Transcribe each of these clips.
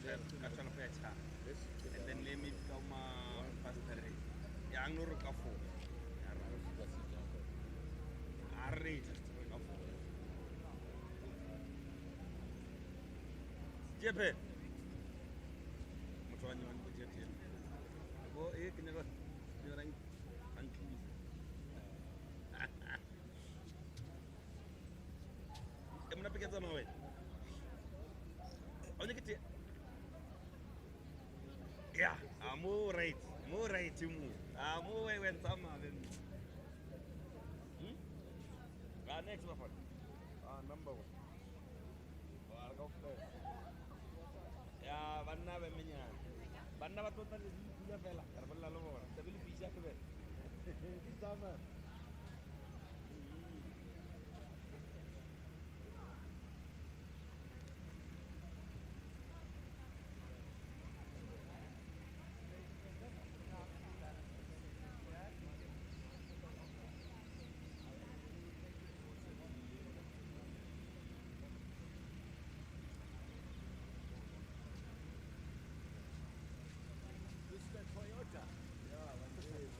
tshwana go ya tšhara and then le maybe ka ma pastere yang no re ka four a re ka four jepe motho wa nyane budget ye bo ke ne ra ankli mna piketsa no wena onye ke yeah, more right mo. More when some then. Next one. Number one. I'll go first. Yeah, banna be menya. Banna ba tota le dula fela. Ka bolla lo bona. Tse bile pisa ke be. Sama. Toyota. Ja, was ist das?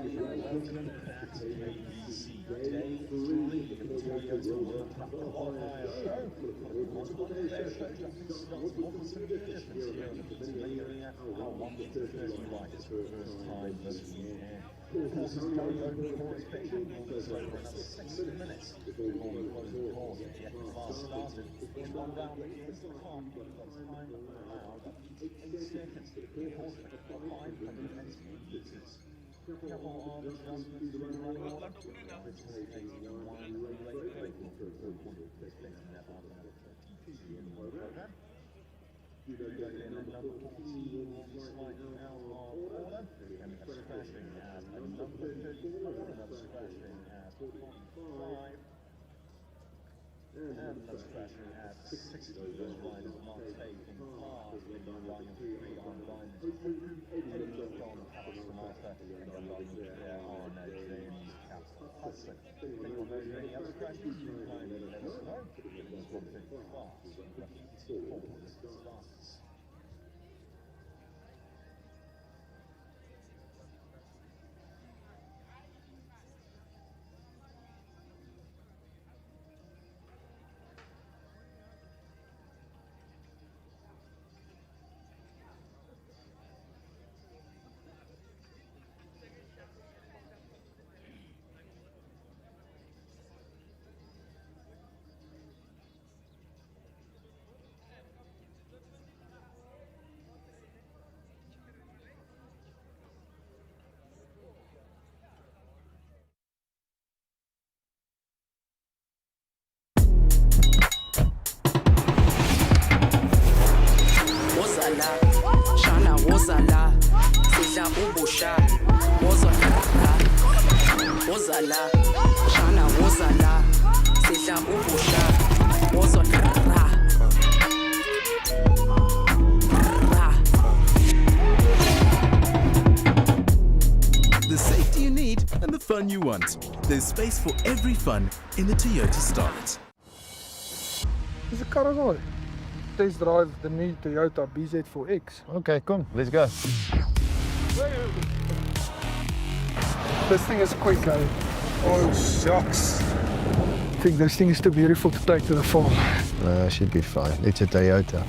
Welcome back to ABC Day 3 of the Toyota World Cup Qualifier show. Multiple days show jumping slots. What was going to be the difference here in Pennsylvania? Our 130 riders for the first time this year. The course is going open for inspection. We'll just over another 6 minutes before we close the course and get the class started. In one round begins the clock. We've got time allowed up to 8 seconds. The course is 510 meters. Couple of adjustments to the running order. Participating in one late break for expecting that on the TPM program. Number 14 will be slightly out of order. And we have scratching at number 34, another scratching at 45. And that's crashing at 60. Those riders not taking part in the line 3 on line 2. John Capistromata and the line there on James Hudson. If anyone knows any other crashes, you can kindly let us know. It was 155. Before this starts. Shana wozala, sidla ubusha, wozala, shana wozala, sidla ubusha, The safety you need and the fun you want. There's space for every fun in the Toyota Starlet. Dis 'n kar is al. Test drive the new Toyota BZ4X. Okay, come, let's go. This thing is quick, eh? Oh, shucks. I think this thing is too beautiful to take to the farm. Should be fine. It's a Toyota.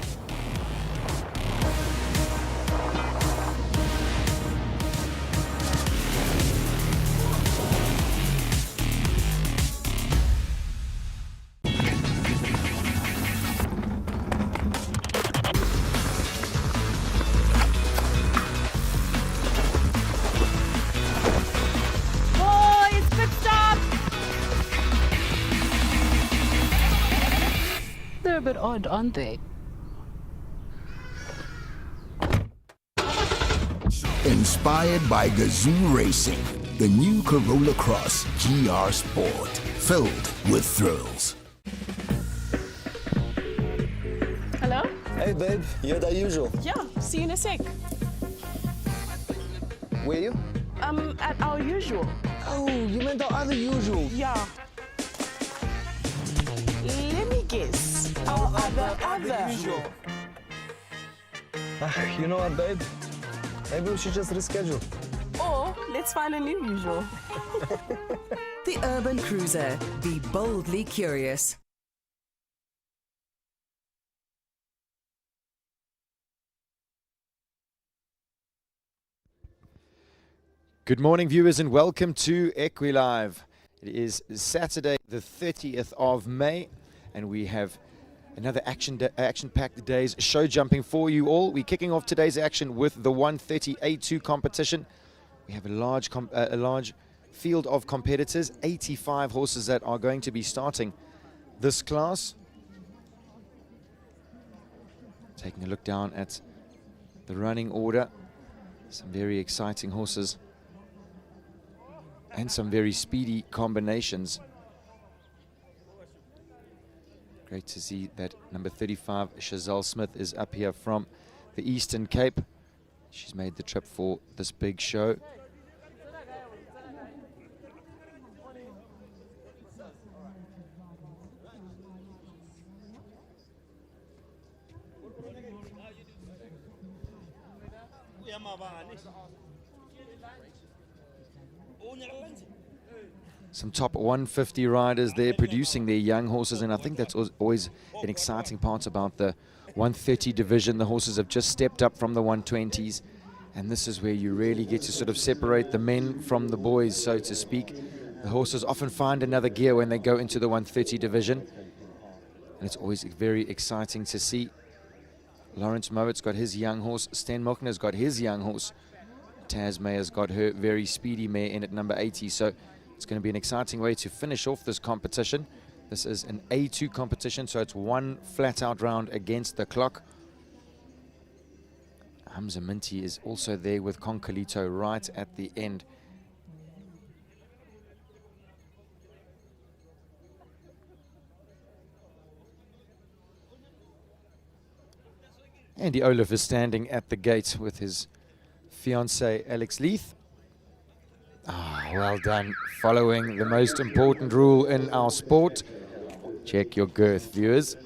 They're a bit odd, aren't they? Inspired by Gazoo Racing, the new Corolla Cross GR Sport, filled with thrills. Hello? Hey babe, you're the usual. Yeah, see you in a sec. Where you? At our usual. Oh, you meant the other usual. Yeah. Let me guess. Our other. Usual. You know what, babe? Maybe we should just reschedule. Or let's find a new usual. The Urban Cruiser. Be boldly curious. Good morning, viewers, and welcome to EquiLive. It is Saturday, the 30th of May, and we have another action-packed day's show jumping for you all. We're kicking off today's action with the 130 A2 competition. We have a large field of competitors, 85 horses that are going to be starting this class. Taking a look down at the running order, some very exciting horses and some very speedy combinations. Great to see that number 35, Chazelle Smith, is up here from the Eastern Cape. She's made the trip for this big show. Some top 150 riders there producing their young horses, and I think that's always an exciting part about the 130 division. The horses have just stepped up from the 120s, and this is where you really get to sort of separate the men from the boys, so to speak. The horses often find another gear when they go into the 130 division, and it's always very exciting to see. Lawrence Mowatt's got his young horse. Sten Milkner's got his young horse. Taz Mayer's got her very speedy mare in at number 80, so it's going to be an exciting way to finish off this competition. This is an A2 competition, so it's one flat-out round against the clock. Hamza Minty is also there with Concolito right at the end. Andy Olaf is standing at the gate with his fiancée Alex Leith. Ah, well done. Following the most important rule in our sport. Check your girth, viewers.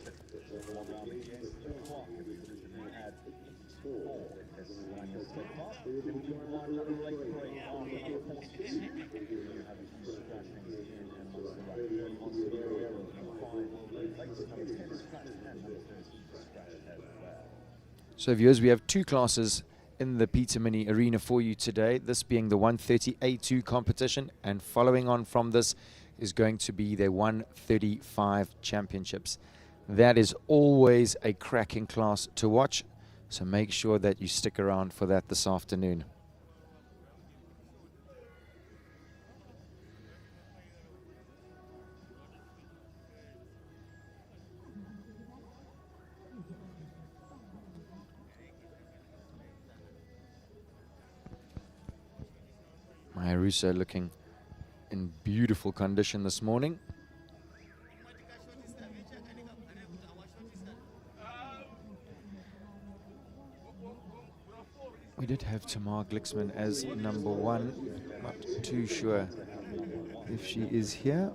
So viewers, we have two classes in the Peter Mini Arena for you today, this being the 130 A2 competition, and following on from this is going to be the 135 championships. That is always a cracking class to watch, so make sure that you stick around for that this afternoon. Russo looking in beautiful condition this morning. We did have Tamar Glixman as number 1, not too sure if she is here.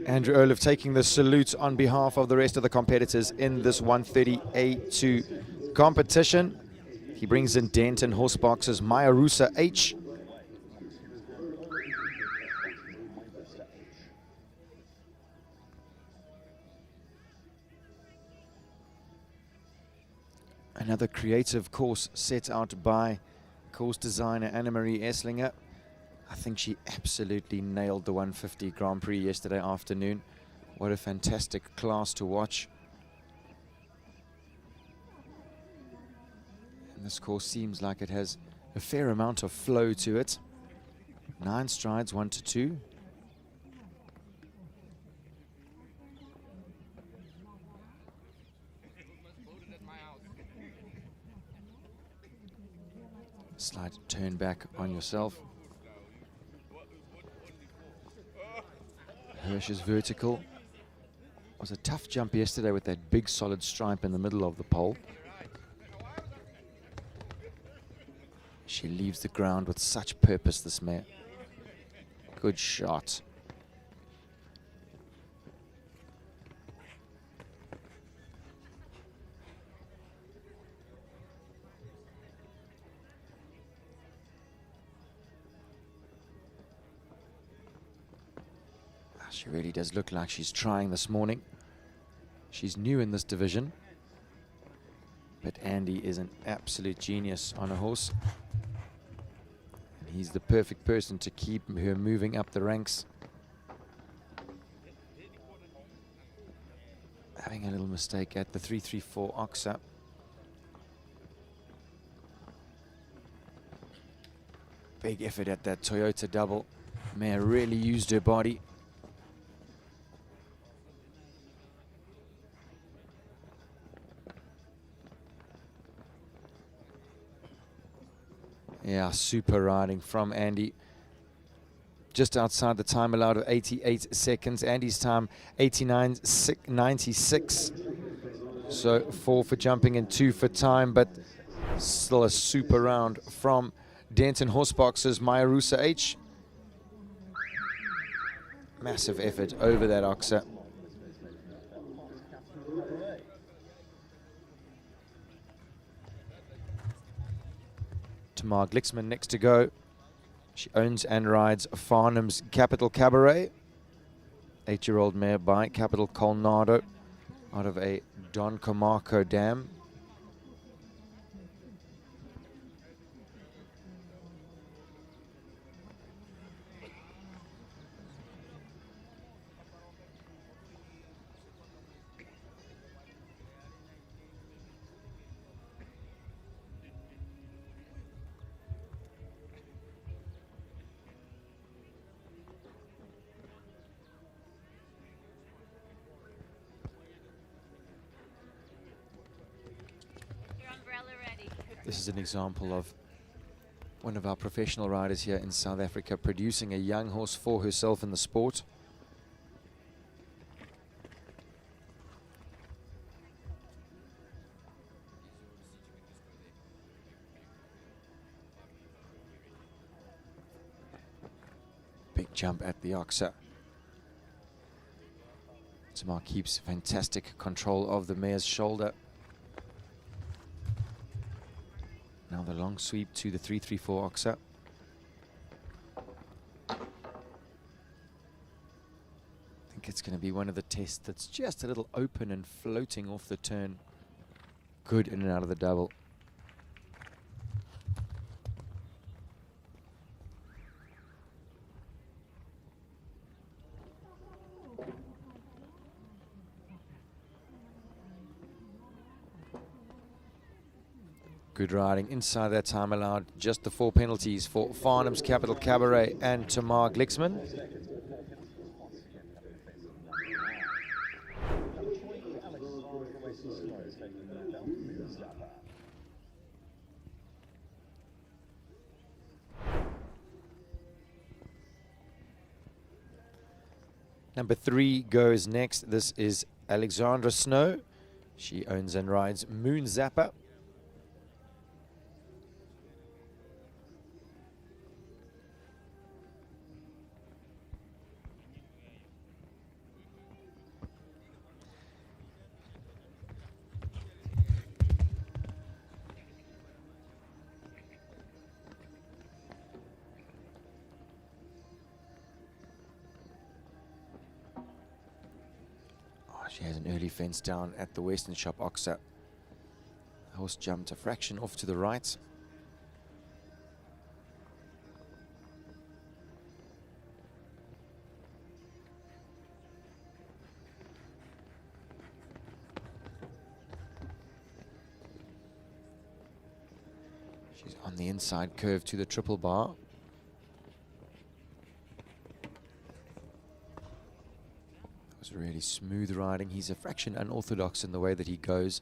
Andrew Olaf taking the salute on behalf of the rest of the competitors in this 130 A2 competition. He brings in Denton horse boxes Maya Rusa H. Another creative course set out by course designer Anna-Marie Esslinger. I think she absolutely nailed the 150 Grand Prix yesterday afternoon. What a fantastic class to watch. And this course seems like it has a fair amount of flow to it. 9 strides, 1 to 2. Slight turn back on yourself. Hirsch is vertical. It was a tough jump yesterday with that big solid stripe in the middle of the pole. She leaves the ground with such purpose, this mare. Good shot. She really does look like she's trying this morning. She's new in this division, but Andy is an absolute genius on a horse. And he's the perfect person to keep her moving up the ranks. having a little mistake at the 334 Oxa. Big effort at that Toyota double. Mare really used her body. Yeah, super riding from Andy. Just outside the time allowed of 88 seconds. Andy's time 89.96. So 4 for jumping and 2 for time, but still a super round from Denton Horsebox's Mayarusa H. Massive effort over that Oxa. Tamar Glixman next to go. She owns and rides Farnham's Capital Cabaret. 8-year-old mare by Capital Colnado out of a Don Camargo dam. This is an example of one of our professional riders here in South Africa producing a young horse for herself in the sport. Big jump at the Oxa. Tamar keeps fantastic control of the mare's shoulder. Now the long sweep to the 334 Oxa. I think it's going to be one of the tests that's just a little open and floating off the turn. Good in and out of the double. Good riding inside that time allowed. Just the 4 penalties for Farnham's Capital Cabaret and Tamar Glixman. Number 3 goes next. This is Alexandra Snow. She owns and rides Moon Zapper. She has an early fence down at the Western Shop Oxa. The horse jumped a fraction off to the right. She's on the inside curve to the triple bar. Really smooth riding. He's a fraction unorthodox in the way that he goes.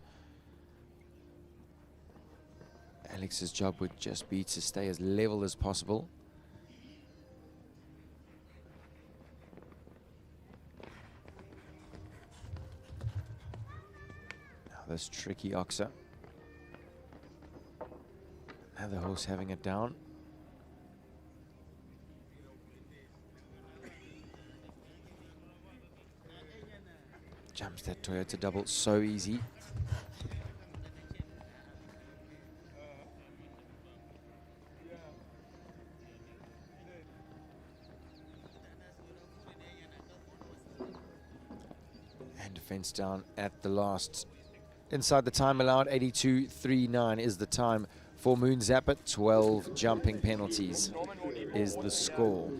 Alex's job would just be to stay as level as possible. Now this tricky Oxa. Now the horse having it down. Jumps that Toyota double so easy. And fence down at the last. Inside the time allowed, 82.39 is the time for Moon Zapper. 12 jumping penalties is the score.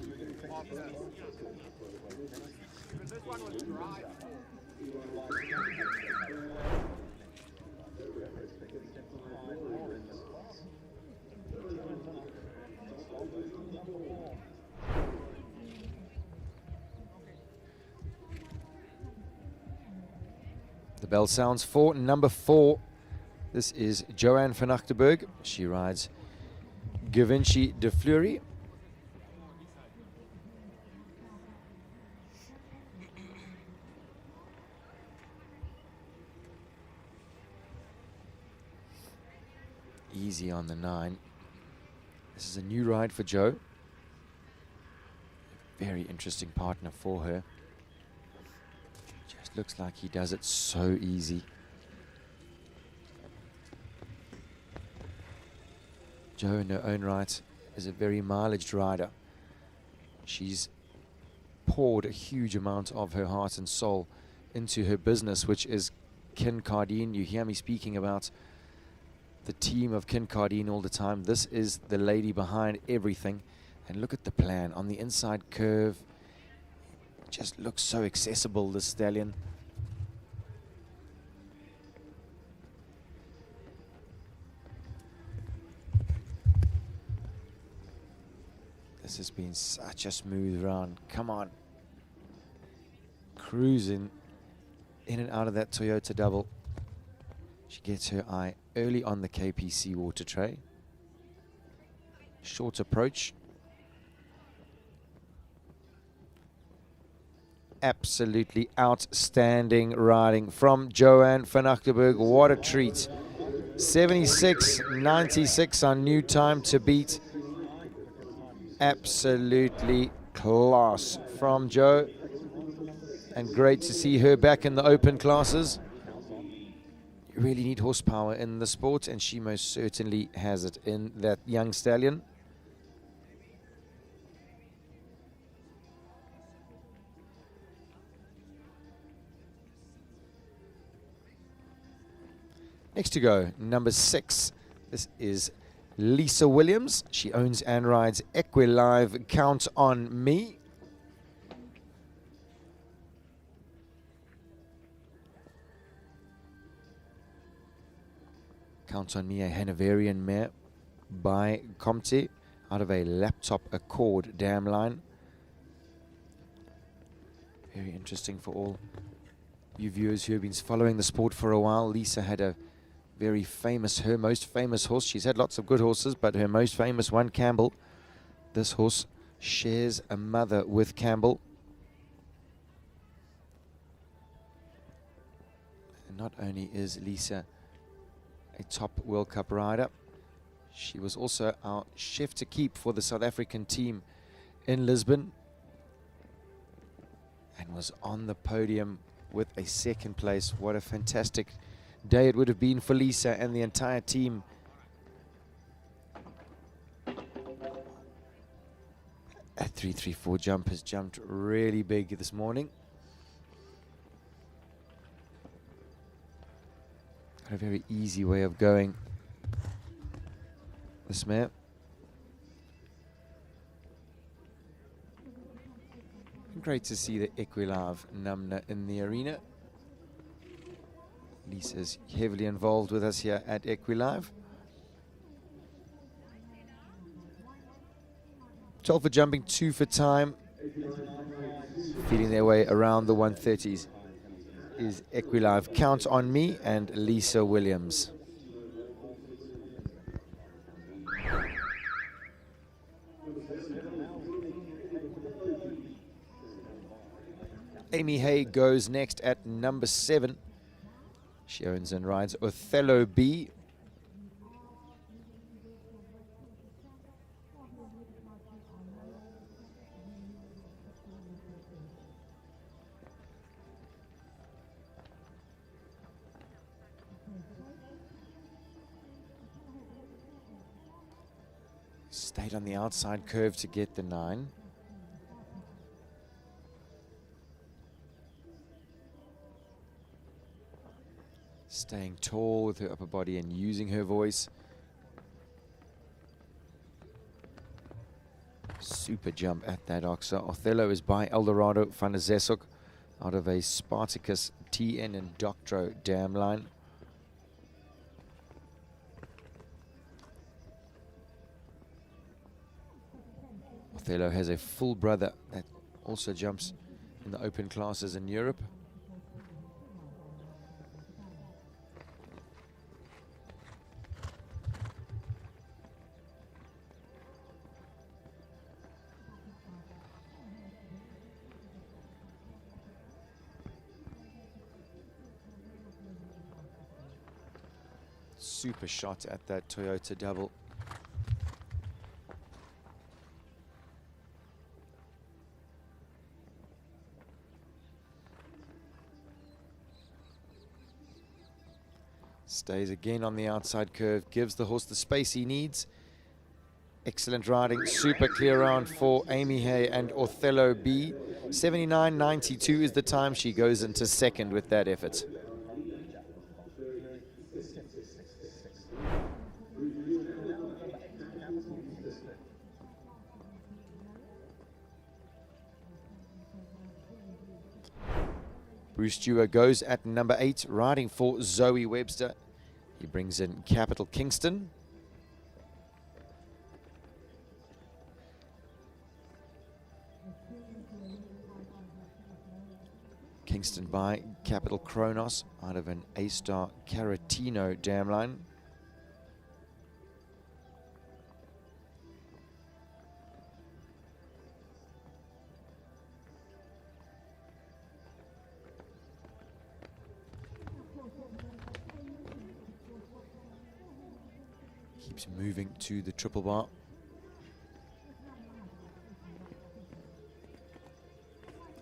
The bell sounds for number 4. This is Joanne van Achterberg. She rides Givenchy de Fleury. Easy on the 9. This is a new ride for Jo. Very interesting partner for her. Just looks like he does it so easy. Jo in her own right is a very mileaged rider. She's poured a huge amount of her heart and soul into her business, which is Kincardine. You hear me speaking about the team of Kincardine all the time. This is the lady behind everything. And look at the plan on the inside curve. It just looks so accessible, this stallion. This has been such a smooth run. Come on. Cruising in and out of that Toyota double. She gets her eye early on the KPC water tray. Short approach. Absolutely outstanding riding from Joanne van Achterberg. What a treat. 76.96 on new time to beat. Absolutely class from Jo. And great to see her back in the open classes. You really need horsepower in the sport, and she most certainly has it in that young stallion. Next to go, number 6. This is Lisa Williams. She owns and rides Equilive. Count on Me. Count on Me, a Hanoverian mare by Comte out of a laptop Accord dam line. Very interesting for all you viewers who have been following the sport for a while. Lisa had a very famous, her most famous horse. She's had lots of good horses, but her most famous one, Campbell. This horse shares a mother with Campbell. And not only is Lisa a top World Cup rider, she was also our chef to keep for the South African team in Lisbon and was on the podium with a 2nd place. What a fantastic day it would have been for Lisa and the entire team. A 334 jump has jumped really big this morning. Got a very easy way of going, this mare. Great to see the Equilive Namna in the arena. Lisa's heavily involved with us here at Equilive. 12 for jumping, 2 for time. Feeding their way around the 130s is Equilive. Count on Me and Lisa Williams. Amy Hay goes next at number 7. She owns and rides Othello B. Stayed on the outside curve to get the 9. Staying tall with her upper body and using her voice. Super jump at that oxa. Othello is by Eldorado van der Zeshoek out of a Spartacus TN and Doctro dam line. Othello has a full brother that also jumps in the open classes in Europe. super shot at that Toyota double. Stays again on the outside curve, gives the horse the space he needs. Excellent riding, super clear round for Amy Hay and Othello B. 79.92 is the time. She goes into second with that effort. Bruce Stewart goes at number 8, riding for Zoe Webster. He brings in Capital Kingston. Kingston by Capital Kronos out of an A-Star Caratino dam line. Keeps moving to the triple bar.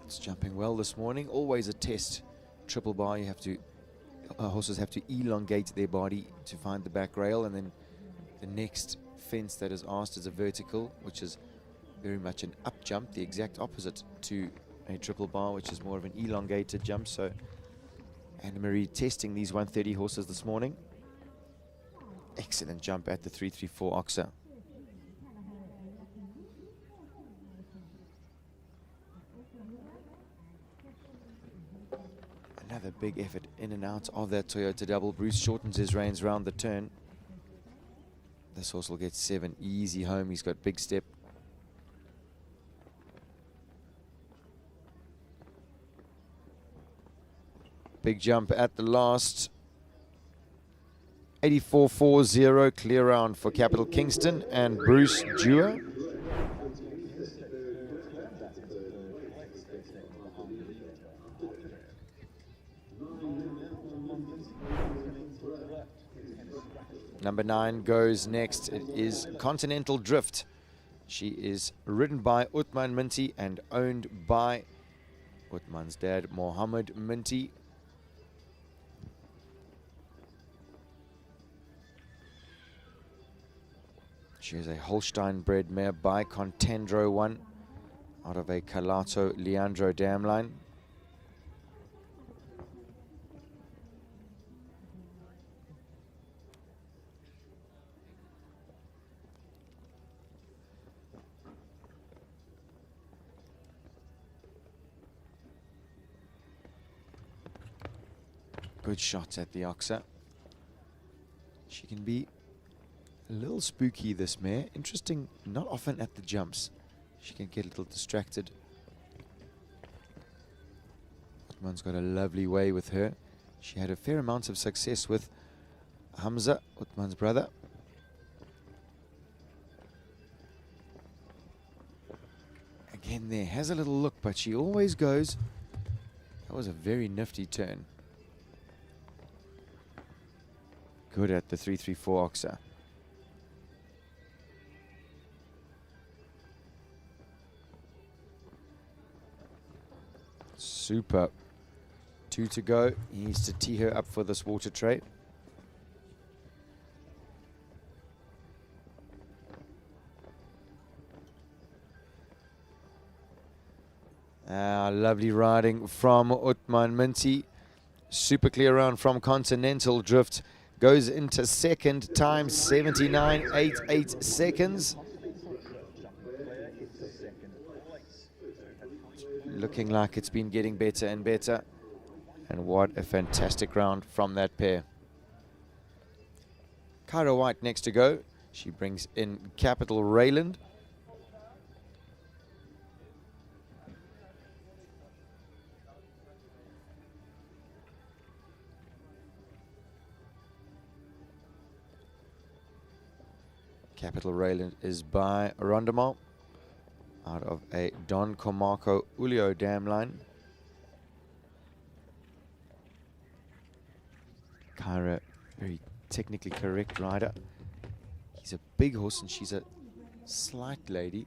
It's jumping well this morning. Always a test. Triple bar, you have to, horses have to elongate their body to find the back rail, and then the next fence that is asked is a vertical, which is very much an up jump, the exact opposite to a triple bar, which is more of an elongated jump. So Anne-Marie testing these 130 horses this morning. Excellent jump at the 334 Oxer. Another big effort in and out of that Toyota double. Bruce shortens his reins round the turn. This horse will get 7 easy home. He's got big step. Big jump at the last. 84.40, clear round for Capital Kingston and Bruce Dewar. Number 9 goes next. It is Continental Drift. She is ridden by Uthman Minty and owned by Uthman's dad, Mohammed Minty. She is a Holstein-bred mare by Contendro 1 out of a Calato Leandro dam line. Good shots at the Oxer. She can be a little spooky, this mare. Interesting, not often at the jumps. She can get a little distracted. Uthman's got a lovely way with her. She had a fair amount of success with Hamza, Uthman's brother. Again there, has a little look, but she always goes. That was a very nifty turn. Good at the 334 Oxer. Super. 2 to go. He needs to tee her up for this water tray. Lovely riding from Uthman Minty. Super clear round from Continental Drift. Goes into second, time 79.88 seconds. Looking like it's been getting better and better. And what a fantastic round from that pair. Kyra White next to go. She brings in Capital Rayland. Capital Rayland is by Rondemont out of a Don Comarco Ulio dam line. Kyra very technically correct rider. He's a big horse and she's a slight lady.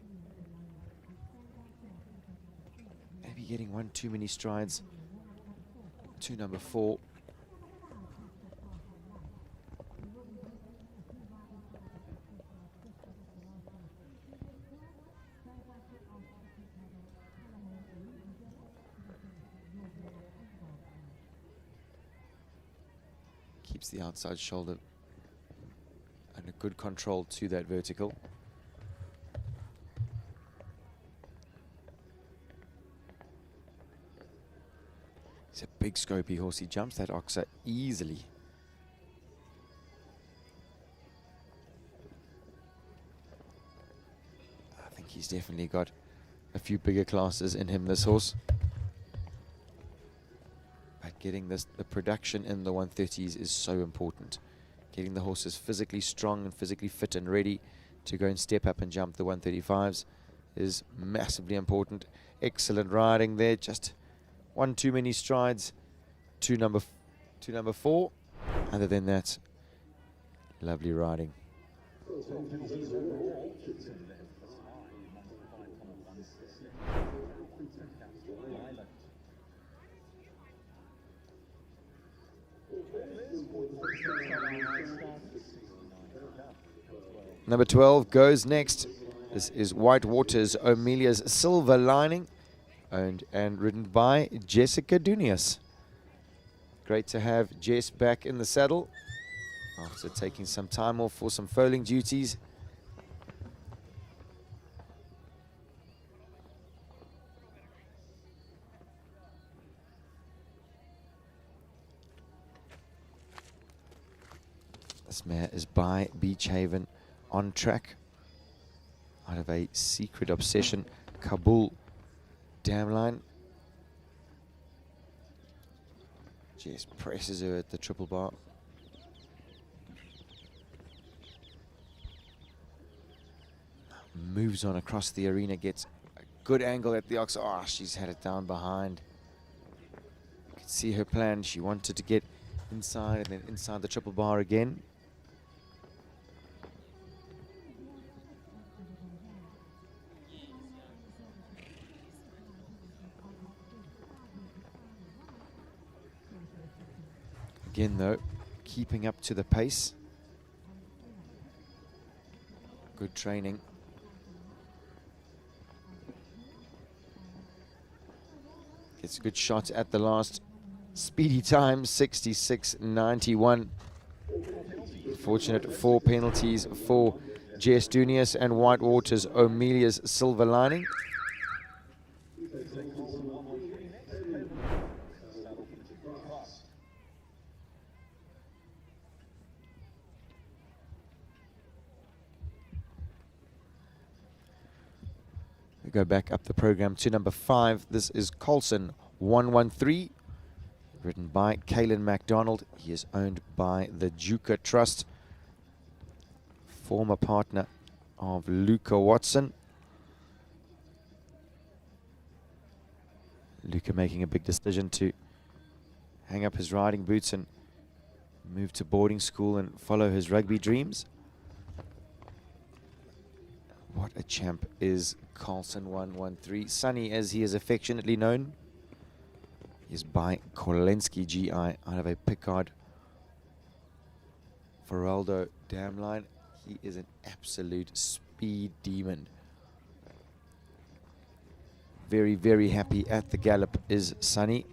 Maybe getting one too many strides to number 4. Keeps the outside shoulder and a good control to that vertical. He's a big scopy horse. He jumps that oxer easily. I think he's definitely got a few bigger classes in him, this horse. But getting the production in the 130s is so important. Getting the horses physically strong and physically fit and ready to go and step up and jump the 135s is massively important. Excellent riding there. Just one too many strides to number 4. Other than that, lovely riding. Number 12 goes next. This is Whitewater's Amelia's Silver Lining, owned and ridden by Jessica Dunius. Great to have Jess back in the saddle after taking some time off for some foaling duties. This mare is by Beach Haven, on track out of a Secret Obsession Kabul dam line. Just presses her at the triple bar. Moves on across the arena, gets a good angle at the ox. Oh, she's had it down behind. You can see her plan. She wanted to get inside and then inside the triple bar again. Again though, keeping up to the pace. Good training. Gets a good shot at the last. Speedy time, 66.91. Fortunate 4 penalties for Jess Dunius and Whitewater's Amelia's Silver Lining. We go back up the program to number 5. This is Colson 113, ridden by Kaylin MacDonald. He is owned by the Juka Trust, former partner of Luca Watson. Luca making a big decision to hang up his riding boots and move to boarding school and follow his rugby dreams. What a champ is Carlson 113. Sonny, as he is affectionately known, is by Kolensky GI out of a Picard Feraldo dam line. He is an absolute speed demon. Very, very happy at the gallop is Sonny.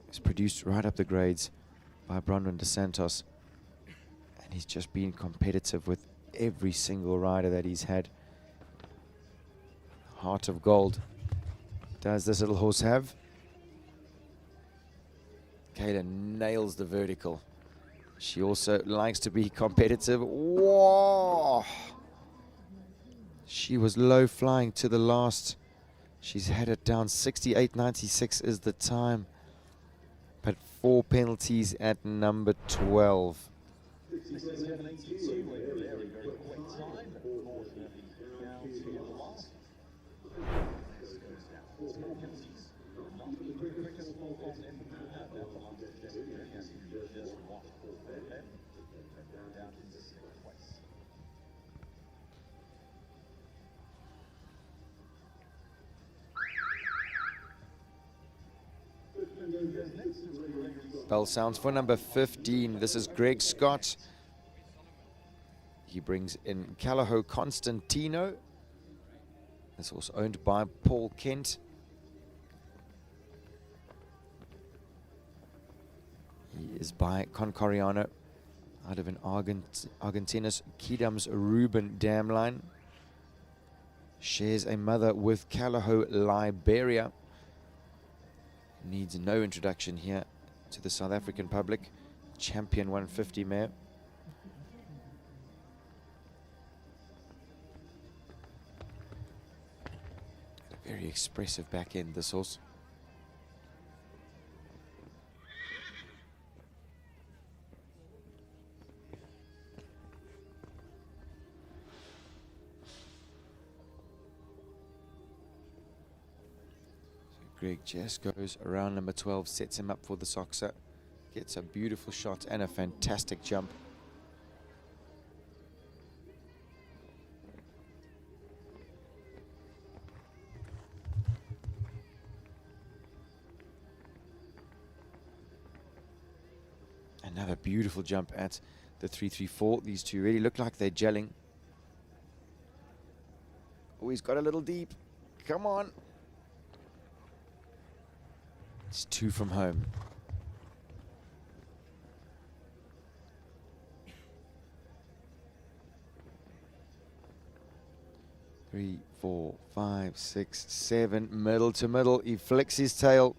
He's produced right up the grades by Bronwyn De Santos. And he's just been competitive with every single rider that he's had. Heart of gold does this little horse have. Kayla nails the vertical. She also likes to be competitive. Whoa! She was low flying to the last. She's had it down. 68.96 is the time. But 4 penalties at number 12. Bell sounds for number 15. This is Greg Scott. He brings in Callao Constantino. This horse owned by Paul Kent. He is by Concoriano out of an Argentinus Kidams Ruben dam line. Shares a mother with Callao Liberia. Needs no introduction here to the South African public. Champion 150 mare. A very expressive back end, this horse. Greg just goes around number 12, sets him up for the Soxa, gets a beautiful shot and a fantastic jump. Another beautiful jump at the 334. These two really look like they're gelling. Oh, he's got a little deep. Come on. It's 2 from home. Three, 4, 5, 6, 7, middle to middle. He flicks his tail.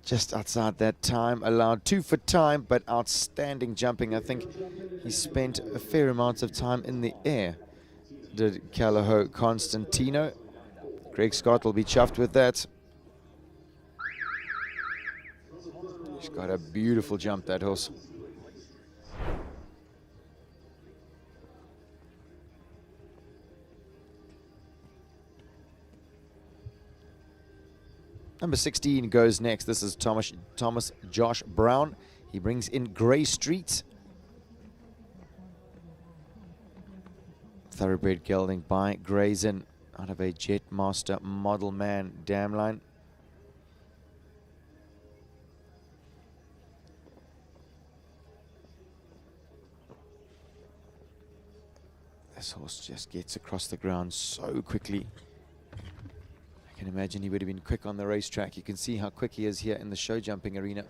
Just outside that time allowed. 2 for time, but outstanding jumping. I think he spent a fair amount of time in the air, did Callao Constantino. Greg Scott will be chuffed with that. He's got a beautiful jump, that horse. Number 16 goes next. This is Thomas Josh Brown. He brings in Grey Street. Thoroughbred gelding by Grayson out of a Jetmaster Model Man dam line. This horse just gets across the ground so quickly. I can imagine he would have been quick on the racetrack. You can see how quick he is here in the show jumping arena.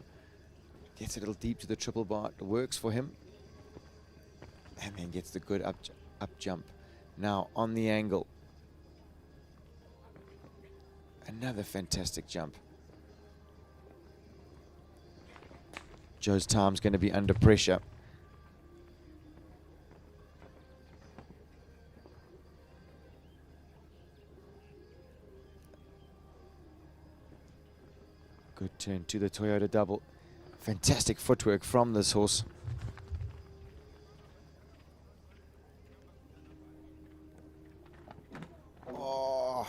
Gets a little deep to the triple bar. It works for him. And then gets the good up jump. Now on the angle. Another fantastic jump. Joe's time's going to be under pressure. Good turn to the Toyota double. Fantastic footwork from this horse. Oh.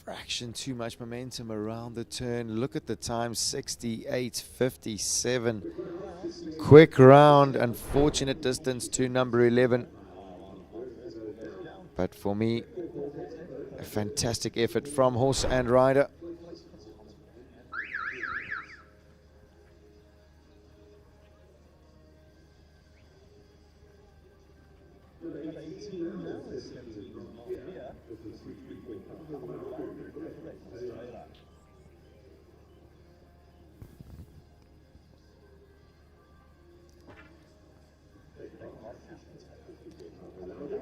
Fraction too much momentum around the turn. Look at the time, 68.57. Quick round, unfortunate distance to number 11. But for me, a fantastic effort from horse and rider.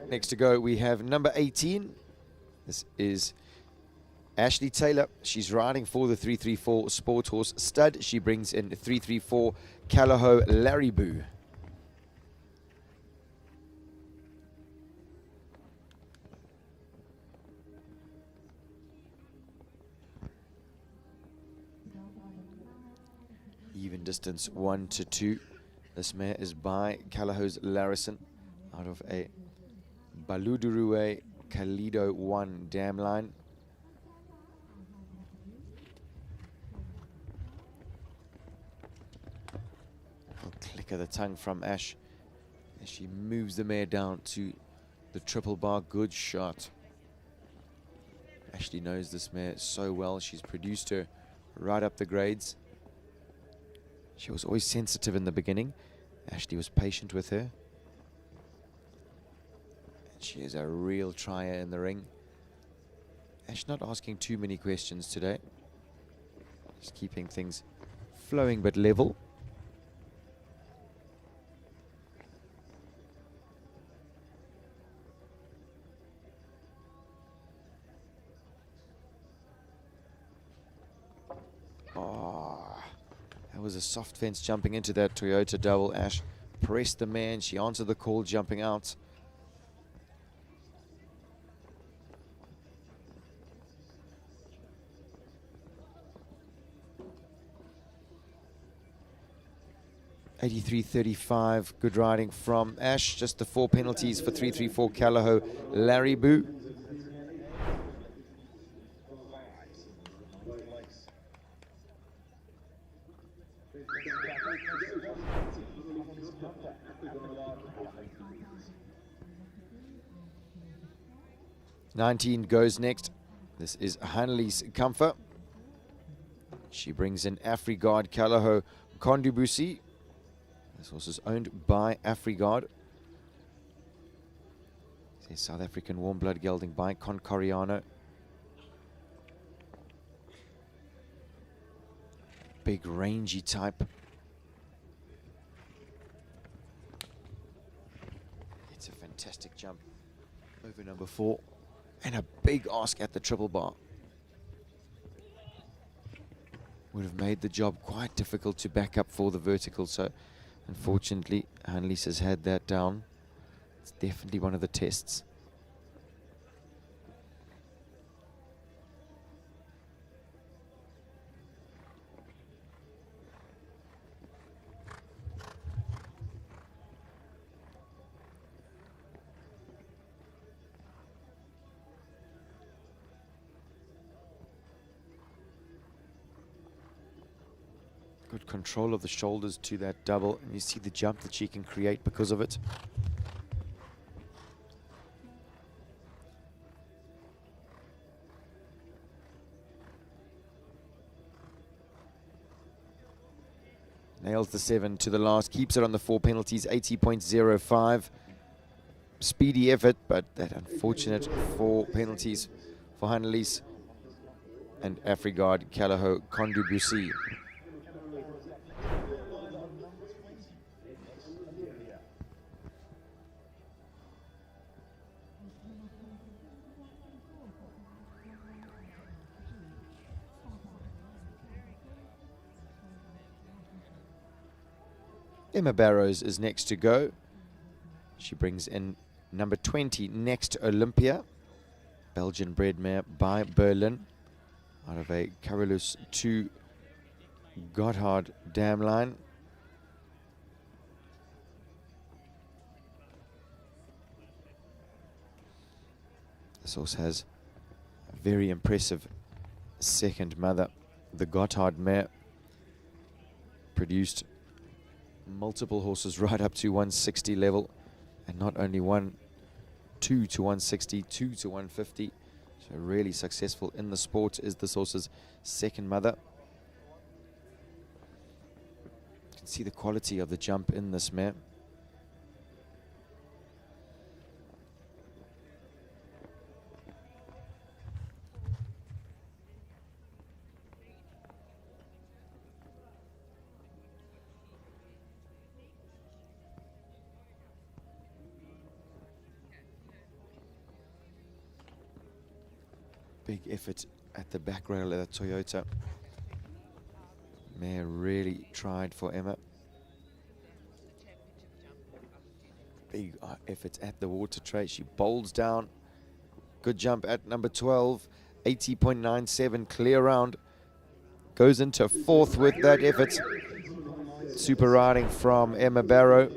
Next to go, we have number 18. This is Ashley Taylor. She's riding for the 334 Sport Horse Stud. She brings in 334 Callao Larriboo. Even distance 1 to 2. This mare is by Callaho's Larrison out of a Baludurue Kalido 1 dam line. Click of the tongue from Ash as she moves the mare down to the triple bar. Good shot. Ashley knows this mare so well. She's produced her right up the grades. She was always sensitive in the beginning. Ashley was patient with her. And she is a real trier in the ring. Ash not asking too many questions today. Just keeping things flowing but level. That was a soft fence jumping into that Toyota double. Ash pressed the man. She answered the call, jumping out. $83.35. Good riding from Ash. Just the 4 penalties for 334 Callahoo. Larry Boo. $19 goes next. This is Hanley's Comfort. She brings in Afrigard Callahoo Kondubusi. This horse is owned by Afrigard. It's a South African warm blood gelding by Concoriano. Big rangy type. It's a fantastic jump over number 4. And a big ask at the triple bar. Would have made the job quite difficult to back up for the vertical. So, unfortunately, Hanley's has had that down. It's definitely one of the tests. Good control of the shoulders to that double, and you see the jump that she can create because of it. Nails the 7 to the last, keeps it on the 4 penalties, 80.05. Speedy effort, but that unfortunate 4 penalties for Hanley's and Afrigard Callahoo Kondubusi. Emma Barrows is next to go. She brings in number 20, Next Olympia. Belgian bred mare by Berlin. Out of a Carolus 2 Gotthard dam line. This horse has a very impressive second mother. The Gotthard mare produced multiple horses right up to 160 level, and not only 1, 2 to 160, 2 to 150. So really successful in the sport is this horse's second mother. You can see the quality of the jump in this mare. Big effort at the back rail of the Toyota. Mare really tried for Emma. Big effort at the water tray. She bowls down. Good jump at number 12. 80.97 clear round. Goes into 4th with that effort. Super riding from Emma Barrow.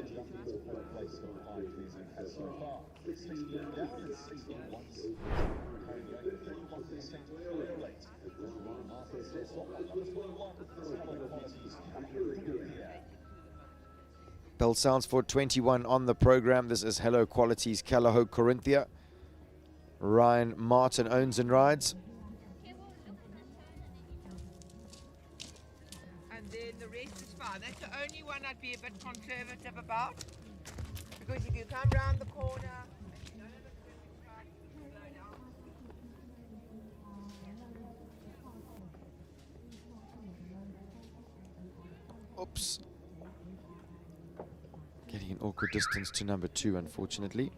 Bell sounds for 21 on the program. This is Hello Qualities Calaho Corinthia. Ryan Martin owns and rides. And then the rest is fine. That's the only one I'd be a bit conservative about. Because if you come round the corner, and you don't have a perfect stride, you can slow down. Oops. Getting an awkward distance to number 2, unfortunately.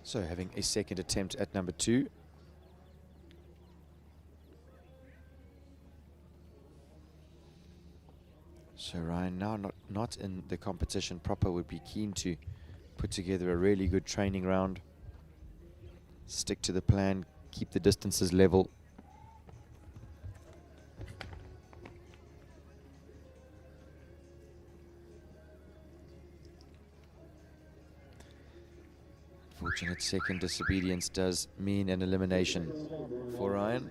So having a second attempt at number 2. So Ryan, now not in the competition proper, would be keen to put together a really good training round. Stick to the plan, keep the distances level. Fortunate second disobedience does mean an elimination for Ryan.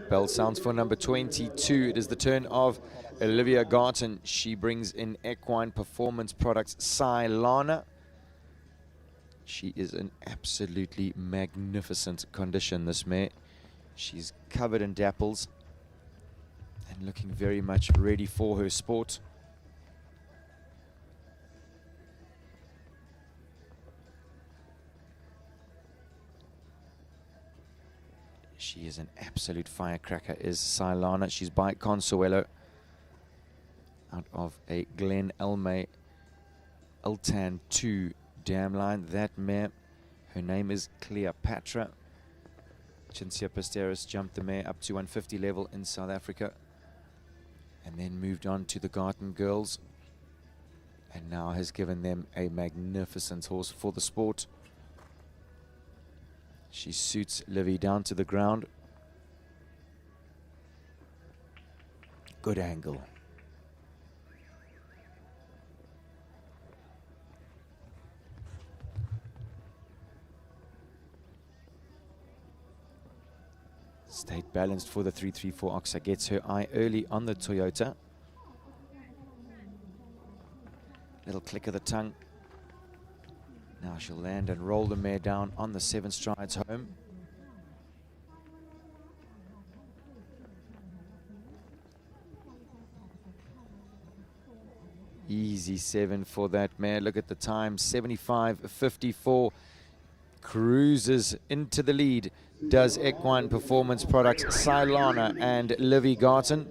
Bell sounds for number 22. It is the turn of Olivia Garton. She brings in equine performance products Silana. She is in absolutely magnificent condition, this mare. She's covered in dapples and looking very much ready for her sport. She is an absolute firecracker, is Silana. She's by Consuelo out of a Glen Elme Ultan 2 dam line. That mare, her name is Cleopatra. Cinzia Pasteris jumped the mare up to 150 level in South Africa and then moved on to the Garten girls and now has given them a magnificent horse for the sport. She suits Livy down to the ground. Good angle. Stayed balanced for the 334 Oxa. Gets her eye early on the Toyota. Little click of the tongue. Now she'll land and roll the mare down on the 7 strides home. Easy 7 for that mare. Look at the time, 75.54. Cruises into the lead. Does Equine Performance Products Silana and Livy Garton.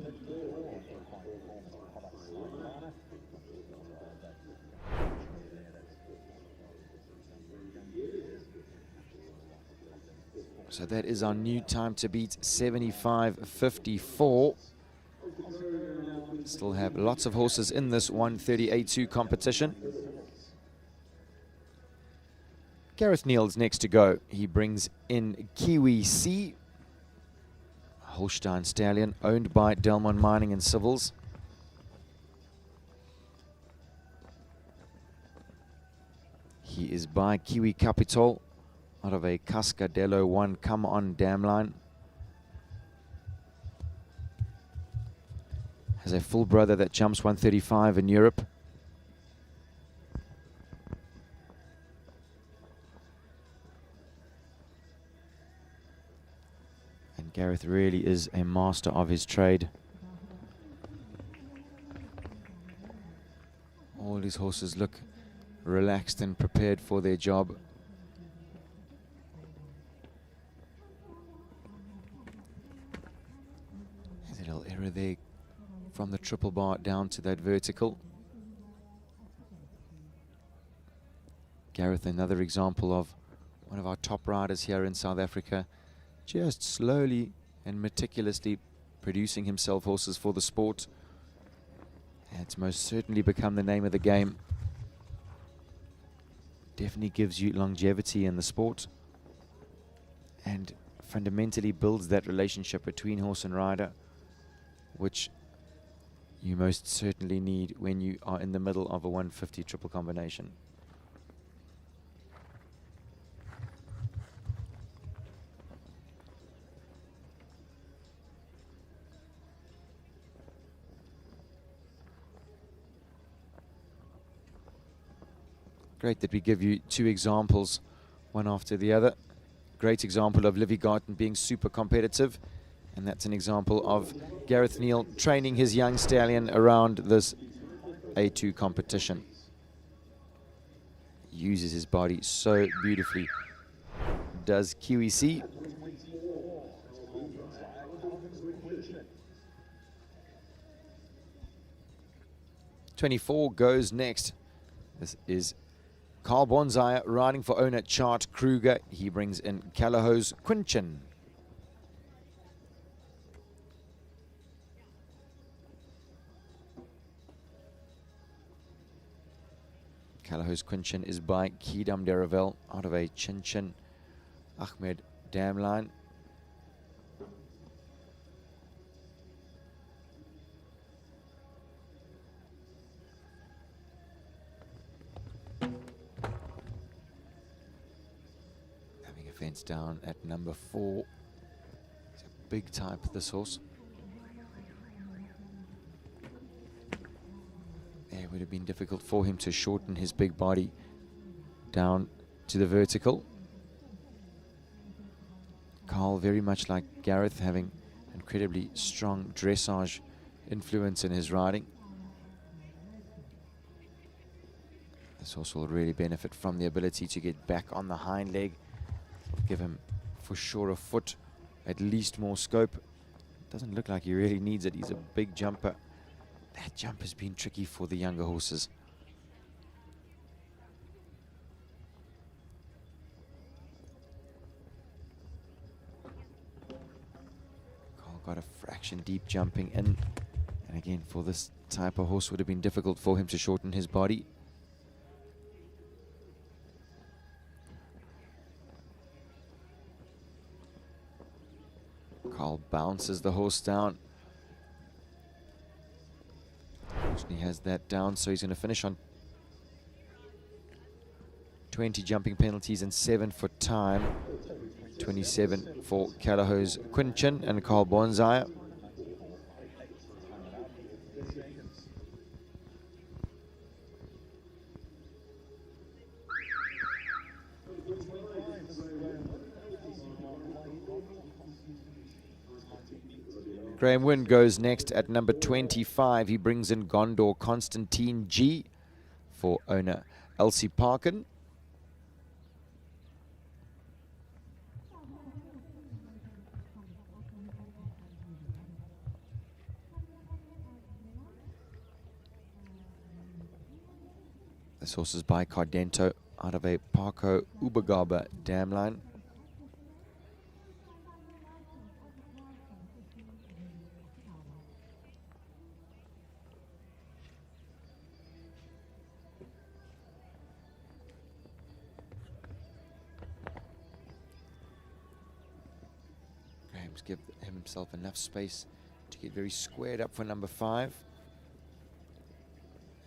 So that is our new time to beat, 75.54. Still have lots of horses in this 138.2 competition. Gareth Neal's next to go. He brings in Kiwi C, Holstein stallion, owned by Delmon Mining and Civils. He is by Kiwi Capital, out of a Cascadello 1 Come On dam line. Has a full brother that jumps 135 in Europe. And Gareth really is a master of his trade. All his horses look relaxed and prepared for their job. There's a little error there from the triple bar down to that vertical. Gareth, another example of one of our top riders here in South Africa, just slowly and meticulously producing himself horses for the sport. It's most certainly become the name of the game. Definitely gives you longevity in the sport and fundamentally builds that relationship between horse and rider, which you most certainly need when you are in the middle of a 150 triple combination. Great that we give you two examples, one after the other. Great example of Livy Garten being super competitive, and that's an example of Gareth Neal training his young stallion around this A2 competition. Uses his body so beautifully. Does QEC. '24 goes next. This is Carl Bonsai riding for owner Chart Kruger. He brings in Callahose Quinchin. Callahose Quinchin is by Kidam Deravel out of a Chin Chin Ahmed dam line. Fence down at number 4. He's a big type, this horse. It would have been difficult for him to shorten his big body down to the vertical. Carl, very much like Gareth, having incredibly strong dressage influence in his riding. This horse will really benefit from the ability to get back on the hind leg. Give him for sure a foot, at least more scope. Doesn't look like he really needs it. He's a big jumper. That jump has been tricky for the younger horses. Carl got a fraction deep jumping in. And again, for this type of horse, would have been difficult for him to shorten his body. Carl bounces the horse down. He has that down, so he's going to finish on 20 jumping penalties and 7 for time. 27 for Callahose Quinchin and Carl Bonsai. Graham Wynn goes next at number 25. He brings in Gondor Constantine G for owner Elsie Parkin. This horse is by Cardento out of a Parco Ubagaba dam line. Give himself enough space to get very squared up for number 5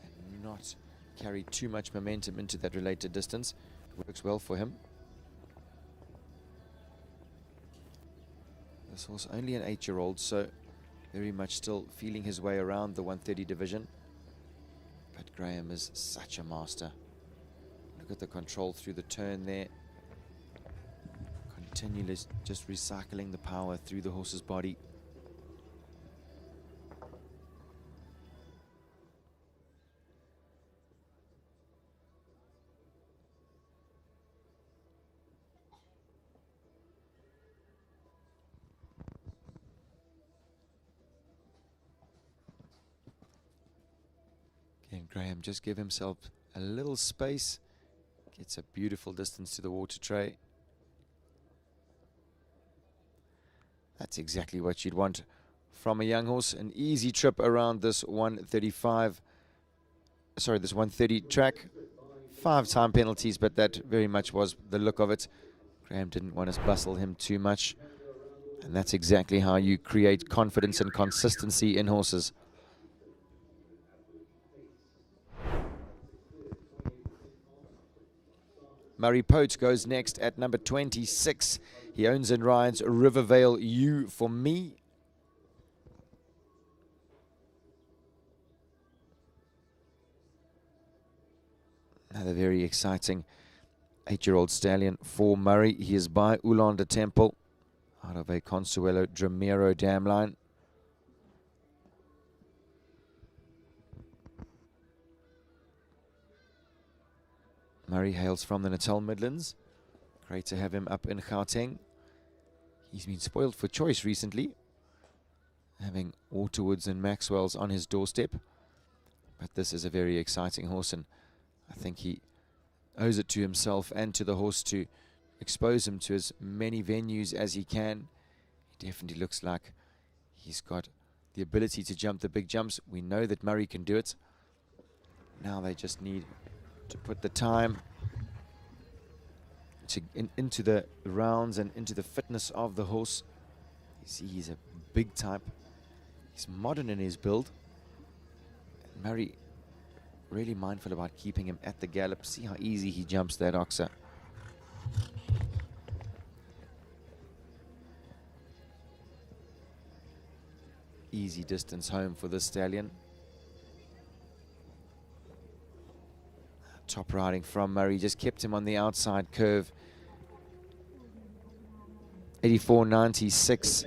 and not carry too much momentum into that related distance. It works well for him. This horse only an 8-year-old, so very much still feeling his way around the 130 division. But Graham is such a master. Look at the control through the turn there. Continually just recycling the power through the horse's body. Again, Graham just give himself a little space. Gets a beautiful distance to the water tray. That's exactly what you'd want from a young horse. An easy trip around this 130 track. 5 time penalties, but that very much was the look of it. Graham didn't want to bustle him too much. And that's exactly how you create confidence and consistency in horses. Murray Pote goes next at number 26. He owns and rides Rivervale U for me. Another very exciting 8-year-old stallion for Murray. He is by Ulanda Temple out of a Consuelo Dramiro dam line. Murray hails from the Natal Midlands. Great to have him up in Gauteng. He's been spoiled for choice recently, having Waterwoods and Maxwell's on his doorstep. But this is a very exciting horse, and I think he owes it to himself and to the horse to expose him to as many venues as he can. He definitely looks like he's got the ability to jump the big jumps. We know that Murray can do it. Now they just need to put the time into the rounds and into the fitness of the horse. You see, he's a big type. He's modern in his build. And Murray really mindful about keeping him at the gallop. See how easy he jumps that oxer. Easy distance home for this stallion. Top riding from Murray, just kept him on the outside curve. 84.96.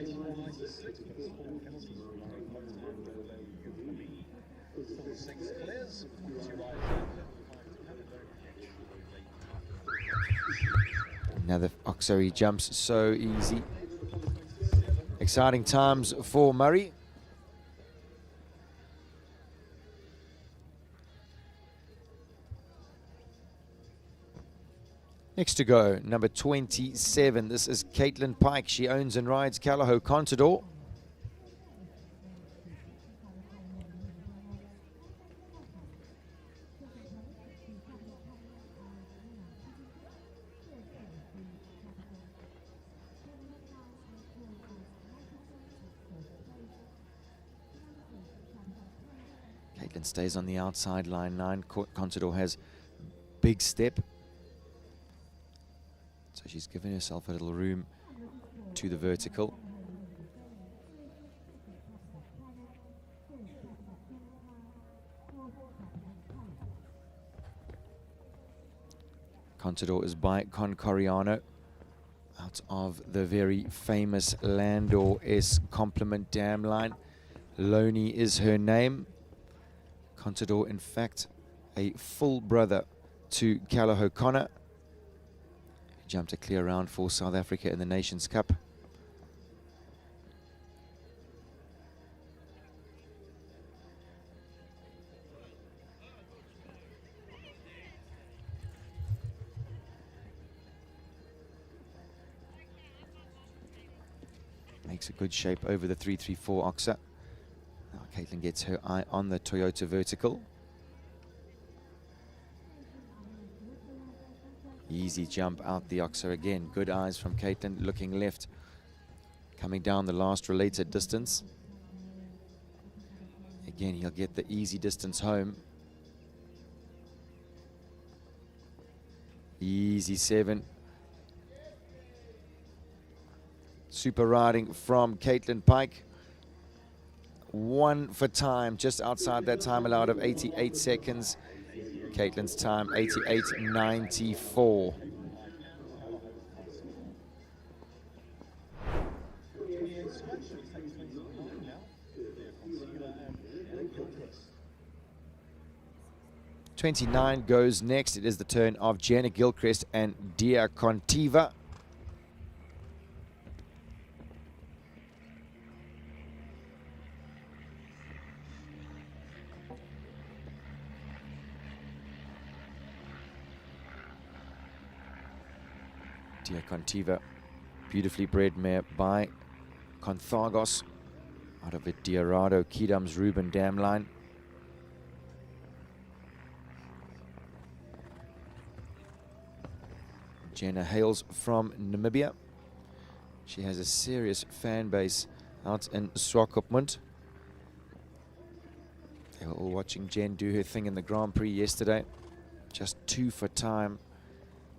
Another oxer, he jumps so easy. Exciting times for Murray. Next to go, number 27. This is Caitlin Pike. She owns and rides Callao Contador. Caitlin stays on the outside line 9. Contador has big step. So she's given herself a little room to the vertical. Contador is by Concoriano out of the very famous Landor S Compliment Dam line. Loney is her name. Contador, in fact, a full brother to Callao Connor. Jumped a clear round for South Africa in the Nations Cup. Makes a good shape over the 334 oxer. Now Caitlin gets her eye on the Toyota vertical. Easy jump out the oxer again. Good eyes from Caitlin, looking left. Coming down the last related distance. Again, he'll get the easy distance home. Easy 7. Super riding from Caitlin Pike. 1 for time, just outside that time allowed of 88 seconds. Caitlin's time, 88.94. '29 goes next. It is the turn of Jenna Gilchrist and Dia Contiva. Dia Contiva, beautifully bred mare by Conthagos out of the Diarado Kidam's Reuben Dam line. Jenna hails from Namibia. She has a serious fan base out in Swakopmund. They were all watching Jen do her thing in the Grand Prix yesterday. Just 2 for time.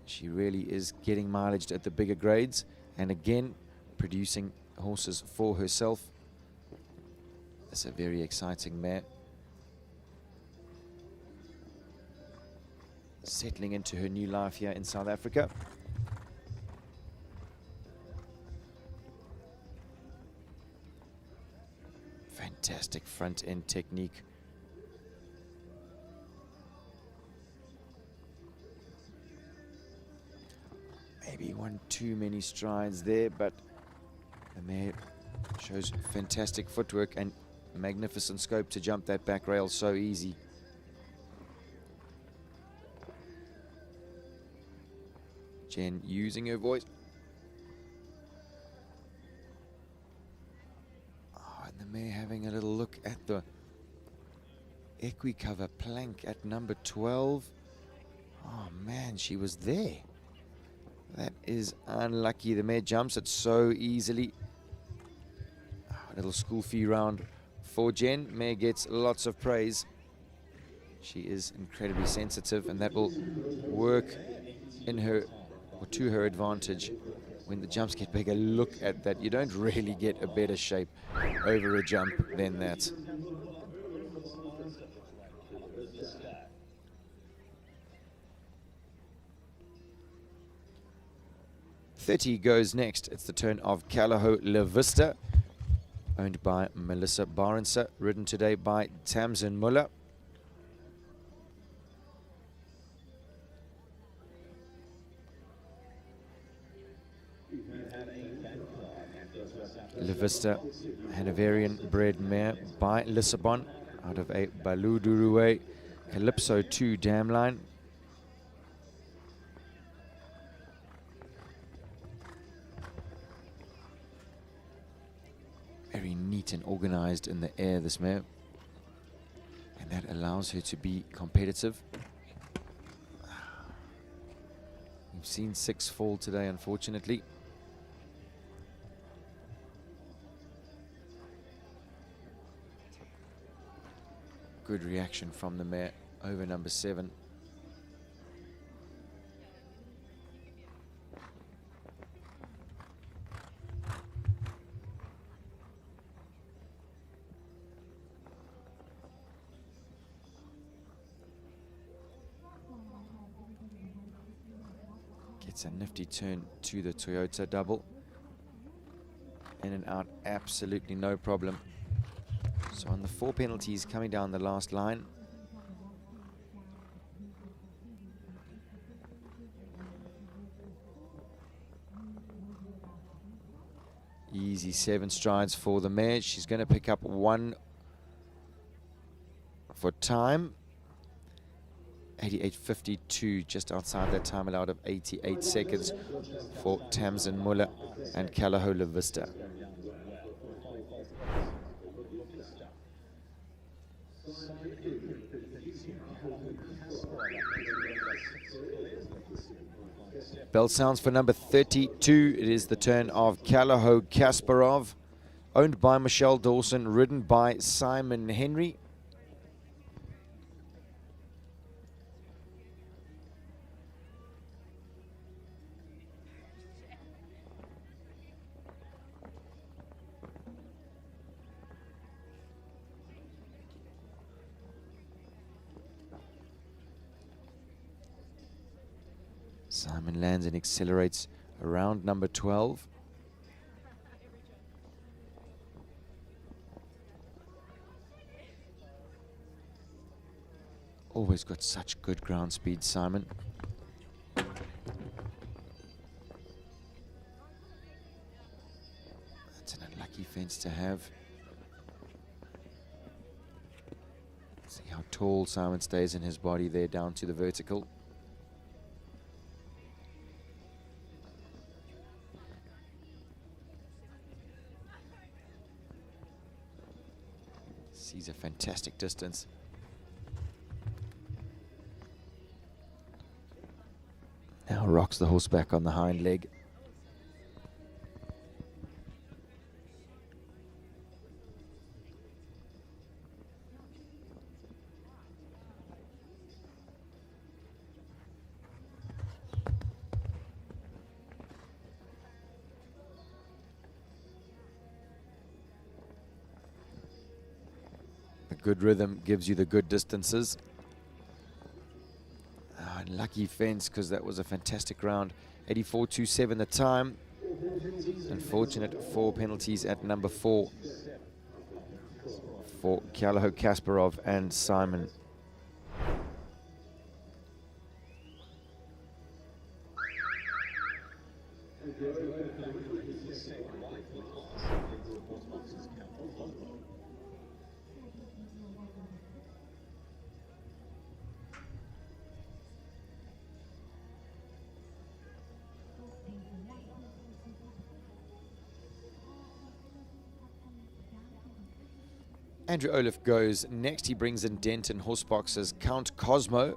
She really is getting mileage at the bigger grades, and again producing horses for herself. That's a very exciting mare. Settling into her new life here in South Africa. Fantastic front end technique. Maybe one too many strides there, but the mare shows fantastic footwork and magnificent scope to jump that back rail so easy. Jen using her voice. Oh, and the mare having a little look at the equi-cover plank at number 12. Oh man, she was there. That is unlucky. The mare jumps it so easily. Oh, a little school fee round for Jen. Mare gets lots of praise. She is incredibly sensitive, and that will work in her or to her advantage when the jumps get bigger. Look at that. You don't really get a better shape over a jump than that. '30 goes next. It's the turn of Calaho La Vista, owned by Melissa Barenser, ridden today by Tamsin Muller. La Vista, Hanoverian bred mare by Lissabon out of a Baludurue Calypso 2 dam line. Very neat and organized in the air, this mare, and that allows her to be competitive. We've seen 6 fall today, unfortunately. Good reaction from the mare over number 7. Gets a nifty turn to the Toyota double. In and out, absolutely no problem. So on the 4 penalties coming down the last line. Easy 7 strides for the mare. She's going to pick up 1 for time. 88.52, just outside that time allowed of 88 seconds for Tamsin Muller and Calaho La Vista. Bell sounds for number 32. It is the turn of Calaho Kasparov, owned by Michelle Dawson, ridden by Simon Henry. Simon lands and accelerates around number 12. Always got such good ground speed, Simon. That's an unlucky fence to have. See how tall Simon stays in his body there down to the vertical. Sees a fantastic distance. Now rocks the horse back on the hind leg. The good rhythm gives you the good distances. Lucky fence, because that was a fantastic round. 84.27 the time. Unfortunate 4 penalties at number 4 for Kyalaho Kasparov and Simon. Andrew Olaf goes next. He brings in Denton horse boxes Count Cosmo.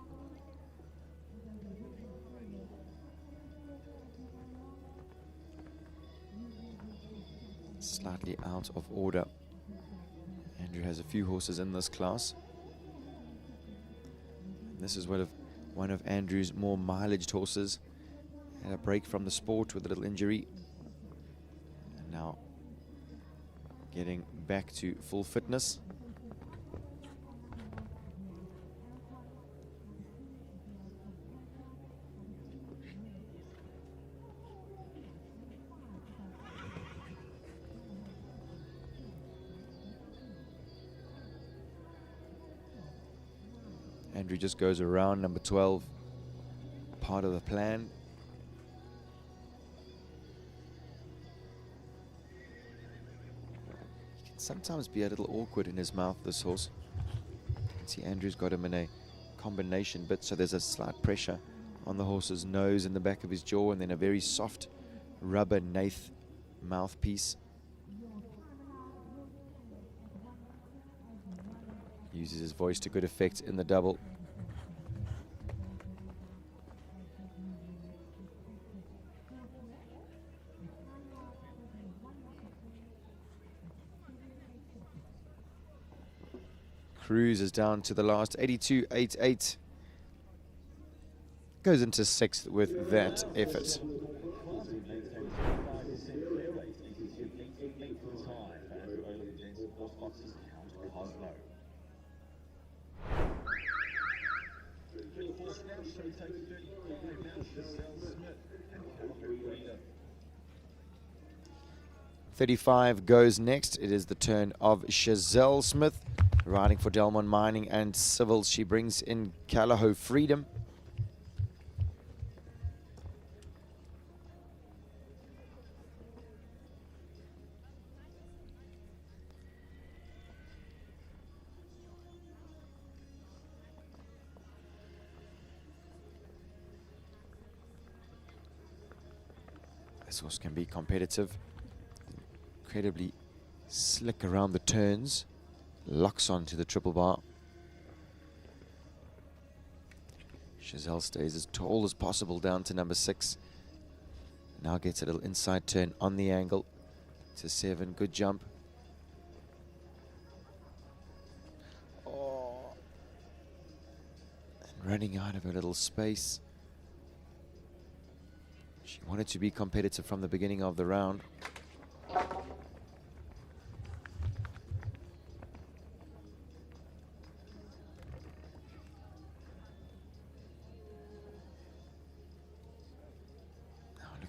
Slightly out of order. Andrew has a few horses in this class. This is one of Andrew's more mileaged horses. Had a break from the sport with a little injury. And now getting back to full fitness. Andrew just goes around number 12, part of the plan. He can sometimes be a little awkward in his mouth, this horse. You can see Andrew's got him in a combination bit, so there's a slight pressure on the horse's nose and the back of his jaw, and then a very soft rubber Nath mouthpiece. Uses his voice to good effect in the double. Cruz is down to the last 82.88. Goes into 6th with that effort. .35 goes next. It is the turn of Chazelle Smith, riding for Delmon Mining and Civils. She brings in Kyalaho Freedom. This horse can be competitive. Incredibly slick around the turns. Locks onto the triple bar. Chazelle stays as tall as possible down to number 6. Now gets a little inside turn on the angle to 7. Good jump. Oh. And running out of a little space. She wanted to be competitive from the beginning of the round.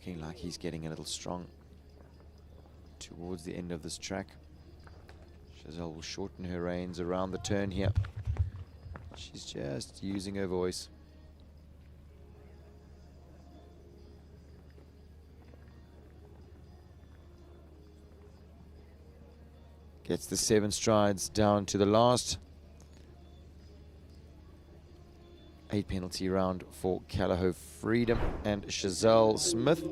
Looking like he's getting a little strong towards the end of this track. Giselle will shorten her reins around the turn here. She's just using her voice. Gets the 7 strides down to the last. 8 penalty round for Callagho Freedom and Giselle Smith.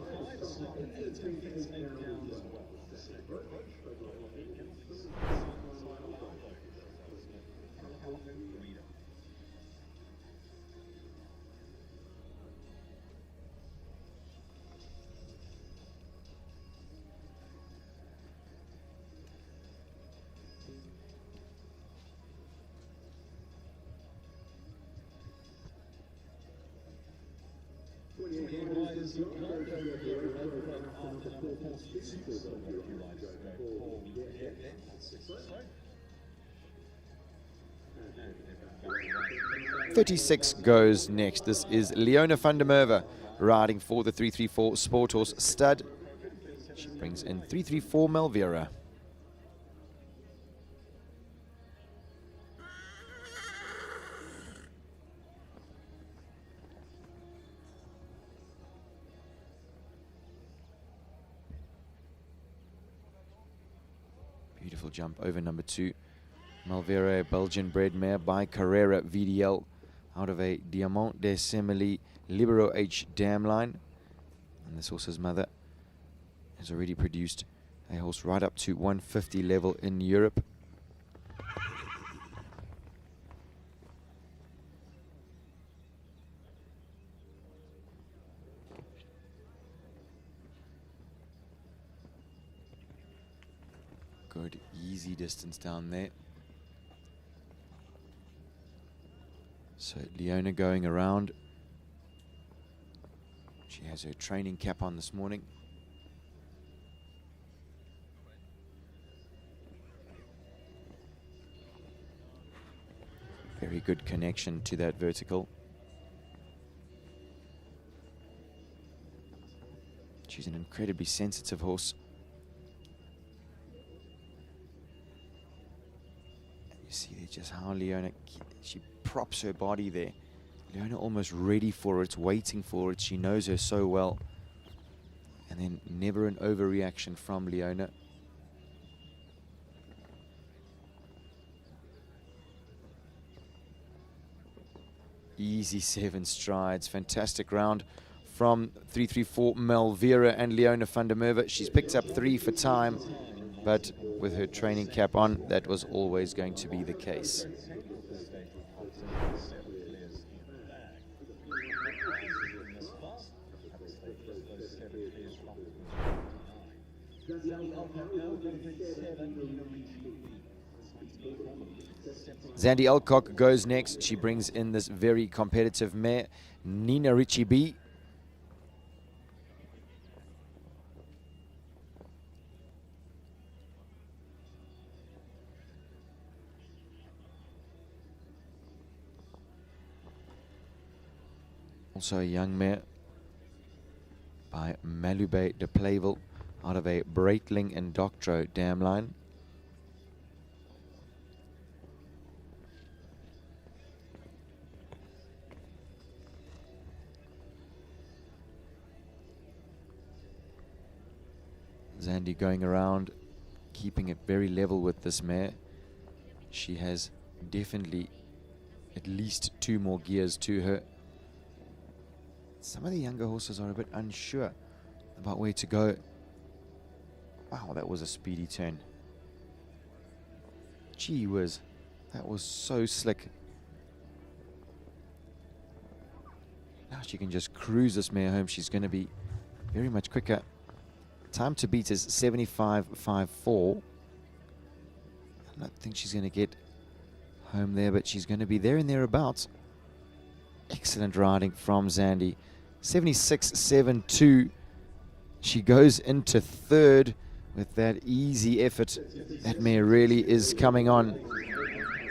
.36 goes next. This is Leona van der Merwe riding for the 334 Sport Horse Stud. She brings in 334 Malvera. Beautiful jump over number 2. Malvera, Belgian bred mare by Carrera VDL out of a Diamant des Semeli Libero H dam line. And this horse's mother has already produced a horse right up to 150 level in Europe. Good, easy distance down there. So Leona going around. She has her training cap on this morning. Very good connection to that vertical. She's an incredibly sensitive horse. You see there just how Leona, she props her body there. Leona almost ready for it, waiting for it. She knows her so well. And then never an overreaction from Leona. Easy 7 strides. Fantastic round from 334 Malvera and Leona van der Merwe. She's picked up 3 for time, but with her training cap on, that was always going to be the case. Zandy Alcock goes next. She brings in this very competitive mare, Nina Richie B. Also a young mare by Malube de Playville out of a Breitling and Doctorow dam line. Zandy going around, keeping it very level with this mare. She has definitely at least 2 more gears to her. Some of the younger horses are a bit unsure about where to go. Wow, that was a speedy turn. Gee whiz, that was so slick. Now she can just cruise this mare home. She's going to be very much quicker. Time to beat is 75.54. I don't think she's going to get home there, but she's going to be there and thereabouts. Excellent riding from Zandy. 76.72. She goes into 3rd with that easy effort. That mare really is coming on.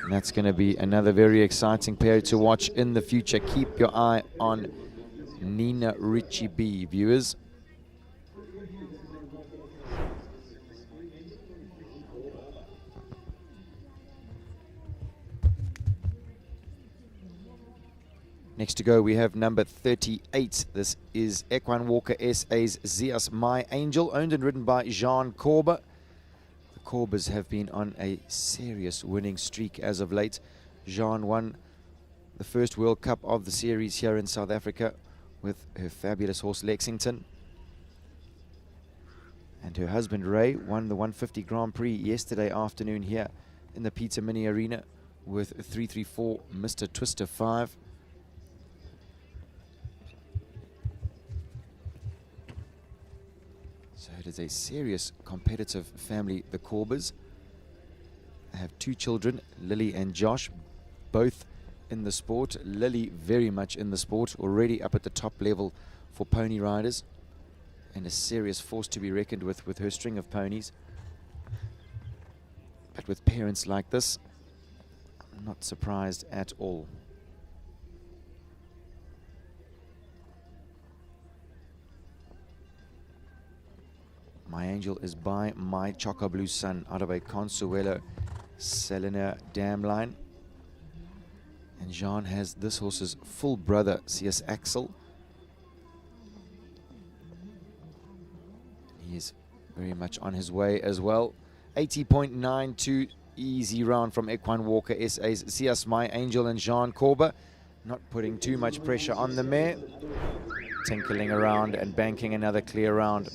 And that's going to be another very exciting pair to watch in the future. Keep your eye on Nina Richie B, viewers. Next to go, we have number 38. This is Equine Walker SA's Zias My Angel, owned and ridden by Jean Corber. The Corbers have been on a serious winning streak as of late. Jean won the first World Cup of the series here in South Africa with her fabulous horse Lexington. And her husband Ray won the 150 Grand Prix yesterday afternoon here in the Peter Mini Arena with 334 Mr. Twister 5. So it is a serious competitive family, the Corbers. They have 2 children, Lily and Josh, both in the sport. Lily very much in the sport, already up at the top level for pony riders, and a serious force to be reckoned with her string of ponies. But with parents like this, I'm not surprised at all. My Angel is by My Choco Blue Sun out of a Consuelo Selena dam line. And Jean has this horse's full brother, CS Axel. He is very much on his way as well. 80.92, easy round from Equine Walker SA's CS My Angel and Jean Corber. Not putting too much pressure on the mare. Tinkling around and banking another clear round.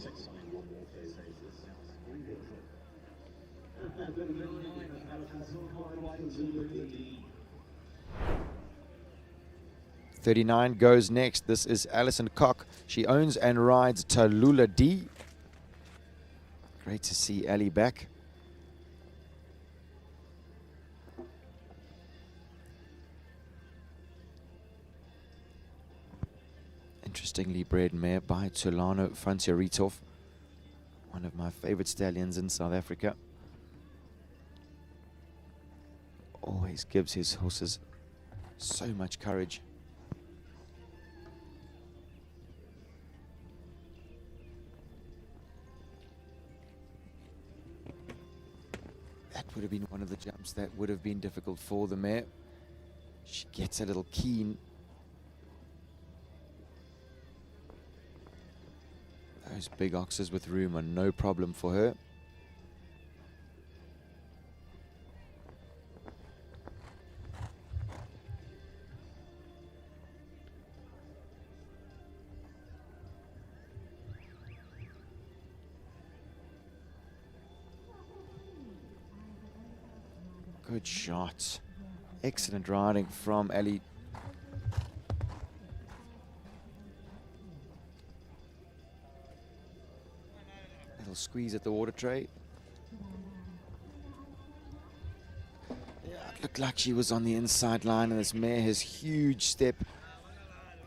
'39 goes next. This is Alison Cock. She owns and rides Tallulah D. Great to see Ali back. Interestingly bred mare by Tulano Frontieritov, one of my favorite stallions in South Africa. Always gives his horses so much courage. That would have been one of the jumps that would have been difficult for the mare. She gets a little keen. Those big oxes with room are no problem for her. Good shot. Excellent riding from Ali. Little squeeze at the water tray. Yeah, it looked like she was on the inside line, and this mare has huge step.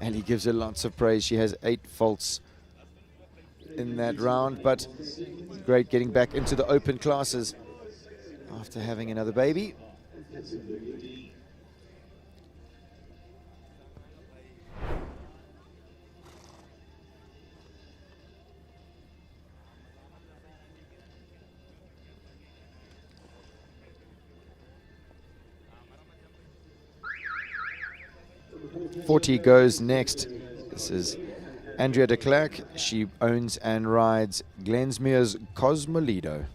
Ali gives her lots of praise. She has 8 faults in that round, but great getting back into the open classes after having another baby. .40 goes next. This is Andrea de Klerk. She owns and rides Glensmere's Cosmolido.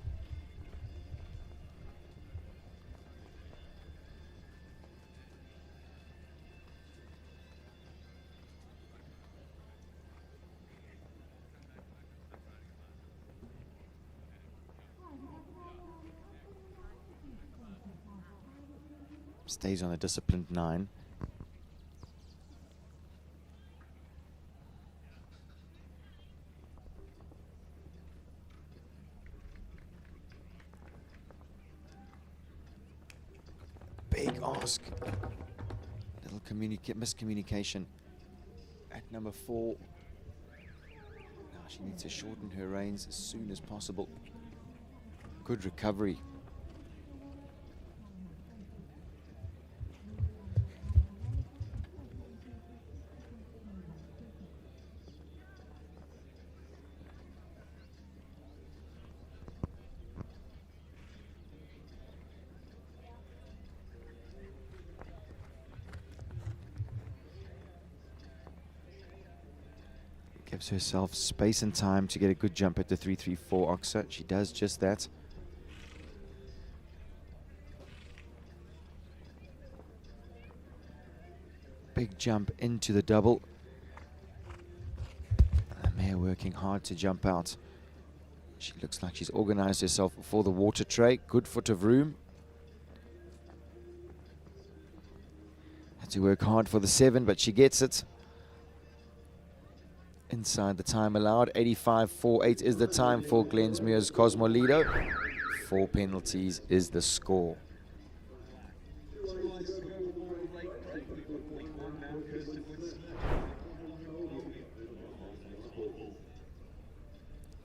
Stays on a disciplined 9. Big ask. Little miscommunication at number 4. Now she needs to shorten her reins as soon as possible. Good recovery. Gives herself space and time to get a good jump at the 334 oxer. She does just that. Big jump into the double. The mare working hard to jump out. She looks like she's organized herself for the water tray. Good foot of room. Had to work hard for the 7, but she gets it. Inside the time allowed. 85.48 is the time for Glensmuir's Cosmo Lido. 4 penalties is the score.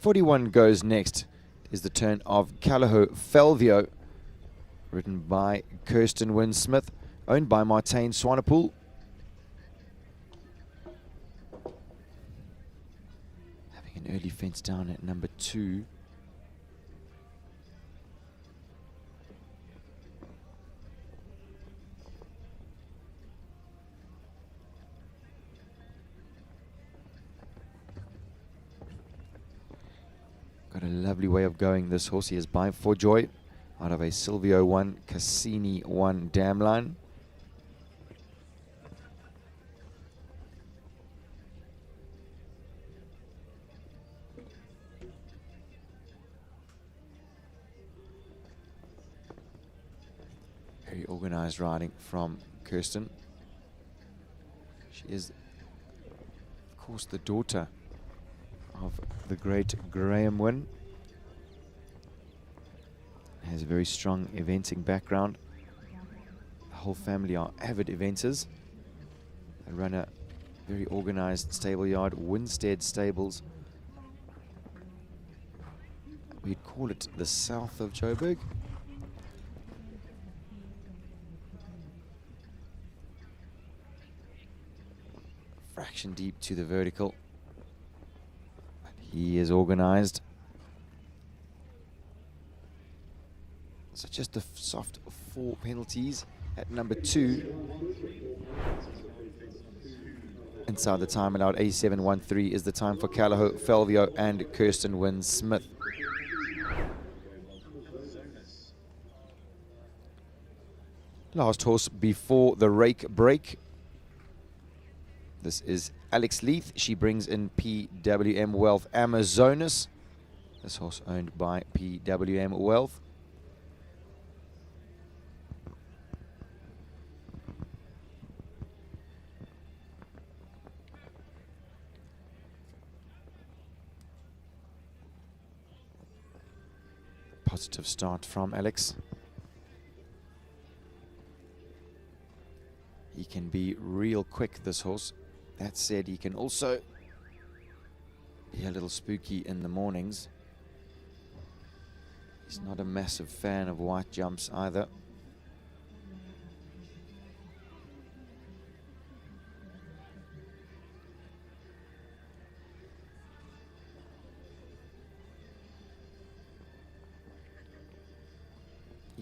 .41 goes next. Is the turn of Callagho Felvio, written by Kirsten Wynne Smith, owned by Martijn Swanepoel. Having an early fence down at number 2. Got a lovely way of going, this horse. He is by For Joy out of a Silvio 1, Cassini 1 dam line. Very organized riding from Kirsten. She is, of course, the daughter of the great Graham Wynne. Has a very strong eventing background. The whole family are avid eventers. They run a very organized stable yard, Winstead Stables. We'd call it the south of Joburg. Fraction deep to the vertical. He is organized. So just a soft 4 penalties at number 2. Inside the time allowed, 87.13 is the time for Callagho Felvio and Kirsten Wynne Smith. Last horse before the rake break. This is Alex Leith. She brings in PWM Wealth Amazonas. This horse owned by PWM Wealth. Positive start from Alex. He can be real quick, this horse. That said, he can also be a little spooky in the mornings. He's not a massive fan of white jumps either.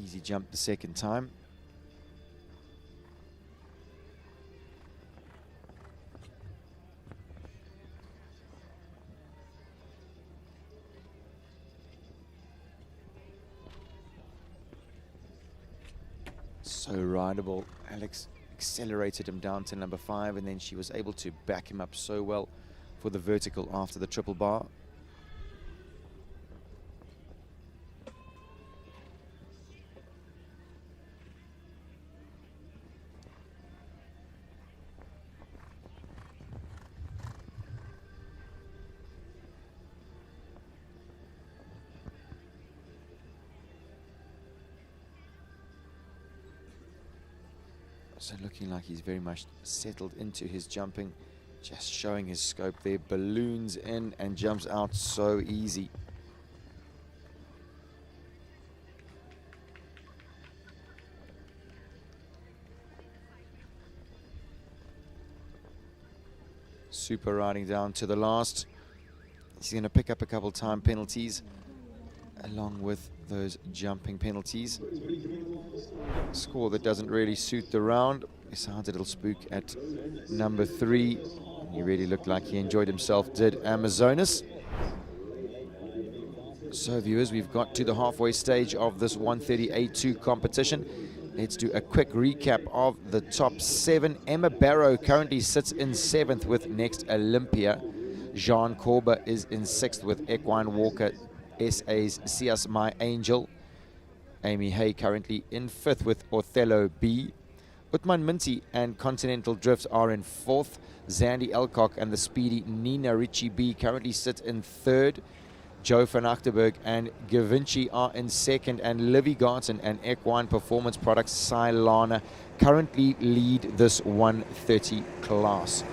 Easy jump the second time. So rideable. Alex accelerated him down to number 5, and then she was able to back him up so well for the vertical after the triple bar. So looking like he's very much settled into his jumping, just showing his scope there. Balloons in and jumps out so easy. Super riding down to the last. He's going to pick up a couple time penalties along with those jumping penalties. Score that doesn't really suit the round. Besides a little spook at number 3. He really looked like he enjoyed himself, did Amazonas. So viewers, we've got to the halfway stage of this 130A2 competition. Let's do a quick recap of the top 7. Emma Barrow currently sits in 7th with Next Olympia. Jean Corba is in 6th with Equine Walker SA's Sias My Angel. Amy Hay currently in 5th with Othello B. Utman Minty and Continental Drift are in 4th. Zandy Elcock and the speedy Nina Ritchie B currently sit in 3rd. Joe van Achterberg and Gavinci are in 2nd, and Livy Garten and Equine Performance Products Silana currently lead this 130 class.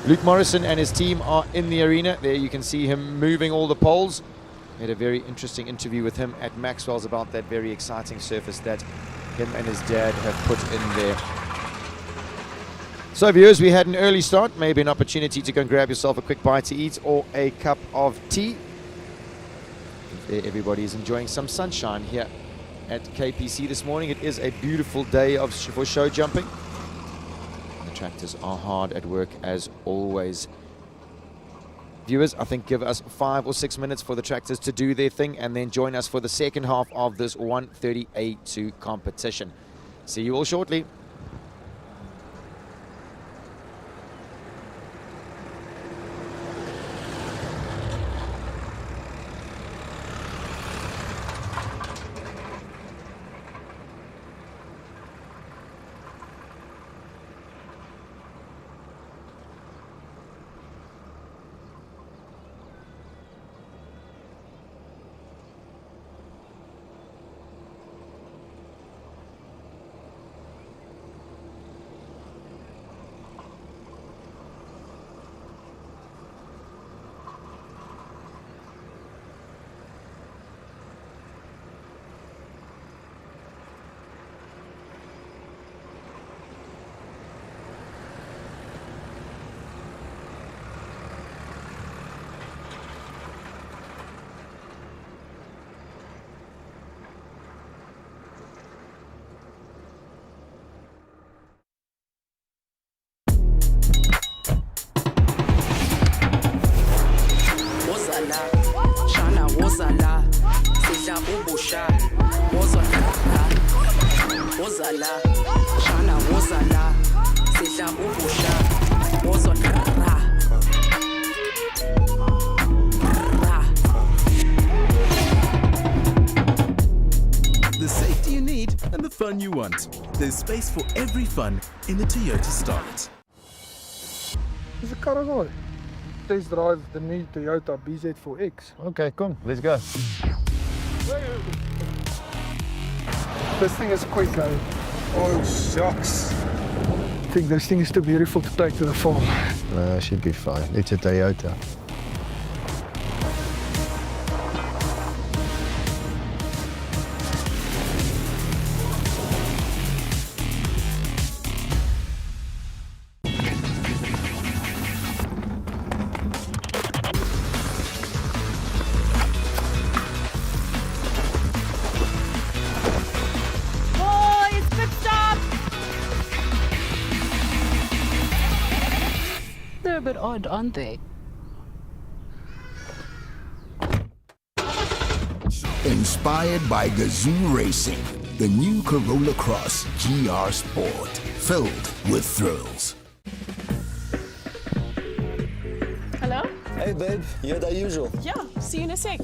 Luke Morrison and his team are in the arena. There you can see him moving all the poles. We had a very interesting interview with him at Maxwell's about that very exciting surface that him and his dad have put in there. So viewers, we had an early start, maybe an opportunity to go and grab yourself a quick bite to eat or a cup of tea. Everybody is enjoying some sunshine here at KPC this morning. It is a beautiful day for show jumping. The tractors are hard at work as always. Viewers, I think give us 5 or 6 minutes for the tractors to do their thing and then join us for the second half of this 130A2 competition. See you all shortly. Shana wozala sidla ubusha wozala Shana wozala sidla ubusha The safety you need and the fun you want. There's space for every fun in the Toyota Start. Dis 'n karre. Test drive the new Toyota BZ4X. Okay, come, let's go. This thing is quick though. Oh shucks. I think this thing is too beautiful to take to the farm. Should be fine. It's a Toyota. They're a bit odd, aren't they? Inspired by Gazoo Racing, the new Corolla Cross GR Sport, filled with thrills. Hello? Hey babe, you're the usual. Yeah, see you in a sec.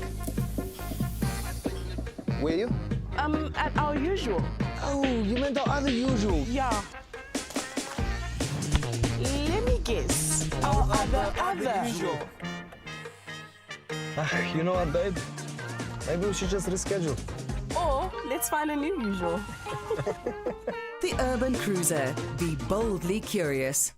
Where you? At our usual. Oh, you meant our other usual. Yeah. Let me guess. Our other. Usual. You know what, babe? Maybe we should just reschedule. Or let's find a new usual. The Urban Cruiser. Be boldly curious.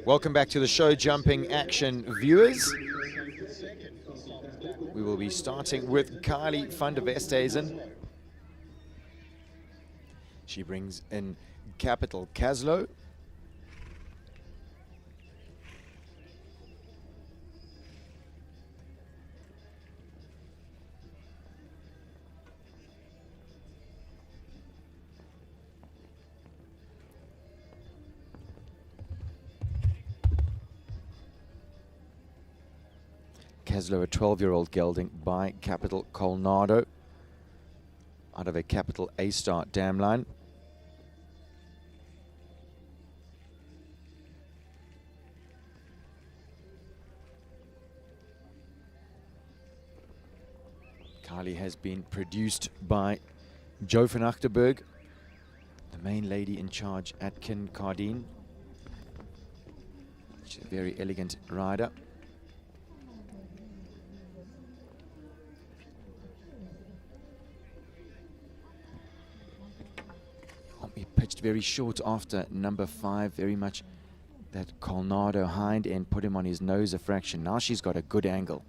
Welcome back to the show jumping action, viewers. We will be starting with Kylie van der Westhuizen. She brings in Capital Caslow. Caslow, a 12-year-old gelding by Capital Colnado out of a Capital A-Star dam line. Kylie has been produced by Joe van Achterberg, the main lady in charge at Kincardine. She's a very elegant rider. He pitched very short after number 5, very much that Colnado hind end, put him on his nose a fraction. Now she's got a good angle.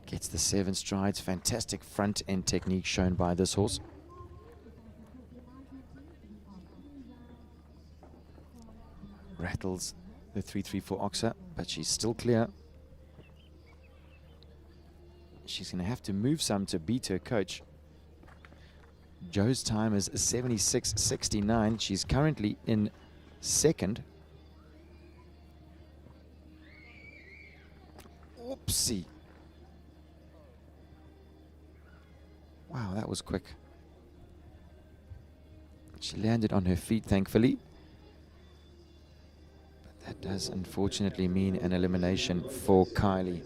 Gets the 7 strides, fantastic front end technique shown by this horse. Rattles the 3-3-4 oxer, but she's still clear. She's going to have to move some to beat her coach. Joe's time is 76.69. She's currently in second. Oopsie. Wow, that was quick. She landed on her feet, thankfully. But that does unfortunately mean an elimination for Kylie.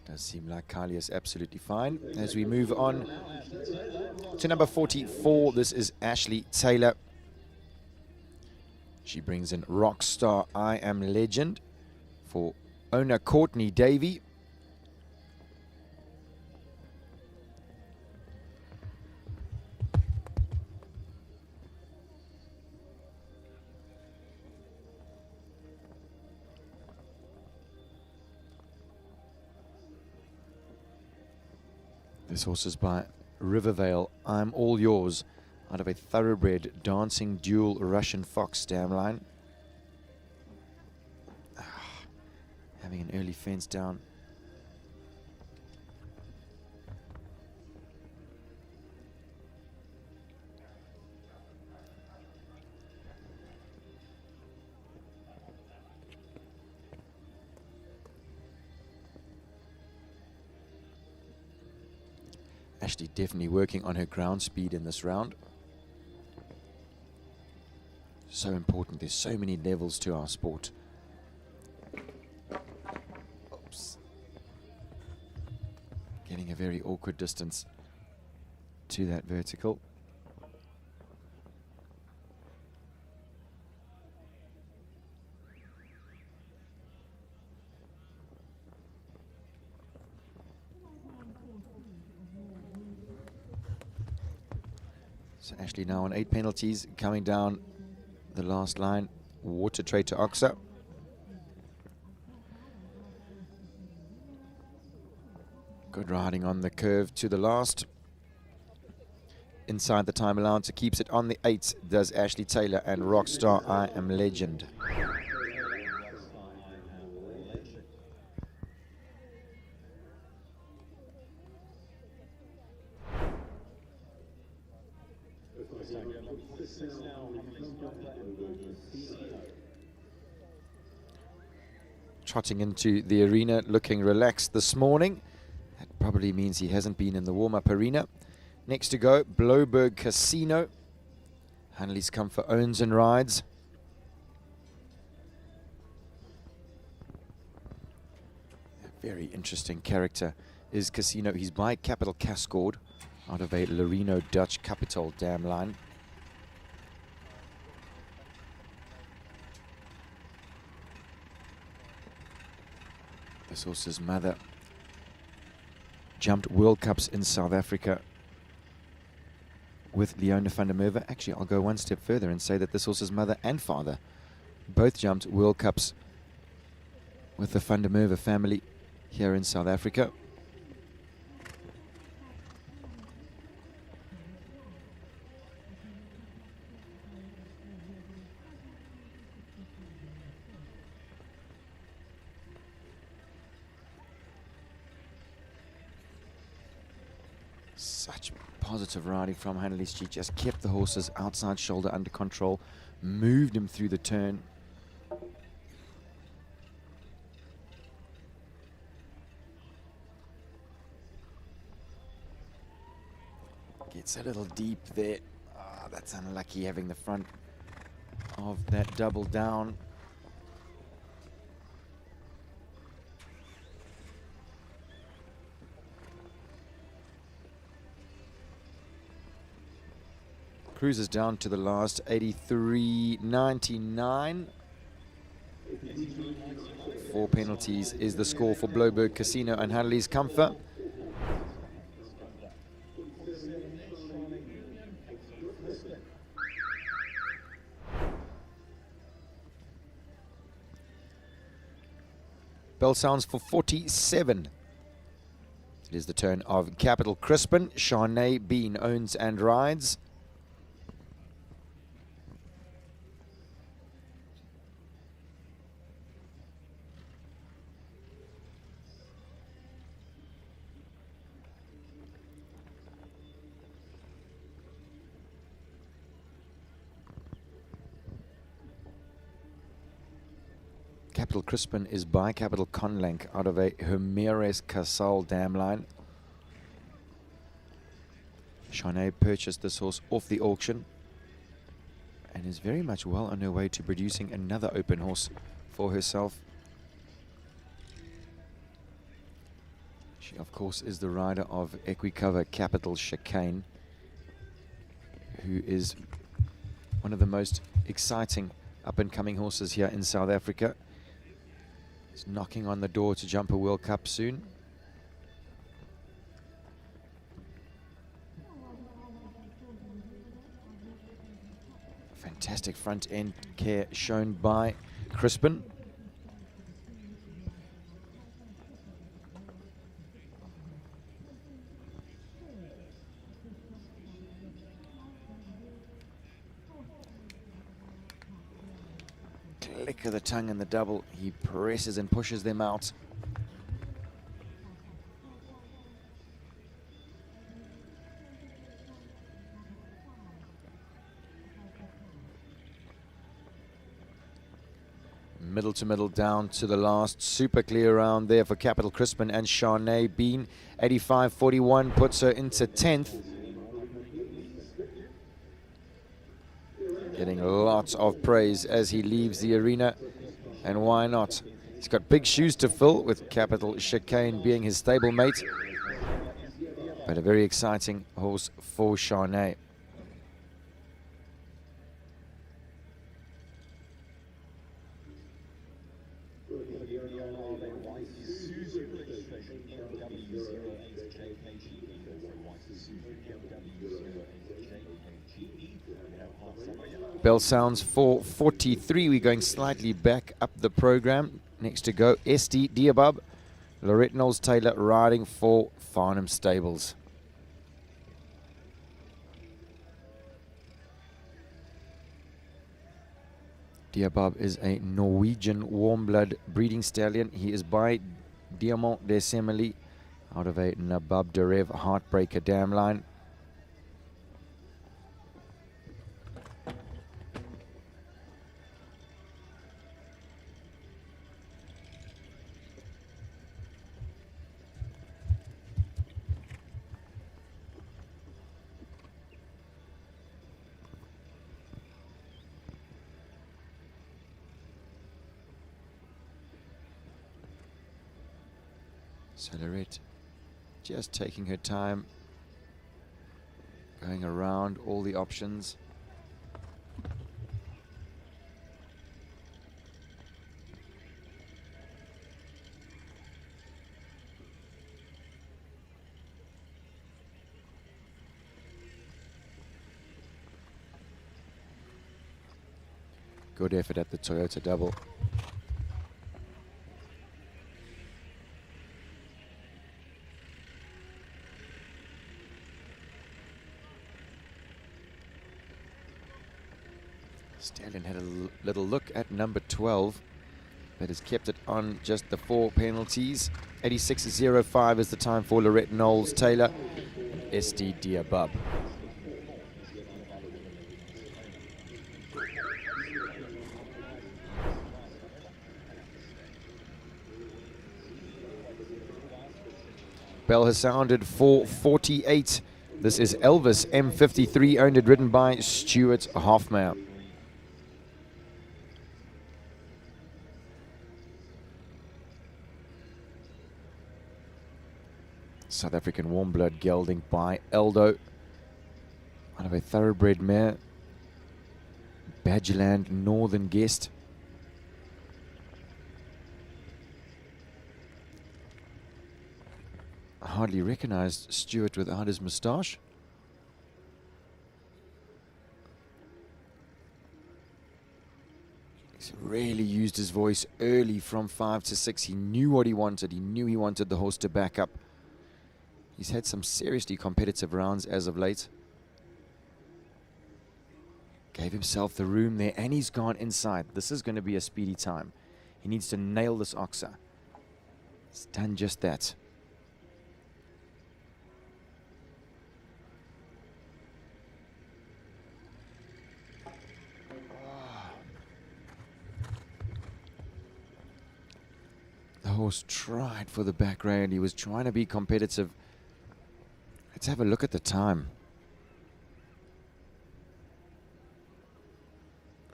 Does seem like Kylie is absolutely fine. As we move on to number 44, this is Ashley Taylor. She brings in Rockstar I Am Legend for owner Courtney Davey. This horse is by Rivervale, I'm All Yours, out of a thoroughbred dancing dual Russian fox dam line. Having an early fence down. Ashley definitely working on her ground speed in this round. So important. There's so many levels to our sport. Oops. Getting a very awkward distance to that vertical. So Ashley now on 8 penalties, coming down the last line. Water trade to Oxa. Good riding on the curve to the last. Inside the time allowance, keeps it on the 8s, does Ashley Taylor and Rockstar I Am Legend. Trotting into the arena, looking relaxed this morning. That probably means he hasn't been in the warm-up arena. Next to go, Bloberg Casino. Hanley's come for owns and rides. A very interesting character is Casino. He's by Capital Cascord out of a Lorino Dutch Capital dam line. This horse's mother jumped World Cups in South Africa with Leona van der Merwe. Actually, I'll go one step further and say that this horse's mother and father both jumped World Cups with the van der Merwe family here in South Africa. Such positive riding from Hanley. She just kept the horse's outside shoulder under control, moved him through the turn. Gets a little deep there. Ah, that's unlucky having the front of that double down. Cruises down to the last 83.99. 4 penalties is the score for Bloberg Casino and Hanley's Comfort. Bell sounds for 47. It is the turn of Capital Crispin. Charnay Bean owns and rides. Capital Crispin is by Capital Conlank out of a Hermeres Casal dam line. Charnay purchased this horse off the auction and is very much well on her way to producing another open horse for herself. She, of course, is the rider of Equicover Capital Chicane, who is one of the most exciting up-and-coming horses here in South Africa. He's knocking on the door to jump a World Cup soon. Fantastic front end care shown by Crispin. Click of the tongue in the double. He presses and pushes them out. Middle to middle down to the last. Super clear round there for Capital Crispin and Charnay Bean. 85.41 puts her into 10th. Getting lots of praise as he leaves the arena, and why not? He's got big shoes to fill, with Capital Chicane being his stablemate, but a very exciting horse for Charnay. Bell sounds for 43. We're going slightly back up the program. Next to go, SD Diabab, Lorette Knowles Taylor riding for Farnham Stables. Diabab is a Norwegian warm-blood breeding stallion. He is by Diamant des Semeli out of a Nabab Derev Heartbreaker dam line. So Lorette just taking her time, going around all the options. Good effort at the Toyota double. Stallion had a little look at number 12, but has kept it on just the 4 penalties. 86.05 is the time for Lorette Knowles-Taylor and SD Diabub. Bell has sounded for 48. This is Elvis M53, owned and ridden by Stuart Hoffmeyer. South African warm blood gelding by Eldo. Out of a thoroughbred mare. Badgerland Northern Guest. I hardly recognized Stuart without his moustache. He's really used his voice early from 5 to 6. He knew what he wanted. He knew he wanted the horse to back up. He's had some seriously competitive rounds as of late. Gave himself the room there, and he's gone inside. This is going to be a speedy time. He needs to nail this oxer. He's done just that. The horse tried for the back round. He was trying to be competitive. Let's have a look at the time.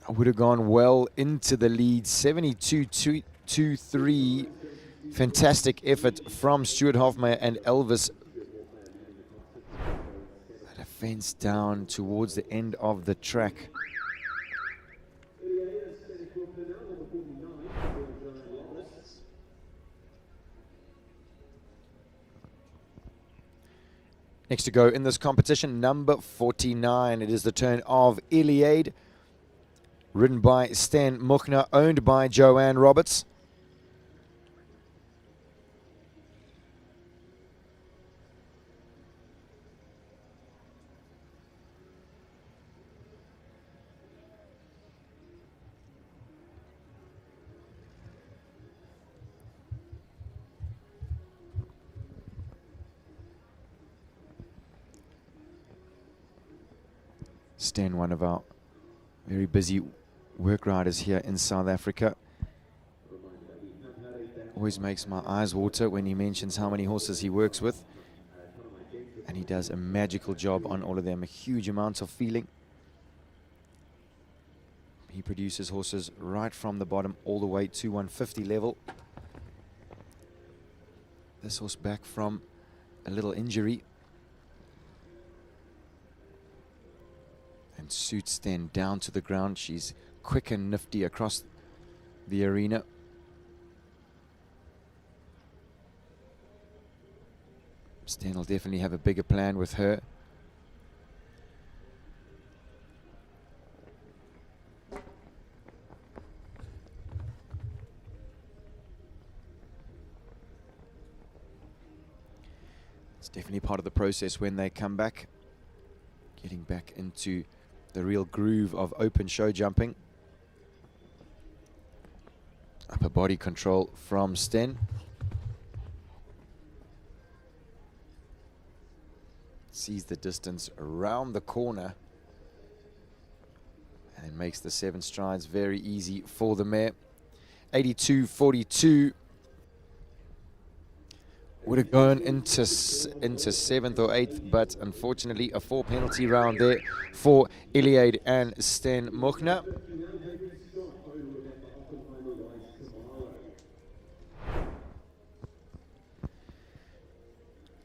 I would have gone well into the lead. 72.23. Fantastic effort from Stuart Hoffmeyer and Elvis. At a fence down towards the end of the track. Next to go in this competition, number 49. It is the turn of Iliade, ridden by Stan Muchner, owned by Joanne Roberts. Stan, one of our very busy work riders here in South Africa. Always makes my eyes water when he mentions how many horses he works with. And he does a magical job on all of them, a huge amount of feeling. He produces horses right from the bottom all the way to 150 level. This horse back from a little injury. And suits Stan down to the ground. She's quick and nifty across the arena. Stan will definitely have a bigger plan with her. It's definitely part of the process when they come back. Getting back into the real groove of open show jumping. Upper body control from Sten. Sees the distance around the corner and makes the 7 strides very easy for the mare. 82.42. Would have gone into 7th or 8th, but unfortunately a 4 penalty round there for Iliade and Stan Muchner.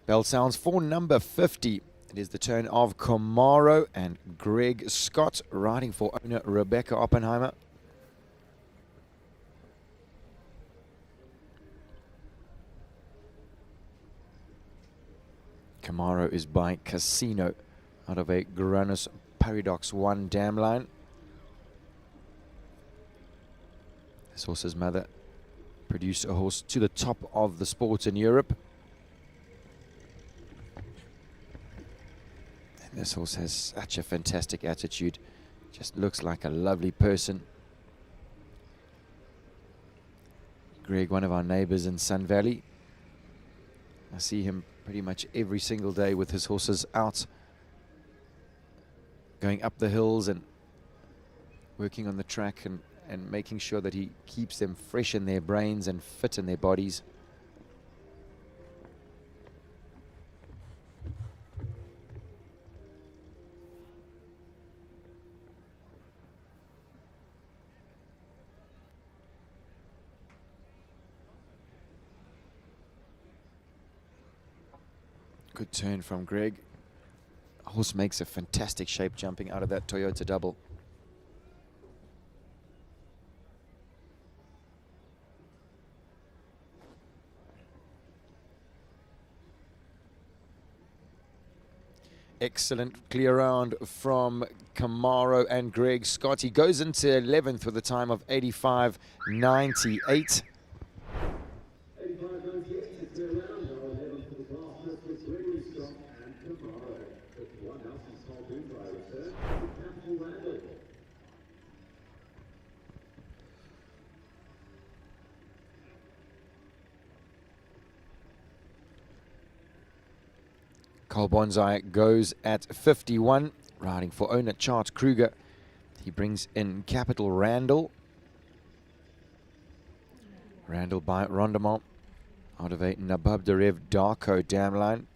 Bell sounds for number 50. It is the turn of Camaro and Greg Scott, riding for owner Rebecca Oppenheimer. Camaro is by Casino out of a Granus Paradox 1 dam line. This horse's mother produced a horse to the top of the sport in Europe. And this horse has such a fantastic attitude. Just looks like a lovely person. Greg, one of our neighbors in Sun Valley. I see him pretty much every single day with his horses out, going up the hills and working on the track and making sure that he keeps them fresh in their brains and fit in their bodies. Good turn from Greg. Horse makes a fantastic shape jumping out of that Toyota double. Excellent clear round from Camaro and Greg Scott. He goes into 11th with a time of 85.98. Carl Bonsai goes at 51, riding for owner Chart Kruger. He brings in Capital Randall. Randall by Rondemont out of a Nabab Derev Darko dam line.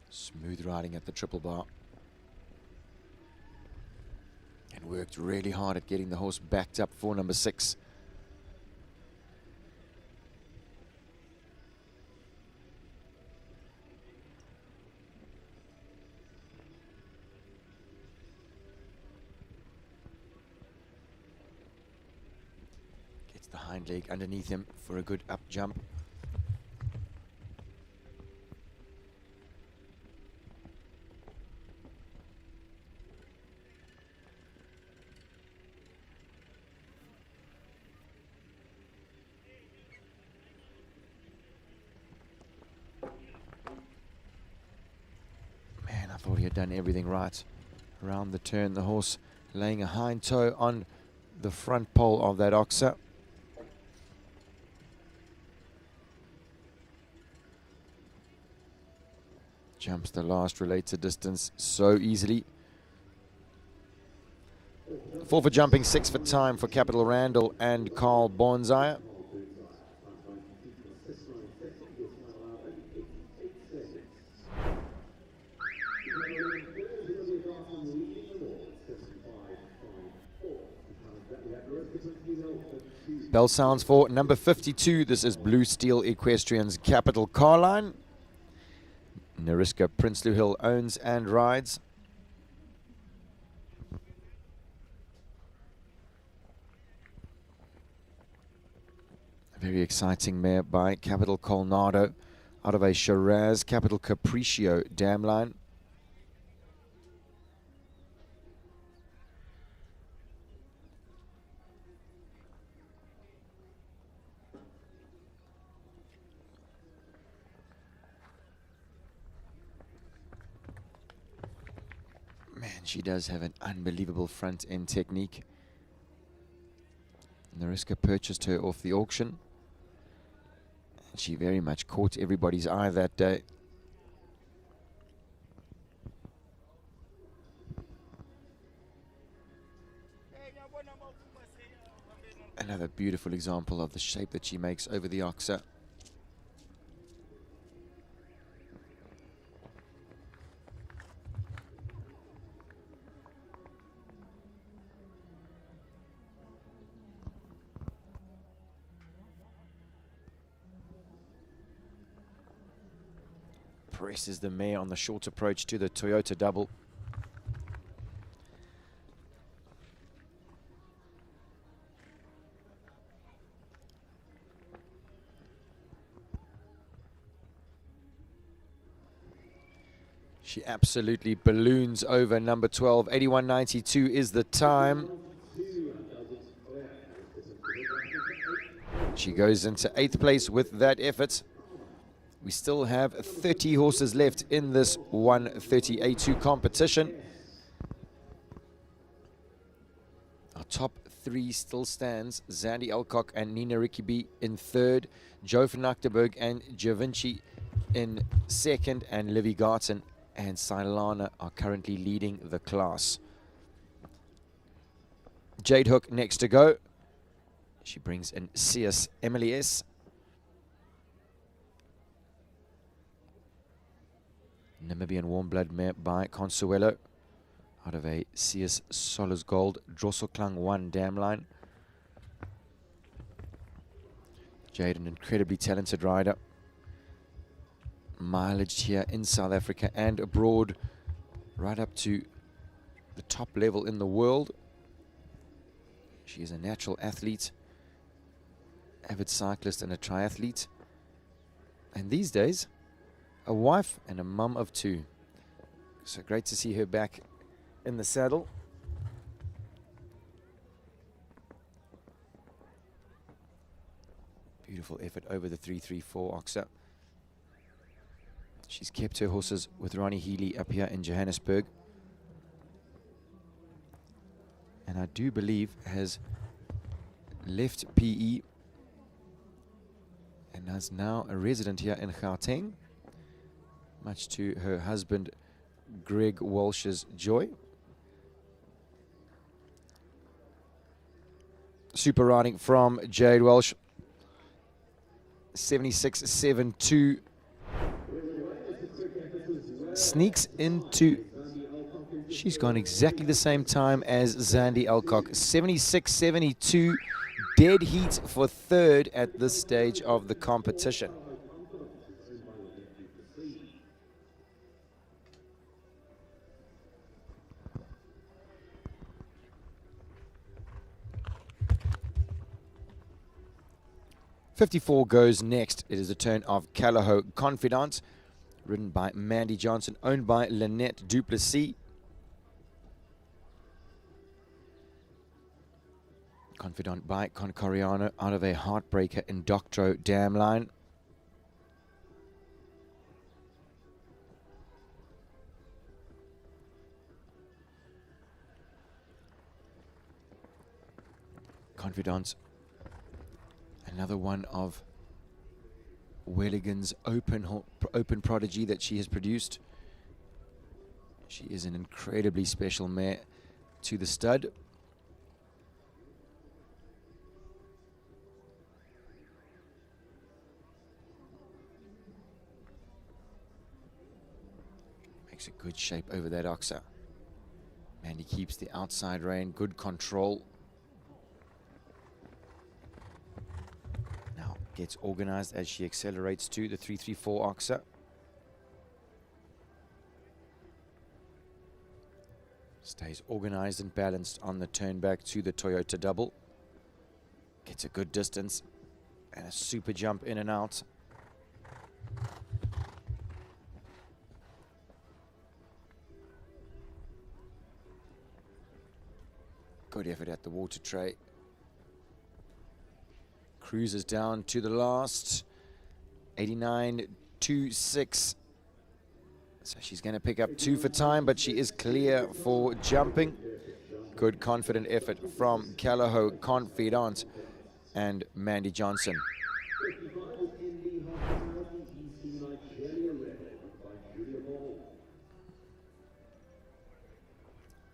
Smooth riding at the triple bar. And worked really hard at getting the horse backed up for number 6. Gets the hind leg underneath him for a good up jump. Thought he had done everything right. Around the turn, the horse laying a hind toe on the front pole of that oxer. Jumps the last related distance so easily. 4 for jumping, 6 for time for Capital Randall and Carl Bonsai. Bell sounds for number 52. This is Blue Steel Equestrian's Capital Carline. Nariska Prinsloo Hill owns and rides. A very exciting mare by Capital Colnado out of a Shiraz Capital Capriccio dam line. She does have an unbelievable front end technique. Nariska purchased her off the auction. And she very much caught everybody's eye that day. Another beautiful example of the shape that she makes over the oxer. Presses the mare on the short approach to the Toyota double. She absolutely balloons over number 12. 81.92 is the time. She goes into 8th place with that effort. We still have 30 horses left in this 130A2 competition. Our top 3 still stands. Zandy Alcock and Nina Rickaby in 3rd. Joe van Achterberg and Givenchy in 2nd. And Livy Garten and Silana are currently leading the class. Jade Hook next to go. She brings in CS Emily S. Namibian Warm Blood mare by Consuelo out of a CS Solis Gold Drosselklang 1 dam line. Jade, an incredibly talented rider. Mileage here in South Africa and abroad, right up to the top level in the world. She is a natural athlete, avid cyclist and a triathlete. And these days, a wife and a mum of 2. So great to see her back in the saddle. Beautiful effort over the 334 oxer. She's kept her horses with Ronnie Healy up here in Johannesburg. And I do believe has left PE and is now a resident here in Gauteng, much to her husband Greg Walsh's joy. Super riding from Jade Walsh. 76.72. Sneaks into, she's gone exactly the same time as Zandy Alcock. 76.72. Dead heat for 3rd at this stage of the competition. .54 goes next. It is the turn of Callao Confidant, ridden by Mandy Johnson, owned by Lynette Duplessis. Confidant by Concoriano out of a heartbreaker in Doctorow dam line. Confidant, another one of Welligan's open prodigy that she has produced. She is an incredibly special mare to the stud. Makes a good shape over that oxer. And he keeps the outside rein, good control. Now gets organized as she accelerates to the 334 oxer. Stays organized and balanced on the turn back to the Toyota double. Gets a good distance and a super jump in and out. Good effort at the water tray. Cruises down to the last. 89.26. So she's going to pick up 2 for time, but she is clear for jumping. Good confident effort from Callao Confidant and Mandy Johnson.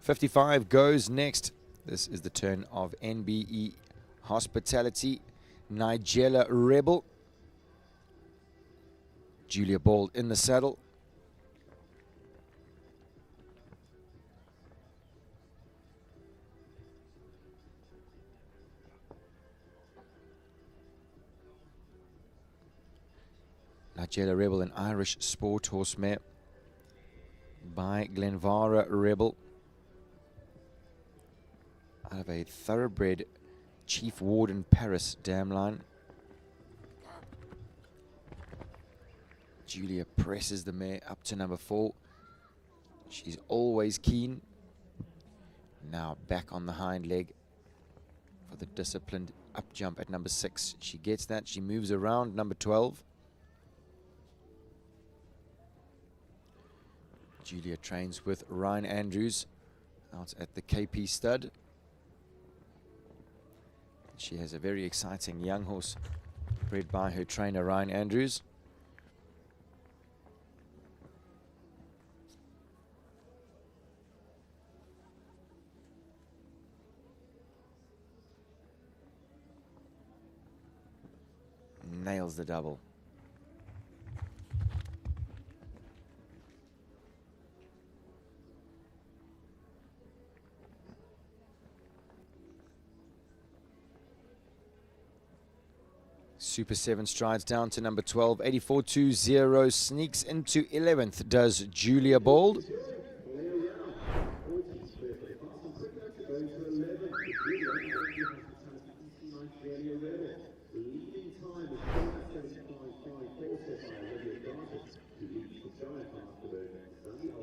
55 goes next. This is the turn of NBE Hospitality, Nigella Rebel. Julia Bald in the saddle. Nigella Rebel, an Irish sport horse mare by Glenvara Rebel, out of a thoroughbred Chief Warden Paris dam line. Julia presses the mare up to number 4. She's always keen. Now back on the hind leg for the disciplined up jump at number 6. She gets that. She moves around number 12. Julia trains with Ryan Andrews out at the KP stud. She has a very exciting young horse bred by her trainer Ryan Andrews. Nails the double. Super 7 strides down to number 12, 84-20, sneaks into 11th, does Julia Bald.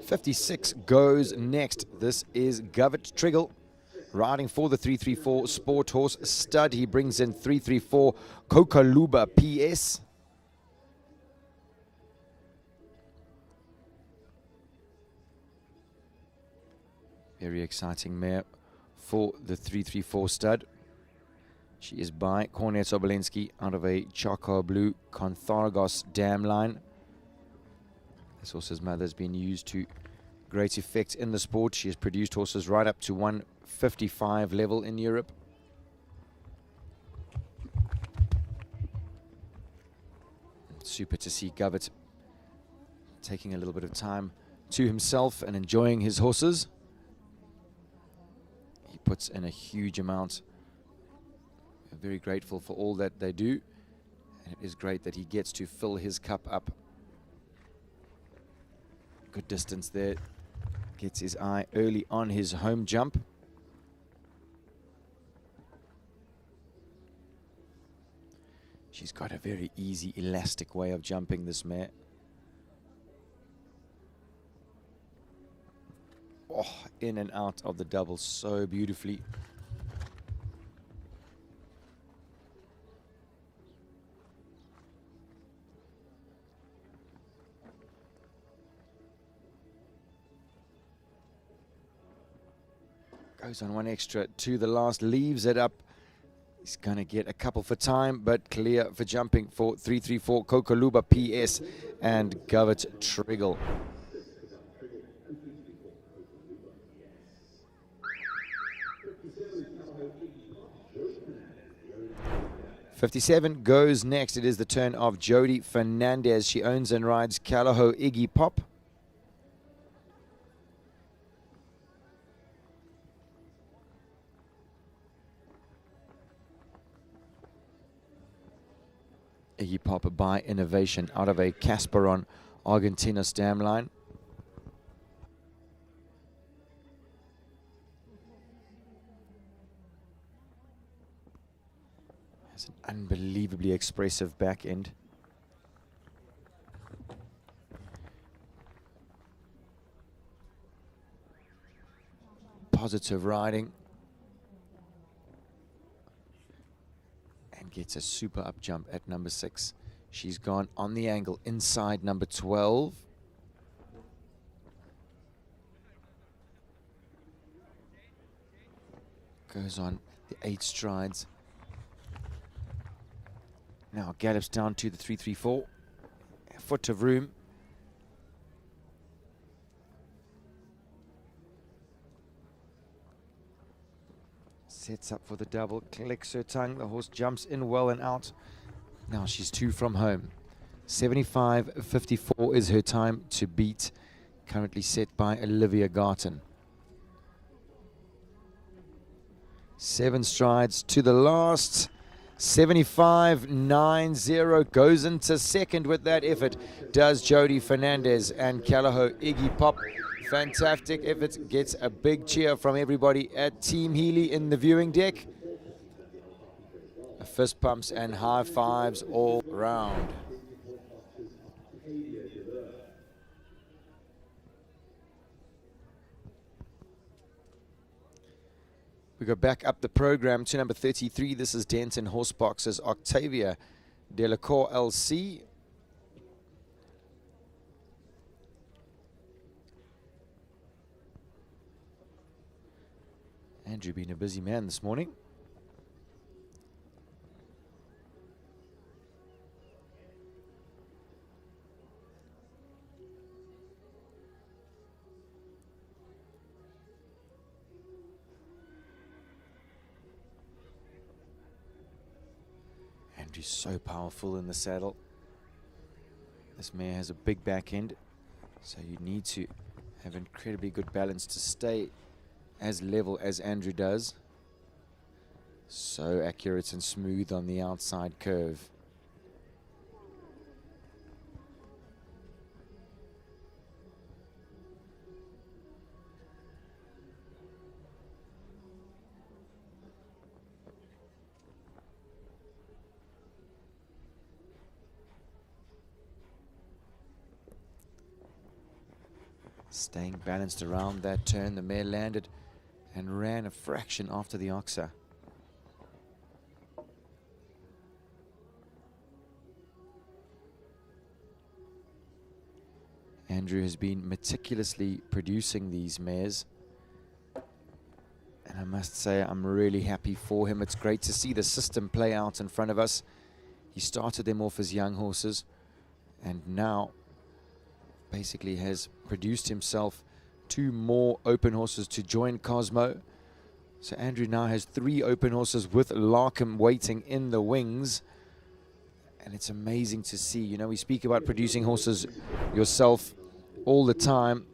.56 goes next. This is Govert Triggle, riding for the 334 Sport Horse stud. He brings in 334 Kokaluba PS. Very exciting mare for the 334 stud. She is by Kornet Sobolensky out of a Charcoal Blue Conthargos dam line. This horse's mother has been used to great effect in the sport. She has produced horses right up to 155 level in Europe. Super to see Govert taking a little bit of time to himself and enjoying his horses. He puts in a huge amount. I'm very grateful for all that they do, and it is great that he gets to fill his cup up. Good distance there. Gets his eye early on his home jump. She's got a very easy, elastic way of jumping, this mare. Oh, in and out of the double so beautifully. Goes on one extra to the last, leaves it up. He's going to get a couple for time, but clear for jumping for 334 Kokaluba PS and Govert Triggle. .57 goes next. It is the turn of Jody Fernandez. She owns and rides Calaho Iggy Pop. Iggy Pop by Innovation out of a Casperon Argentinos dam line. Has an unbelievably expressive back end. Positive riding. Gets a super up jump at number 6. She's gone on the angle inside number 12. Goes on the 8 strides. Now gallops down to the 334. A foot of room. Sets up for the double, clicks her tongue. The horse jumps in well and out. Now she's 2 from home. 75.54 is her time to beat. Currently set by Olivia Garton. 7 strides to the last. 75.90 goes into second with that effort. Does Jody Fernandez and Callahoo Iggy Pop. Fantastic effort. Gets a big cheer from everybody at Team Healy in the viewing deck. Fist pumps and high fives all round. We go back up the program to number 33. This is Denton Horse Boxes Octavia Delacour LC. Andrew being a busy man this morning. Andrew's so powerful in the saddle. This mare has a big back end, so you need to have incredibly good balance to stay as level as Andrew does. So accurate and smooth on the outside curve. Staying balanced around that turn, the mare landed and ran a fraction after the oxa. Andrew has been meticulously producing these mares, and I must say I'm really happy for him. It's great to see the system play out in front of us. He started them off as young horses and now basically has produced himself 2 more open horses to join Cosmo. So Andrew now has 3 open horses with Larkham waiting in the wings. And it's amazing to see. You know, we speak about producing horses yourself all the time,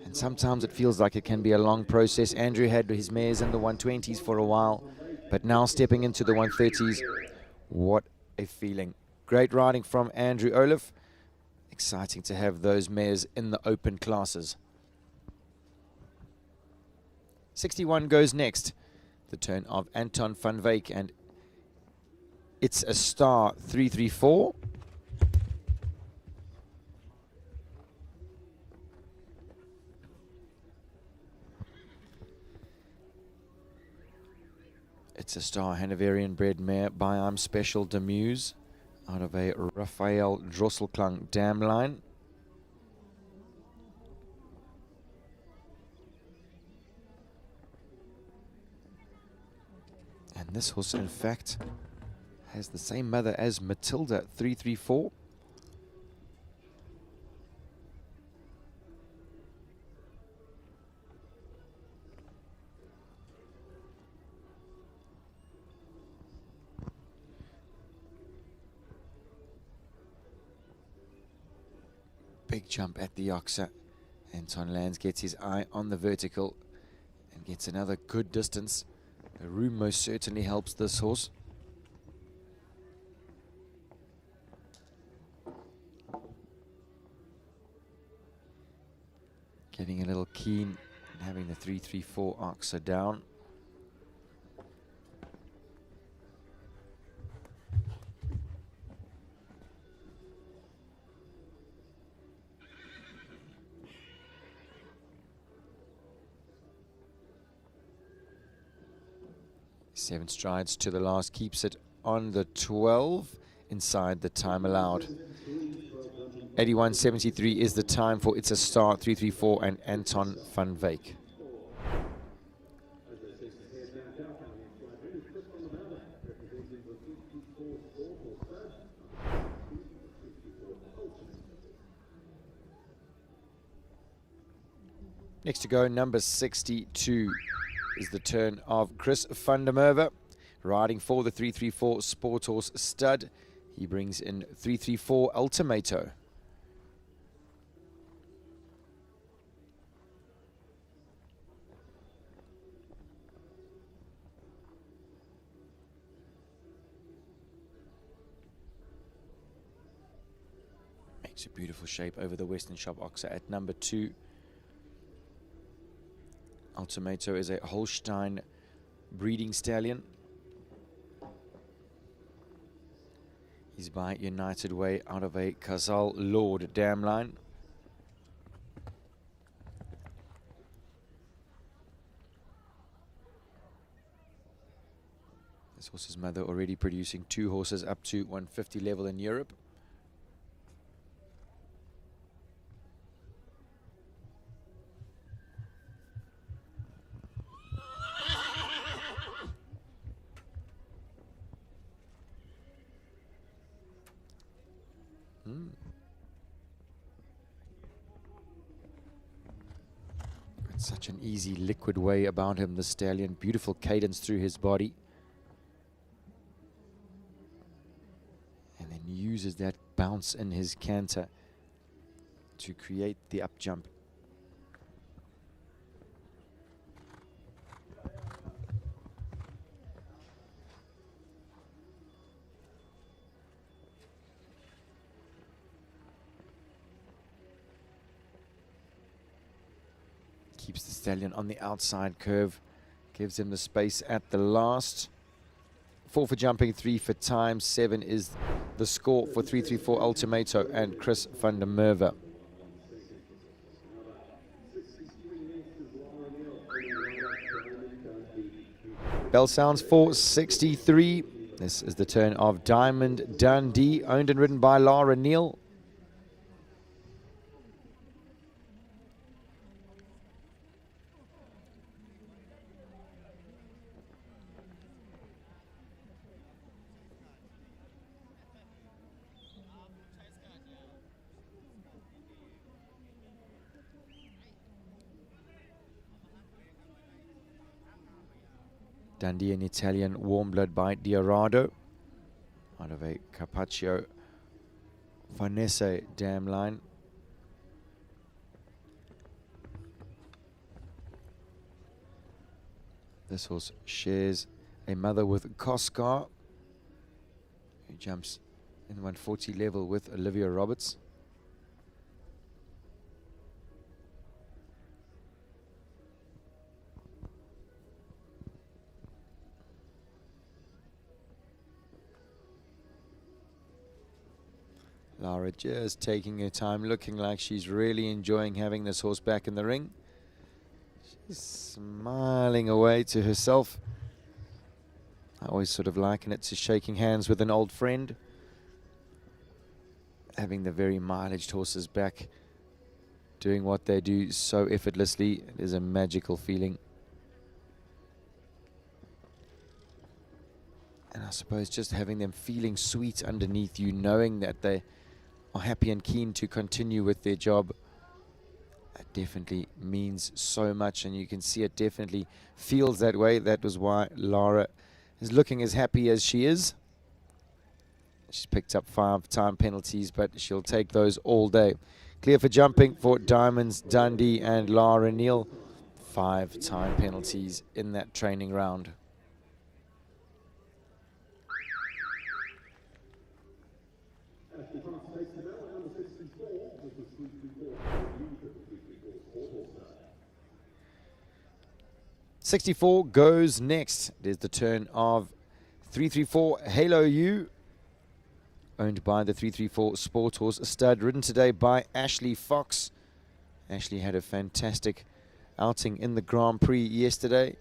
and sometimes it feels like it can be a long process. Andrew had his mares in the 120s for a while, but now stepping into the 130s. What a feeling. Great riding from Andrew Olaf. Exciting to have those mares in the open classes. 61 goes next. The turn of Anton van Wyk, and It's a Star 334. It's a Star Hanoverian bred mare by I'm Special Demuse out of a Raphael Drosselklang dam line. And this horse, in fact, has the same mother as Matilda 334. Big jump at the oxa. Anton Lands gets his eye on the vertical and gets another good distance. The room most certainly helps this horse. Getting a little keen and having the 334 oxa down. Seven strides to the last, keeps it on the 12 inside the time allowed. 81.73 is the time for It's a Star 334 and Anton van Wyk. Next to go, number 62. is the turn of Chris van der Merwe, riding for the 334 Sport Horse stud. He brings in 334 Ultimato. Makes a beautiful shape over the Western Shop Oxer at number 2. Ultimato is a Holstein breeding stallion. He's by United Way out of a Casal Lord dam line. This horse's mother already producing 2 horses up to 150 level in Europe. Got such an easy liquid way about him, the stallion. Beautiful cadence through his body. And then uses that bounce in his canter to create the up jump. Keeps the stallion on the outside curve, gives him the space at the last. 4 for jumping, 3 for time, 7 is the score for 334 Ultimato and Chris van der Merwe. Bell sounds for 63. This is the turn of Diamond Dundee, owned and ridden by Lara Neal. Dundee, an Italian warm blood by Diarado, out of a Carpaccio Farnese dam line. This horse shares a mother with Coscar, who jumps in the 140 level with Olivia Roberts. Lara just taking her time, looking like she's really enjoying having this horse back in the ring. She's smiling away to herself. I always sort of liken it to shaking hands with an old friend. Having the very mileaged horses back, doing what they do so effortlessly, it is a magical feeling. And I suppose just having them feeling sweet underneath you, knowing that they are happy and keen to continue with their job, that definitely means so much, and you can see it definitely feels that way. That was why Lara is looking as happy as she is. She's picked up 5 time penalties, but she'll take those all day. Clear for jumping for Diamonds Dundee and Lara Neal. 5 time penalties in that training round. '64 goes next. It is the turn of 334 Halo U, owned by the 334 Sport Horse stud, ridden today by Ashley Fox. Ashley had a fantastic outing in the Grand Prix yesterday.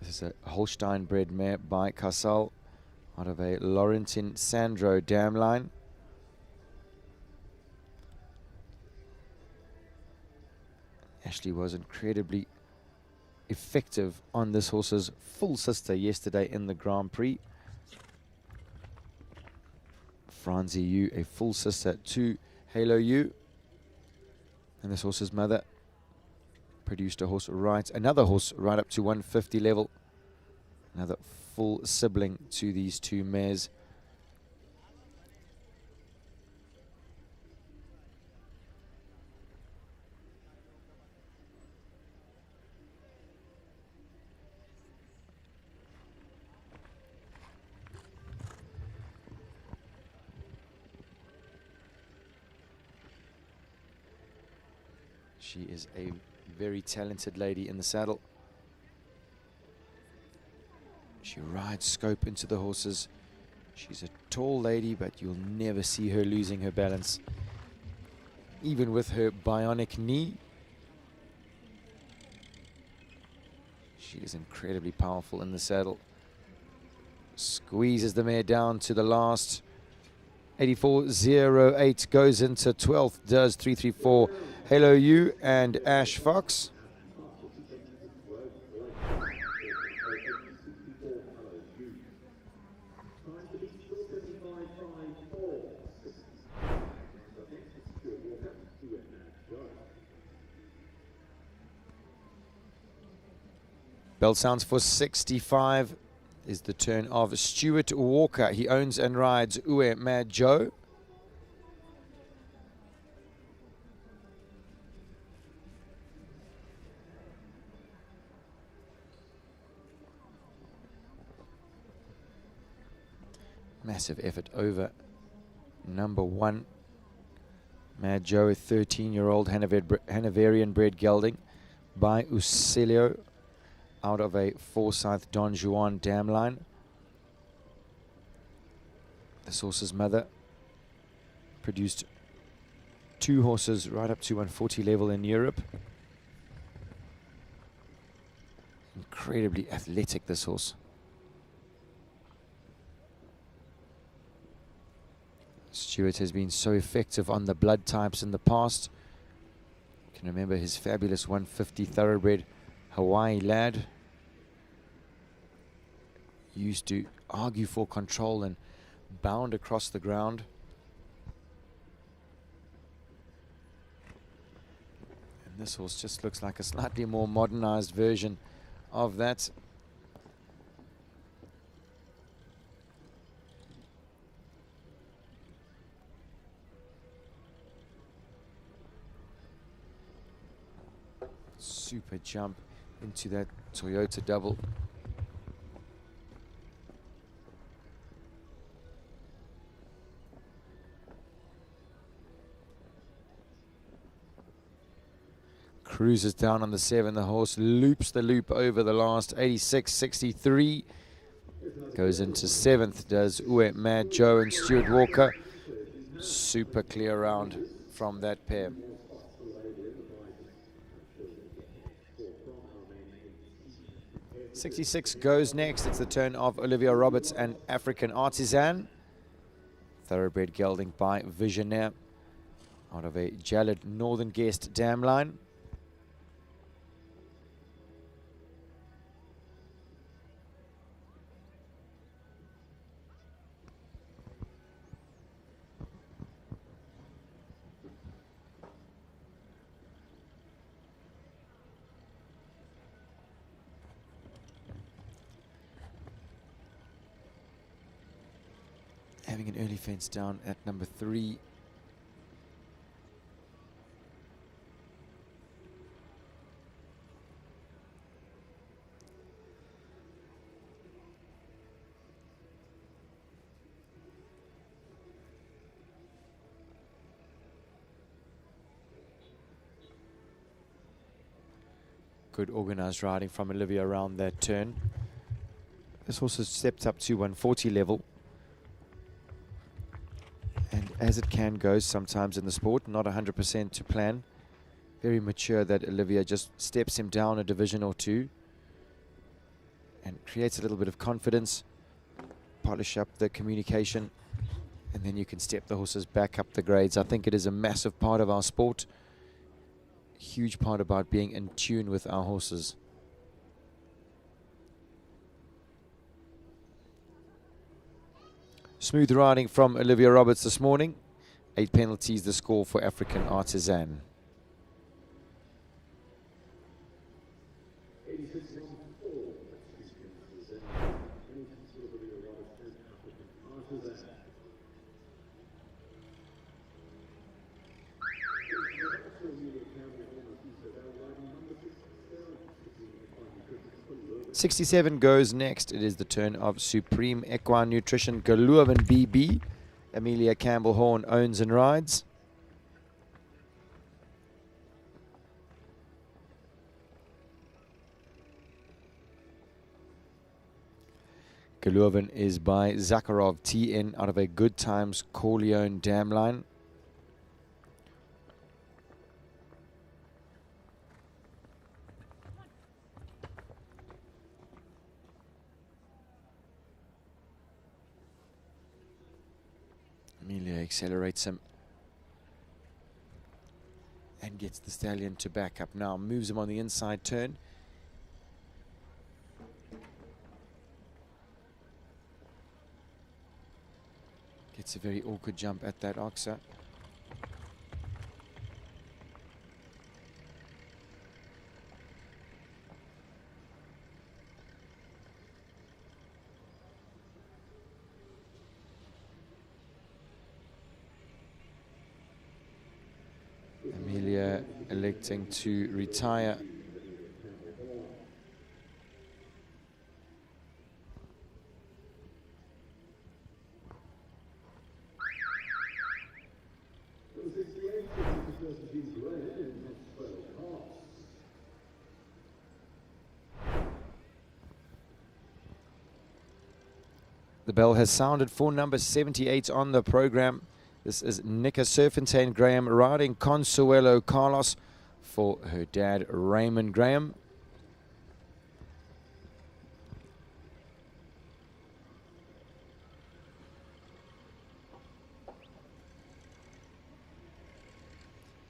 This is a Holstein bred mare by Casal, out of a Laurentin Sandro dam line. Ashley was incredibly effective on this horse's full sister yesterday in the Grand Prix. Franzi U, a full sister to Halo U. And this horse's mother produced another horse right up to 150 level. Another full sibling to these two mares. She is a very talented lady in the saddle. She rides scope into the horses. She's a tall lady, but you'll never see her losing her balance. Even with her bionic knee, she is incredibly powerful in the saddle. Squeezes the mare down to the last. 84.08 goes into 12th, does 334. Hello You and Ash Fox. Bell sounds for 65 is the turn of Stuart Walker. He owns and rides Uwe Mad Joe. Massive effort over number 1. Mad Joe, a 13-year-old Hanoverian bred gelding by Usilio out of a Forsyth Don Juan dam line. This horse's mother produced 2 horses right up to 140 level in Europe. Incredibly athletic, this horse. Stuart has been so effective on the blood types in the past. You can remember his fabulous 150 thoroughbred Hawaii lad. Used to argue for control and bound across the ground. And this horse just looks like a slightly more modernized version of that. Super jump into that Toyota double. Cruises down on the 7. The horse loops the loop over the last 86.63. Goes into 7th, does Uwe Mad Joe and Stuart Walker. Super clear round from that pair. 66 goes next. It's the turn of Olivia Roberts and African Artisan. Thoroughbred gelding by Visionaire out of a Jalad Northern Guest dam line. Having an early fence down at number 3. Good organized riding from Olivia around that turn. This horse has stepped up to 140 level. And as it can go sometimes in the sport, not 100% to plan. Very mature that Olivia just steps him down a division or 2 and creates a little bit of confidence, polish up the communication, and then you can step the horses back up the grades. I think it is a massive part of our sport. Huge part about being in tune with our horses. Smooth riding from Olivia Roberts this morning. 8 penalties the score for African Artisan. 67 goes next. It is the turn of Supreme Equine Nutrition Galuvan BB. Amelia Campbell Horn owns and rides. Galuvan is by Zakharov TN out of a Good Times Corleone dam line. Amelia accelerates him and gets the stallion to back up. Now moves him on the inside turn. Gets a very awkward jump at that oxer. Amelia electing to retire. The bell has sounded for number 78 on the program. This is Nika Serpentine Graham riding Consuelo Carlos for her dad Raymond Graham.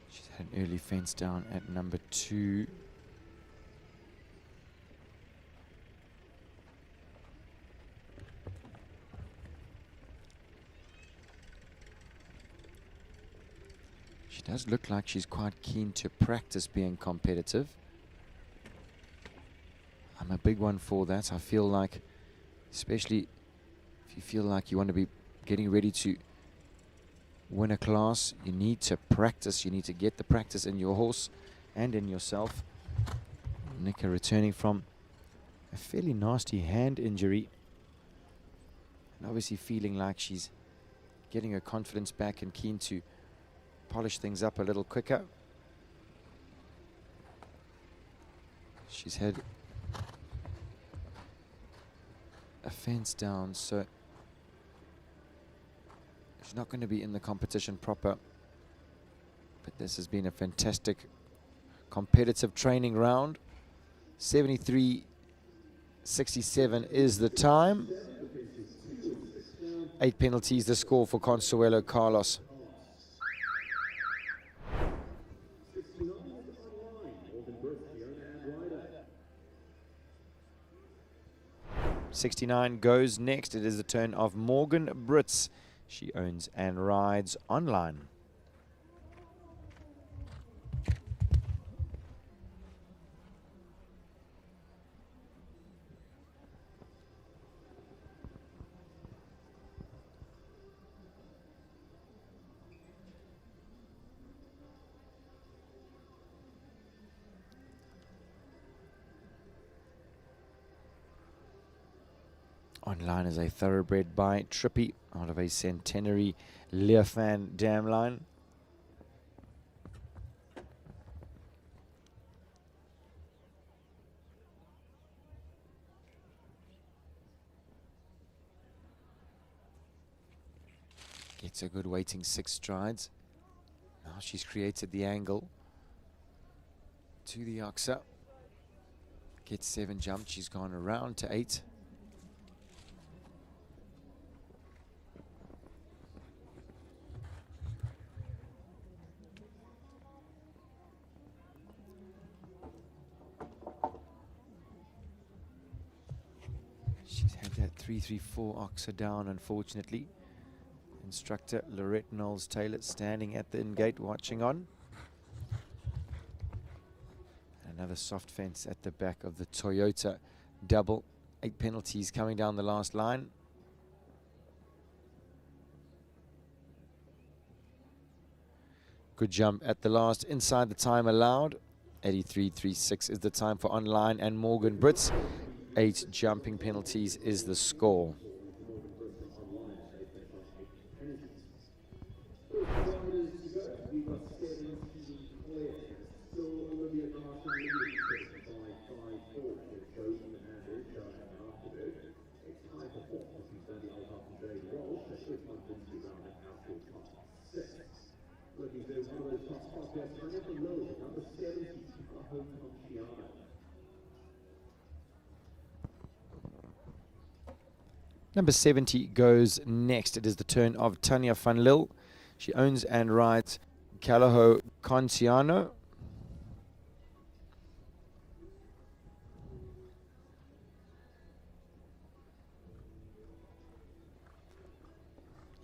She's had an early fence down at number 2. She does look like she's quite keen to practice being competitive. I'm a big one for that. I feel like, especially if you feel like you want to be getting ready to win a class, you need to practice. You need to get the practice in your horse and in yourself. Nika returning from a fairly nasty hand injury. And obviously feeling like she's getting her confidence back and keen to polish things up a little quicker. She's had a fence down, so she's not going to be in the competition proper. But this has been a fantastic competitive training round. 73.67 is the time. 8 penalties the score for Consuelo Carlos. 69 goes next. It is the turn of Morgan Brits. She owns and rides online. Online is a thoroughbred by Trippy out of a Centenary Leofan dam line. Gets a good waiting 6 strides. Now she's created the angle to the oxer. Gets 7 jumps. She's gone around to 8. She's had that 3-3-4 oxer down, unfortunately. Instructor Lorette Knowles-Taylor standing at the in-gate watching on. Another soft fence at the back of the Toyota double. 8 penalties coming down the last line. Good jump at the last, inside the time allowed. 83.36 is the time for online and Morgan Brits. 8 jumping penalties is the score. Number 70 goes next. It is the turn of Tanya van Lille. She owns and rides Calaho Conciano.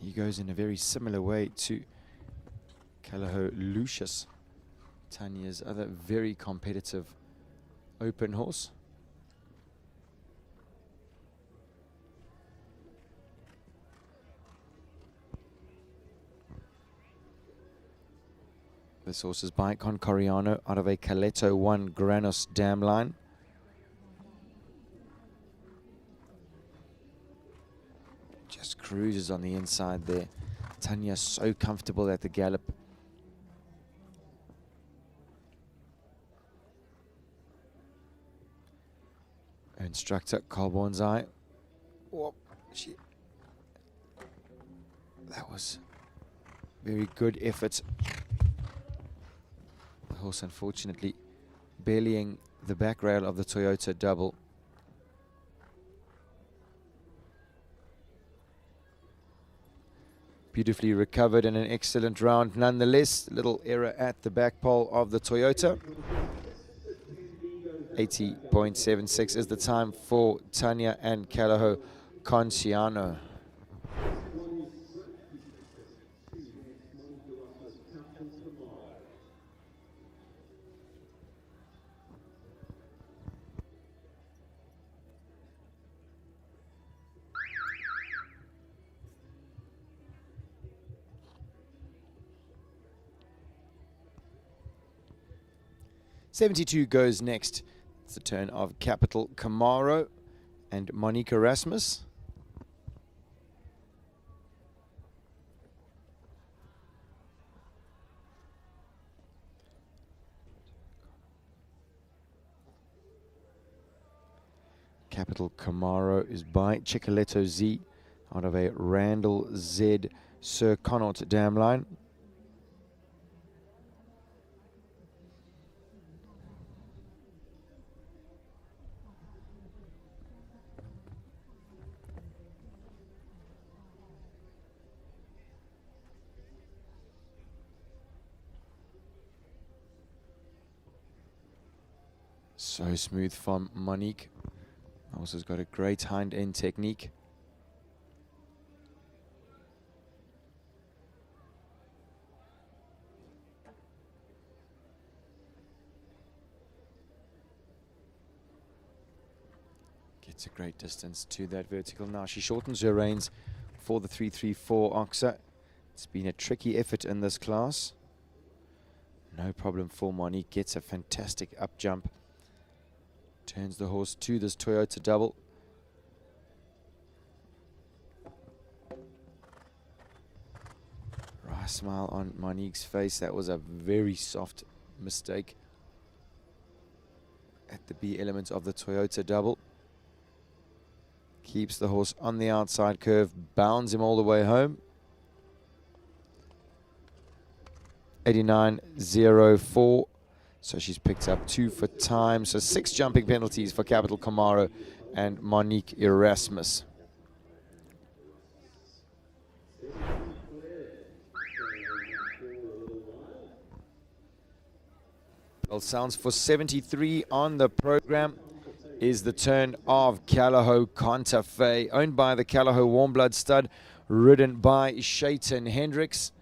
He goes in a very similar way to Calaho Lucius, Tanya's other very competitive open horse. This horse is by Concoriano out of a Caleto 1 Granos dam line. Just cruises on the inside there. Tanya so comfortable at the gallop. Instructor Carl Bonsai. Oh, that was very good effort. The horse unfortunately bellying the back rail of the Toyota double. Beautifully recovered and an excellent round nonetheless. Little error at the back pole of the Toyota. 80.76 is the time for Tanya and Calaho Conciano. '72 goes next. It's the turn of Capital Camaro and Monique Erasmus. Capital Camaro is by Chicoletto Z out of a Randall Z Sir Connaught dam line. So smooth from Monique. Also has got a great hind-end technique. Gets a great distance to that vertical. Now she shortens her reins for the 334 Oxa. It's been a tricky effort in this class. No problem for Monique. Gets a fantastic up jump. Turns the horse to this Toyota double. Wry smile on Monique's face. That was a very soft mistake at the B element of the Toyota double. Keeps the horse on the outside curve, bounds him all the way home. 89.04. So she's picked up 2 for time. So 6 jumping penalties for Capital Camaro and Monique Erasmus. Well, sounds for 73 on the program is the turn of Calaho Contafe, owned by the Calaho Warm Blood Stud, ridden by Shaitan Hendricks.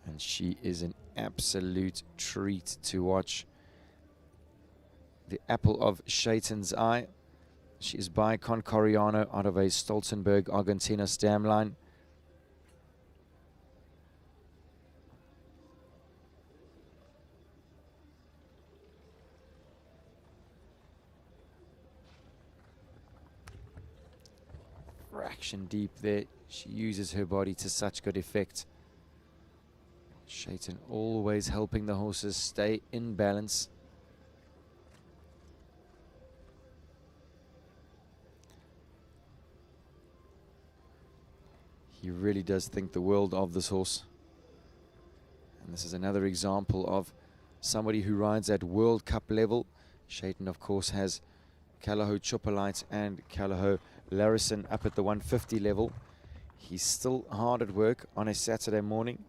And she is an absolute treat to watch. The apple of Shaitan's eye. She is by Concoriano out of a Stolzenberg Argentina stam line. action deep there. She uses her body to such good effect. Shaitan always helping the horses stay in balance. He really does think the world of this horse. And this is another example of somebody who rides at World Cup level. Shaitan, of course, has Callao Chopperlight and Callao Larison up at the 150 level. He's still hard at work on a Saturday morning,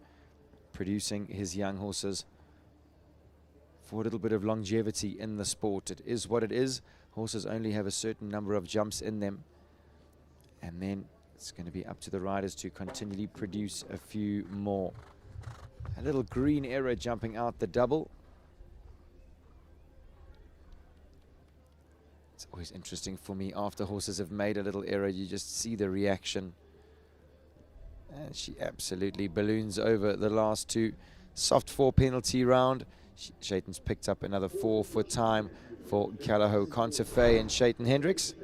producing his young horses for a little bit of longevity in the sport. It is what it is. Horses only have a certain number of jumps in them. And then it's going to be up to the riders to continually produce a few more. A little green error jumping out the double. It's always interesting for me after horses have made a little error, you just see the reaction. And she absolutely balloons over the last two. Soft 4 penalty round. Shaitan's picked up another 4 for time for Callao Contefe and Shaitan Hendricks.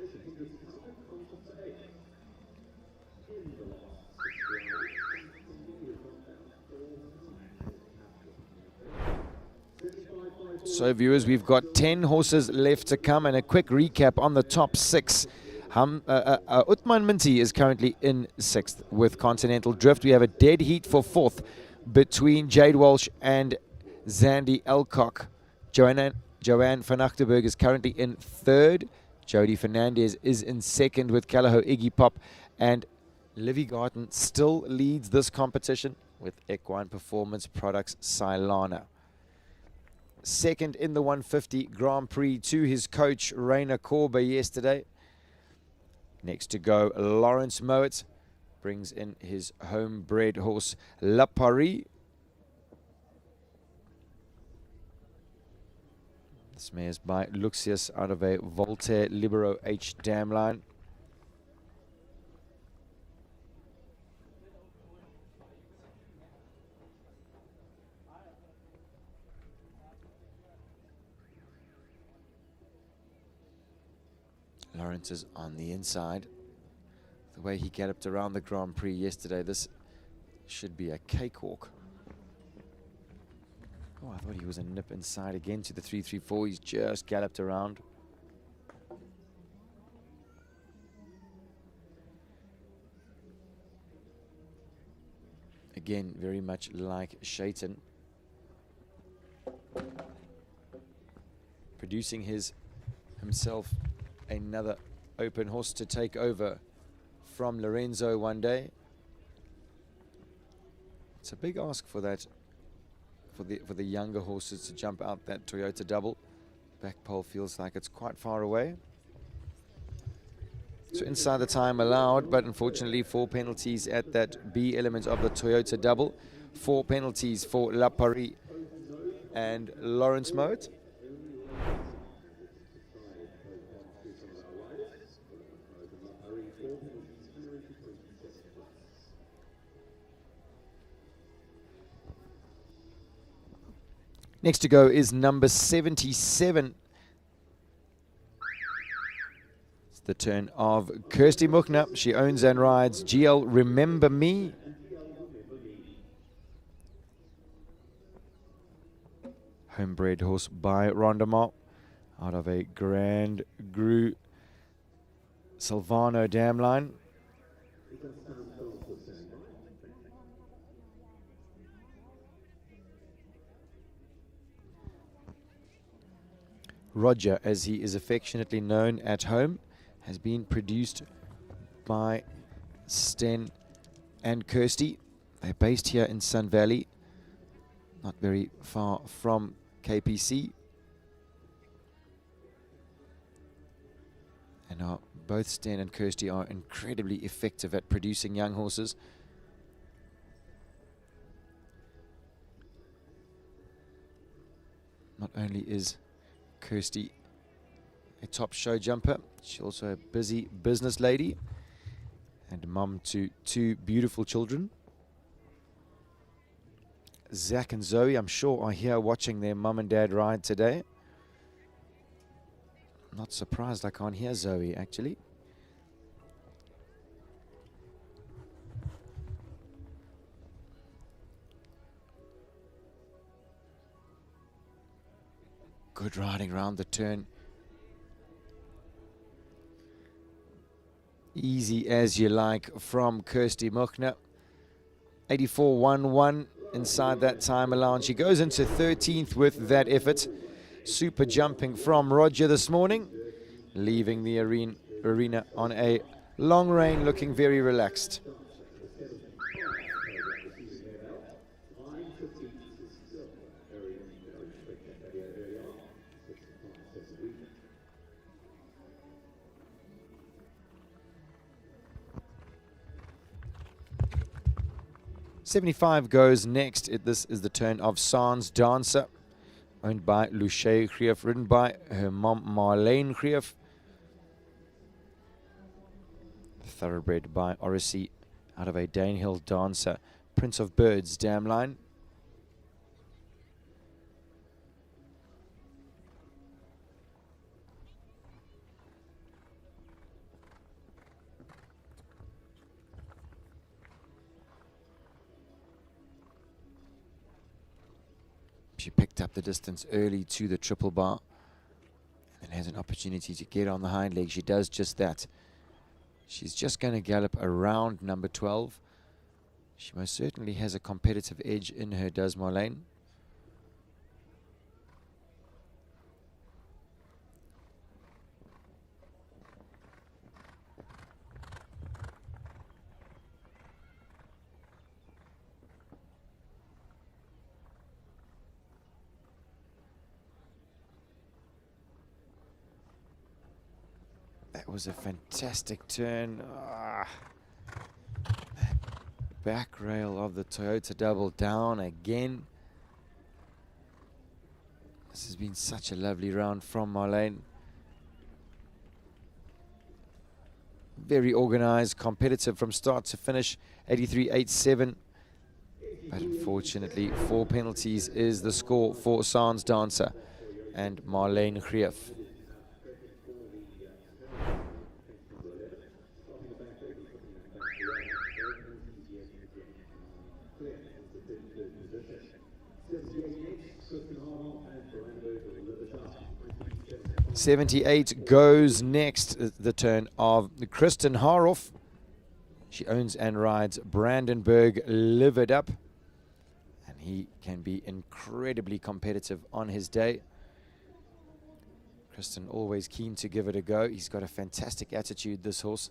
So viewers, we've got 10 horses left to come, and a quick recap on the top 6. Utman Minty is currently in 6th with Continental Drift. We have a dead heat for 4th between Jade Walsh and Zandy Elcock. Joanne van Achterberg is currently in 3rd. Jodie Fernandez is in 2nd with Callao Iggy Pop, and Livy Garten still leads this competition with Equine Performance Products Silana. 2nd in the 150 Grand Prix to his coach Rainer Korber yesterday. Next to go, Lawrence Moet brings in his homebred horse La Paris. This mare is by Luxius out of a Voltaire Libero H dam line. Lawrence is on the inside. The way he galloped around the Grand Prix yesterday, this should be a cakewalk. Oh, I thought he was a nip inside again to the 334. He's just galloped around. Again, very much like Shaitan. Producing himself another open horse to take over from Lorenzo one day. It's a big ask for that, for the younger horses to jump out that Toyota double. Back pole feels like it's quite far away. So inside the time allowed, but unfortunately 4 penalties at that B element of the Toyota double. 4 penalties for La Paris and Lawrence Moet. Next to go is number 77. It's the turn of Kirsty Muckner. She owns and rides GL Remember Me. Homebred horse by Rondemont out of a Grand Gru Silvano dam line. Roger, as he is affectionately known at home, has been produced by Sten and Kirsty. They're based here in Sun Valley, not very far from KPC. And both Sten and Kirsty are incredibly effective at producing young horses. Not only is Kirsty a top show jumper, she's also a busy business lady and mum to 2 beautiful children. Zach and Zoe, I'm sure, are here watching their mum and dad ride today. Not surprised I can't hear Zoe, actually. Good riding round the turn. Easy as you like from Kirsty Muchner. 84.11 inside that time allowance. She goes into 13th with that effort. Super jumping from Roger this morning, leaving the arena on a long rein, looking very relaxed. '75 goes next. This is the turn of Sans Dancer, owned by Luce Greef, ridden by her mom Marlene Greef. Thoroughbred by Odyssey out of a Danehill Dancer, Prince of Birds dam line. She picked up the distance early to the triple bar and has an opportunity to get on the hind leg. She does just that. She's just going to gallop around number 12. She most certainly has a competitive edge in her, does Marlene. That was a fantastic turn. Back rail of the Toyota double down again. This has been such a lovely round from Marlene. Very organized, competitive from start to finish. 83.87. But unfortunately, 4 penalties is the score for Sans Dancer and Marlene Greef. '78 goes next, the turn of Kristen Haroff. She owns and rides Brandenburg Live It Up, and he can be incredibly competitive on his day. Kristen always keen to give it a go. He's got a fantastic attitude, this horse.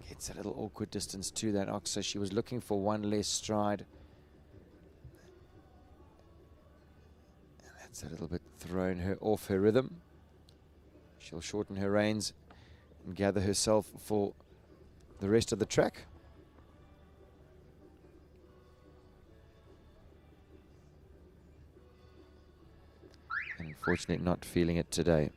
Gets a little awkward distance to that ox, so she was looking for one less stride. It's a little bit thrown her off her rhythm. She'll shorten her reins and gather herself for the rest of the track. And unfortunately not feeling it today.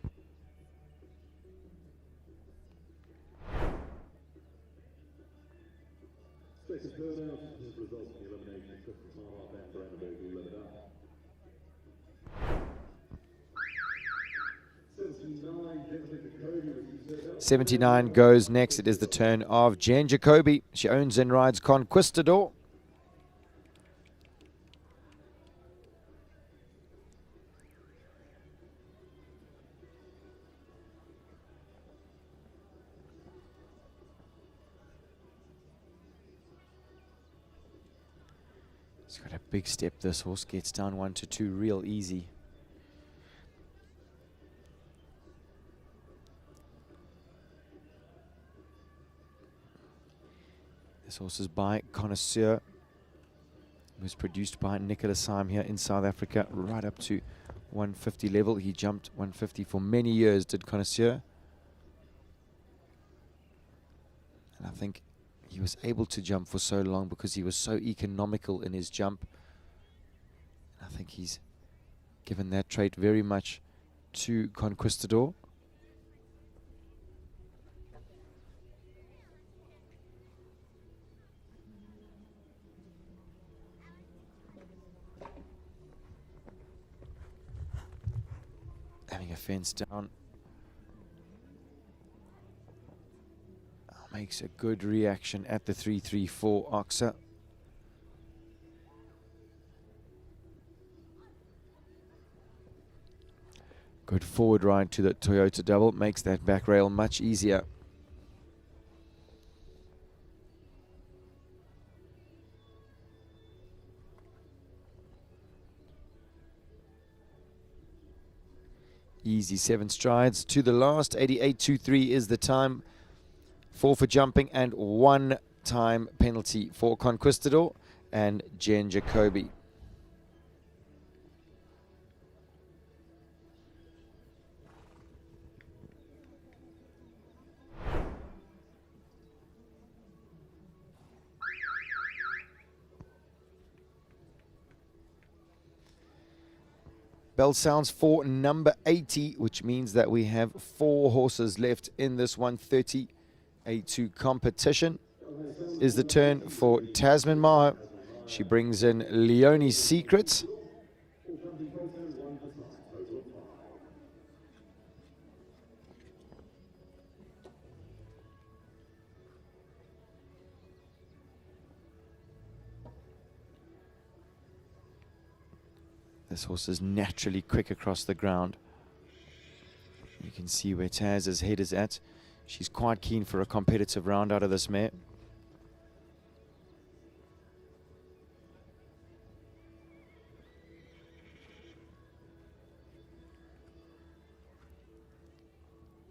'79 goes next. It is the turn of Jen Jacoby. She owns and rides Conquistador. He's got a big step. This horse gets down 1 to 2 real easy. This horse is by Connoisseur. It was produced by Nicholas Syme here in South Africa, right up to 150 level. He jumped 150 for many years, did Connoisseur. And I think he was able to jump for so long because he was so economical in his jump. I think he's given that trait very much to Conquistador. Having a fence down. Makes a good reaction at the 334 Oxa. Good forward ride to the Toyota double, makes that back rail much easier. Easy 7 strides to the last. 88.23 is the time. 4 for jumping and 1 time penalty for Conquistador and Jen Jacoby. Bell sounds for number 80, which means that we have 4 horses left in this 130 A2 competition. Is the turn for Tasman Maher. She brings in Leonie's Secret. This horse is naturally quick across the ground. You can see where Taz's head is at. She's quite keen for a competitive round out of this mare.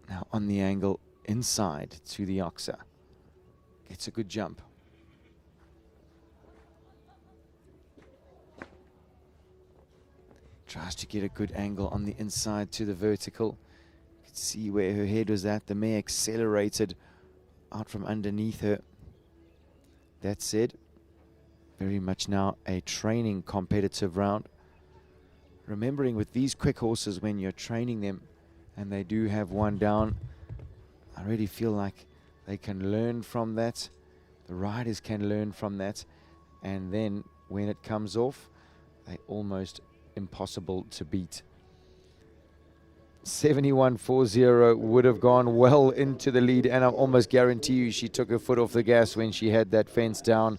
Now on the angle inside to the Oxa. Gets a good jump. Tries to get a good angle on the inside to the vertical. You can see where her head was at. The mare accelerated out from underneath her. That said, very much now a training competitive round. Remembering with these quick horses, when you're training them and they do have one down, I really feel like they can learn from that. The riders can learn from that. And then when it comes off, they almost impossible to beat. 71.40 would have gone well into the lead, and I almost guarantee you she took her foot off the gas when she had that fence down.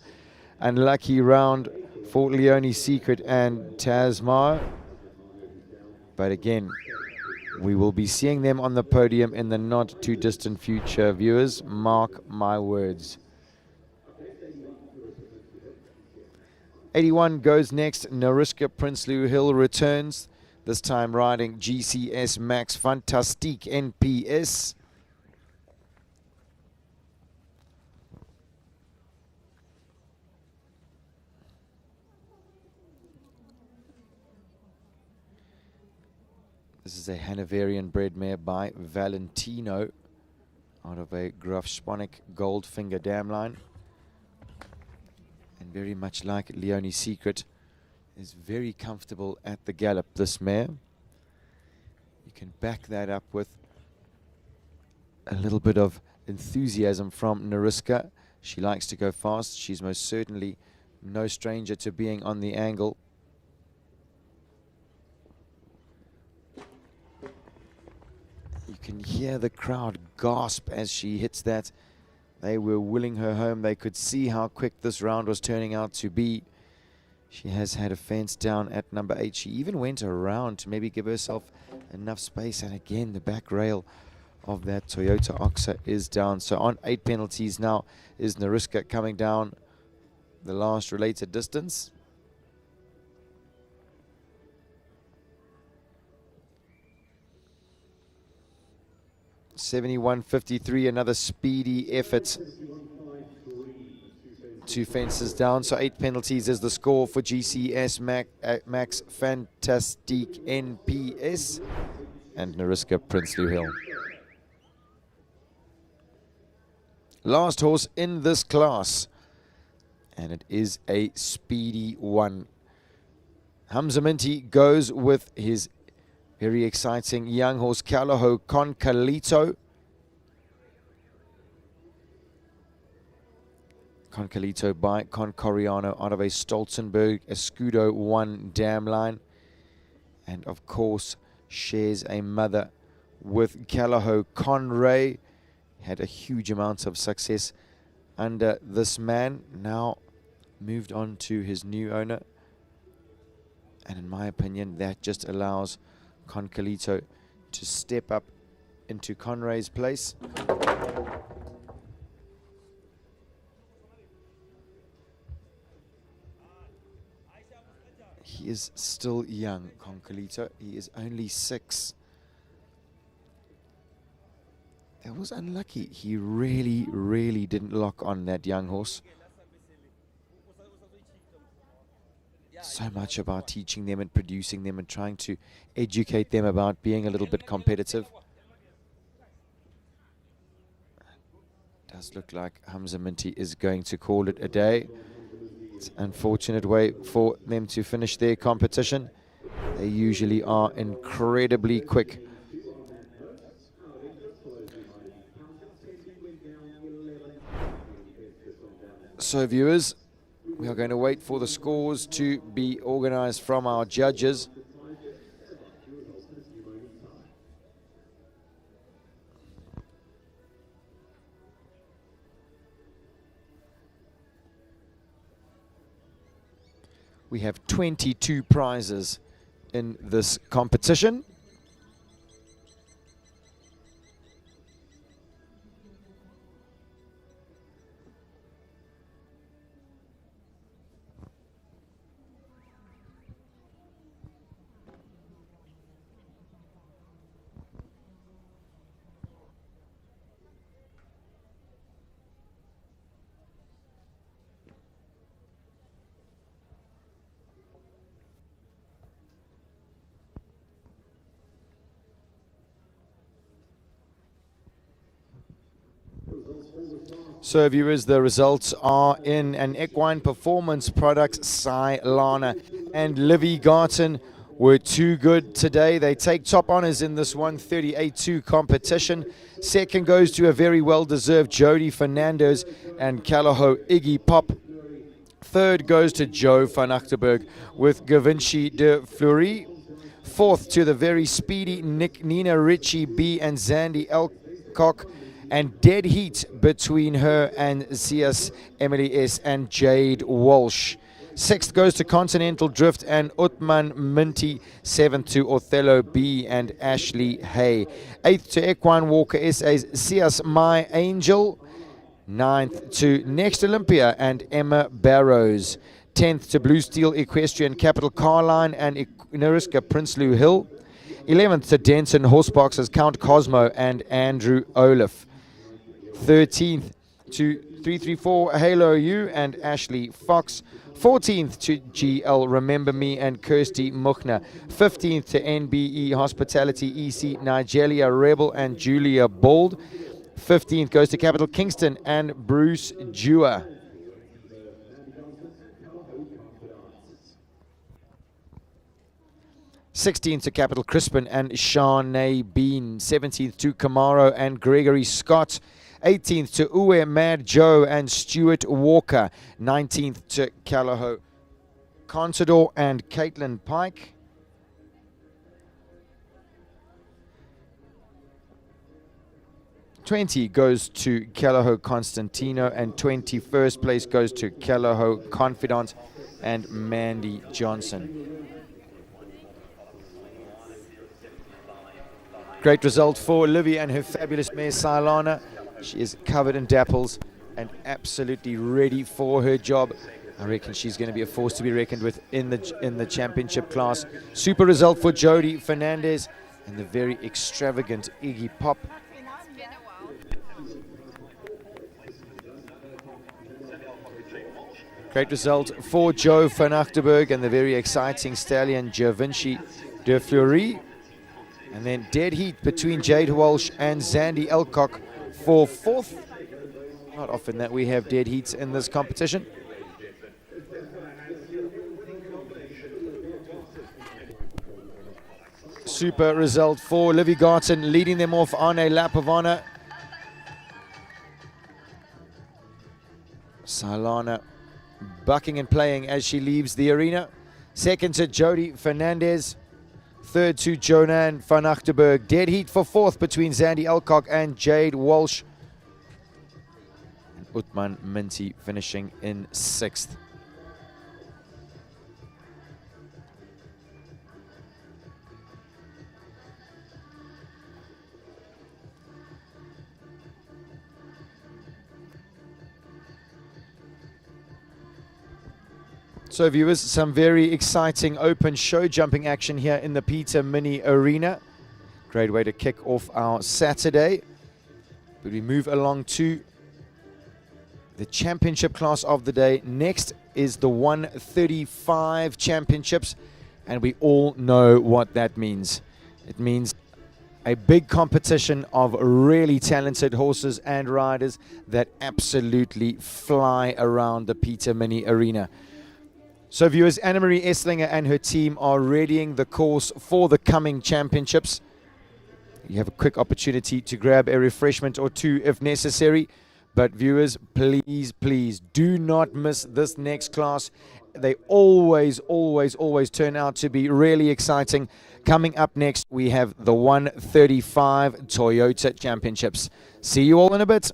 Unlucky round for Leonie's Secret and Tasmar. But again, we will be seeing them on the podium in the not too distant future, viewers. Mark my words. 81 goes next. Nariska Prinsloo Hill returns, this time riding GCS Max Fantastique NPS. This is a Hanoverian bred mare by Valentino out of a Graf Sponik Goldfinger dam line. And very much like Leonie's Secret, is very comfortable at the gallop, this mare. You can back that up with a little bit of enthusiasm from Nariska. She likes to go fast. She's most certainly no stranger to being on the angle. You can hear the crowd gasp as she hits that. They were willing her home. They could see how quick this round was turning out to be. She has had a fence down at number 8. She even went around to maybe give herself enough space. And again, the back rail of that Toyota Oxa is down. So on 8 penalties now is Nariska coming down the last related distance. .71.53, another speedy effort. 2 fences down, so 8 penalties is the score for GCS Max Fantastique NPS and Nariska Prinsloo Hill. Last horse in this class, and it is a speedy one. Hamza Minty goes with his very exciting young horse, Calaho Concalito. Concalito by Concoriano out of a Stolzenberg Escudo 1 dam line. And of course, shares a mother with Calaho Conray. Had a huge amount of success under this man. Now moved on to his new owner. And in my opinion, that just allows Concalito to step up into Conray's place. He is still young, Concolito. He is only 6. That was unlucky. He really didn't lock on that young horse. So much about teaching them and producing them and trying to educate them about being a little bit competitive. Does look like Hamza Minty is going to call it a day. It's an unfortunate way for them to finish their competition. They usually are incredibly quick. So viewers, we are going to wait for the scores to be organized from our judges. We have 22 prizes in this competition. So viewers, the results are in. An Equine Performance Products, Cylana and Livy Garten were too good today. They take top honors in this 138-2 competition. Second goes to a very well-deserved Jody Fernandez and Calaho Iggy Pop. Third goes to Joe van Achterberg with Gavinci de Fleury. Fourth to the very speedy Nina Ritchie B and Zandy Elcock. And dead heat between her and CS Emily S and Jade Walsh. Sixth goes to Continental Drift and Utman Minty. Seventh to Othello B and Ashley Hay. Eighth to Equine Walker SA's CS My Angel. Ninth to Next Olympia and Emma Barrows. 10th to Blue Steel Equestrian Capital Carline and Neriska Prinsloo Hill. 11th to Denton Horseboxes Count Cosmo and Andrew Olaf. 13th to 334 Halo U and Ashley Fox. 14th to GL Remember Me and Kirsty Muchner. 15th to NBE Hospitality EC Nigeria Rebel and Julia Bold. 15th goes to Capital Kingston and Bruce Dewar. '16th to Capital Crispin and Shanae Bean. 17th to Camaro and Gregory Scott. 18th to Uwe Mad Joe and Stuart Walker. 19th to Calaho Contador and Caitlin Pike. '20 goes to Calaho Constantino and 21st place goes to Calaho Confidant and Mandy Johnson. Great result for Livy and her fabulous mare Cylana. She is covered in dapples and absolutely ready for her job. I reckon she's going to be a force to be reckoned with in the championship class. Super result for Jody Fernandez and the very extravagant Iggy Pop. Great result for Joe van Achterberg and the very exciting stallion Gavinci de Fleury. And then dead heat between Jade Walsh and Zandy Elcock for fourth. Not often that we have dead heats in this competition. Super result for Livy Garten, leading them off on a lap of honor. Cylana bucking and playing as she leaves the arena. Second to Jody Fernandez. Third to Jonan van Achterberg. Dead heat for fourth between Zandy Elcock and Jade Walsh. And Utman Minty finishing in sixth. So viewers, some very exciting open show jumping action here in the Peter Mini Arena. Great way to kick off our Saturday. But we move along to the championship class of the day. Next is the 135 championships, and we all know what that means. It means a big competition of really talented horses and riders that absolutely fly around the Peter Mini Arena. So viewers, Anna-Marie Esslinger and her team are readying the course for the coming championships. You have a quick opportunity to grab a refreshment or two if necessary. But viewers, please, please do not miss this next class. They always, always, always turn out to be really exciting. Coming up next, we have the 135 Toyota Championships. See you all in a bit.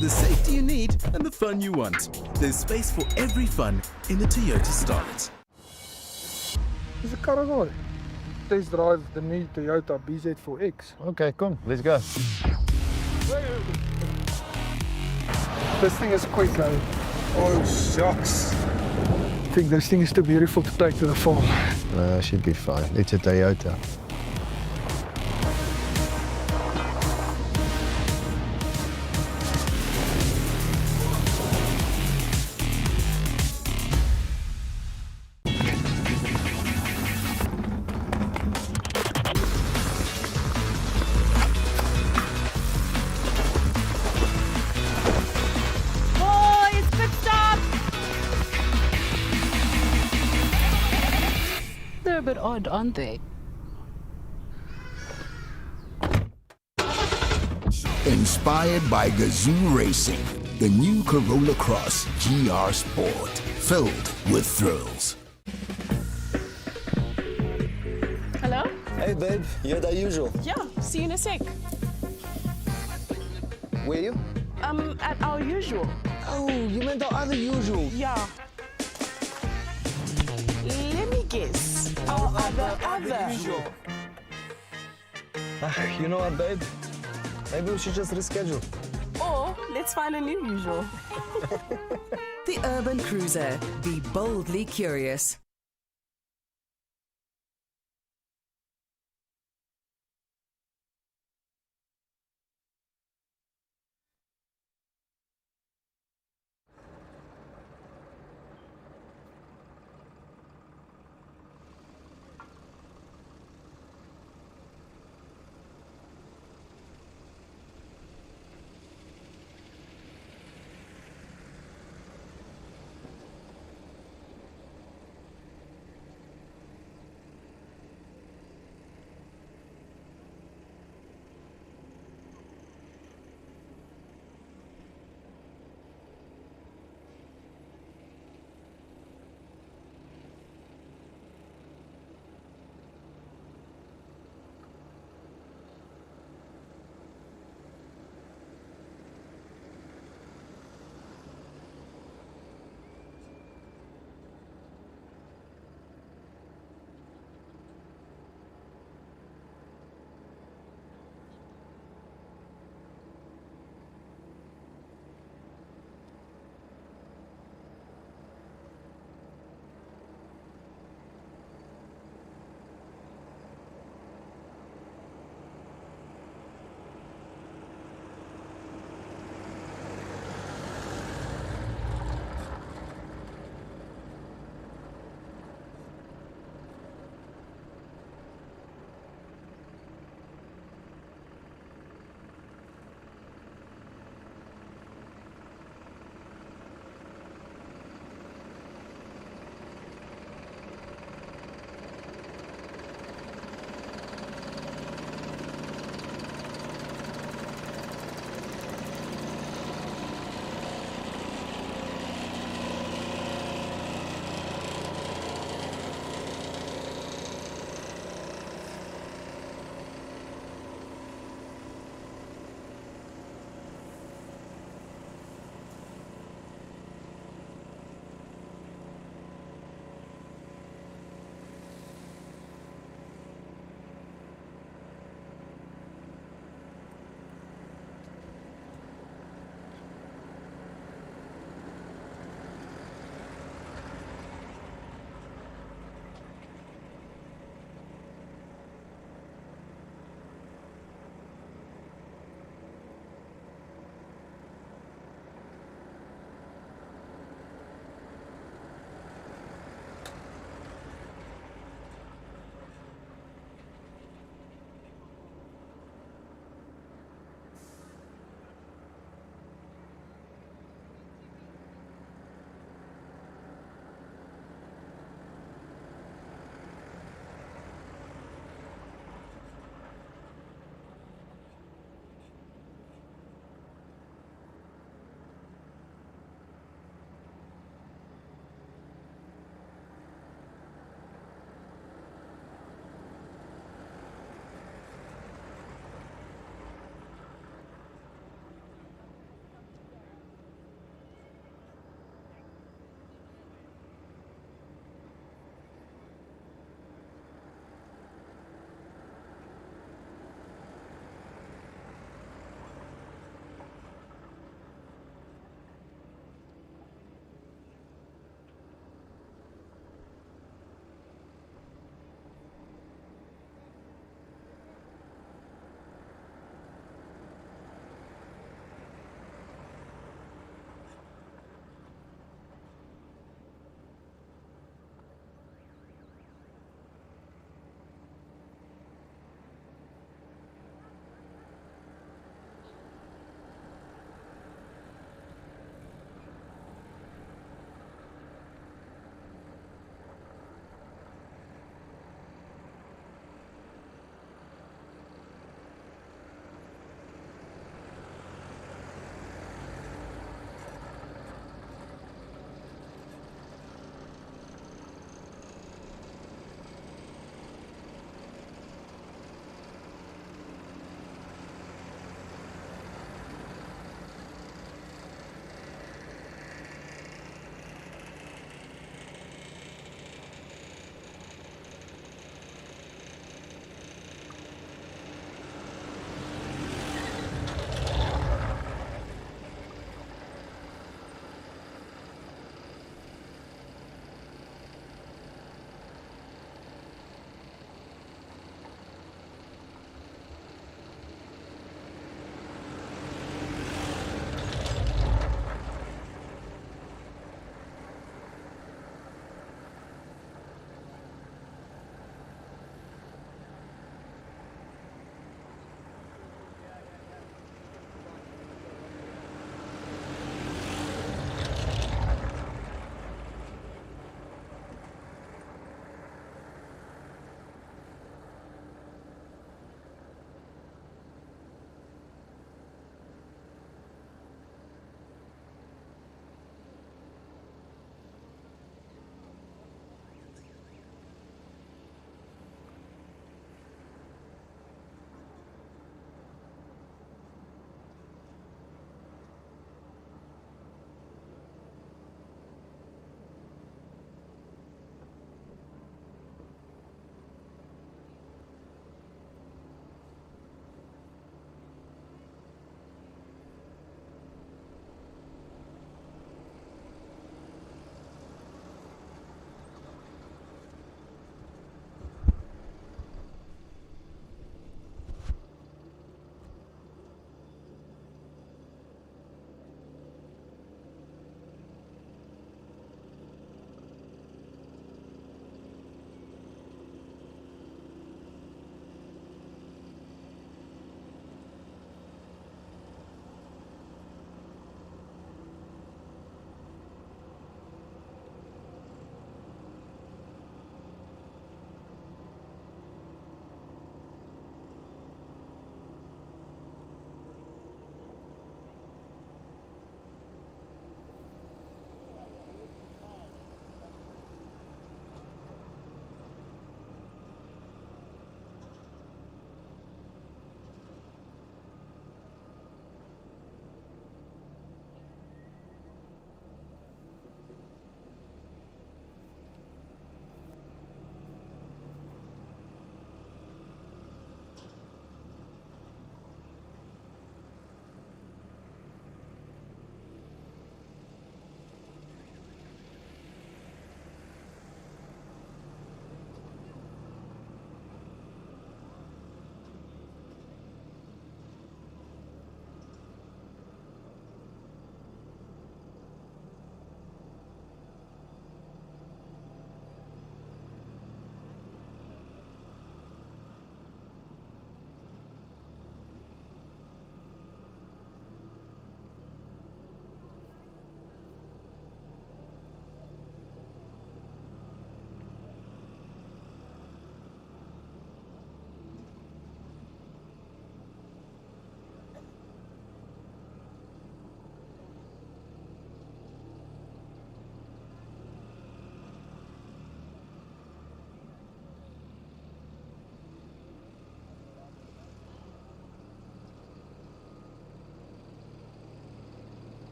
The safety you need and the fun you want. There's space for every fun in the Toyota Start. Dis 'n karre. Test drive the new Toyota BZ4X. Okay, come, let's go. This thing is quick though. Oh shucks. I think this thing is too beautiful to take to the farm. No, she'd be fine. It's a Toyota. They're a bit odd, aren't they? Inspired by Gazoo Racing, the new Corolla Cross GR Sport, filled with thrills. Hello? Hey babe, you're the usual. Yeah, see you in a sec. Where you? At our usual. Oh, you meant the other usual. Yeah. Let me guess. Our other. Usual. You know what, babe? Maybe we should just reschedule. Or let's find a new usual. The Urban Cruiser. Be boldly curious.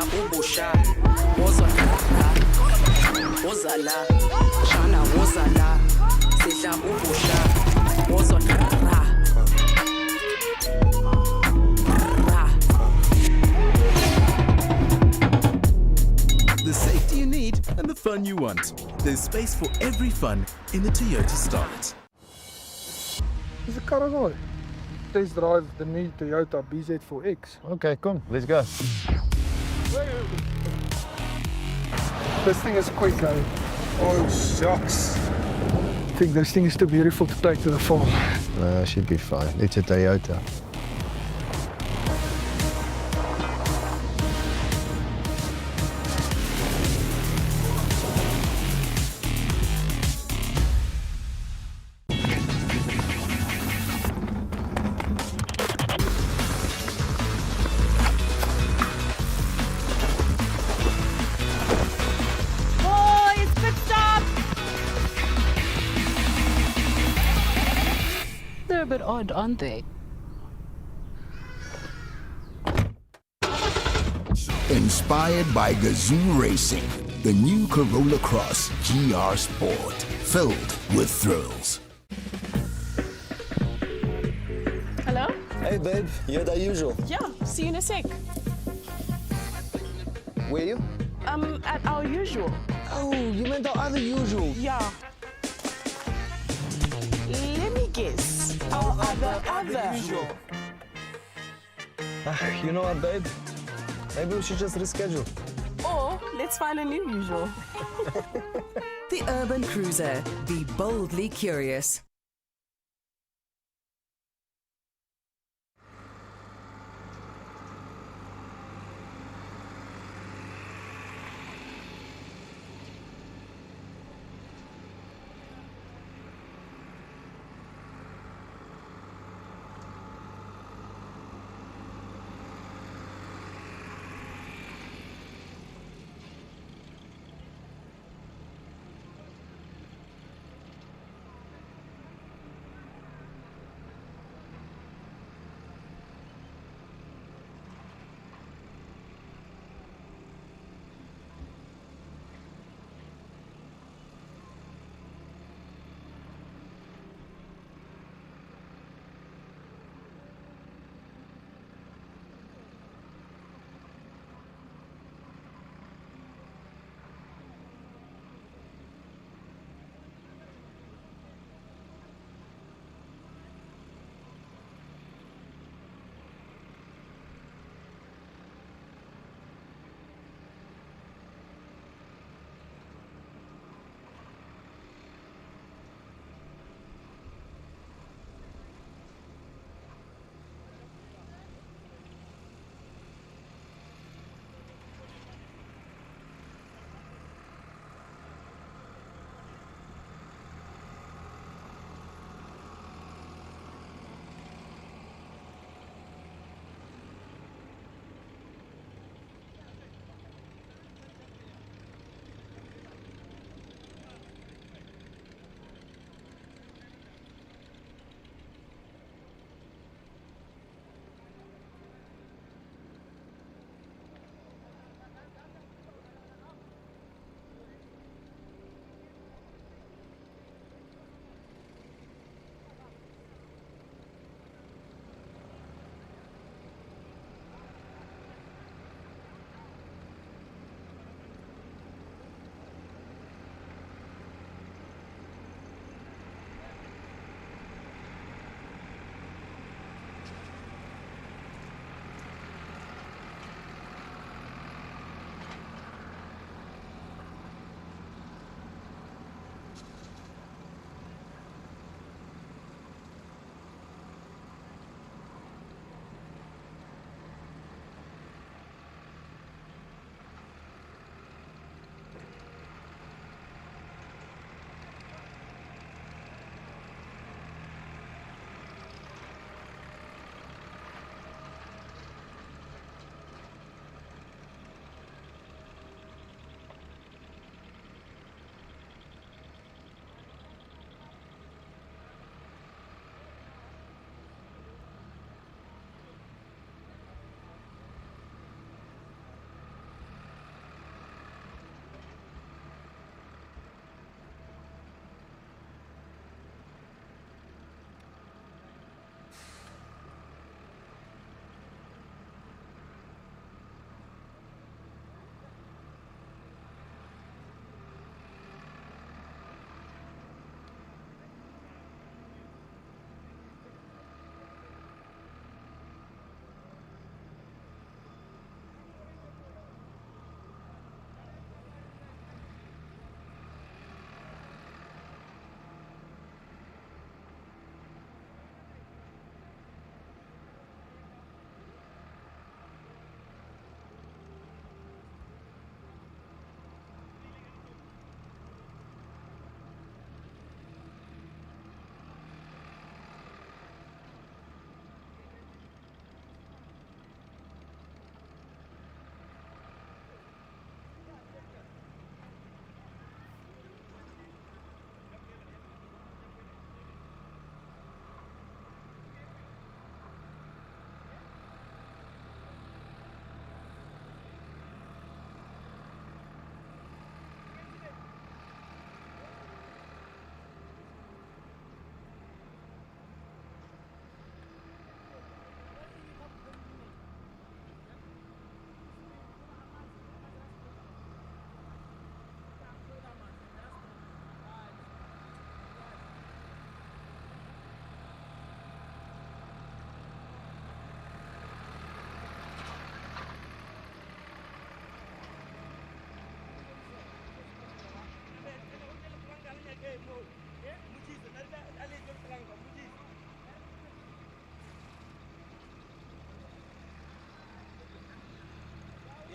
ubusha wozona wozala shana wozala sidla ubusha wozona The safety you need and the fun you want. There's space for every fun in the Toyota Start. Dis 'n karre. Test drive the new Toyota BZ4X. Okay, come, let's go. This thing is quick though. Oh shucks. I think this thing is too beautiful to take to the farm. She'd be fine. It's a Toyota. They're a bit odd, aren't they? Inspired by Gazoo Racing, the new Corolla Cross GR Sport, filled with thrills. Hello? Hey babe, you're the usual. Yeah, see you in a sec. Where you? At our usual. Oh, you meant the other usual. Yeah. Let me guess. Our other. Usual. You know what, babe? Maybe we should just reschedule. Or let's find a new usual. The Urban Cruiser. Be boldly curious.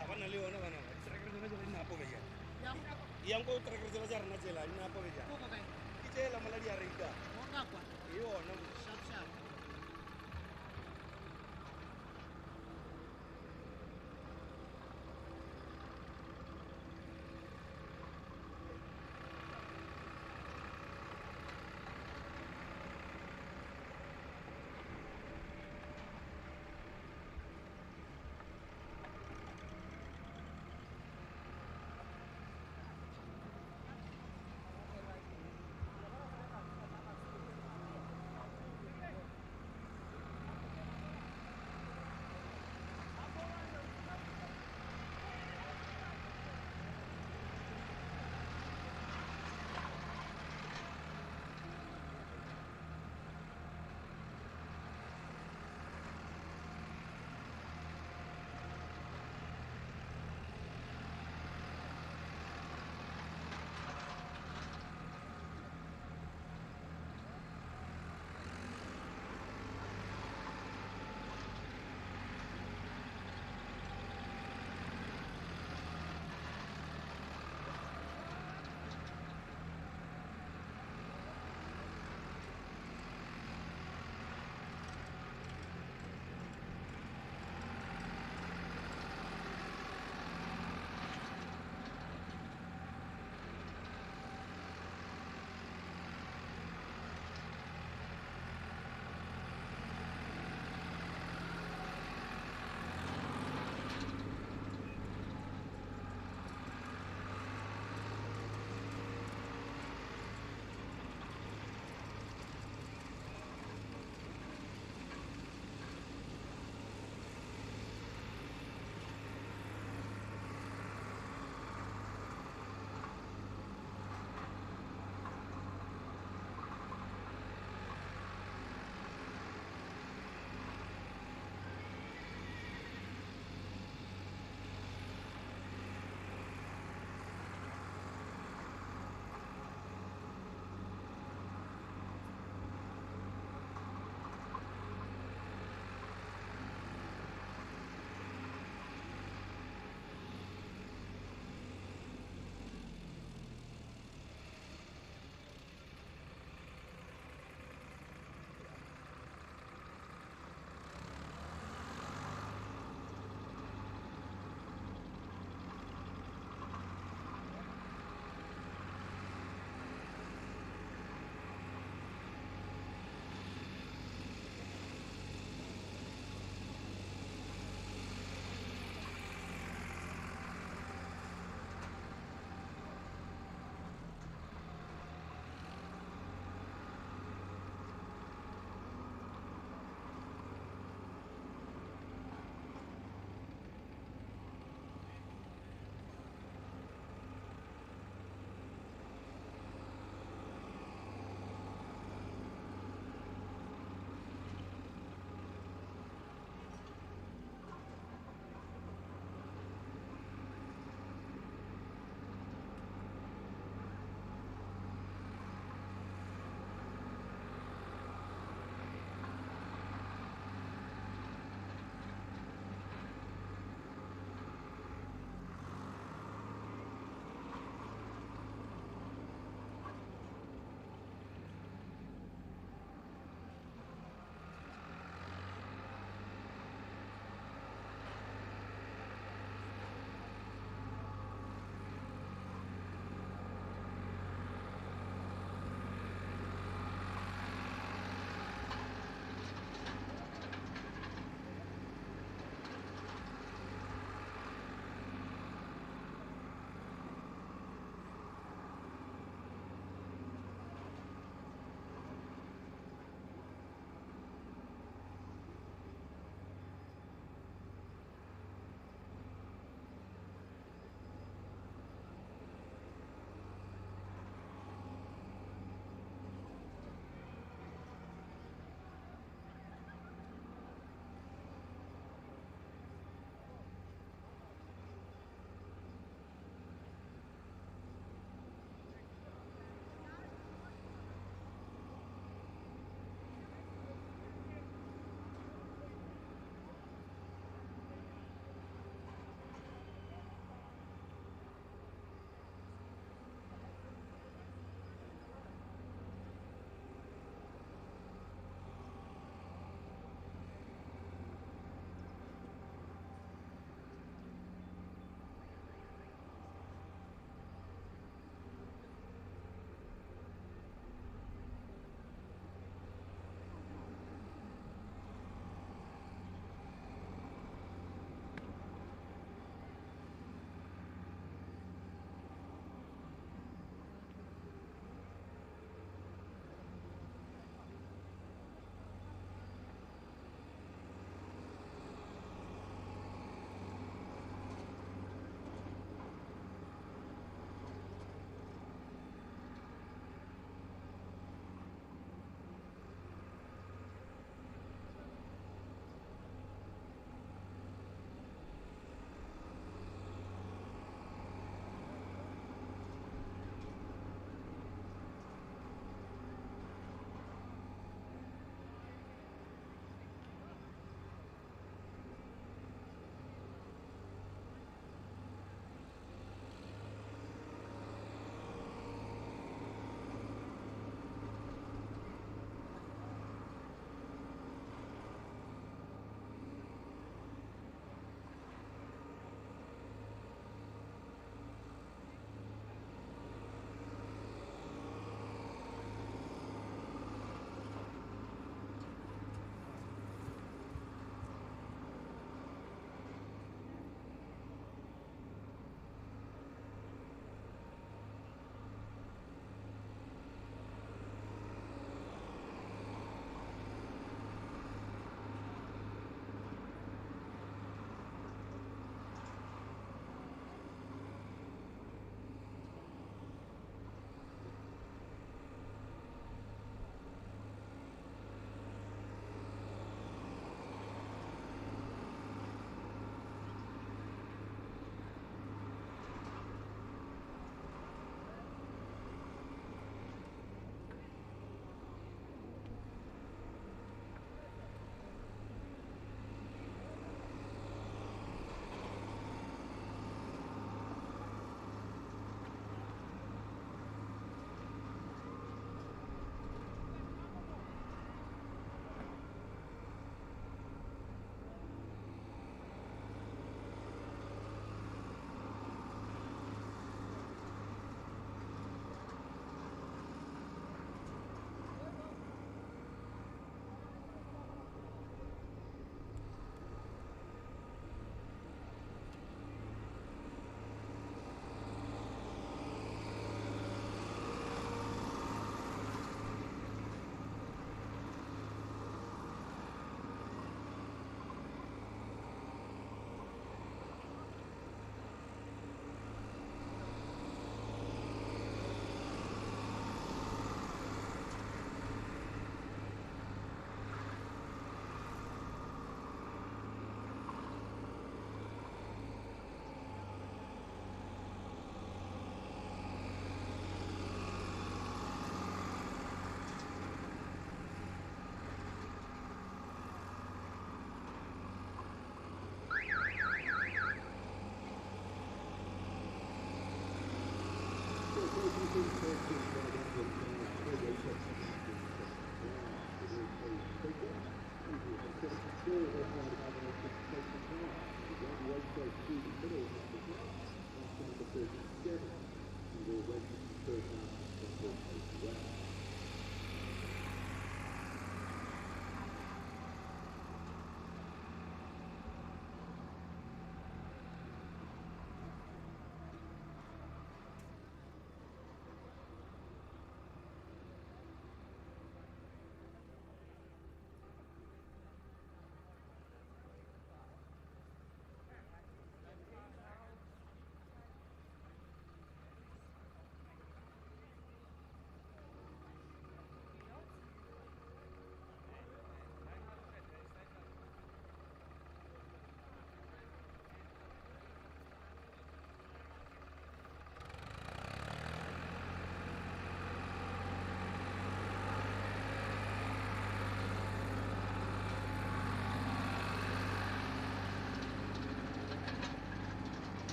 Ya, van a leona, van a. Tracker de la Napo Vega. Yang kau tracker de la Jarna Jela, Napo Vega. Kita la malaria riga. Yo, no. Sharp.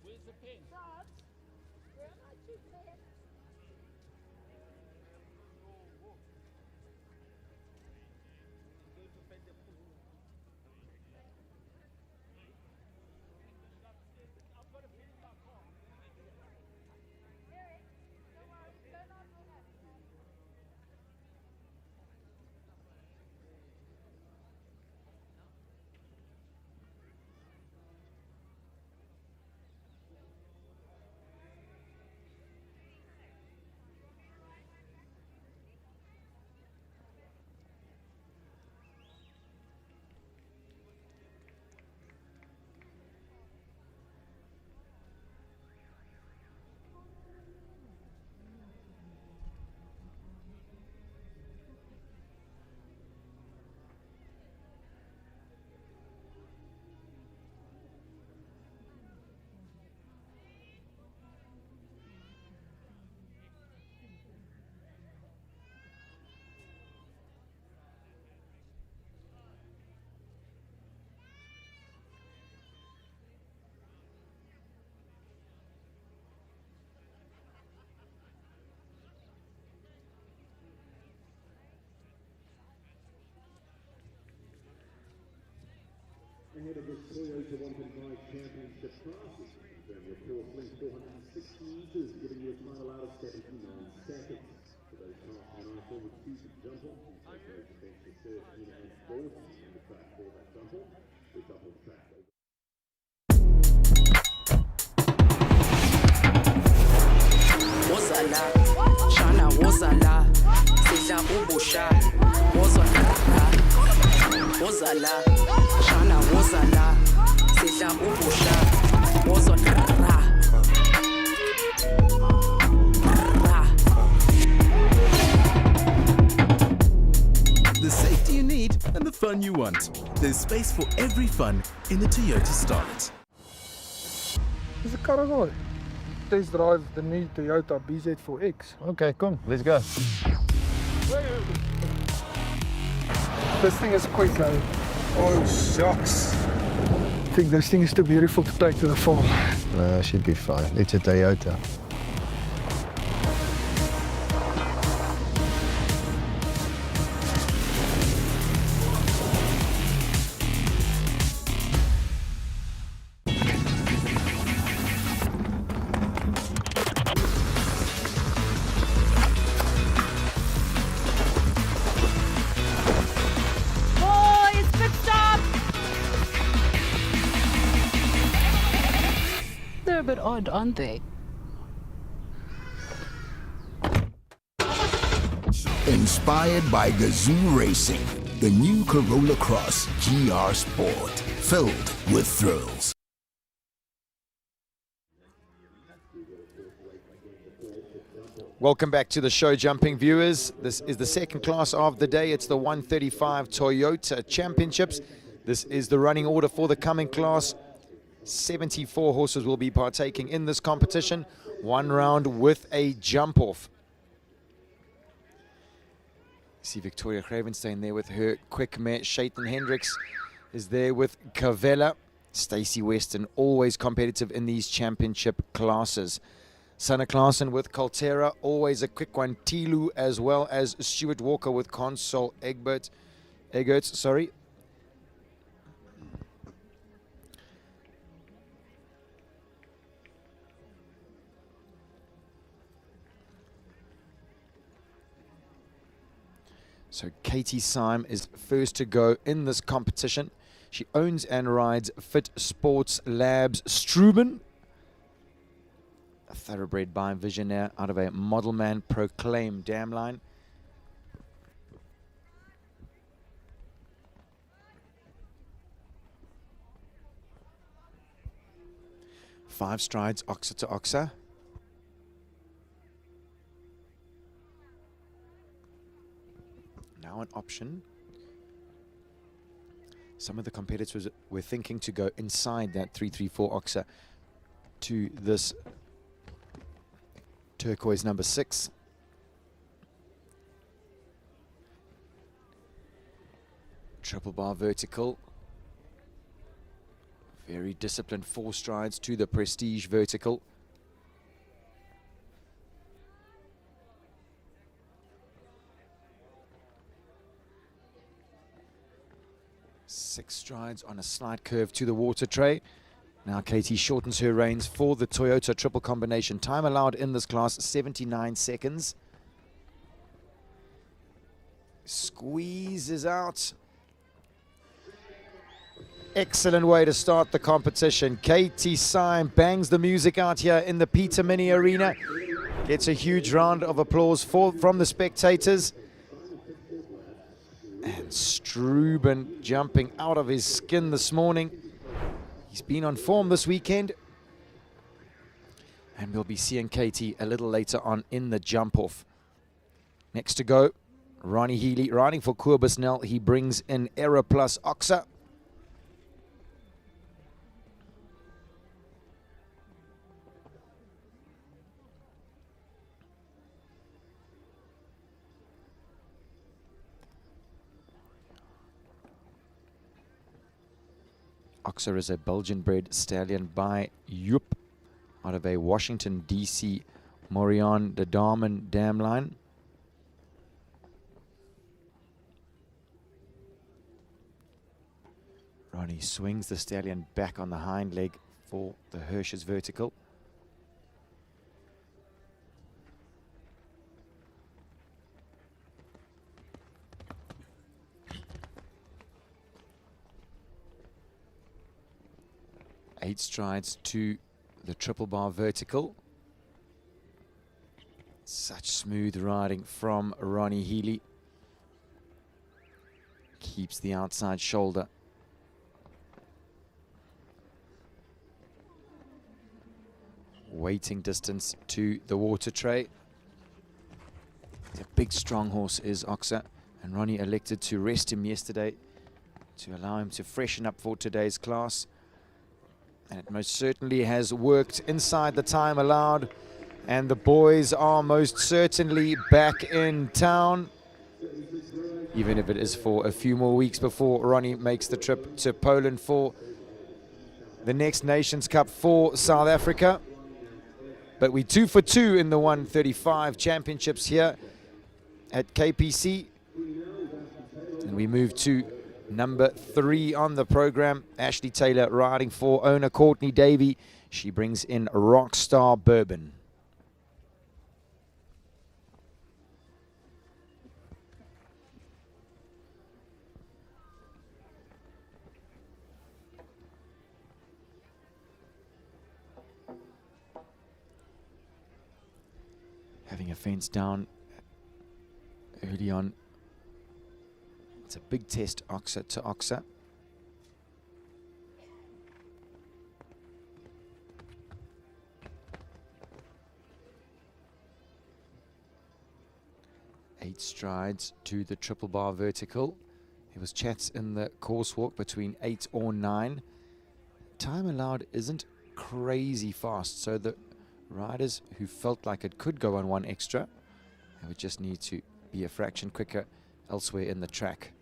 Where's the pen? Where am I to play? Ahead of this Toyota 1.5 Championship Classic, confirm your course length 406 meters, giving you a final out of 79 seconds. For those passing an I-4 with 2 to jump on, please take note of benches 13 and 14 on the track for that jump on. The double track. Wozala, Shana Wozala, Sidla Ubusha, Wozala, Wozala, Shana Wozala, Sidla Ubusha, Wozala. The safety you need and the fun you want. There's space for every fun in the Toyota Starlet. Dis 'n karre. Test drive the new Toyota BZ4X. Okay, come, let's go. This thing is quick though. Oh shucks. I think this thing is too beautiful to take to the farm. No, she'd be fine. It's a Toyota. They're a bit odd, aren't they? Inspired by Gazoo Racing, the new Corolla Cross GR Sport, filled with thrills. Welcome back to the show, jumping viewers. This is the second class of the day. It's the 135 Toyota Championships. This is the running order for the coming class. 74 horses will be partaking in this competition. One round with a jump off. See Victoria Cravenstein there with her quick mare. Shaitan Hendricks is there with Cavella. Stacey Weston, always competitive in these championship classes. Sana Klaasen with Coltera, always a quick one. Tilu as well as Stuart Walker with Consol Eggerts, sorry. So Katie Syme is first to go in this competition. She owns and rides Fit Sports Labs Struben, a thoroughbred by Visionaire out of a Model Man Proclaim dam line. Five strides, oxa to oxa. Now an option. Some of the competitors were thinking to go inside that 334 oxa to this turquoise number 6. Triple bar vertical. Very disciplined, 4 strides to the Prestige vertical. Six strides on a slight curve to the water tray. Now Katie shortens her reins for the Toyota triple combination. Time allowed in this class, 79 seconds. Squeezes out. Excellent way to start the competition. Katie Syme bangs the music out here in the Peter Mini Arena. Gets a huge round of applause from the spectators. And Struben jumping out of his skin this morning. He's been on form this weekend. And we'll be seeing Katie a little later on in the jump-off. Next to go, Ronnie Healy riding for Koerbisnel. He brings in Error Plus Oxa. Oxa is a Belgian-bred stallion by Joop out of a Washington, D.C. Morion de Damen dam line. Ronnie swings the stallion back on the hind leg for the Hirsch's vertical. Eight strides to the triple bar vertical. Such smooth riding from Ronnie Healy. Keeps the outside shoulder. Waiting distance to the water tray. He's a big, strong horse, is Oxa, and Ronnie elected to rest him yesterday to allow him to freshen up for today's class. And it most certainly has worked inside the time allowed. And the boys are most certainly back in town, even if it is for a few more weeks before Ronnie makes the trip to Poland for the next Nations Cup for South Africa. But we're 2 for 2 in the 135 championships here at KPC. And we move to number 3 on the program. Ashley Taylor riding for owner Courtney Davey. She brings in Rockstar Bourbon. Having a fence down early on. It's a big test, oxer to oxer. Eight strides to the triple bar vertical. There was chats in the course walk between 8 or 9. Time allowed isn't crazy fast, so the riders who felt like it could go on one extra, they would just need to be a fraction quicker elsewhere in the track.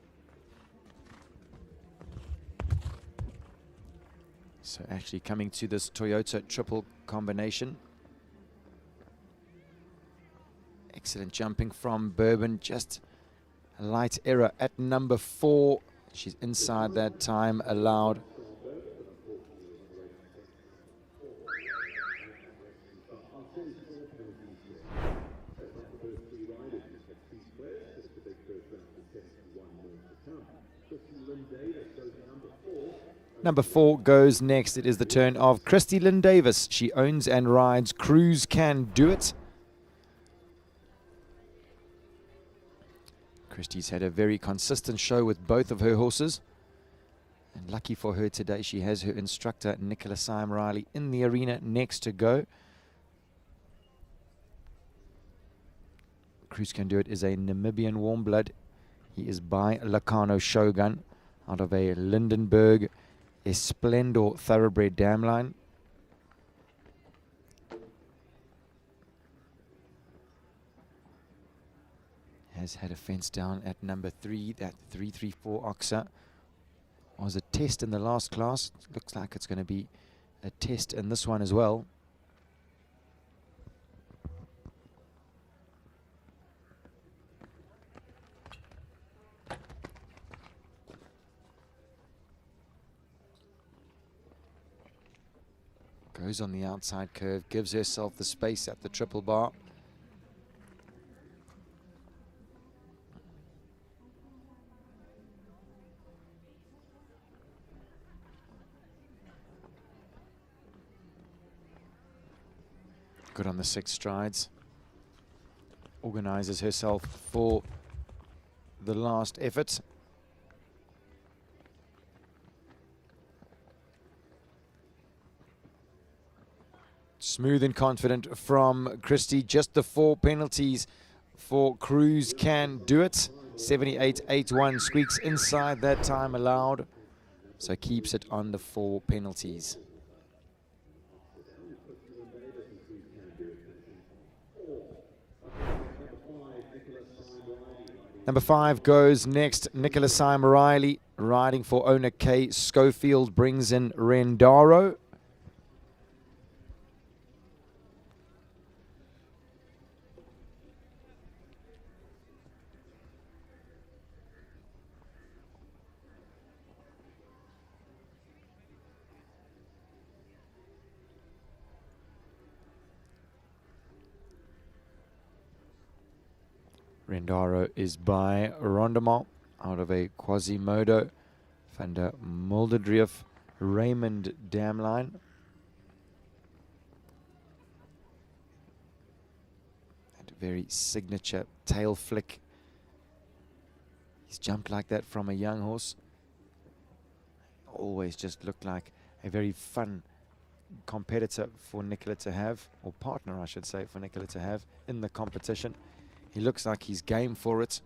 So actually coming to this Toyota triple combination. Excellent jumping from Bourbon, just a light error at number 4. She's inside that time allowed. Number 4 goes next. It is the turn of Christy Lynn Davis. She owns and rides Cruise Can Do It. Christy's had a very consistent show with both of her horses. And lucky for her today, she has her instructor, Nicola Riley, in the arena next to go. Cruise Can Do It is a Namibian warm blood. He is by Lacano Shogun out of a Lindenberg Esplendor thoroughbred dam line. Has had a fence down at number 3. That 334 oxer was a test in the last class. Looks like it's going to be a test in this one as well. Goes on the outside curve, gives herself the space at the triple bar. Good on the 6 strides. Organizes herself for the last effort. Smooth and confident from Christy. Just the 4 penalties for Cruise Can Do It. 78.81 squeaks inside that time allowed. So keeps it on the 4 penalties. Number 5 goes next. Nicola Riley riding for owner K. Schofield brings in Rendaro. Rendaro is by Rondemont out of a Quasimodo van der Mulderdrief Raymond dam line. And a very signature tail flick. He's jumped like that from a young horse. Always just looked like a very fun competitor for Nicola to have, or partner I should say, for Nicola to have in the competition. He looks like he's game for it.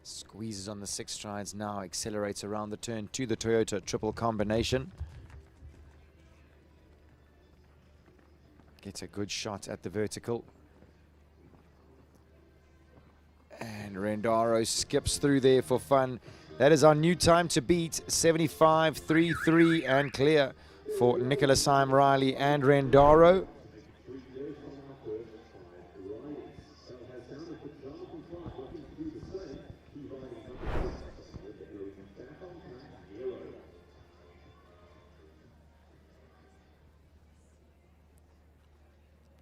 Squeezes on the 6 strides now, accelerates around the turn to the Toyota triple combination. Gets a good shot at the vertical. And Rendaro skips through there for fun. That is our new time to beat, 75.33 and clear for Nicola Riley and Rendaro.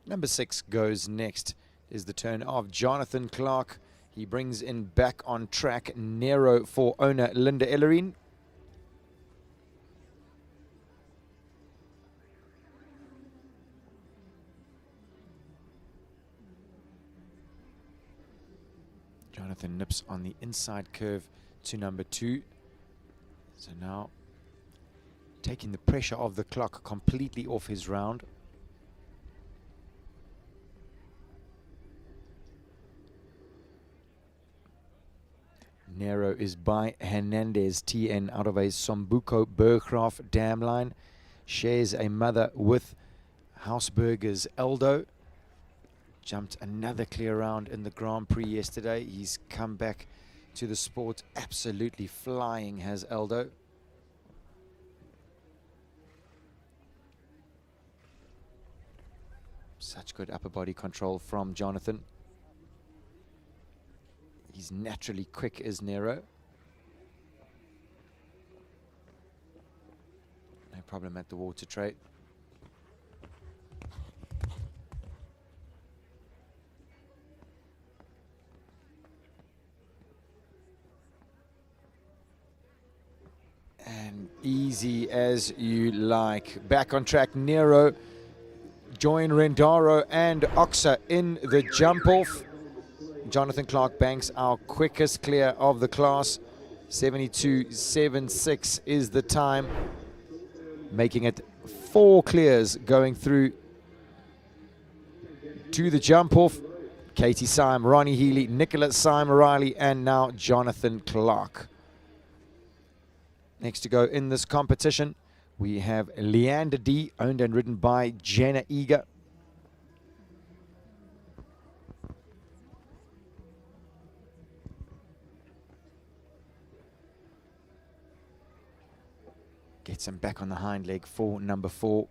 Number 6 goes next. is the turn of Jonathan Clark. He brings in back on track Nero for owner Linda Ellerine. Jonathan nips on the inside curve to number 2. So now taking the pressure of the clock completely off his round. Nero is by Hernandez TN out of a Sombuco Berggraaf dam line. Shares a mother with Hausberger's Eldo. Jumped another clear round in the Grand Prix yesterday. He's come back to the sport absolutely flying, has Eldo. Such good upper body control from Jonathan. He's naturally quick as Nero. No problem at the water tray. And easy as you like. Back on track, Nero. Join Rendaro and Oxa in the jump off. Jonathan Clark banks our quickest clear of the class. 72.76 is the time, making it 4 clears going through to the jump off. Katie Syme, Ronnie Healy, Nicholas Syme Riley, and now Jonathan Clark. Next to go in this competition, we have Leander D, owned and ridden by Jenna Eager. Gets him back on the hind leg for number 4.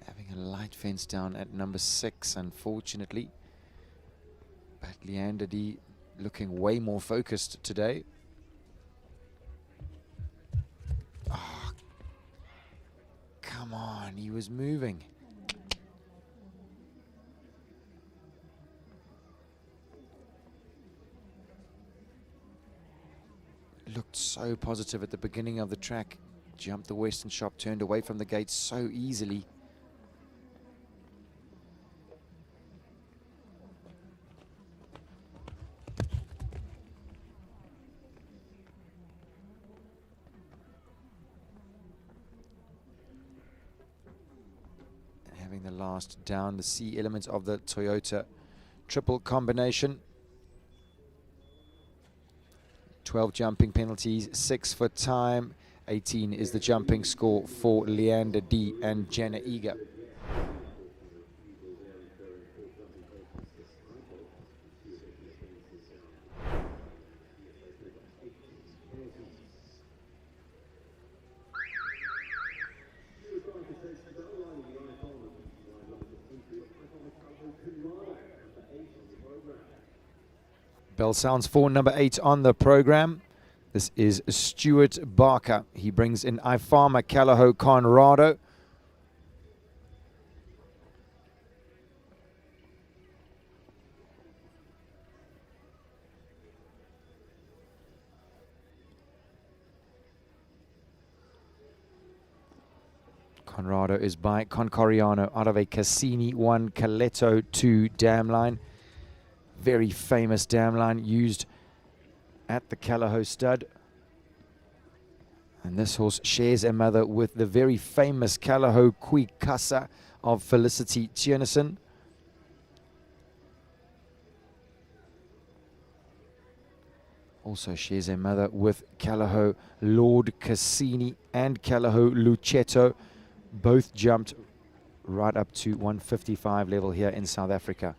Having a light fence down at number 6, unfortunately. But Leander D looking way more focused today. Oh, come on, he was moving. Looked so positive at the beginning of the track. Jumped the western shop, turned away from the gate so easily. Having the last down, the C elements of the Toyota triple combination. 12 jumping penalties, 6 for time, 18 is the jumping score for Leander D and Jenna Eager. Bell sounds for number 8 on the program. This is Stuart Barker. He brings in Ifama Callahoo Conrado. Conrado is by Concoriano out of a Cassini 1 Caletto 2 dam line. Very famous dam line used at the Callahoo stud. And this horse shares a mother with the very famous Callahoo Quikasa of Felicity Tierneson. Also shares a mother with Callahoo Lord Cassini and Callahoo Lucetto. Both jumped right up to 155 level here in South Africa.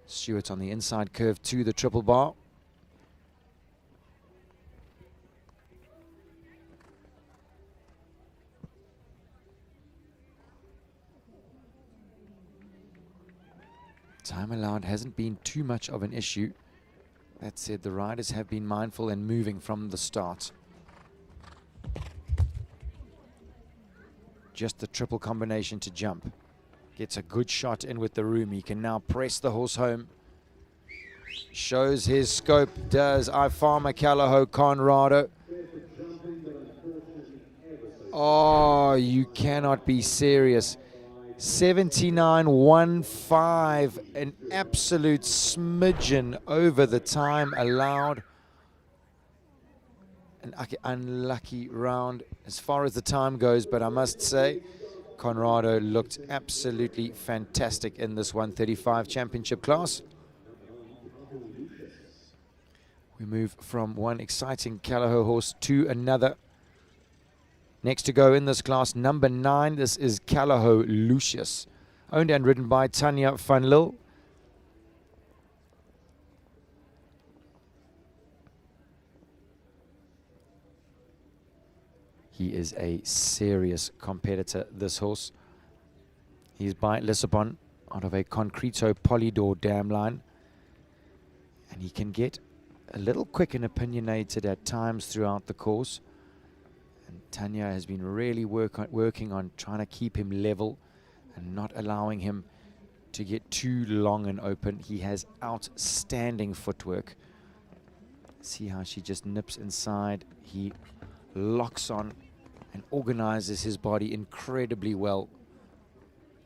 Stewart on the inside curve to the triple bar. Time allowed hasn't been too much of an issue. That said, the riders have been mindful and moving from the start. Just the triple combination to jump. Gets a good shot in with the room. He can now press the horse home. Shows his scope, does Farmer Callahoo Conrado. Oh, you cannot be serious. 79.15, an absolute smidgen over the time allowed. An unlucky round as far as the time goes, but I must say, Conrado looked absolutely fantastic in this 135 championship class. We move from one exciting Callahoo horse to another. Next to go in this class, number 9, this is Callahoo Lucius, owned and ridden by Tanya van Lille. He is a serious competitor, this horse. He's by Lissabon out of a Concreto Polydor dam line. And he can get a little quick and opinionated at times throughout the course. And Tanya has been really working on trying to keep him level and not allowing him to get too long and open. He has outstanding footwork. See how she just nips inside. He locks on and organizes his body incredibly well.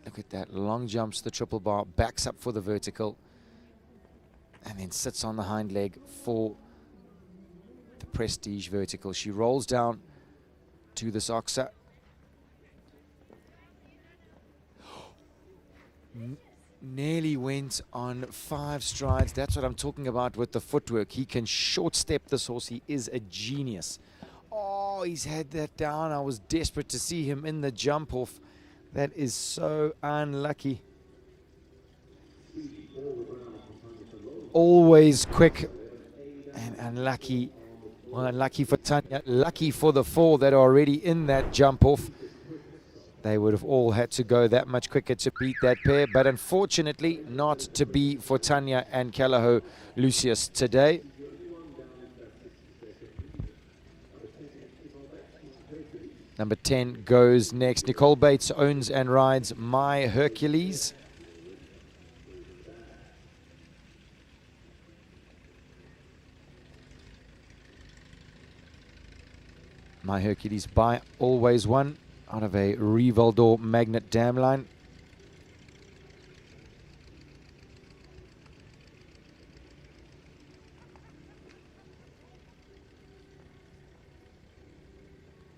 Look at that, long jumps the triple bar, backs up for the vertical, and then sits on the hind leg for the prestige vertical. She rolls down to this oxa. Nearly went on 5 strides. That's what I'm talking about with the footwork. He can short step this horse. He is a genius. Oh, he's had that down. I was desperate to see him in the jump off. That is so unlucky. Always quick and unlucky. Well, unlucky for Tanya, lucky for the 4 that are already in that jump off. They would have all had to go that much quicker to beat that pair, but unfortunately not to be for Tanya and Callahoo Lucius today. Number 10 goes next. Nicole Bates owns and rides My Hercules. My Hercules by Always One out of a Rivaldor Magnet dam line.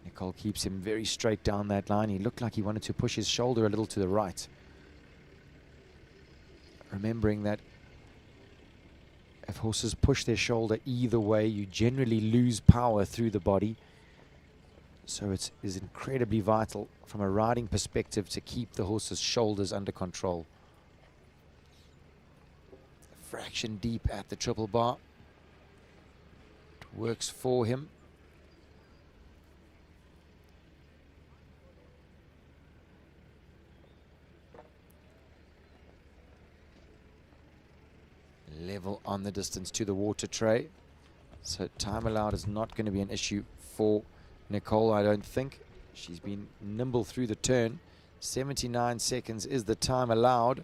Nicole keeps him very straight down that line. He looked like he wanted to push his shoulder a little to the right. Remembering that if horses push their shoulder either way, you generally lose power through the body. So it is incredibly vital from a riding perspective to keep the horse's shoulders under control. A fraction deep at the triple bar. It works for him. Level on the distance to the water tray. So time allowed is not going to be an issue for Nicole, I don't think. She's been nimble through the turn. 79 seconds is the time allowed.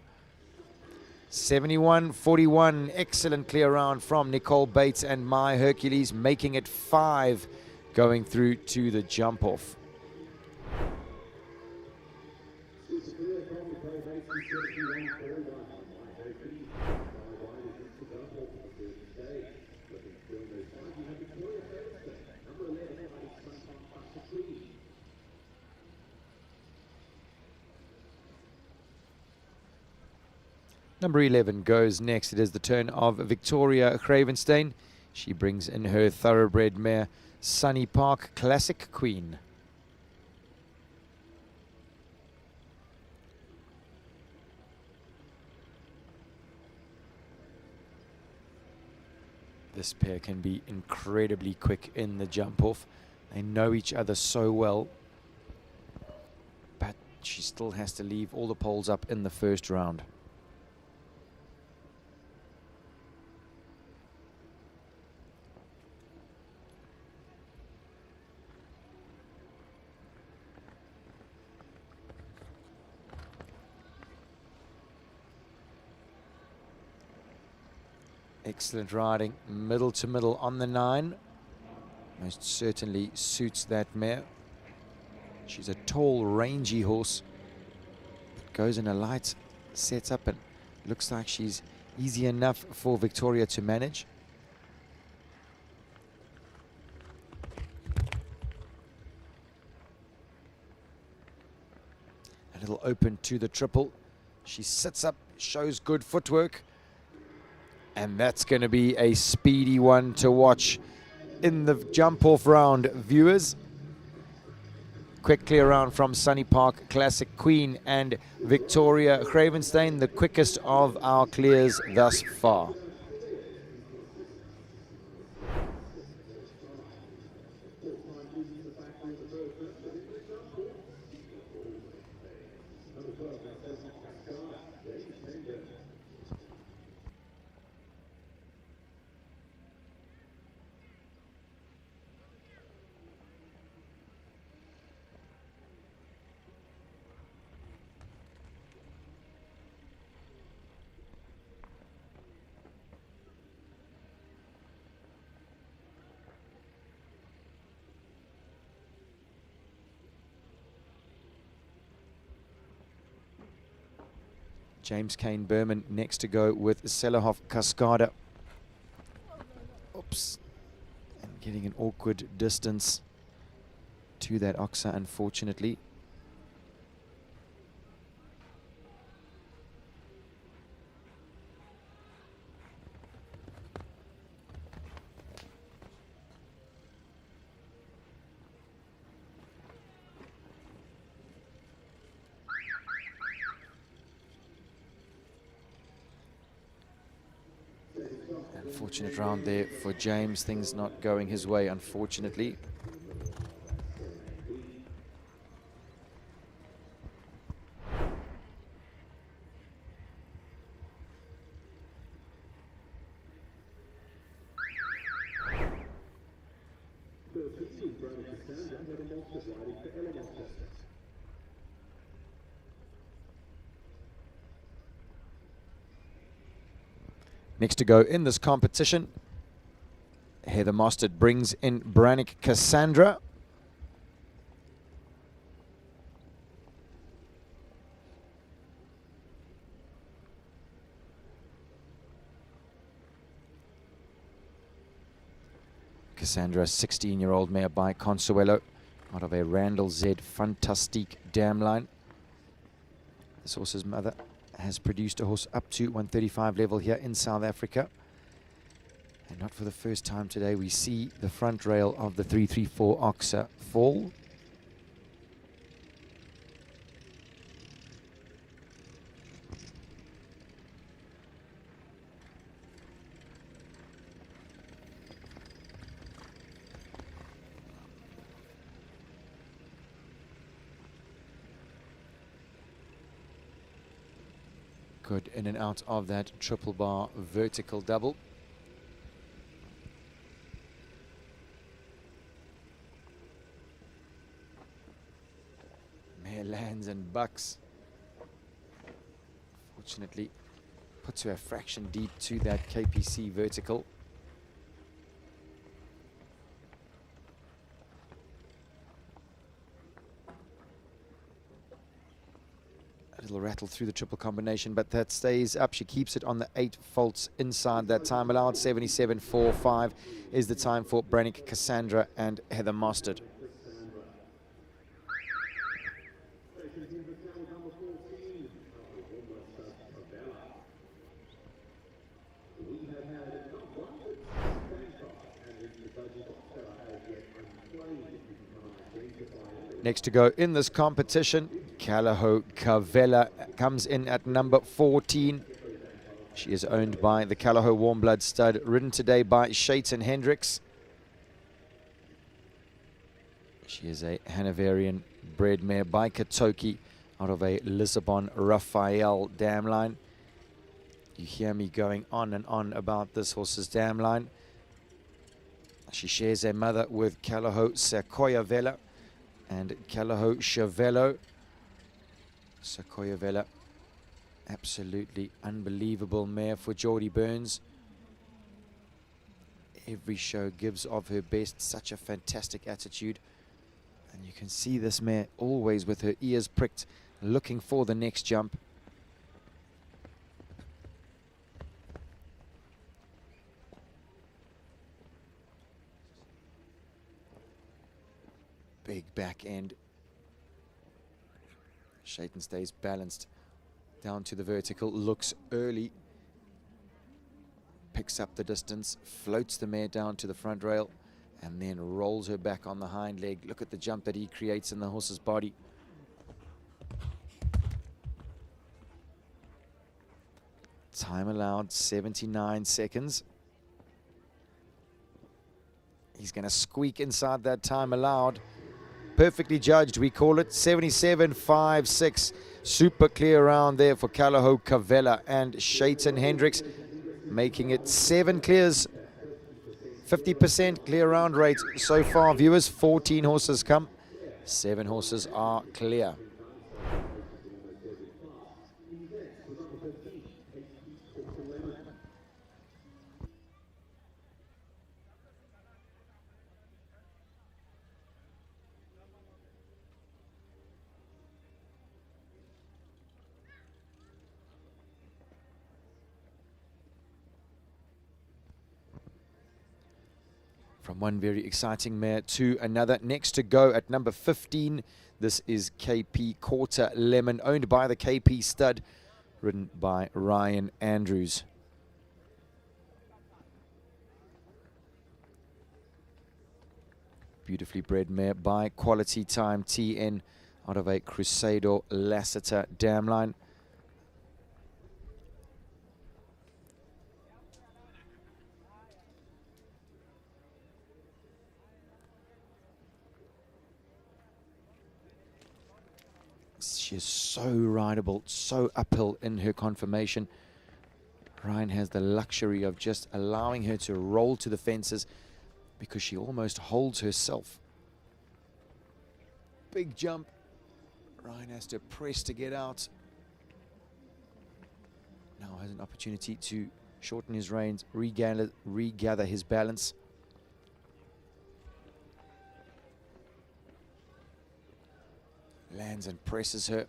71.41, excellent clear round from Nicole Bates and My Hercules, making it 5 going through to the jump off. Number 11 goes next. It is the turn of Victoria Cravenstein. She brings in her thoroughbred mare, Sunny Park Classic Queen. This pair can be incredibly quick in the jump off. They know each other so well. But she still has to leave all the poles up in the first round. Excellent riding, middle to middle on the 9. Most certainly suits that mare. She's a tall, rangy horse. Goes in a light setup and looks like she's easy enough for Victoria to manage. A little open to the triple. She sits up, shows good footwork. And that's going to be a speedy one to watch in the jump-off round, viewers. Quick clear round from Sunny Park, Classic Queen and Victoria Cravenstein, the quickest of our clears thus far. James Kane Berman next to go with Selahoff Cascada. Oops. And getting an awkward distance to that Oxa, unfortunately. Unfortunate round there for James. Things not going his way, unfortunately. Next to go in this competition, Heather Mostert brings in Brannick Cassandra. Cassandra, 16-year-old mare by Consuelo, out of a Randall Z Fantastique dam line. This horse's mother has produced a horse up to 135 level here in South Africa. And not for the first time today, we see the front rail of the 334 Oxa fall. Good in and out of that triple bar vertical double. Mare lands and bucks. Fortunately, puts her a fraction deep to that KPC vertical. A little rattle through the triple combination, but that stays up. She keeps it on the 8 faults inside that time allowed. 77.45 is the time for Brannick Cassandra and Heather Mostert. Next to go in this competition, Calaho Cavella comes in at number 14. She is owned by the Calaho Warm Blood stud, ridden today by Shayton Hendricks. She is a Hanoverian bred mare by Katoki out of a Lisbon Raphael dam line. You hear me going on and on about this horse's dam line. She shares a mother with Calaho Sequoia Vela and Calaho Chavello. Sequoia Vela, absolutely unbelievable mare for Geordie Burns. every show gives of her best. Such a fantastic attitude. And you can see this mare always with her ears pricked, looking for the next jump. Big back end. Shaitan stays balanced down to the vertical, looks early, picks up the distance, floats the mare down to the front rail, and then rolls her back on the hind leg. Look at the jump that he creates in the horse's body. Time allowed, 79 seconds. He's going to squeak inside that time allowed. Perfectly judged, we call it 77.56. Super clear round there for Calaho Cavella and Shaitan Hendricks, making it 7 clears. 50% clear round rate so far, viewers. 14 horses come, 7 horses are clear. From one very exciting mare to another. Next to go at number 15, this is KP Quarter Lemon, owned by the KP Stud, ridden by Ryan Andrews. Beautifully bred mare by Quality Time TN, out of a Crusader Lassiter dam line. She is so rideable, so uphill in her conformation. Ryan has the luxury of just allowing her to roll to the fences because she almost holds herself. Big jump. Ryan has to press to get out. Now has an opportunity to shorten his reins, regather his balance. Lands and presses her.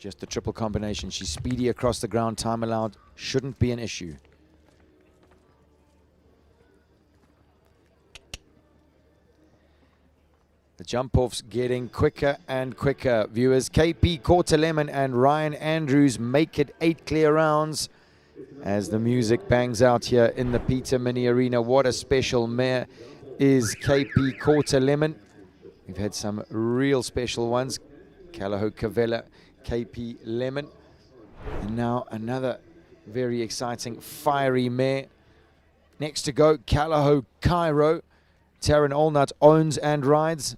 Just the triple combination. She's speedy across the ground. Time allowed shouldn't be an issue. The jump offs getting quicker and quicker, viewers. KP Quarter Lemon and Ryan Andrews make it 8 clear rounds as the music bangs out here in the Peter Mini Arena. What a special mare is KP Quarter Lemon. We've had some real special ones. Calaho Cavella, KP Lemon. And now another very exciting, fiery mare. Next to go, Calaho Cairo. Taryn Allnut owns and rides.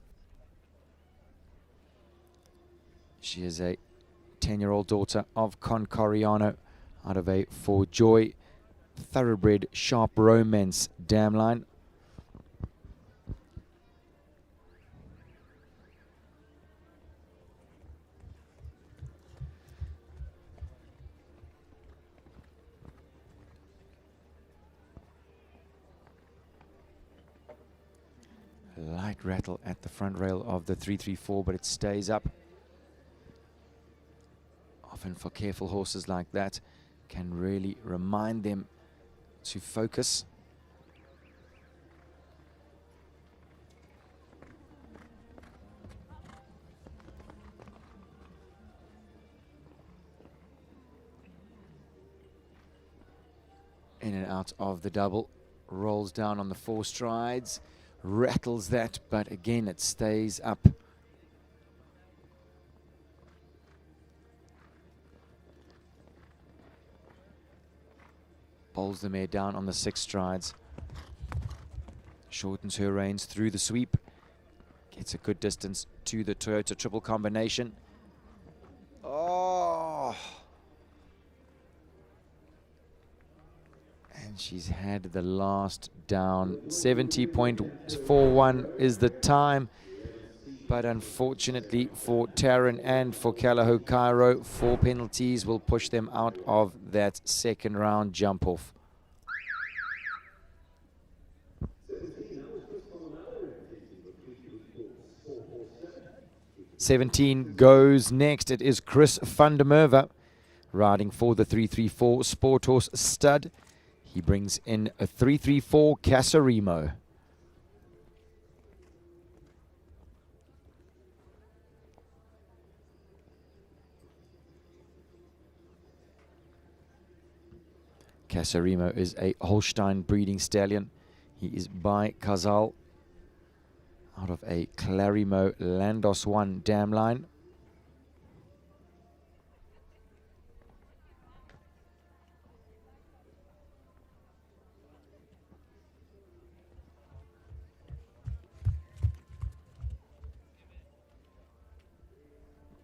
She is a 10-year-old daughter of Concoriano, out of a For Joy thoroughbred Sharp Romance dam line. Light rattle at the front rail of the 334, but it stays up. Often for careful horses like that, can really remind them to focus. In and out of the double, rolls down on the 4 strides. Rattles that, but again it stays up. Bowls the mare down on the 6 strides. Shortens her reins through the sweep. Gets a good distance to the Toyota triple combination. Oh! And she's had the last down. 70.41 is the time. But unfortunately for Taryn and for Calaho Cairo, 4 penalties will push them out of that second round jump off. 17 goes next. It is Chris van der Merwe riding for the 334 Sport Horse Stud. He brings in a 334 Casarimo. Casarimo is a Holstein breeding stallion. He is by Kazal out of a Clarimo Landos 1 dam line.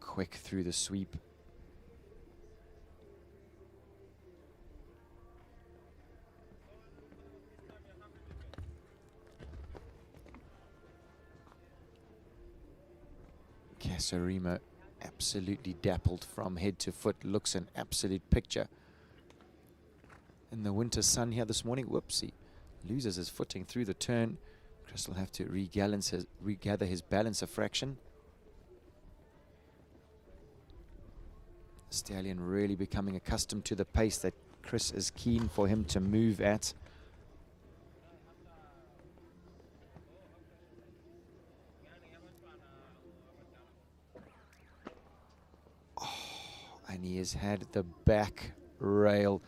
Quick through the sweep. Casarimo absolutely dappled from head to foot. Looks an absolute picture. In the winter sun here this morning, whoopsie, loses his footing through the turn. Chris will have to regather his balance a fraction. Stallion really becoming accustomed to the pace that Chris is keen for him to move at. And he has had the back rail.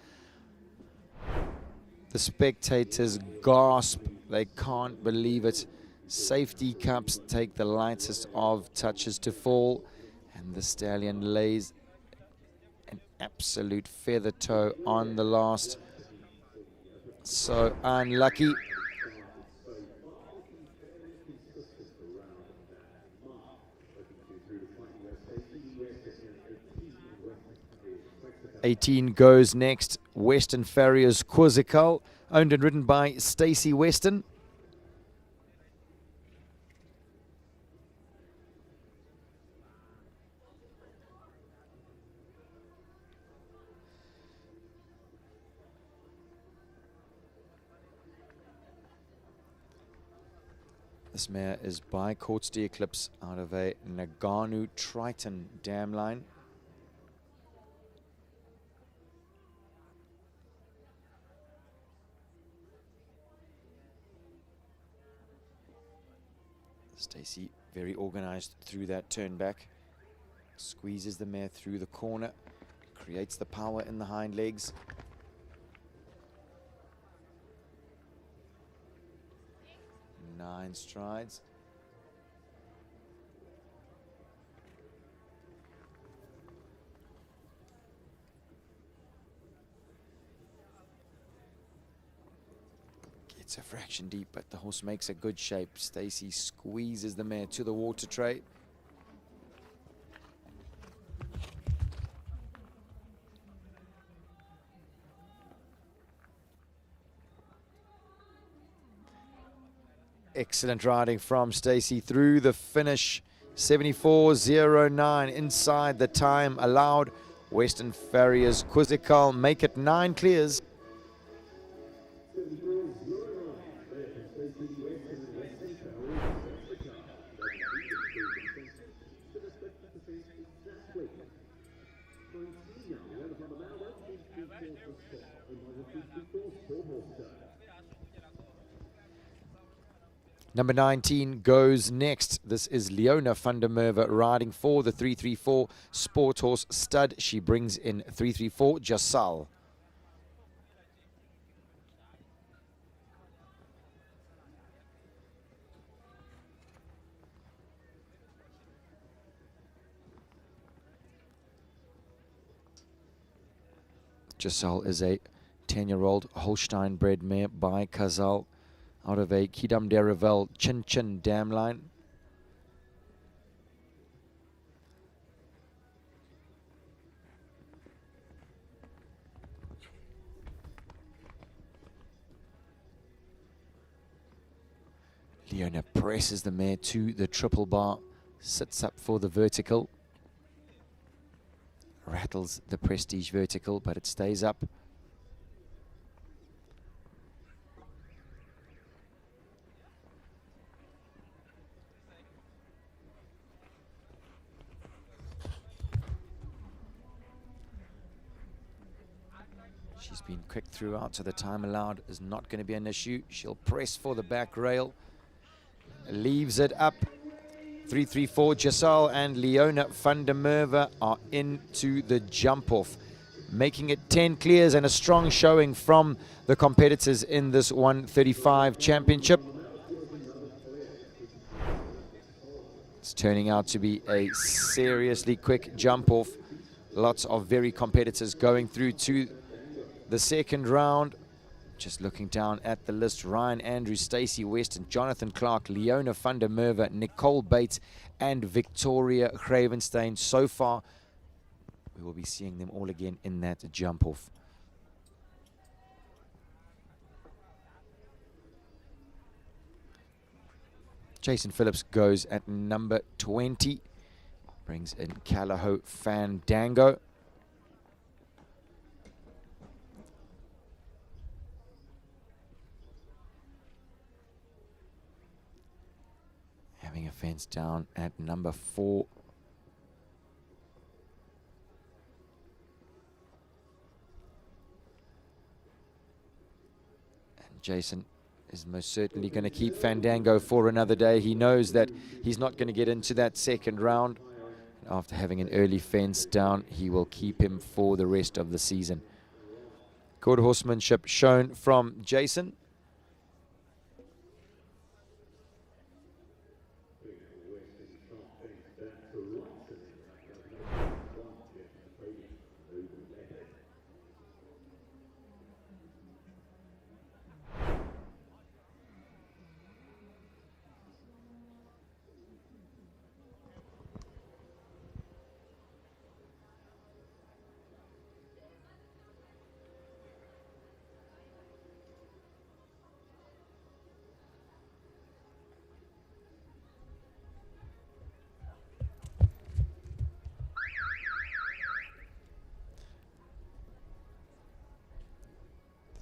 The spectators gasp. They can't believe it. Safety cups take the lightest of touches to fall. And the stallion lays an absolute feather toe on the last. So unlucky. '18 goes next. Western Farriers Quizzical, owned and ridden by Stacey Weston. This mare is by Courts de Eclipse out of a Nagano Triton dam line. Stacey very organized through that turn back. Squeezes the mare through the corner. Creates the power in the hind legs. Nine strides. It's a fraction deep, but the horse makes a good shape. Stacey squeezes the mare to the water tray. Excellent riding from Stacey through the finish. 74.09 inside the time allowed. Western Farriers Quizzical make it 9 clears. Number 19 goes next. This is Leona van der Merwe riding for the 334 Sport Horse Stud. She brings in 334 Jasal. Jasal is a 10-year-old Holstein bred mare by Kazal out of a Kidam de Revel Chin Chin dam line. Leona presses the mare to the triple bar, sits up for the vertical. Rattles the Prestige vertical, but it stays up. She's been quick throughout, so the time allowed is not going to be an issue. She'll press for the back rail. Leaves it up. 3-3-4, Giselle and Leona van der Merwe are into the jump-off, making it 10 clears and a strong showing from the competitors in this 135 championship. It's turning out to be a seriously quick jump-off. Lots of very competitors going through to the second round. Just looking down at the list, Ryan Andrews, Stacey Weston, Jonathan Clark, Leona van der Merwe, Nicole Bates, and Victoria Gravenstein. So far, we will be seeing them all again in that jump-off. Jason Phillips goes at number 20. Brings in Callahoo Fandango. Having a fence down at number 4. And Jason is most certainly going to keep Fandango for another day. He knows that he's not going to get into that second round. After having an early fence down, he will keep him for the rest of the season. Good horsemanship shown from Jason.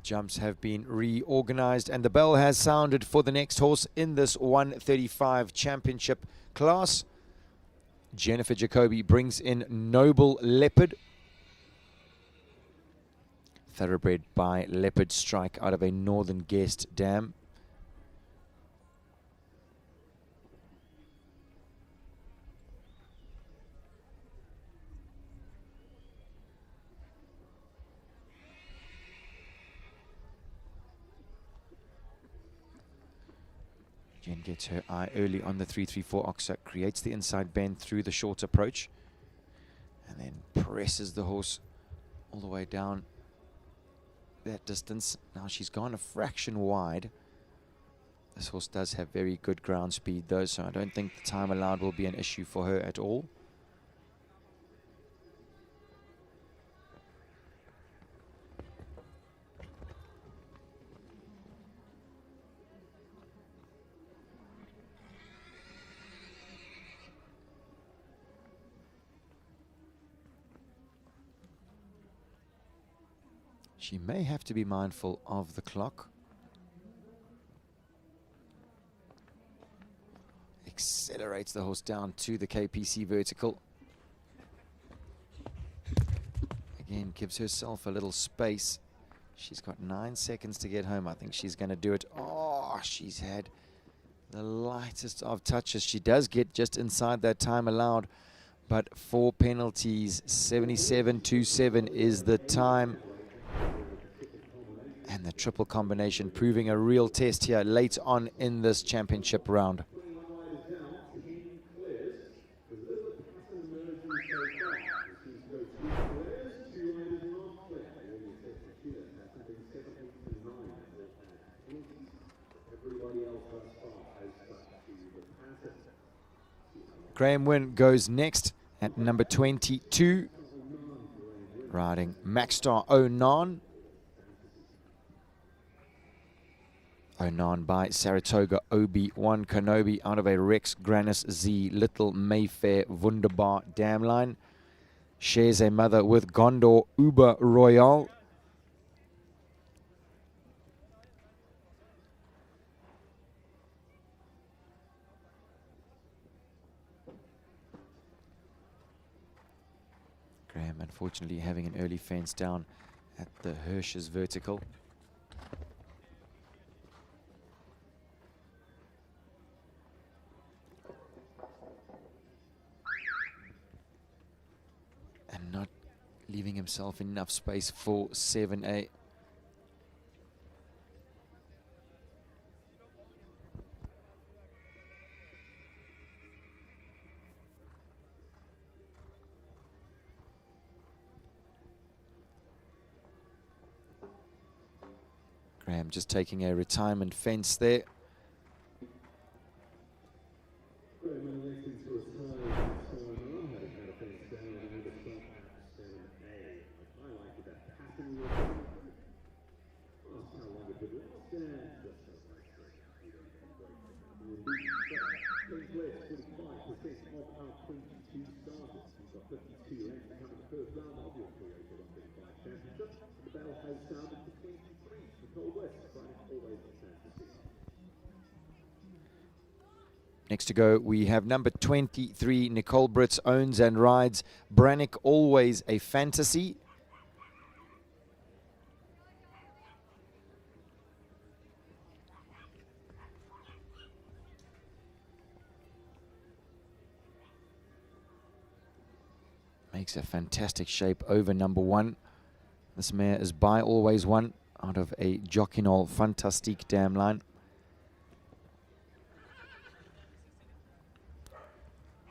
Jumps have been reorganized and the bell has sounded for the next horse in this 135 championship class. Jennifer Jacobi brings in Noble Leopard. Thoroughbred by Leopard Strike out of a Northern Guest dam. Jen gets her eye early on the 3-3-4 Oxa, creates the inside bend through the short approach, and then presses the horse all the way down that distance. Now she's gone a fraction wide. This horse does have very good ground speed though, so I don't think the time allowed will be an issue for her at all. She may have to be mindful of the clock. Accelerates the horse down to the KPC vertical. Again, gives herself a little space. She's got 9 seconds to get home. I think she's going to do it. Oh, she's had the lightest of touches. She does get just inside that time allowed, but 4 penalties. 77.27 is the time. And the triple combination proving a real test here late on in this championship round. Graham Wynn goes next at number 22, riding Maxstar Onan. Onan by Saratoga Obi-Wan Kenobi out of a Rex Grannis Z Little Mayfair Wunderbar dam line. Shares a mother with Gondor Uber Royale. Graham unfortunately having an early fence down at the Hirsch's vertical. And not leaving himself enough space for 7A. Graham just taking a retirement fence there. Next to go, we have number 23, Nicole Brits, owns and rides Brannick Always a Fantasy. Makes a fantastic shape over number 1. This mare is by Always One out of a Jockinol Fantastique dam line.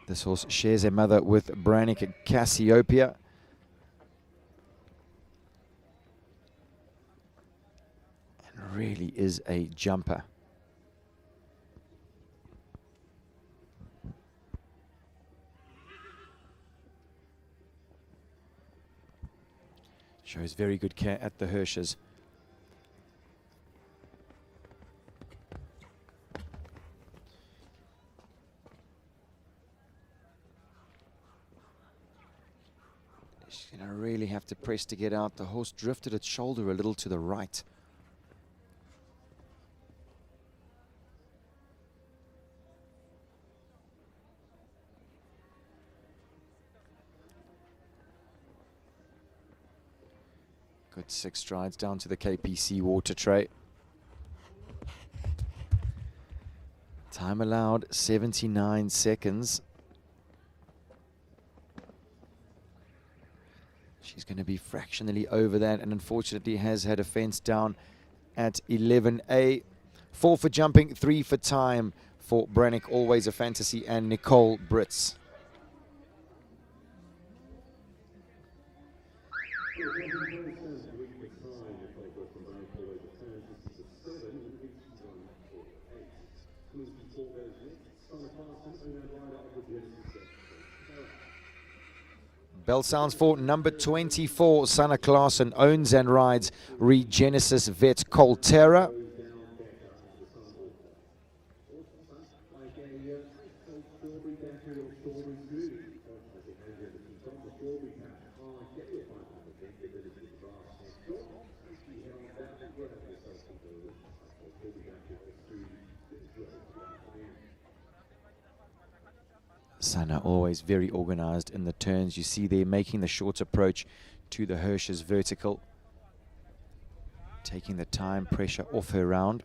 This horse shares a mother with Brannick Cassiopeia. And really is a jumper. Shows very good care at the Hirsch's. She's going to really have to press to get out. The horse drifted its shoulder a little to the right. Good 6 strides down to the KPC water tray. Time allowed 79 seconds. She's going to be fractionally over that, and unfortunately has had a fence down at 11A. 4 for jumping, 3 for time for Brannick Always a Fantasy and Nicole Brits. Bell sounds for number 24, Sanna Klaasen, owns and rides Regenesis Vet Colterra. Sanna always very organized in the turns. You see they're making the short approach to the Hirsch's vertical, taking the time pressure off her round.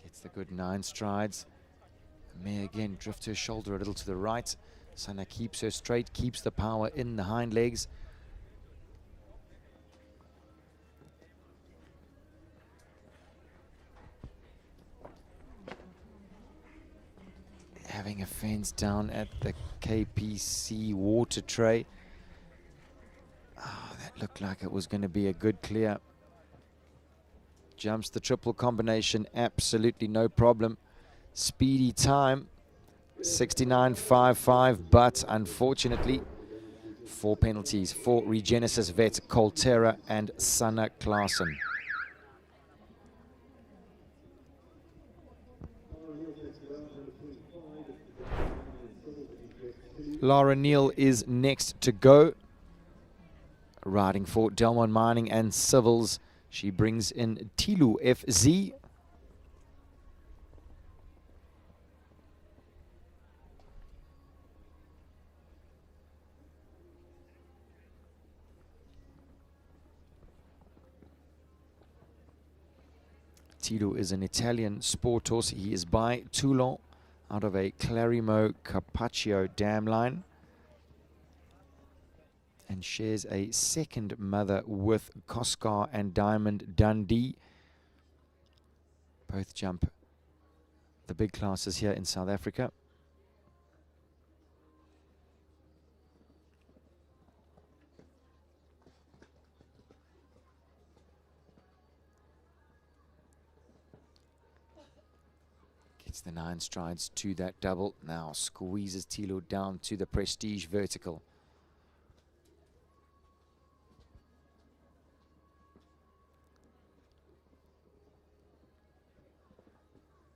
Gets the good 9 strides. May again drift her shoulder a little to the right. Sanna keeps her straight, keeps the power in the hind legs. Having a fence down at the KPC water tray. Oh, that looked like it was going to be a good clear. Jumps the triple combination, absolutely no problem. Speedy time, 69.55, but unfortunately, 4 penalties for Regenesis Vet, Colterra and Sanna Klaasen. Lara Neal is next to go. Riding for Delmont Mining and Civils. She brings in Tilu FZ. Tilo is an Italian sport horse. He is by Toulon out of a Clarimo Carpaccio dam line and shares a second mother with Coscar and Diamond Dundee. Both jump the big classes here in South Africa. Gets the 9 strides to that double. Now squeezes Tilo down to the Prestige vertical.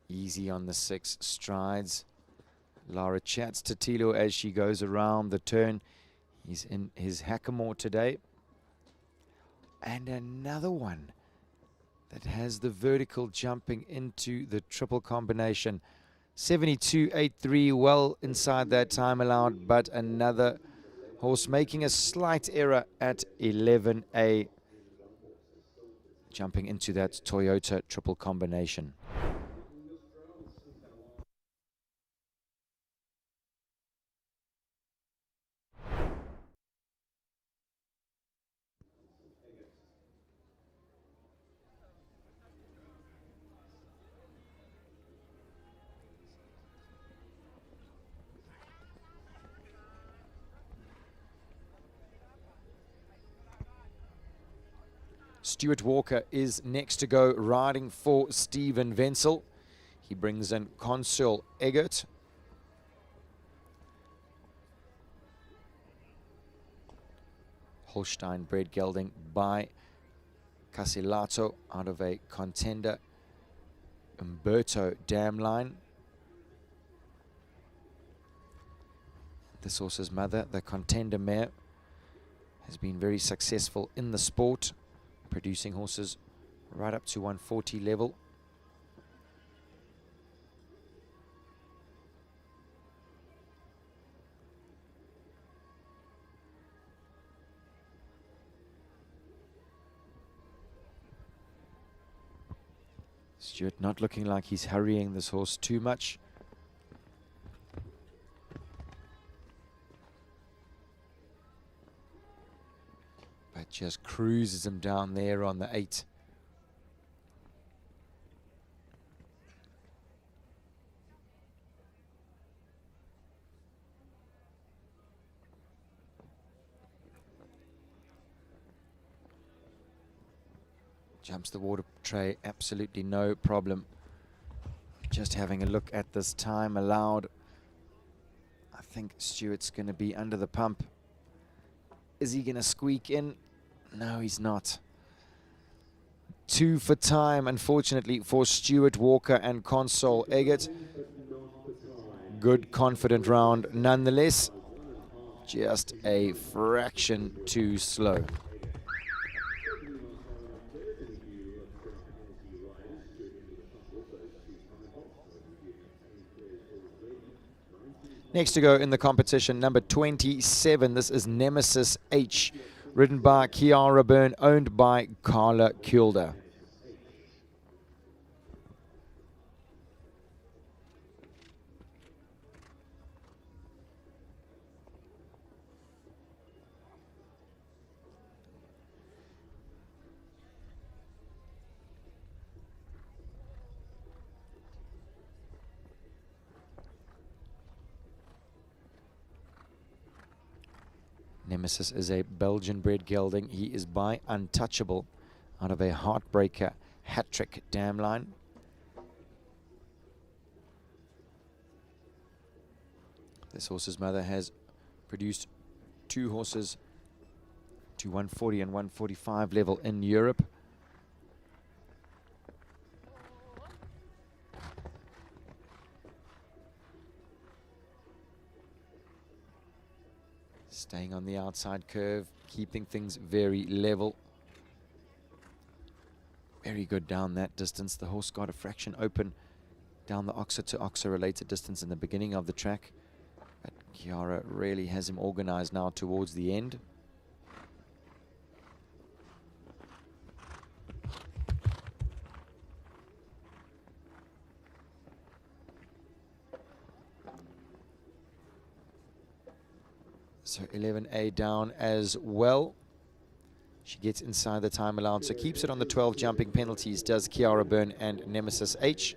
Easy on the 6 strides. Lara chats to Tilo as she goes around the turn. He's in his hackamore today. And another one that has the vertical jumping into the triple combination. 72.83, well inside that time allowed, but another horse making a slight error at 11A, jumping into that Toyota triple combination. Stuart Walker is next to go, riding for Stephen Wenzel. He brings in Consul Eggert. Holstein bred gelding by Casilato out of a Contender Umberto dam line. This horse's mother, the Contender mare, has been very successful in the sport, producing horses right up to 140 level. Stuart not looking like he's hurrying this horse too much. But just cruises him down there on the 8. Jumps the water tray, absolutely no problem. Just having a look at this time allowed. I think Stuart's going to be under the pump. Is he going to squeak in? No, he's not. 2 for time, unfortunately, for Stuart Walker and Consul Eggert. Good, confident round nonetheless. Just a fraction too slow. Next to go in the competition, number 27. This is Nemesis H, ridden by Kiara Byrne, owned by Carla Kulder. Nemesis is a Belgian-bred gelding. He is by Untouchable out of a Heartbreaker hat-trick dam line. This horse's mother has produced 2 horses to 140 and 145 level in Europe. Staying on the outside curve, keeping things very level. Very good down that distance. The horse got a fraction open down the oxer to oxer related distance in the beginning of the track. But Kiara really has him organized now towards the end. So 11A down as well. She gets inside the time allowed, so keeps it on the 12 jumping penalties, does Kiara Byrne and Nemesis H.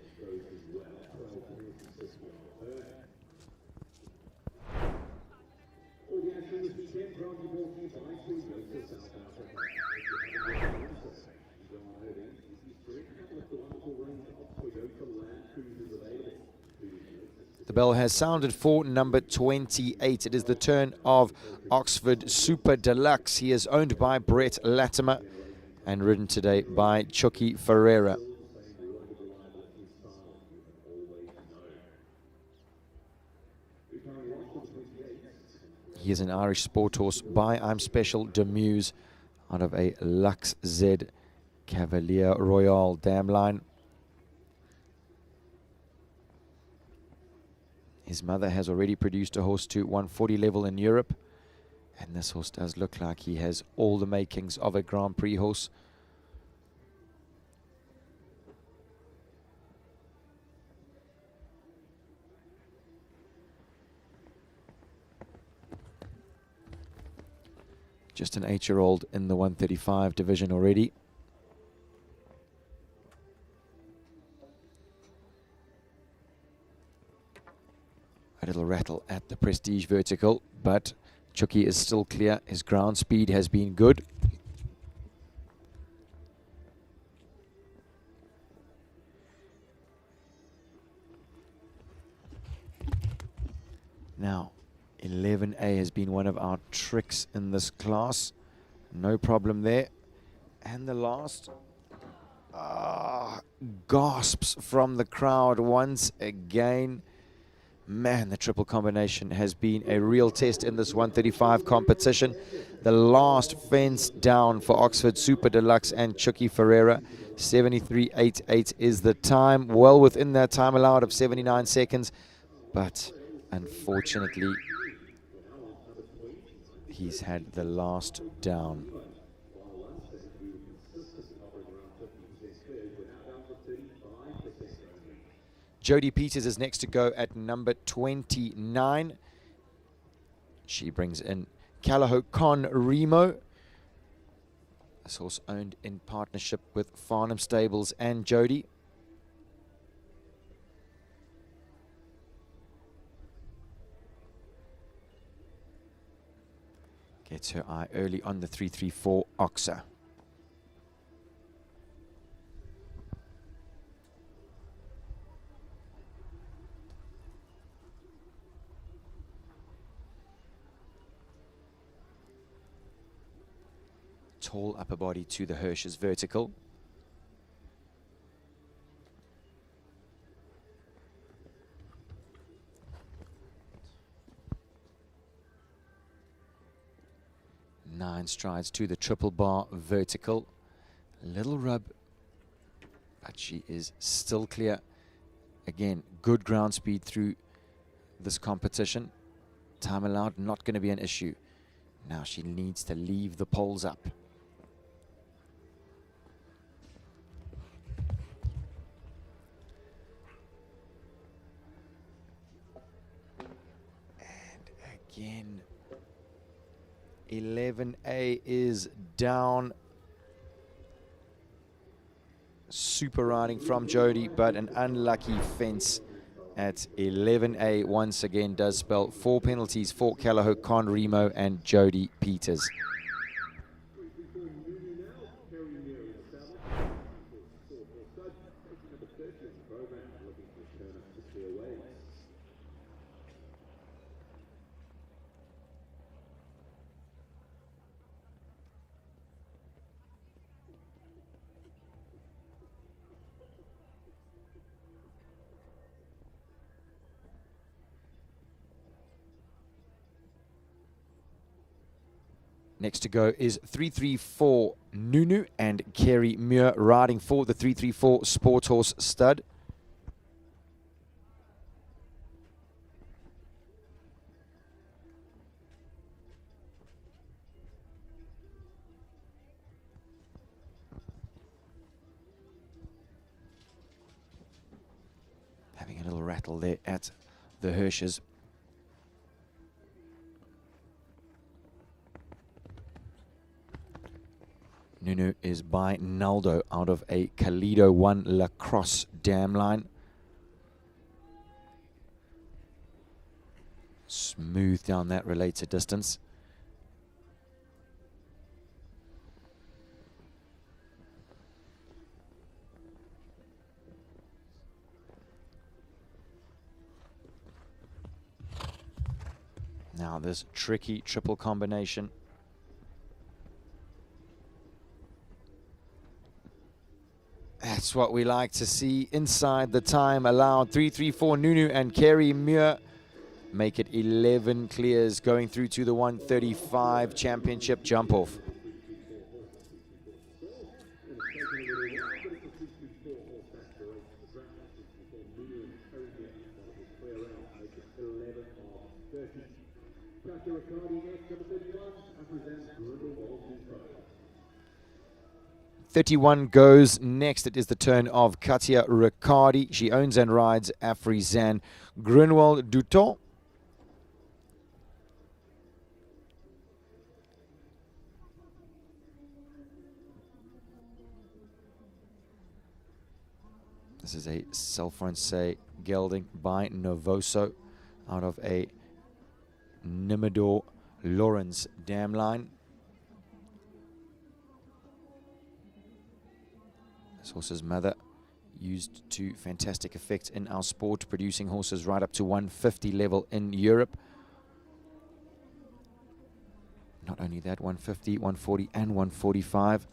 The bell has sounded for number 28. It is the turn of Oxford Super Deluxe. He is owned by Brett Latimer and ridden today by Chucky Ferreira. He is an Irish sport horse by I'm Special Demuse out of a Lux Z Cavalier Royale dam line. His mother has already produced a horse to 140 level in Europe, and this horse does look like he has all the makings of a Grand Prix horse. Just an 8-year-old in the 135 division already. A little rattle at the Prestige vertical, but Chucky is still clear. His ground speed has been good. Now, 11A has been one of our tricks in this class. No problem there. And the last, gasps from the crowd once again. Man, the triple combination has been a real test in this 135 competition. The last fence down for Oxford Super Deluxe and Chucky Ferreira. 73.88 is the time, well within that time allowed of 79 seconds. But unfortunately, he's had the last down. Jodie Peters is next to go at number 29. She brings in Callao Con Remo. This horse owned in partnership with Farnham Stables and Jodie. Gets her eye early on the 334 Oxa. Tall upper body to the Hirsch's vertical. Nine strides to the triple bar vertical. Little rub, but she is still clear. Again, good ground speed through this competition. Time allowed, not going to be an issue. Now she needs to leave the poles up. Again, 11A is down. Super riding from Jodie, but an unlucky fence at 11A once again does spell 4 penalties for Callao Con Remo and Jodie Peters. Next to go is 334 Nunu and Kerry Muir riding for the 334 Sport Horse Stud. Having a little rattle there at the Hirsch's. Nunu is by Naldo out of a Kalido 1 lacrosse dam line. Smooth down that related distance. Now this tricky triple combination. That's what we like to see inside the time allowed. 3-3-4 Nunu and Kerry Muir make it 11 clears going through to the 135 championship jump off. '31 goes next. It is the turn of Katia Riccardi. She owns and rides Afrizan Grunwald Duton. This is a Selfronse gelding by Novoso out of a Nimador Lawrence dam line. This horse's mother used to fantastic effect in our sport, producing horses right up to 150 level in Europe. Not only that, 150, 140 and 145.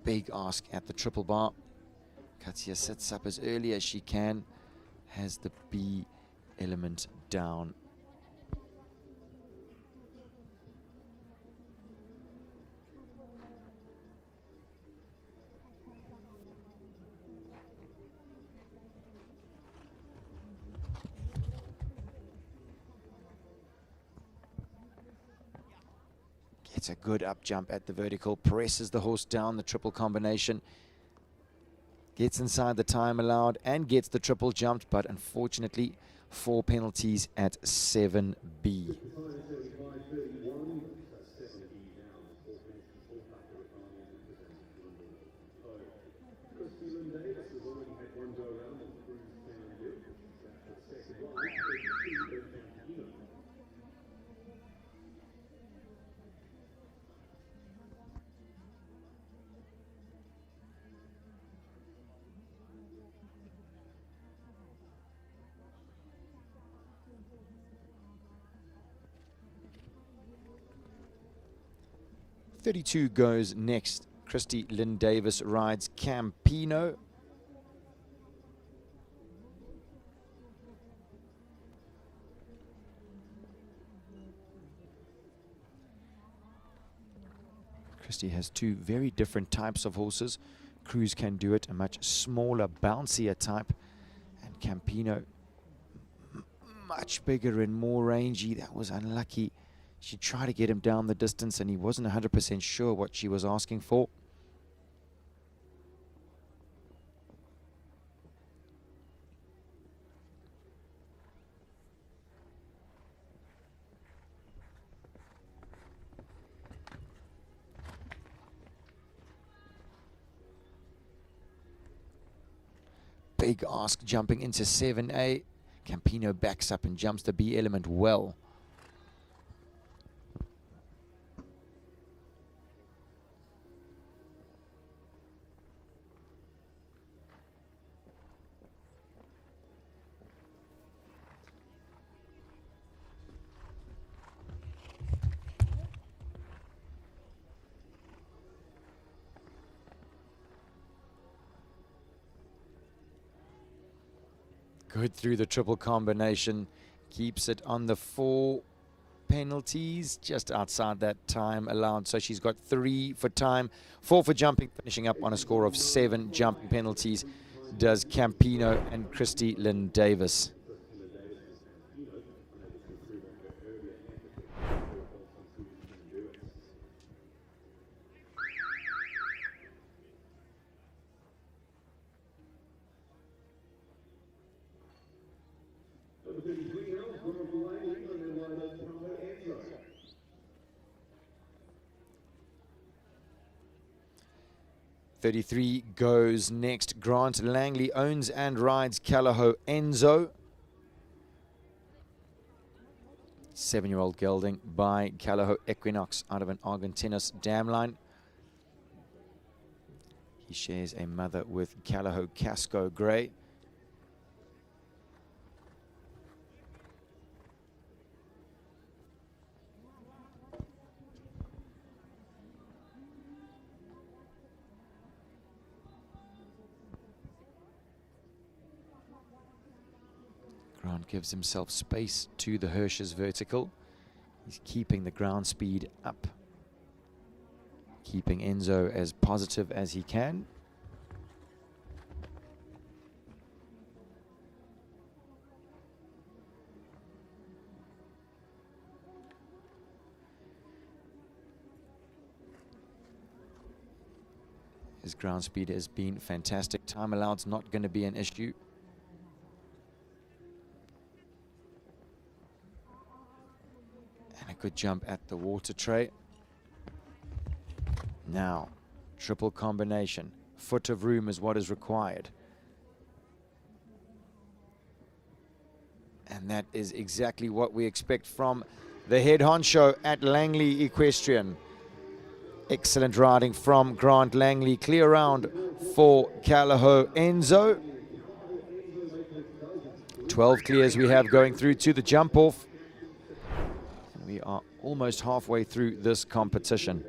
Big ask at the triple bar. Katia sits up as early as she can, has the B element down. Gets a good up jump at the vertical, presses the horse down, the triple combination. Gets inside the time allowed and gets the triple jumped, but unfortunately 4 penalties at 7B. '32 goes next. Christy Lynn Davis rides Campino. Christy has 2 very different types of horses. Cruz can do it, a much smaller, bouncier type. And Campino, much bigger and more rangy. That was unlucky. She tried to get him down the distance and he wasn't 100% sure what she was asking for. Big ask jumping into 7A. Campino backs up and jumps the B element well. Good through the triple combination, keeps it on the 4 penalties, just outside that time allowed. So she's got 3 for time, 4 for jumping, finishing up on a score of 7 jumping penalties, does Campino and Christy Lynn Davis. 33 goes next. Grant Langley owns and rides Callao Enzo. 7-year-old gelding by Callao Equinox out of an Argentinos dam line. He shares a mother with Callao Casco Grey. Grant gives himself space to the Hirsch's vertical. He's keeping the ground speed up, keeping Enzo as positive as he can. His ground speed has been fantastic. Time alloved's not going to be an issue. And a good jump at the water tray. Now, triple combination. Foot of room is what is required. And that is exactly what we expect from the head honcho at Langley Equestrian. Excellent riding from Grant Langley. Clear round for Callao Enzo. 12 clears we have going through to the jump off. And we are almost halfway through this competition.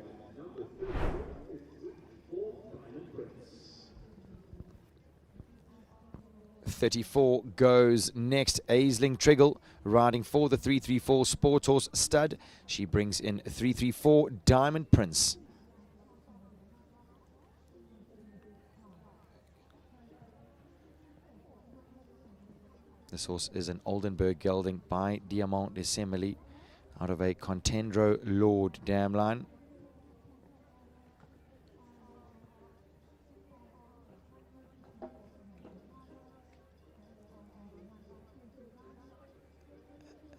.34 goes next. Aisling Triggle riding for the 334 Sport Horse stud. She brings in 334 Diamond Prince. This horse is an Oldenburg gelding by Diamant de Semele out of a Contendro Lord dam line.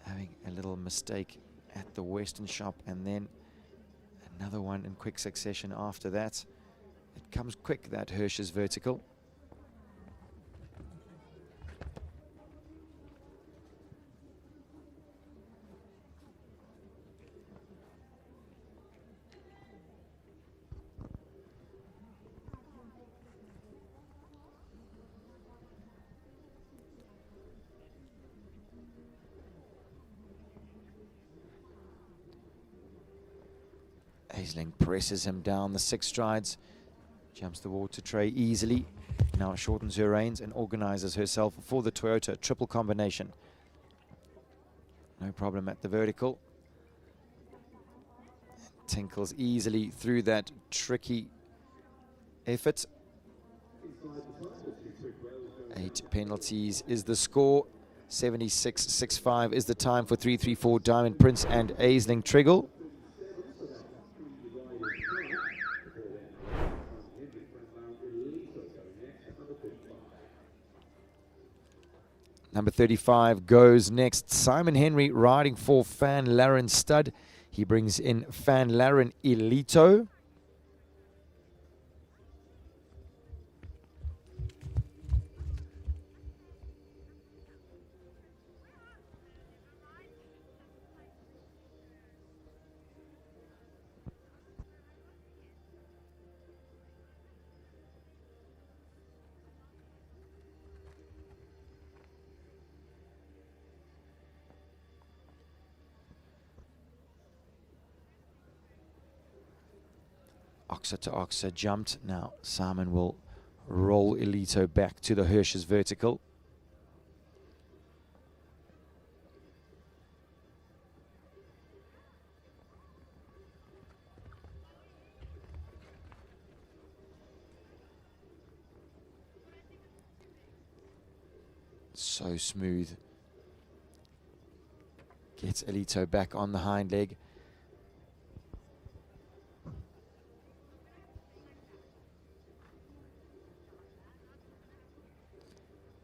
Having a little mistake at the Western Shop and then another one in quick succession after that. It comes quick, that Hirsch's vertical. Aisling presses him down the 6 strides, jumps the water tray easily, now shortens her reins and organizes herself for the Toyota triple combination. No problem at the vertical. Tinkles easily through that tricky effort. 8 penalties is the score. 76.65 is the time for 334 Diamond Prince and Aisling Triggle. Number 35 goes next. Simon Henry riding for Van Laren stud. He brings in Van Laren Elito. Oxa to Oxa jumped. Now Simon will roll Elito back to the Hirsch's vertical. So smooth. Gets Elito back on the hind leg.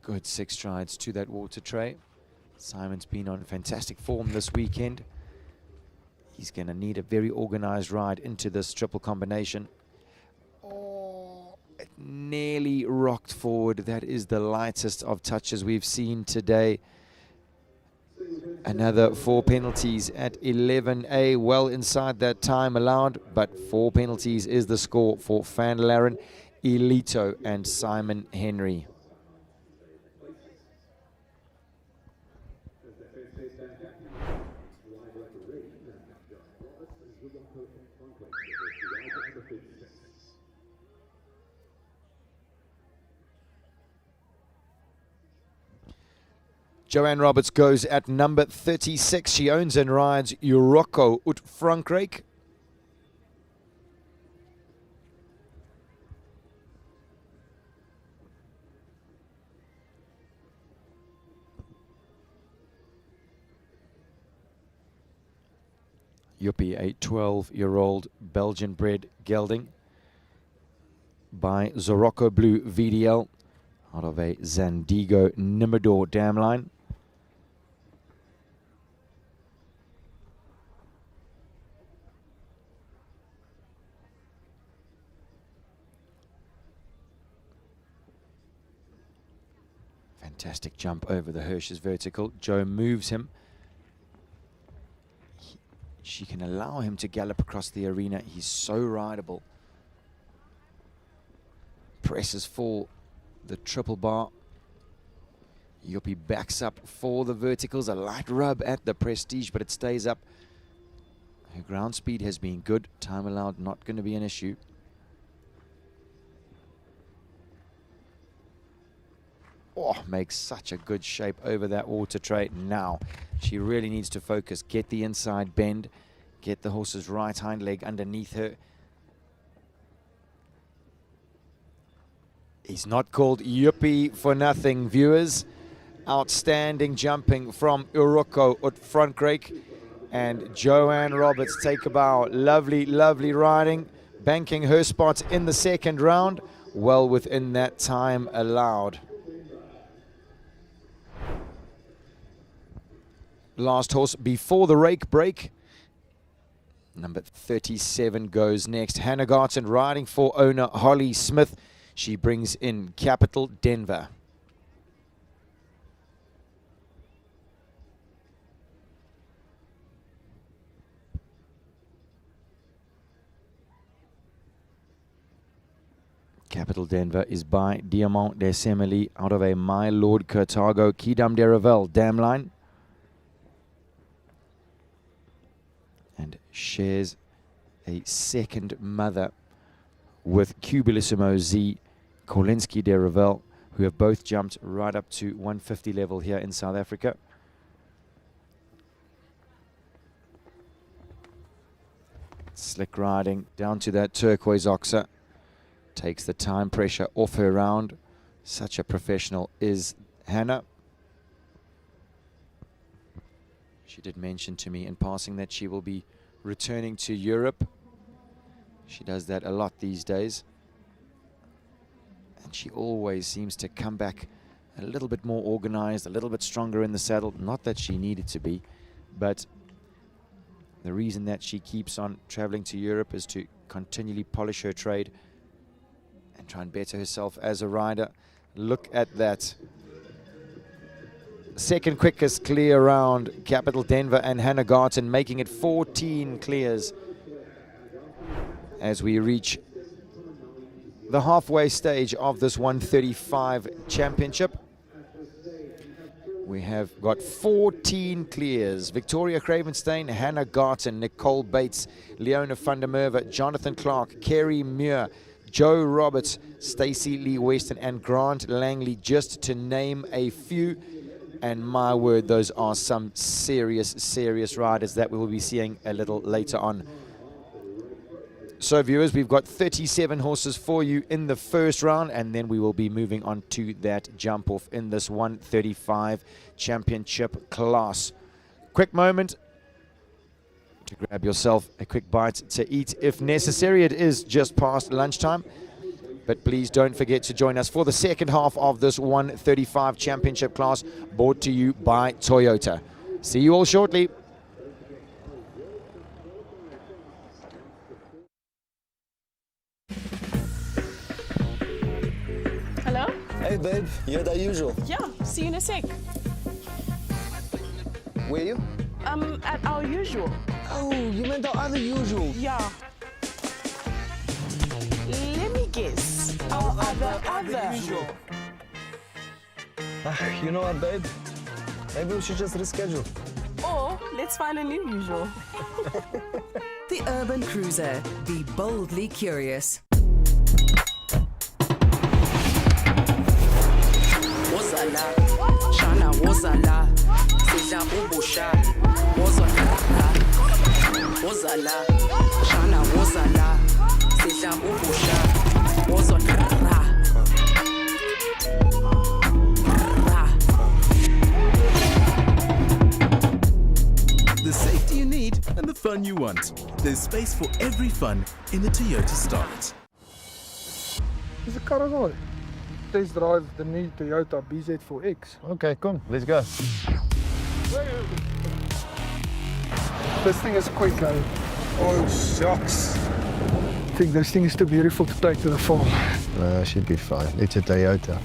Good 6 strides to that water tray. Simon's been on fantastic form this weekend. He's going to need a very organized ride into this triple combination. Oh, nearly rocked forward. That is the lightest of touches we've seen today. Another 4 penalties at 11A, well inside that time allowed, but 4 penalties is the score for Van Laren, Elito, and Simon Henry. Joanne Roberts goes at number 36. She owns and rides Urocco ut Frankrijk. Yuppie, a 12-year-old Belgian-bred gelding by Zorocco Blue VDL out of a Zandigo Nimador dam line. Fantastic jump over the Hirsch's vertical. Joe moves him. She can allow him to gallop across the arena. He's so rideable. Presses for the triple bar. Yuppie backs up for the verticals. A light rub at the Prestige, but it stays up. Her ground speed has been good. Time allowed not going to be an issue. Oh, makes such a good shape over that water tray. Now, she really needs to focus. Get the inside bend. Get the horse's right hind leg underneath her. He's not called Yuppie for nothing, viewers. Outstanding jumping from Urocco ut Frankrijk. And Joanne Roberts take a bow. Lovely, lovely riding. Banking her spot in the second round. Well within that time allowed. Last horse before the rake break. Number 37 goes next. Hannah Garton riding for owner Holly Smith. She brings in Capital Denver. Capital Denver is by Diamant des Semeli out of a My Lord Cartago Kidam de Ravel dam line. And shares a second mother with Cubillissimo Z, Kolinski de Ravel, who have both jumped right up to 150 level here in South Africa. Slick riding down to that turquoise oxer. Takes the time pressure off her round. Such a professional is Hannah. She did mention to me in passing that she will be returning to Europe. She does that a lot these days. And she always seems to come back a little bit more organized, a little bit stronger in the saddle. Not that she needed to be, but the reason that she keeps on traveling to Europe is to continually polish her trade and try and better herself as a rider. Look at that. Second quickest clear round, Capital Denver and Hannah Garton making it 14 clears as we reach the halfway stage of this 135 championship. We have got 14 clears. Victoria Cravenstein, Hannah Garton, Nicole Bates, Leona van der Merwe, Jonathan Clark, Kerry Muir, Joe Roberts, Stacey Lee Weston, and Grant Langley, just to name a few. And my word, those are some serious riders that we will be seeing a little later on. So viewers, we've got 37 horses for you in the first round, and then we will be moving on to that jump off in this 135 championship class. Quick moment to grab yourself a quick bite to eat if necessary. It is just past lunchtime, but please don't forget to join us for the second half of this 135 championship class, brought to you by Toyota. See you all shortly. Hey, babe, you're the usual. Yeah, see you in a sec. Where you? At our usual. Oh, you meant the other usual. Yeah. Let me guess. Our other usual. You know what, babe? Maybe we should just reschedule. Or let's find a new usual. The Urban Cruiser. Be boldly curious. Wozala, Shana Wozala, Seja Ubusha, Wozala, Wozala, Shana Wozala, Seja Ubusha, Wozala. The safety you need and the fun you want. There's space for every fun in the Toyota Start. Dis 'n karre. Test drive the new Toyota BZ4X. Okay, come, let's go. This thing is quick, eh? Oh, shucks. I think this thing is too beautiful to take to the farm. No, she'd be fine. It's a Toyota.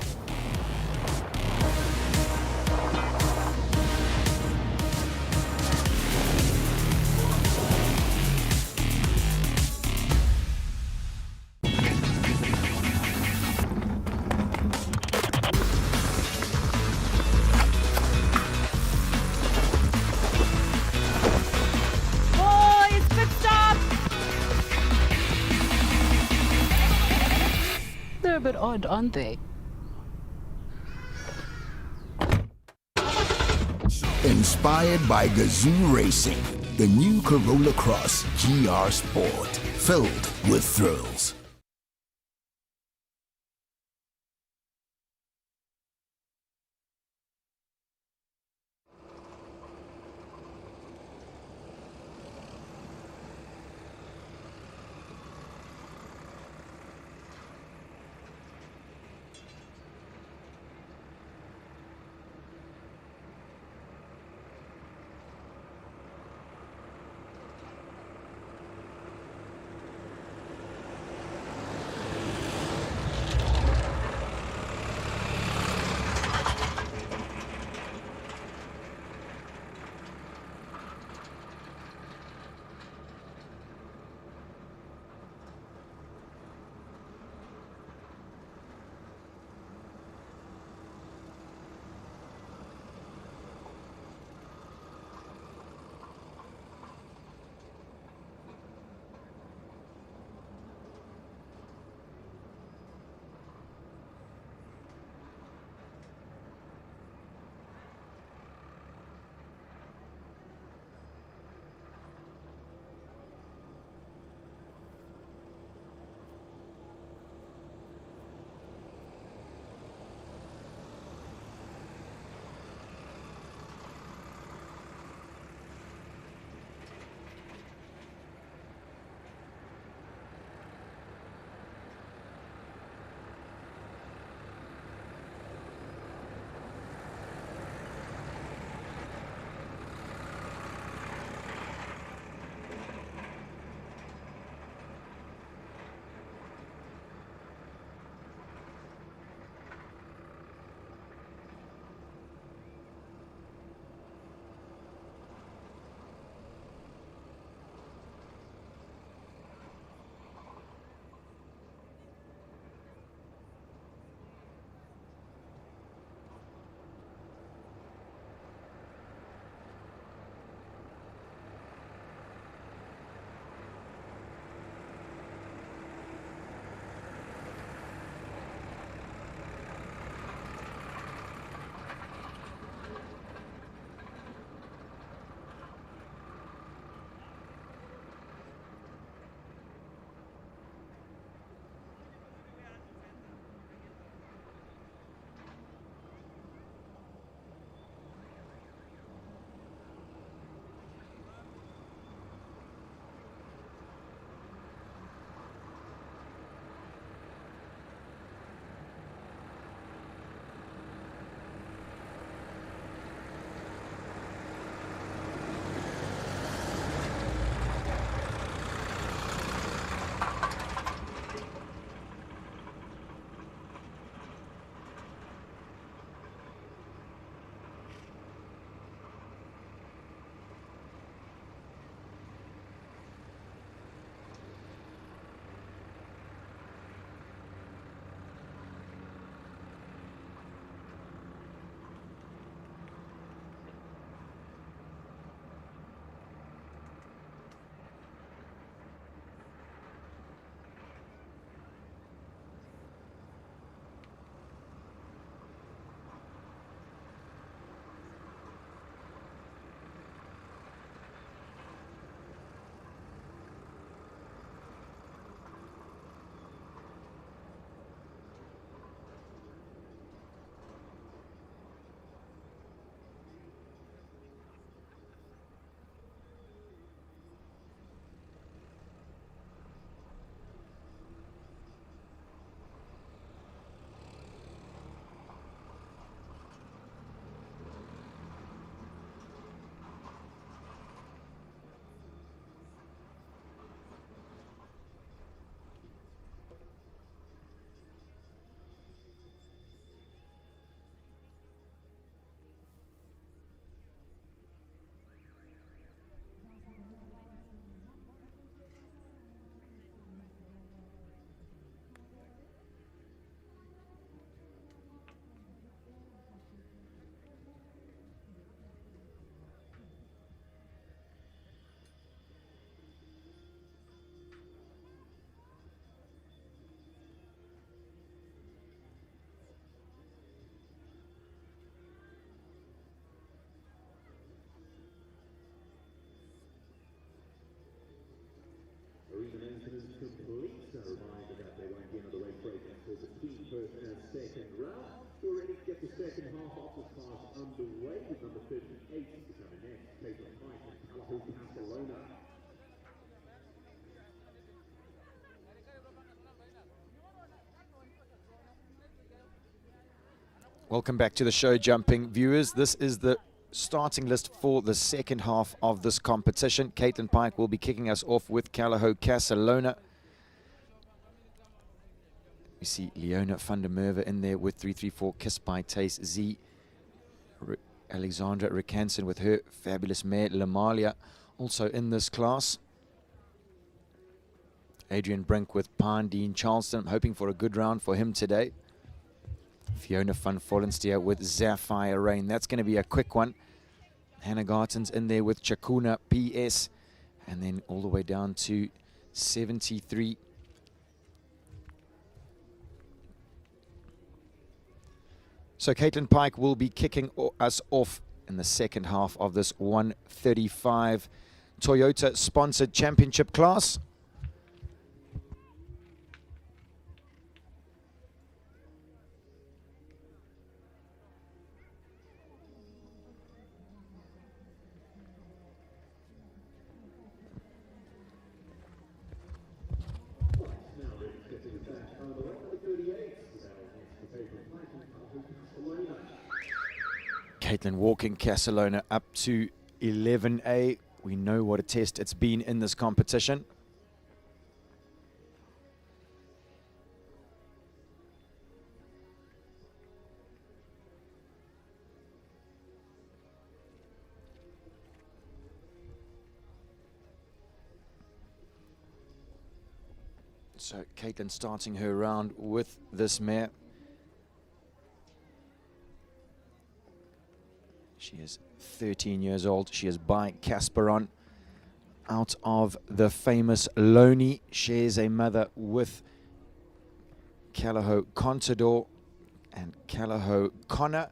They're a bit odd, aren't they? Inspired by Gazoo Racing, the new Corolla Cross GR Sport, filled with thrills. complete. So a reminder that there won't be another race break until between first and second round. We're ready to get the second half of the class underway with number 38 coming next. Caitlin Pike and Calahoe Barcelona. Welcome back to the show, jumping viewers. This is the starting list for the second half of this competition. Caitlin Pike will be kicking us off with Calahoe Barcelona. We see Leona van der Merwe in there with 334 Kiss by Taste Z. Alexandra Rikanson with her fabulous mare Lamalia also in this class. Adrian Brink with Pandine Charleston. I'm hoping for a good round for him today. Fiona van Vollensteer with Sapphire Rain. That's going to be a quick one. Hannah Garten's in there with Chakuna PS. And then all the way down to 73. So Caitlin Pike will be kicking us off in the second half of this 135 Toyota sponsored championship class. Caitlin walking Barcelona up to 11A. We know what a test it's been in this competition. So Caitlin starting her round with this mare. She is 13 years old. She is by Casperon out of the famous Loney. Shares a mother with Calahoe Contador and Calahoe Connor,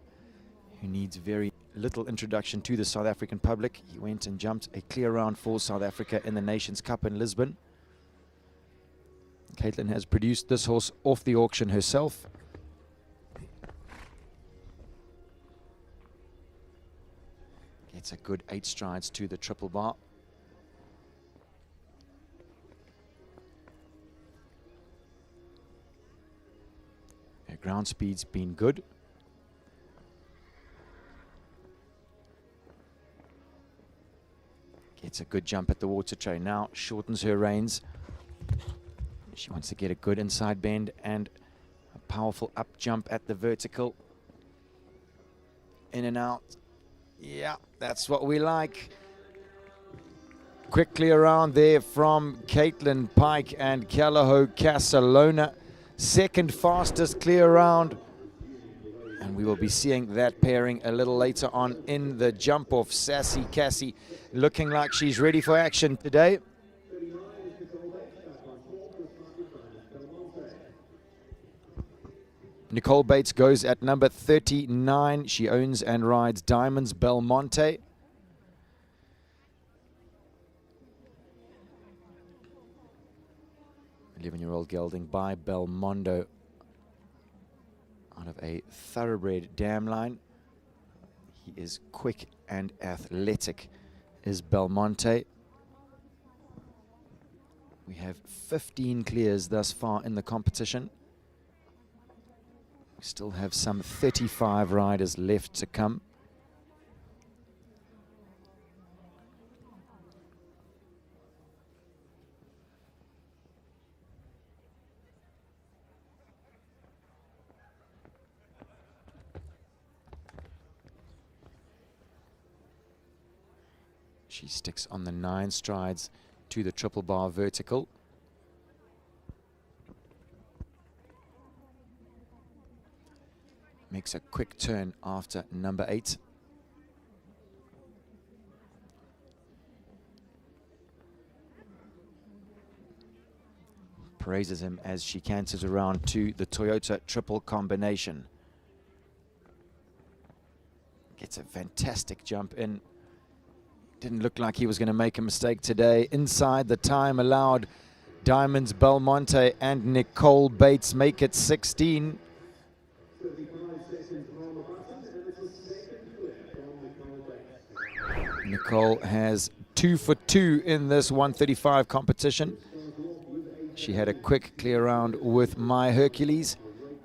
who needs very little introduction to the South African public. He went and jumped a clear round for South Africa in the Nations Cup in Lisbon. Caitlin has produced this horse off the auction herself. Gets a good 8 strides to the triple bar. Her ground speed's been good. Gets a good jump at the water tray now, shortens her reins. She wants to get a good inside bend and a powerful up jump at the vertical. In and out. Yeah, that's what we like. Quickly around there from Caitlin Pike and Calahoe Barcelona. Second fastest clear round. And we will be seeing that pairing a little later on in the jump off. Sassy Cassie looking like she's ready for action today. Nicole Bates goes at number 39. She owns and rides Diamonds Belmonte. Eleven-year-old gelding by Belmondo out of a thoroughbred dam line. He is quick and athletic, is Belmonte. We have 15 clears thus far in the competition. We still have some 35 riders left to come. She sticks on the 9 strides to the triple bar vertical. Makes a quick turn after number 8. Praises him as she canters around to the Toyota triple combination. Gets a fantastic jump in. Didn't look like he was going to make a mistake today. Inside the time allowed Diamonds Belmonte and Nicole Bates make it 16. Nicole has 2 for 2 in this 135 competition. She had a quick clear round with My Hercules,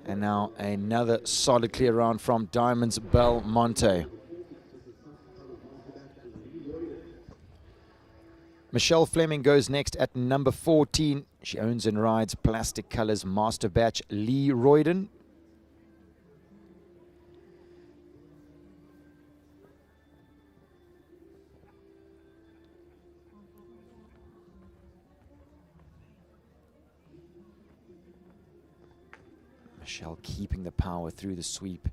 and now another solid clear round from Diamonds Belmonte. Michelle Fleming goes next at number 14. She owns and rides Plastic Colors Master Batch Lee Royden. Michelle keeping the power through the sweep.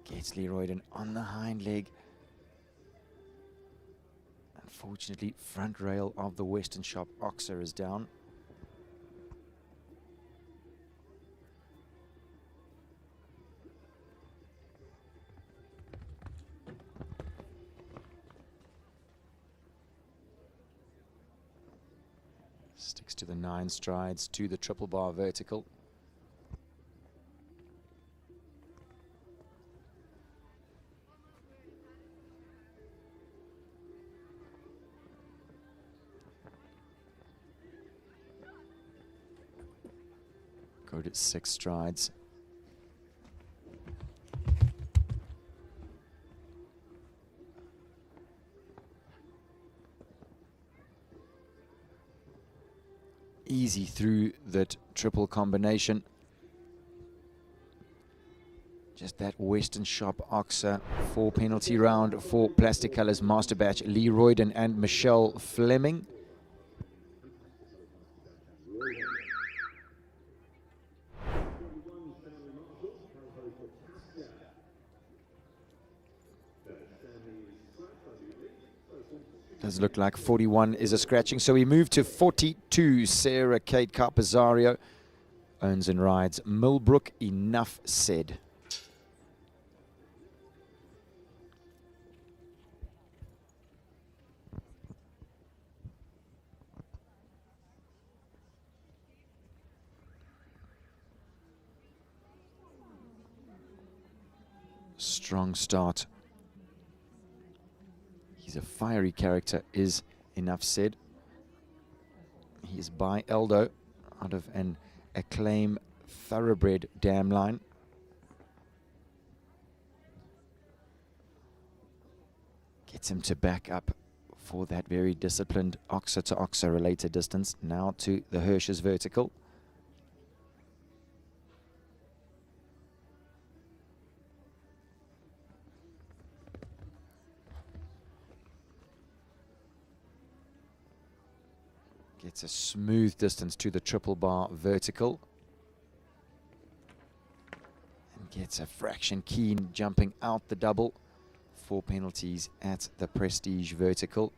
Gets Lee Royden on the hind leg. Unfortunately, front rail of the Western Shop Oxer is down. Sticks to the 9 strides, to the triple bar vertical. Go to 6 strides. Easy through that triple combination. Just that Western Shop Oxer 4 penalty round for Plastic Colors Master Batch Lee Royden and Michelle Fleming. Does look like 41 is a scratching, so we move to 42. Sarah Kate Carpazzario owns and rides Millbrook. Enough said. Strong start. He's a fiery character, is Enough said. He is by Eldo, out of an Acclaim Thoroughbred dam line. Gets him to back up for that very disciplined Oxer to Oxer related distance. Now to the Hirsch's vertical. Gets a smooth distance to the triple bar vertical. And gets a fraction keen jumping out the double. 4 penalties at the Prestige vertical.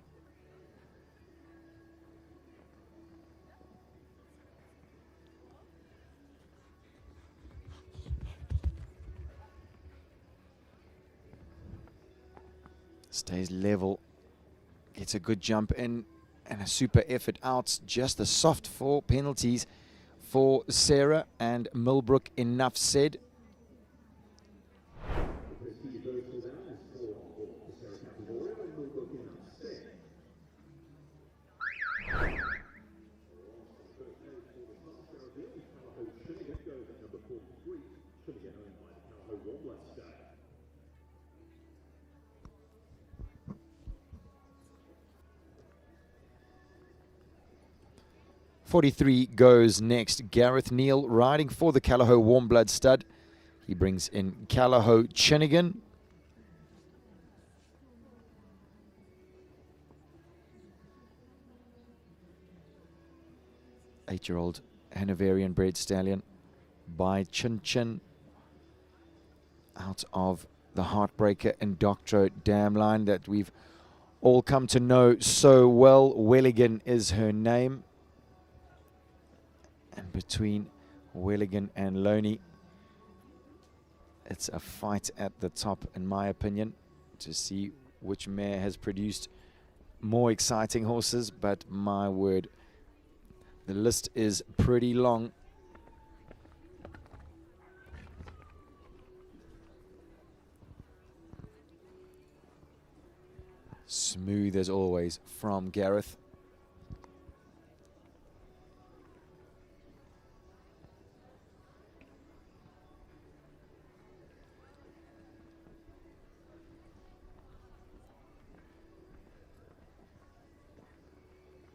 Stays level. Gets a good jump in. And a super effort out. Just the soft 4 penalties for Sarah and Millbrook. Enough said. .43 goes next. Gareth Neal riding for the Callagho Warm Blood stud. He brings in Callagho Chinnigan. Eight-year-old Hanoverian bred stallion by Chin Chin out of the Heartbreaker and Doctro dam line that we've all come to know so well. Welligan is her name. And between Welligan and Loney, it's a fight at the top, in my opinion, to see which mare has produced more exciting horses. But my word, The list is pretty long. Smooth as always from Gareth.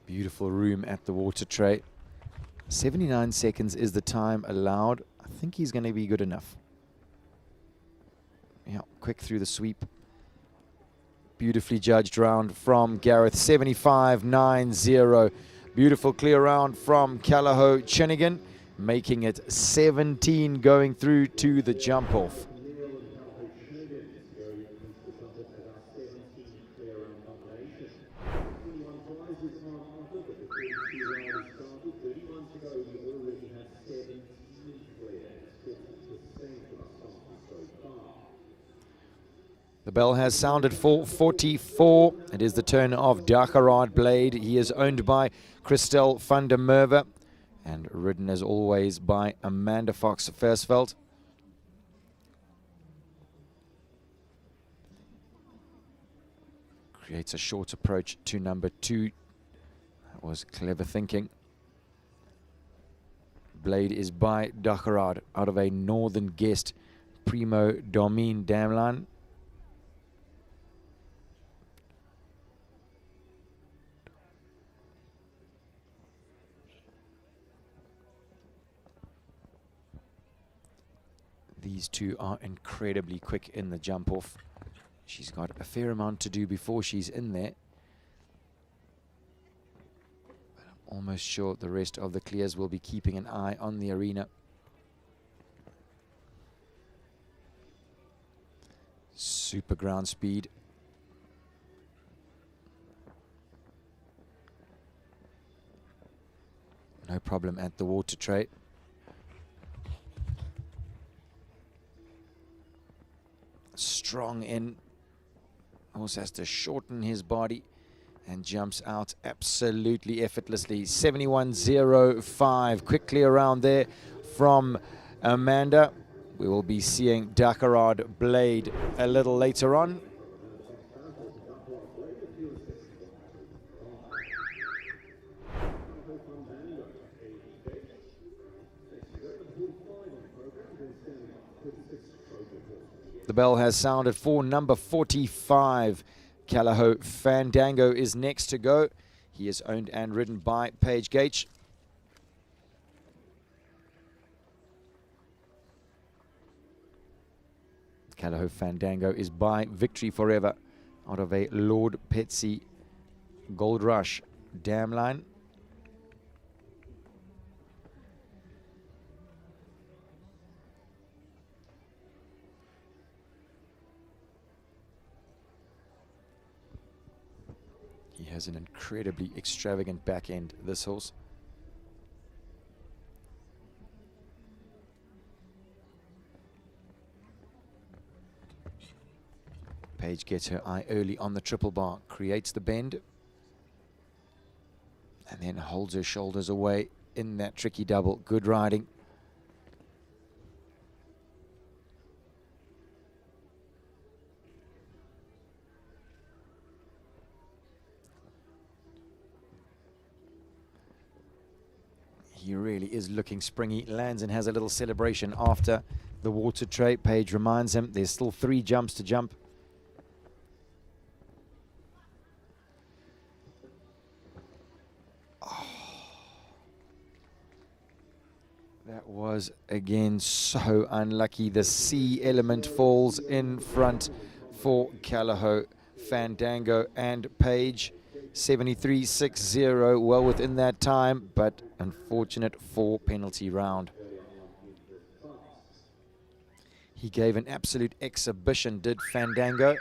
Beautiful room at the water tray. 79 seconds is the time allowed. I think he's going to be good enough. Yeah, quick through the sweep. Beautifully judged round from Gareth, 75.90. Beautiful clear round from Callagho Chinigan, making it 17 going through to the jump off. The bell has sounded for 44. It is the turn of Dageraad Blade. He is owned by Christel van der Merwe and ridden as always by Amanda Fox Versveld. Creates a short approach to number 2. That was clever thinking. Blade is by Dageraad out of a Northern Guest Primo Domine Damline. These two are incredibly quick in the jump off. She's got a fair amount to do before she's in there. But I'm almost sure the rest of the clears will be keeping an eye on the arena. Super ground speed. No problem at the water tray. Strong in, also has to shorten his body and jumps out absolutely effortlessly. 71.05, quickly around there from Amanda. We will be seeing Dageraad Blade a little later on. The bell has sounded for number 45. Callagho Fandango is next to go. He is owned and ridden by Paige Gage. Callagho Fandango is by Victory Forever out of a Lord Petsy Gold Rush dam line. He has an incredibly extravagant back end, this horse. Paige gets her eye early on the triple bar, creates the bend, and then holds her shoulders away in that tricky double. Good riding. He really is looking springy. Lands and has a little celebration after the water tray. Paige reminds him there's still 3 jumps to jump. Oh. That was again so unlucky. The C element falls in front for Callagho Fandango and Paige. 73.60, well within that time, but unfortunate 4 penalty round. He gave an absolute exhibition, did Fandango.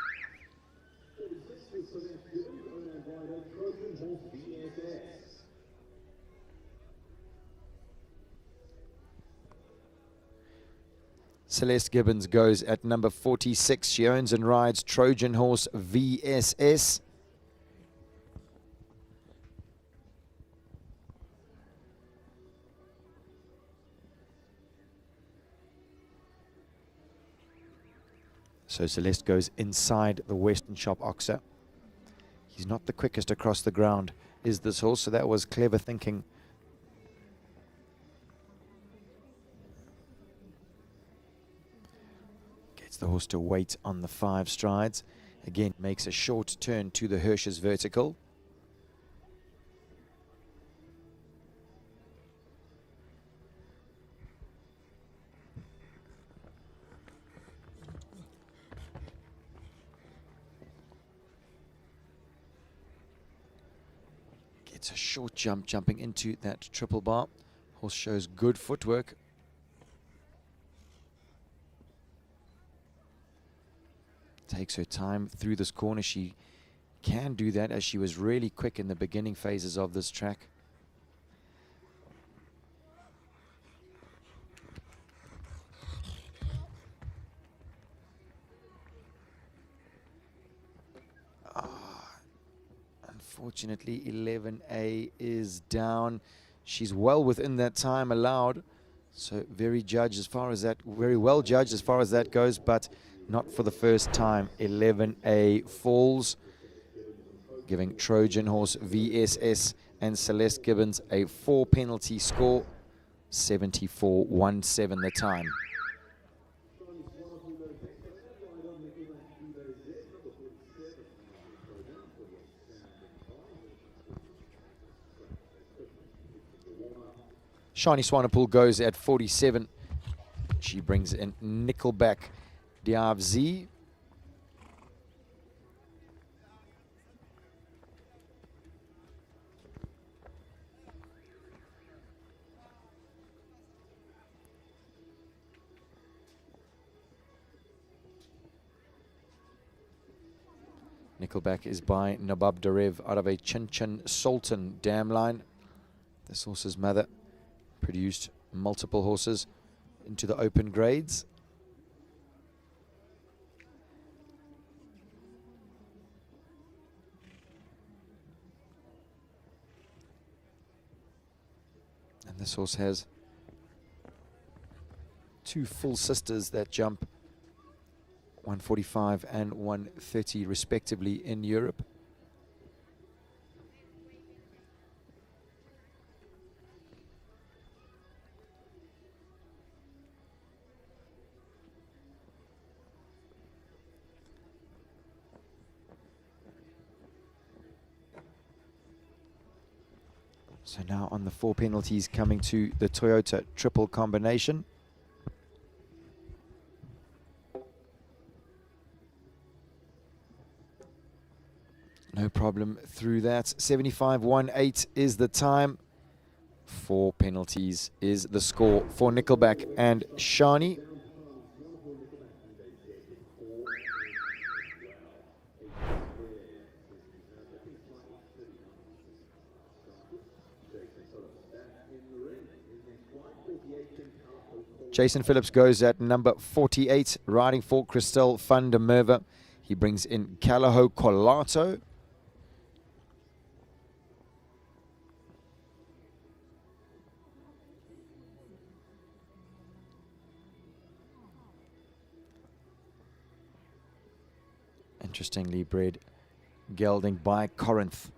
Celeste Gibbons goes at number 46. She owns and rides Trojan Horse VSS. So Celeste goes inside the Western Shop Oxer. He's not the quickest across the ground, is this horse, so that was clever thinking. Gets the horse to wait on the 5 strides. Again, makes a short turn to the Hirsch's vertical. It's a short jump, jumping into that triple bar. Horse shows good footwork. Takes her time through this corner. She can do that as she was really quick in the beginning phases of this track. Unfortunately, 11A is down. She's well within that time allowed, so very well judged as far as that goes, but not for the first time. 11A falls, giving Trojan Horse, VSS, and Celeste Gibbons a 4 penalty score. 74.17 the time. Shani Swanepoel goes at 47. She brings in Nickelback Diav Z. Nickelback is by Nabab Darev out of a Chin Chin Sultan dam line. This horse's mother produced multiple horses into the open grades. And this horse has 2 full sisters that jump 145 and 130 respectively in Europe. So now on the 4 penalties coming to the Toyota triple combination. No problem through that. 75.18 is the time. 4 penalties is the score for Nickelback and Shani. Jason Phillips goes at number 48, riding for Christelle van der Merwe. He brings in Calaho Colato. Interestingly bred gelding by Corinth,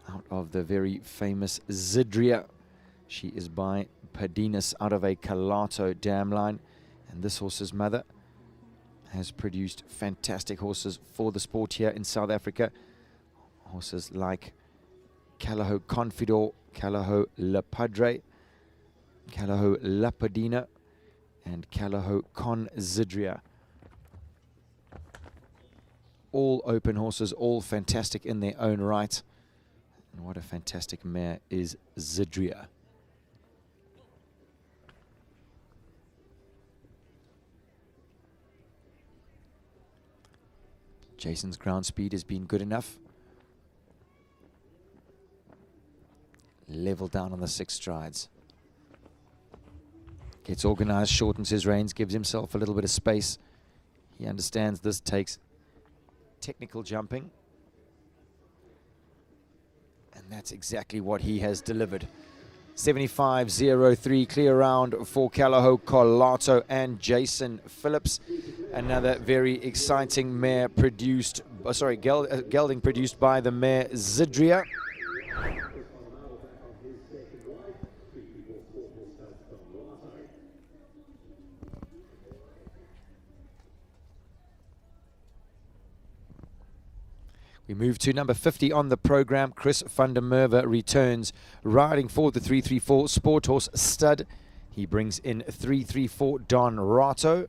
out of the very famous Zidria. She is by Padinus out of a Calato dam line, and this horse's mother has produced fantastic horses for the sport here in South Africa. Horses like Calaho Confidor, Calaho La Padre, Calaho La Padina, and Calaho Con Zidria. All open horses, all fantastic in their own right. And what a fantastic mare is Zidria. Jason's ground speed has been good enough. Level down on the 6 strides. Gets organized, shortens his reins, gives himself a little bit of space. He understands this takes technical jumping. And that's exactly what he has delivered. 75.03 clear round for Calaho Colato and Jason Phillips. Another very exciting mare produced, gelding produced by the mare Zidria. We move to number 50 on the program. Chris van der Merwe returns, riding for the 334 Sport Horse Stud. He brings in 334 Don Rato.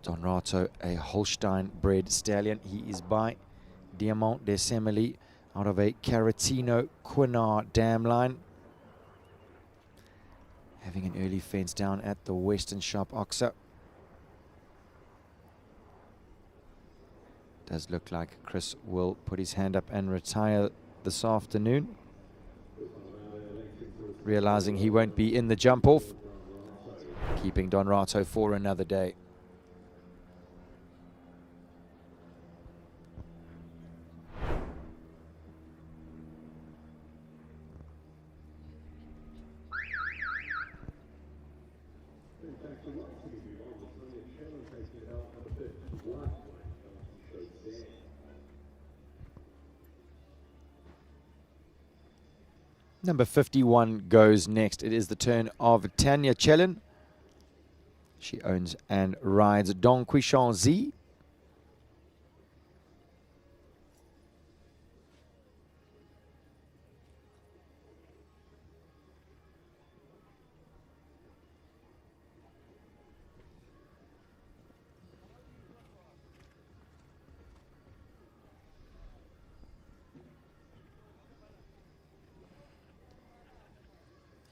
Don Rato, a Holstein-bred stallion. He is by Diamant des Semeli out of a Caratino Quinar dam line. Having an early fence down at the Western Shop Oxa. Does look like Chris will put his hand up and retire this afternoon, realizing he won't be in the jump off, keeping Don Rato for another day. Number 51 goes next. It is the turn of Tanya Chellen. She owns and rides Don Quixon Z.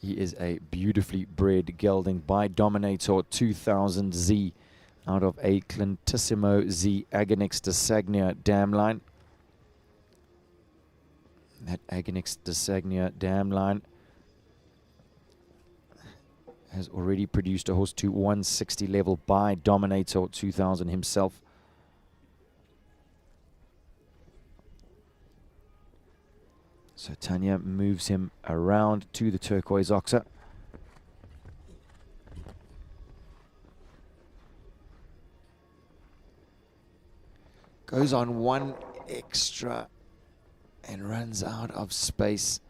He is a beautifully bred gelding by Dominator 2000Z out of a Clintissimo Z Agonix de Sagnia dam line. That Agonix de Sagnia dam line has already produced a horse to 160 level by Dominator 2000 himself. So Tanya moves him around to the turquoise oxa. Goes on one extra and runs out of space.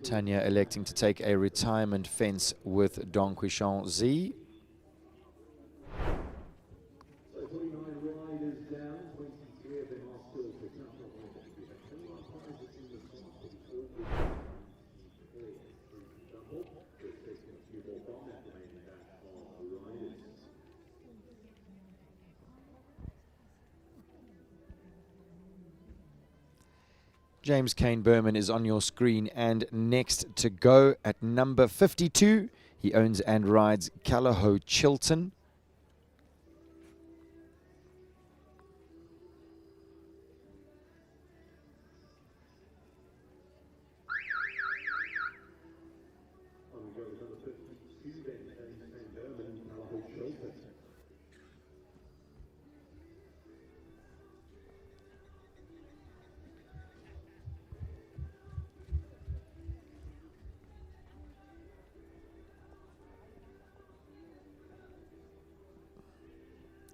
Tanya electing to take a retirement fence with Don Quixon Z. James Kane Berman is on your screen, and next to go at number 52, he owns and rides Callagho Chilton.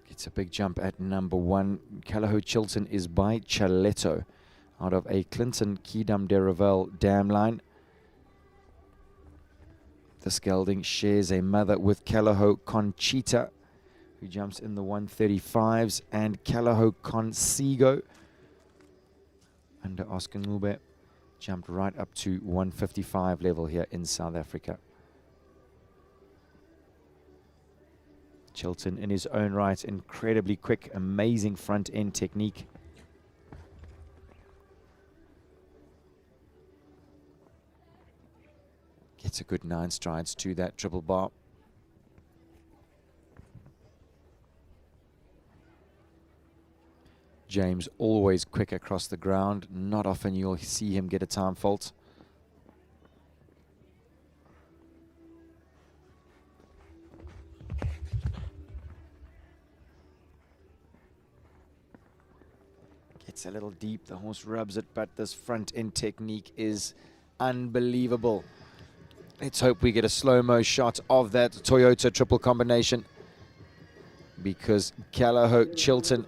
It's a big jump at number 1. Callagho Chilton is by Chaletto out of a Clinton Quidam de Revel dam line. This gelding shares a mother with Callagho Conchita, who jumps in the 135s, and Callagho Consigo under Oscar Ngube jumped right up to 155 level here in South Africa. Chilton in his own right, incredibly quick, amazing front end technique. Gets a good 9 strides to that triple bar. James always quick across the ground. Not often you'll see him get a time fault. Gets a little deep, the horse rubs it, but this front end technique is unbelievable. Let's hope we get a slow-mo shot of that Toyota triple combination, because Callagho Chilton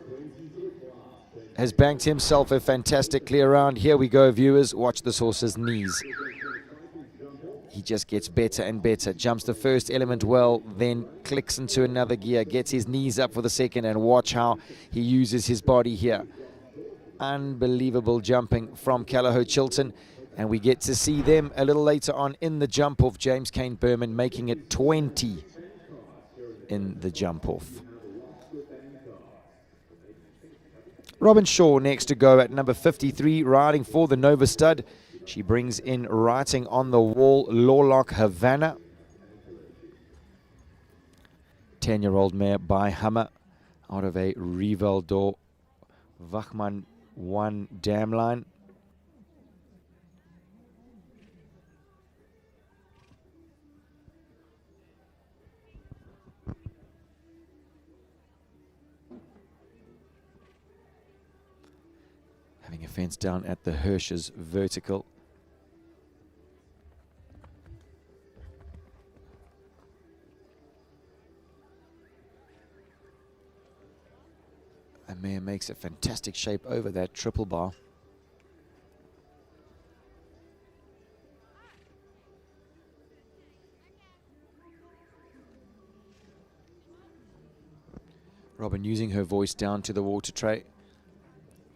has banked himself a fantastic clear round. Here we go, viewers. Watch this horse's knees. He just gets better and better. Jumps the first element well, then clicks into another gear, gets his knees up for the second, and watch how he uses his body here. Unbelievable jumping from Callagho Chilton. And we get to see them a little later on in the jump-off. James Kane Berman making it 20 in the jump-off. Robin Shaw next to go at number 53, riding for the Nova Stud. She brings in writing on the wall, Lawlock Havana. 10-year-old mare by Hummer out of a Rivaldo Wachmann 1 dam line. Having a fence down at the Hirsch's vertical. The mare makes a fantastic shape over that triple bar. Robin using her voice down to the water tray.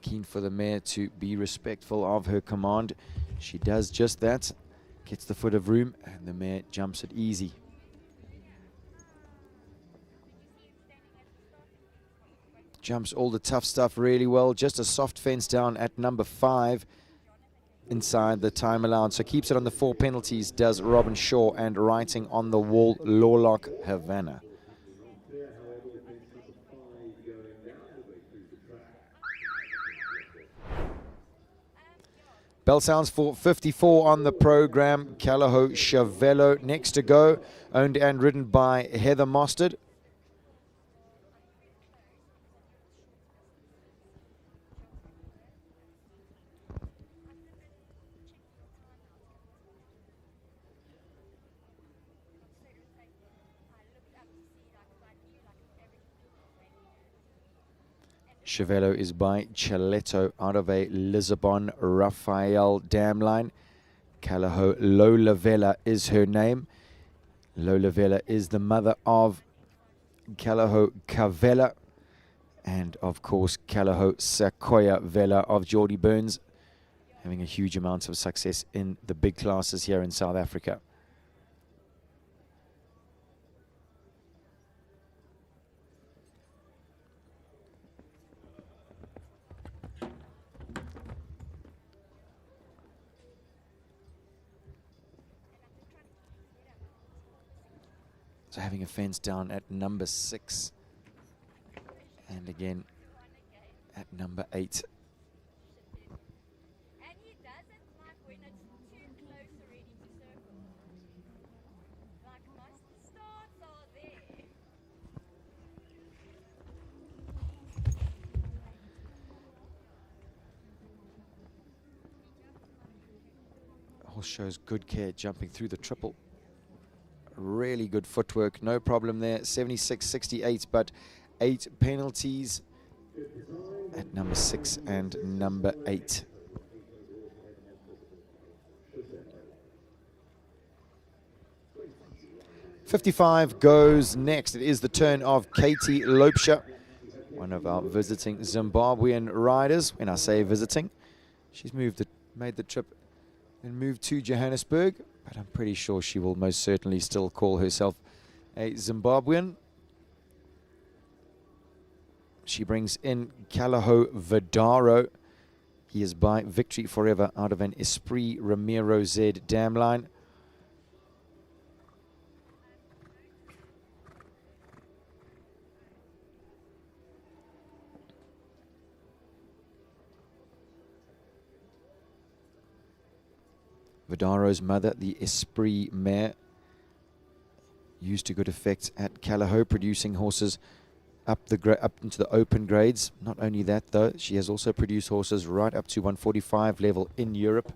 Keen for the mare to be respectful of her command. She does just that. Gets the foot of room and the mare jumps it easy. Jumps all the tough stuff really well. Just a soft fence down at number 5 inside the time allowed. So keeps it on the 4 penalties, does Robin Shaw, and writing on the wall, Lawlock Havana. Bell sounds for 54 on the program. Callagho Chavello next to go, owned and ridden by Heather Mostard. Chavello is by Chaletto out of a Lisbon Rafael dam line. Callagho Lola Vella is her name. Lola Vella is the mother of Callagho Cavella and of course Callagho Sequoia Vella of Geordie Burns, having a huge amount of success in the big classes here in South Africa. So having a fence down at number 6 and again at number 8. Horse shows good care jumping through the triple. Really good footwork, no problem there. 76.68, but 8 penalties at number 6 and number 8. .55 goes next. It is the turn of Katie Lopesha, one of our visiting Zimbabwean riders. When I say visiting, she's made the trip and moved to Johannesburg. But I'm pretty sure she will most certainly still call herself a Zimbabwean. She brings in Callagho Vidaro. He is by Victory Forever out of an Esprit Ramiro Z dam line. Vidaro's mother, the Esprit mare, used to good effect at Callao, producing horses up into the open grades. Not only that, though, she has also produced horses right up to 145 level in Europe.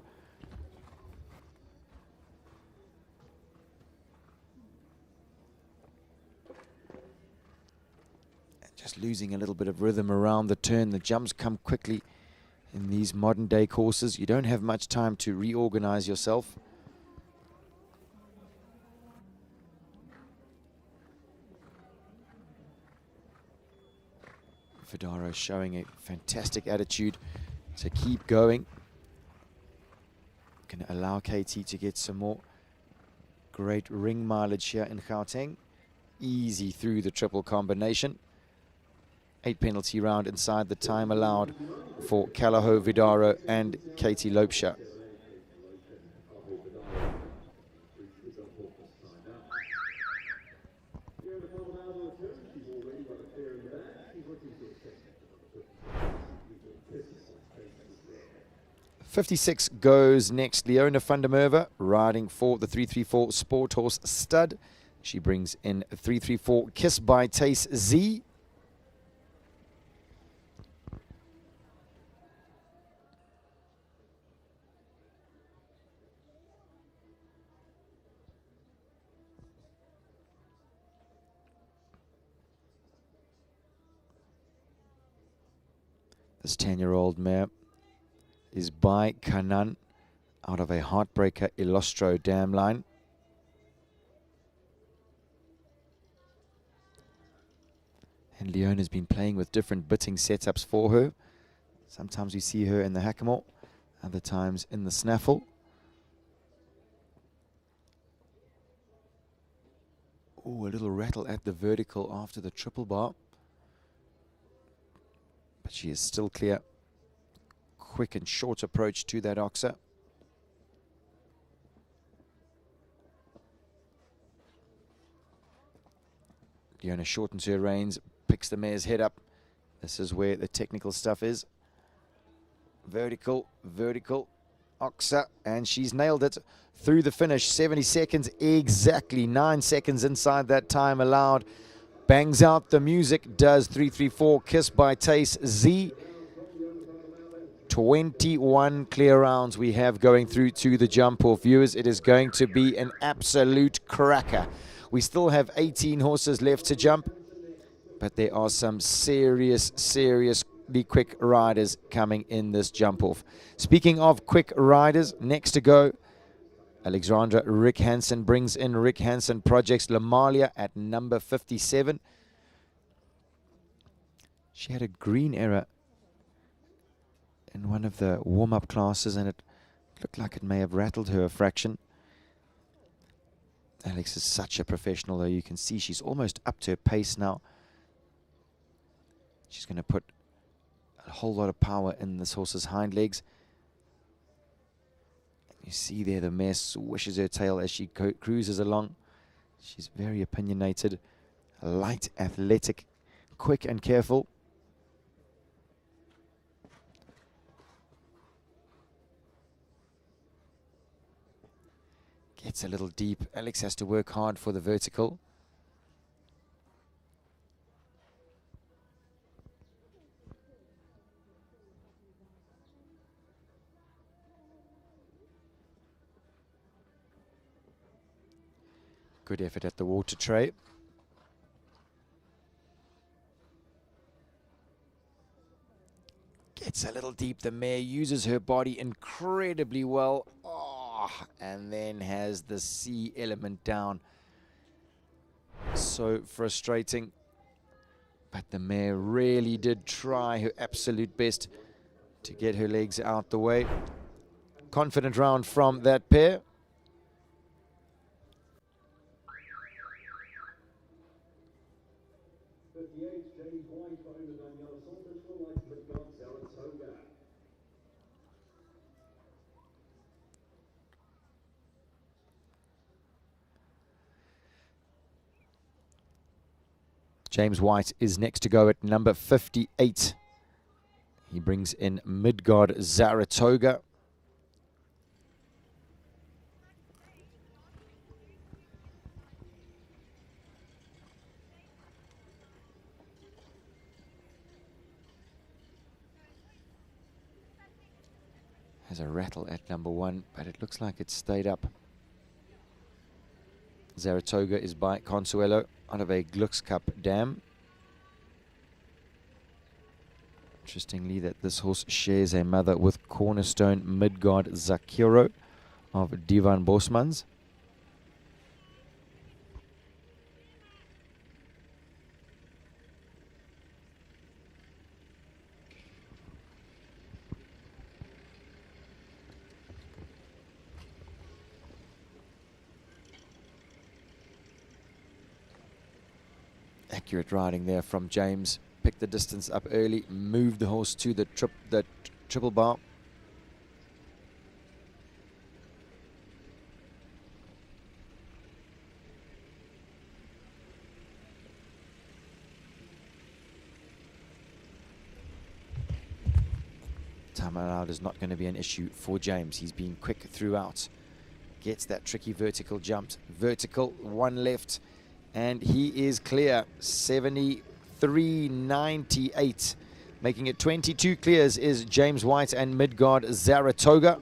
And just losing a little bit of rhythm around the turn. The jumps come quickly in these modern day courses. You don't have much time to reorganize yourself. Vidaro showing a fantastic attitude to keep going. Can allow Katie to get some more great ring mileage here in Gauteng. Easy through the triple combination. 8 penalty round inside the time allowed for Callao, Vidaro and Katie Lopesha. '56 goes next. Leona van der Merwe riding for the 334 Sport Horse Stud. She brings in 334 Kiss by Tace Z. This 10-year-old mare is by Kanan out of a Heartbreaker Illustro dam line. And Leona's been playing with different bitting setups for her. Sometimes we see her in the hackamore, other times in the snaffle. Oh, a little rattle at the vertical after the triple bar. But she is still clear. Quick and short approach to that oxer. Leona shortens her reins, picks the mare's head up. This is where the technical stuff is. Vertical, vertical, oxer, and she's nailed it through the finish. 70 seconds exactly, 9 seconds inside that time allowed. Bangs out the music, does 334 Kiss by Tace Z. 21 clear rounds we have going through to the jump off. Viewers, it is going to be an absolute cracker. We still have 18 horses left to jump, but there are some seriously quick riders coming in this jump off. Speaking of quick riders, next to go, Alexandra Rick Hansen brings in Rick Hansen Projects Lamalia at number 57. She had a green error in one of the warm-up classes, and it looked like it may have rattled her a fraction. Alex is such a professional, though. You can see she's almost up to her pace now. She's going to put a whole lot of power in this horse's hind legs. You see there the mare swishes her tail as she cruises along. She's very opinionated, light, athletic, quick and careful. Gets a little deep. Alex has to work hard for the vertical. Good effort at the water tray. Gets a little deep. The mare uses her body incredibly well. And then has the C element down. So frustrating. But the mare really did try her absolute best to get her legs out the way. Confident round from that pair. James White is next to go at number 58. He brings in Midgard Zaratoga. Has a rattle at number 1, but it looks like it stayed up. Saratoga is by Consuelo out of a Glucks Cup dam. Interestingly, that this horse shares a mother with Cornerstone Midgard Zakiro of Divan Bosmans. Accurate riding there from James. Picked the distance up early, moved the horse to the triple bar. Time allowed is not going to be an issue for James. He's been quick throughout. Gets that tricky vertical jump. Vertical, 1 left. And he is clear, 73.98. Making it 22 clears is James White and Midgard Saratoga.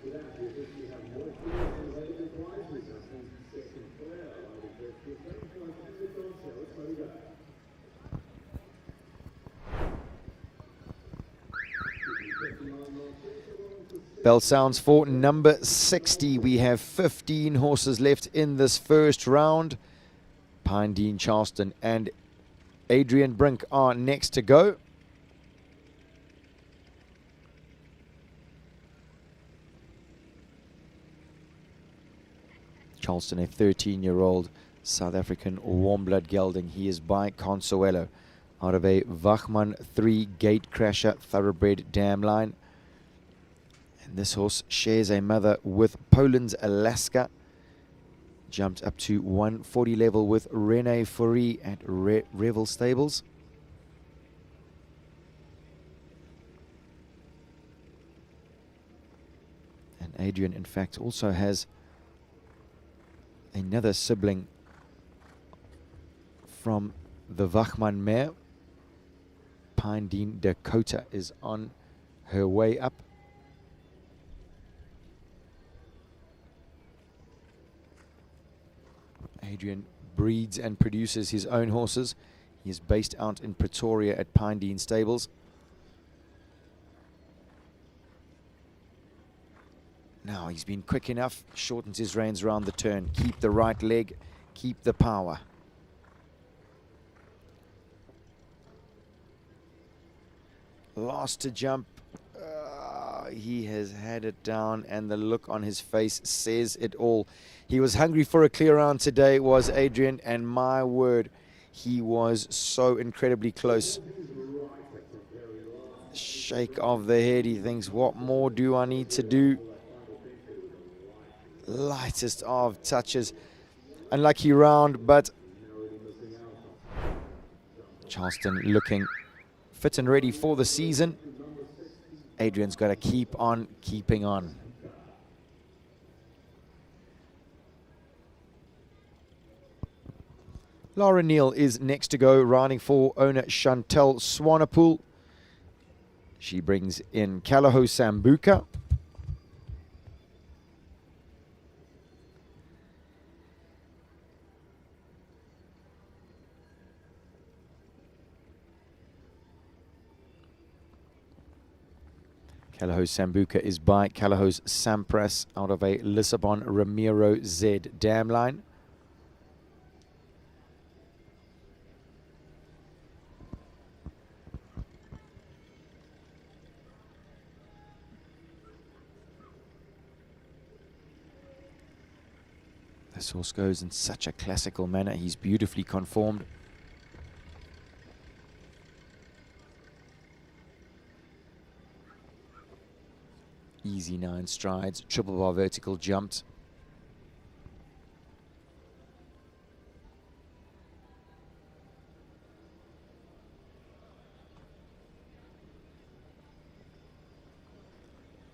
Bell sounds for number 60. We have 15 horses left in this first round. Pine Dean Charleston and Adrian Brink are next to go. Charleston, a 13-year-old South African warm-blood gelding. He is by Consuelo out of a Wachmann 3 Gate Crasher thoroughbred dam line. And this horse shares a mother with Poland's Alaska. Jumped up to 140 level with Rene Fourie at Revel Stables. And Adrian, in fact, also has another sibling from the Wachmann mare. Pine Dean Dakota is on her way up. Adrian breeds and produces his own horses. He is based out in Pretoria at Pine Dean Stables. Now he's been quick enough, shortens his reins around the turn. Keep the right leg, keep the power. Last to jump. He has had it down, and the look on his face says it all. He was hungry for a clear round today, was Adrian, and my word, he was so incredibly close. Shake of the head, he thinks, what more do I need to do? Lightest of touches. Unlucky round, but Charleston looking fit and ready for the season. Adrian's got to keep on keeping on. Laura Neal is next to go, riding for owner Chantel Swanepoel. She brings in Kalaho Sambuca. Kalaho's Sambuca is by Kalaho's Sampras out of a Lisbon Ramiro Z dam line. This horse goes in such a classical manner. He's beautifully conformed. Easy 9 strides, triple bar vertical jumped.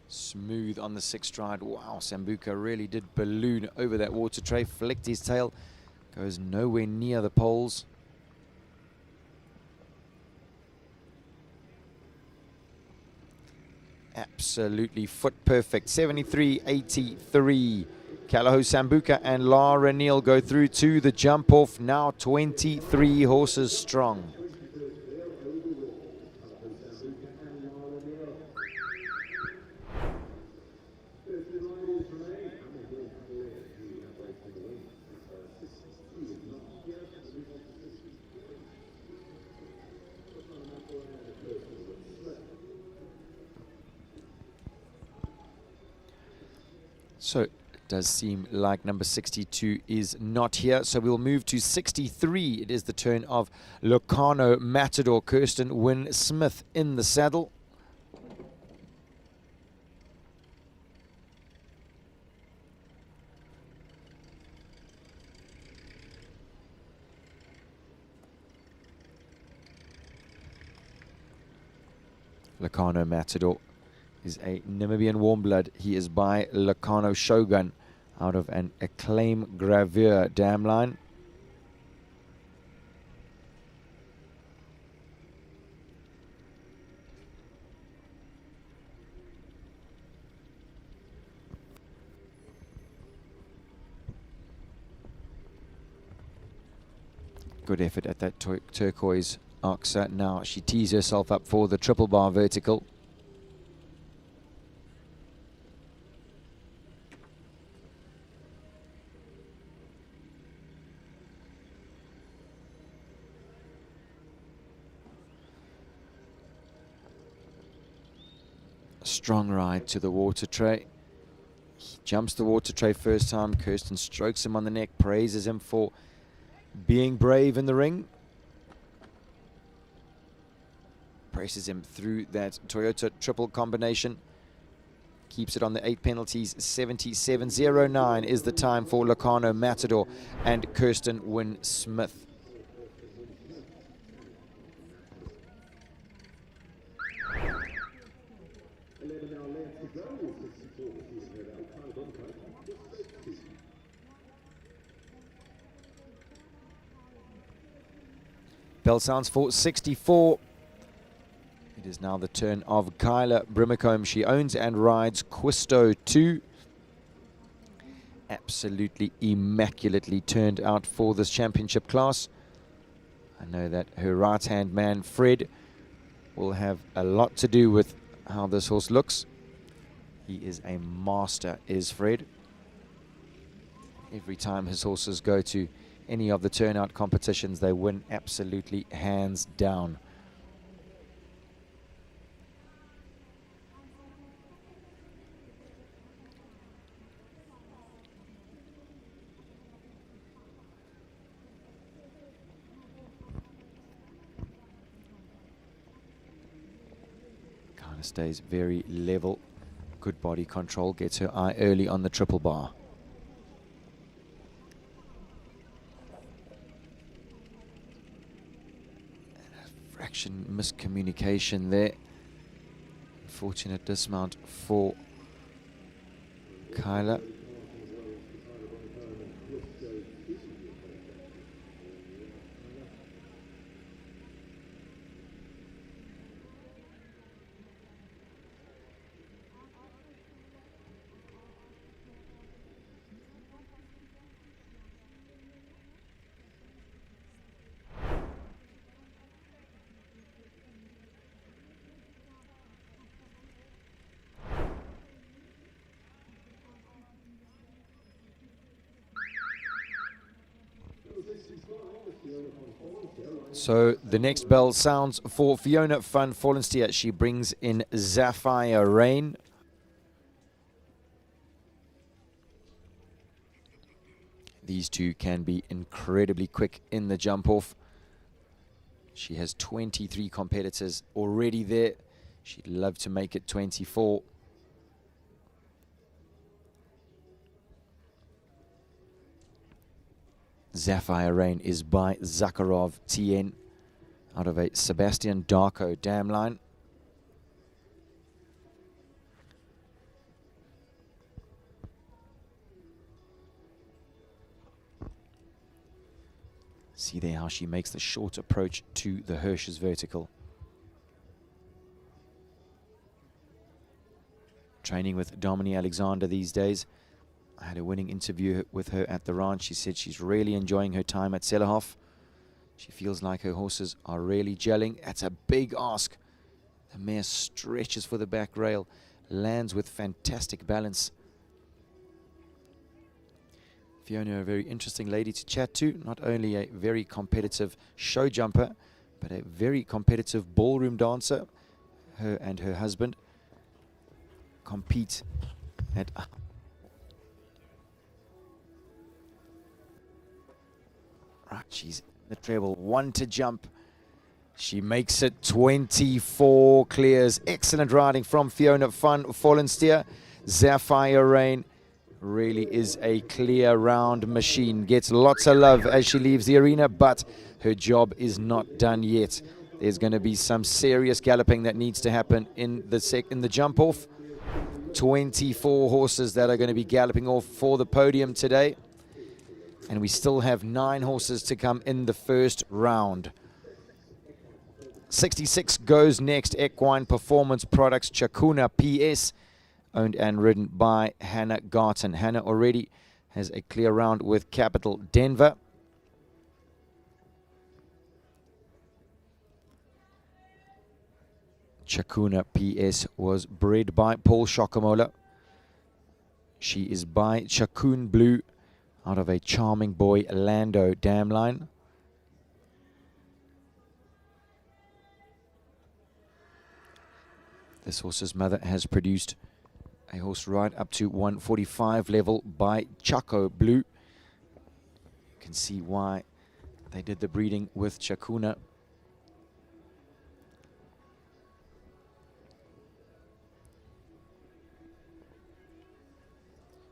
Smooth on the 6th stride. Wow, Sambuca really did balloon over that water tray, flicked his tail, goes nowhere near the poles. Absolutely foot perfect. 73.83. Kalaho Sambuca and Lara Neal go through to the jump off. Now 23 horses strong. So it does seem like number 62 is not here. So we'll move to 63. It is the turn of Locarno Matador. Kirsten Wynne Smith in the saddle. Locarno Matador is a Namibian warm blood. He is by Locarno Shogun out of an Acclaim Gravure dam line. Good effort at that turquoise oxa. Now she tees herself up for the triple bar vertical. Strong ride to the water tray. He jumps the water tray first time. Kirsten strokes him on the neck, praises him for being brave in the ring. Presses him through that Toyota triple combination. Keeps it on the 8 penalties. 77.09 is the time for Locarno Matador and Kirsten Wynne Smith. Bell sounds for 64. It is now the turn of Kyla Brimacombe. She owns and rides Quisto 2. Absolutely immaculately turned out for this championship class. I know that her right-hand man, Fred, will have a lot to do with how this horse looks. He is a master, is Fred. Every time his horses go to any of the turnout competitions, they win absolutely hands down. Kind of stays very level. Good body control, gets her eye early on the triple bar. Fraction miscommunication there. Unfortunate dismount for Kyla. So the next bell sounds for Fiona van Vollenstier. She brings in Sapphire Rain. These two can be incredibly quick in the jump off. She has 23 competitors already there. She'd love to make it 24. Sapphire Rain is by Zakharov TN out of a Sebastian Darko dam line. See there how she makes the short approach to the Hirsch's vertical. training with Dominique Alexander these days. I had a winning interview with her at the ranch. She said she's really enjoying her time at Sellerhof. She feels like her horses are really gelling. That's a big ask. The mare stretches for the back rail, lands with fantastic balance. Fiona, a very interesting lady to chat to. Not only a very competitive show jumper, but a very competitive ballroom dancer. Her and her husband compete at... Right, she's in the treble, 1 to jump. She makes it 24 clears. Excellent riding from Fiona van Vollensteer. Sapphire Rain really is a clear round machine. Gets lots of love as she leaves the arena, but her job is not done yet. There's going to be some serious galloping that needs to happen in the jump off. 24 horses that are going to be galloping off for the podium today. And we still have 9 horses to come in the first round. 66 goes next. Equine Performance Products, Chakuna PS, owned and ridden by Hannah Garton. Hannah already has a clear round with Capital Denver. Chakuna PS was bred by Paul Shokamola. She is by Chakun Blue out of a Charming Boy Lando dam line. This horse's mother has produced a horse right up to 145 level by Chaco Blue. You can see why they did the breeding with Chakuna.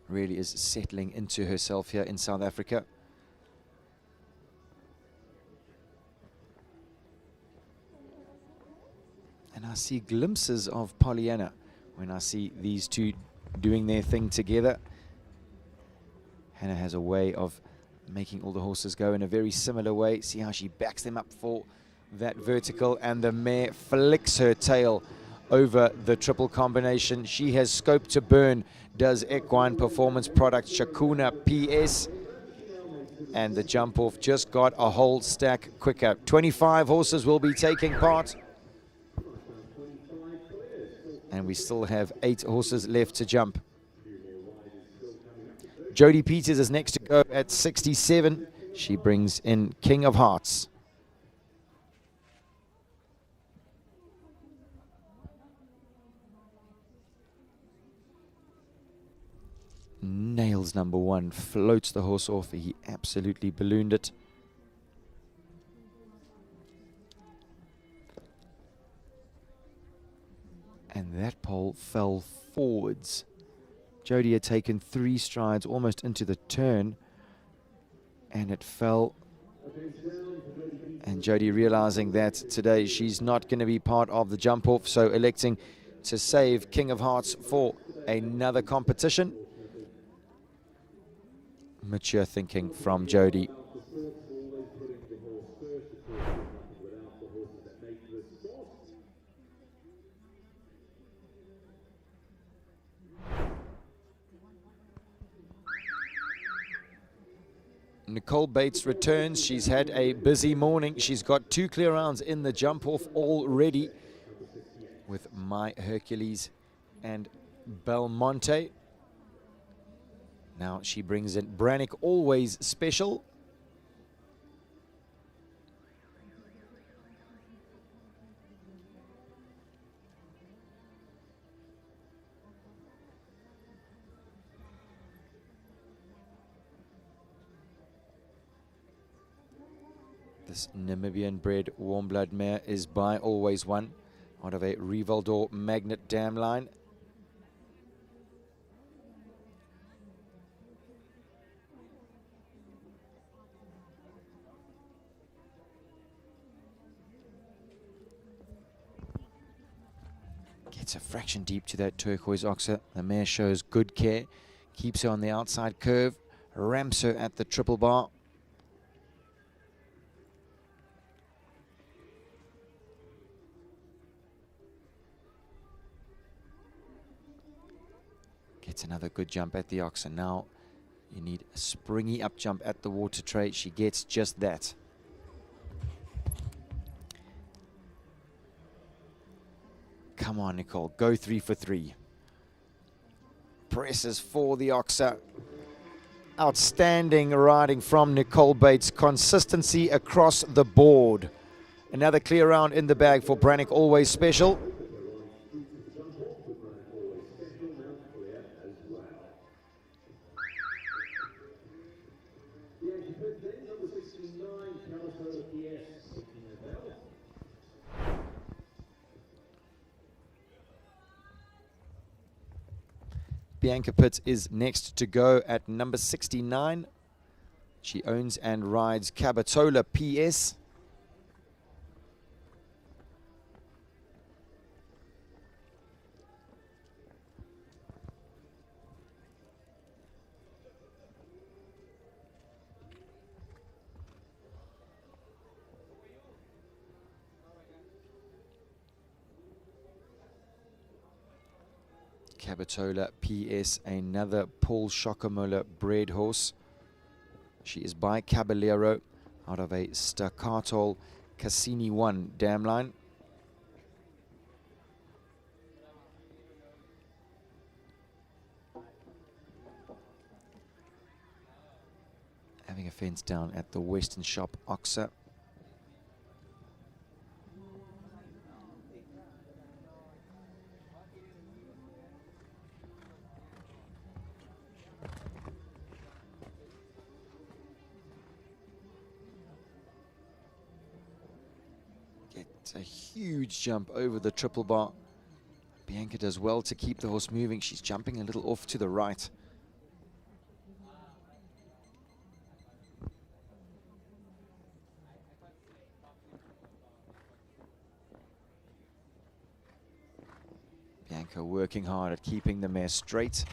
Really is settling into herself here in South Africa. And I see glimpses of Pollyanna when I see these two doing their thing together. Hannah has a way of making all the horses go in a very similar way. See how she backs them up for that vertical, and the mare flicks her tail over the triple combination. She has scope to burn, does Equine Performance Products Chakuna PS. And the jump off just got a whole stack quicker. 25 horses will be taking part. And we still have 8 horses left to jump. Jody Peters is next to go at 67. She brings in King of Hearts. Nails number 1, floats the horse off. He absolutely ballooned it. And that pole fell forwards. Jody had taken 3 strides almost into the turn, and it fell. And Jody, realizing that today she's not going to be part of the jump off, so electing to save King of Hearts for another competition. Mature thinking from Jody. Nicole Bates returns. She's had a busy morning. She's got 2 clear rounds in the jump off already with My Hercules and Belmonte. Now she brings in Brannick Always Special. This Namibian-bred warm-blood mare is by Always One out of a Rivaldor Magnet dam line. Gets a fraction deep to that turquoise oxer. The mare shows good care, keeps her on the outside curve, ramps her at the triple bar. Gets another good jump at the ox, and now you need a springy up jump at the water tray. She gets just that. Come on, Nicole, go 3 for 3. Presses for the oxer. Outstanding riding from Nicole Bates. Consistency across the board. Another clear round in the bag for Brannick, always special. Bianca Pitt is next to go at number 69. She owns and rides Cabatola PS. Cabatola PS, another Paul Schockermuller bred horse. She is by Caballero out of a Staccato Cassini 1 dam line. Having a fence down at the Western Shop Oxer. A huge jump over the triple bar. Bianca does well to keep the horse moving. She's jumping a little off to the right. Bianca working hard at keeping the mare straight.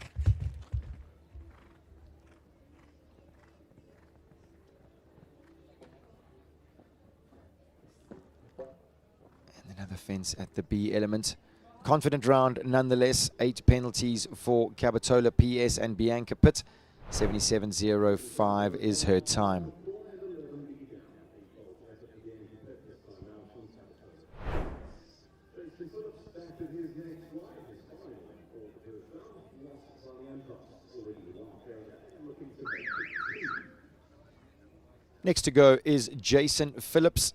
Another fence at the B element. Confident round nonetheless. 8 penalties for Cabatola PS and Bianca Pitt. 77.05 is her time. Next to go is Jason Phillips.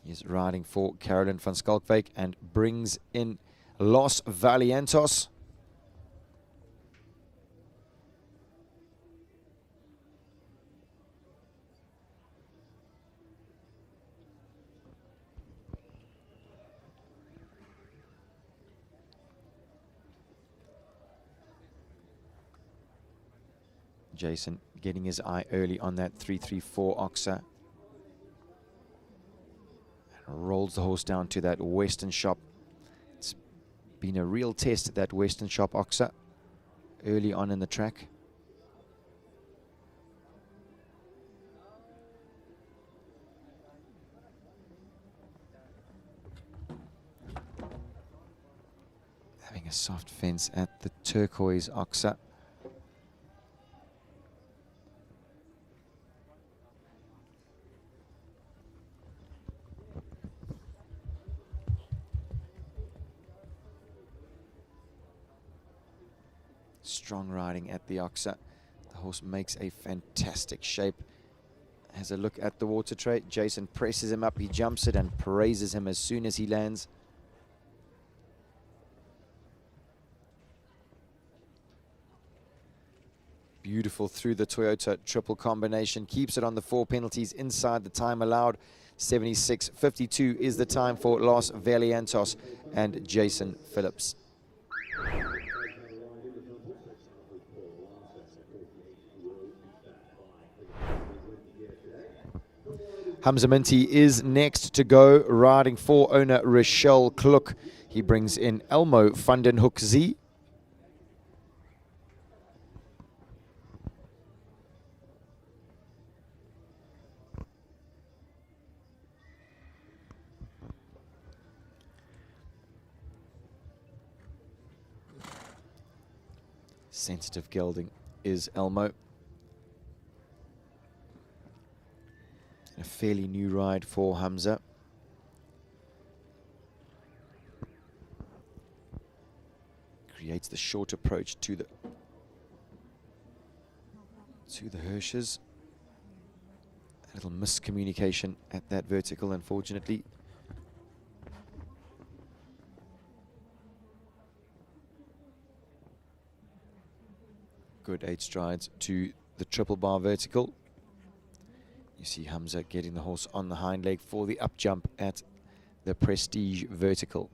He's riding for Carolyn van Schalkwyk and brings in Los Valientos. Jason getting his eye early on that 334 Oxer. Rolls the horse down to that Western Shop. It's been a real test at that Western Shop Oxer early on in the track. Having a soft fence at the Turquoise Oxer. Strong riding at the Oxer. The horse makes a fantastic shape. Has a look at the water tray. Jason presses him up. He jumps it and praises him as soon as he lands. Beautiful through the Toyota triple combination. Keeps it on the 4 penalties inside the time allowed. 76.52 is the time for Los Valientos and Jason Phillips. Hamza Minty is next to go, riding for owner Rochelle Kluk. He brings in Elmo van den Hoek Z. Sensitive gelding is Elmo. A fairly new ride for Hamza. Creates the short approach to the Hirsches. A little miscommunication at that vertical, unfortunately. Good 8 strides to the triple bar vertical. You see Hamza getting the horse on the hind leg for the up jump at the Prestige vertical.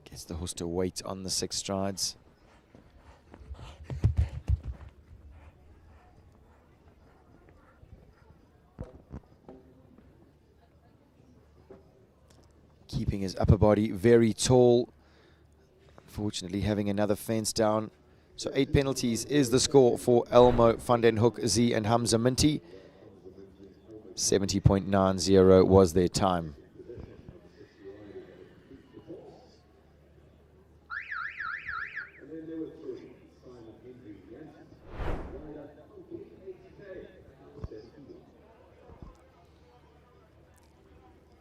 Gets the horse to wait on the 6 strides. Keeping his upper body very tall. Unfortunately, having another fence down. So 8 penalties is the score for Elmo, Van den Hoek, Z and Hamza Minty. 70.90 was their time.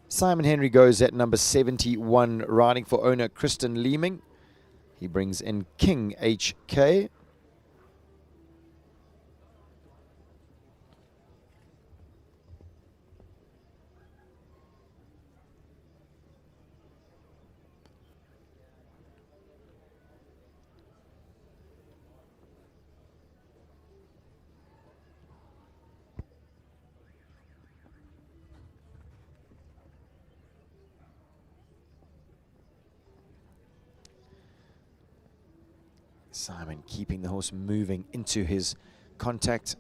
Simon Henry goes at number 71, riding for owner Kristen Leeming. He brings in King HK. Simon keeping the horse moving into his contact.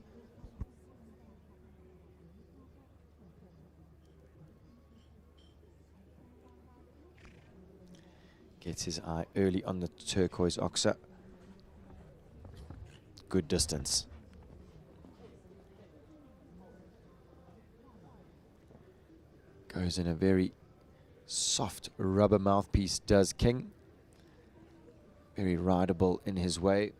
Gets his eye early on the turquoise oxer. Good distance. Goes in a very soft rubber mouthpiece, does King. Very rideable in his way.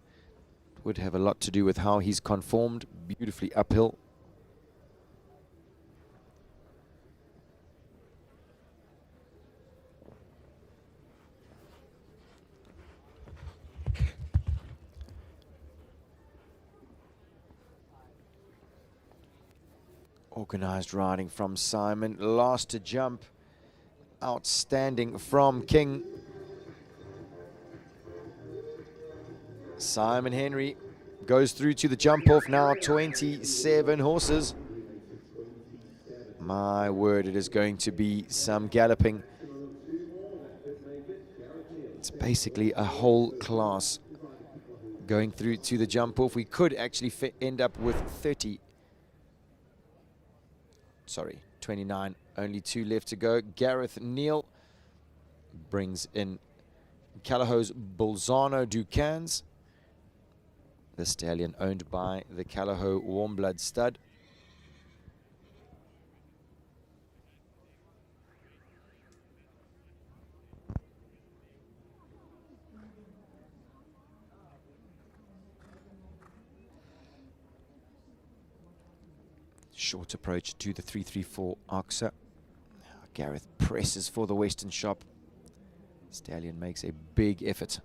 Would have a lot to do with how he's conformed. Beautifully uphill. Organized riding from Simon. Last to jump. Outstanding from King. Simon Henry goes through to the jump off now. 27 horses. My word, it is going to be some galloping. It's basically a whole class going through to the jump off. We could actually end up with 29. Only 2 left to go. Gareth Neal brings in Callahow's Bolzano Ducans. The stallion owned by the Callahoe Warm Blood Stud. Short approach to the 334 Oxer. Gareth presses for the Western Shop. Stallion makes a big effort.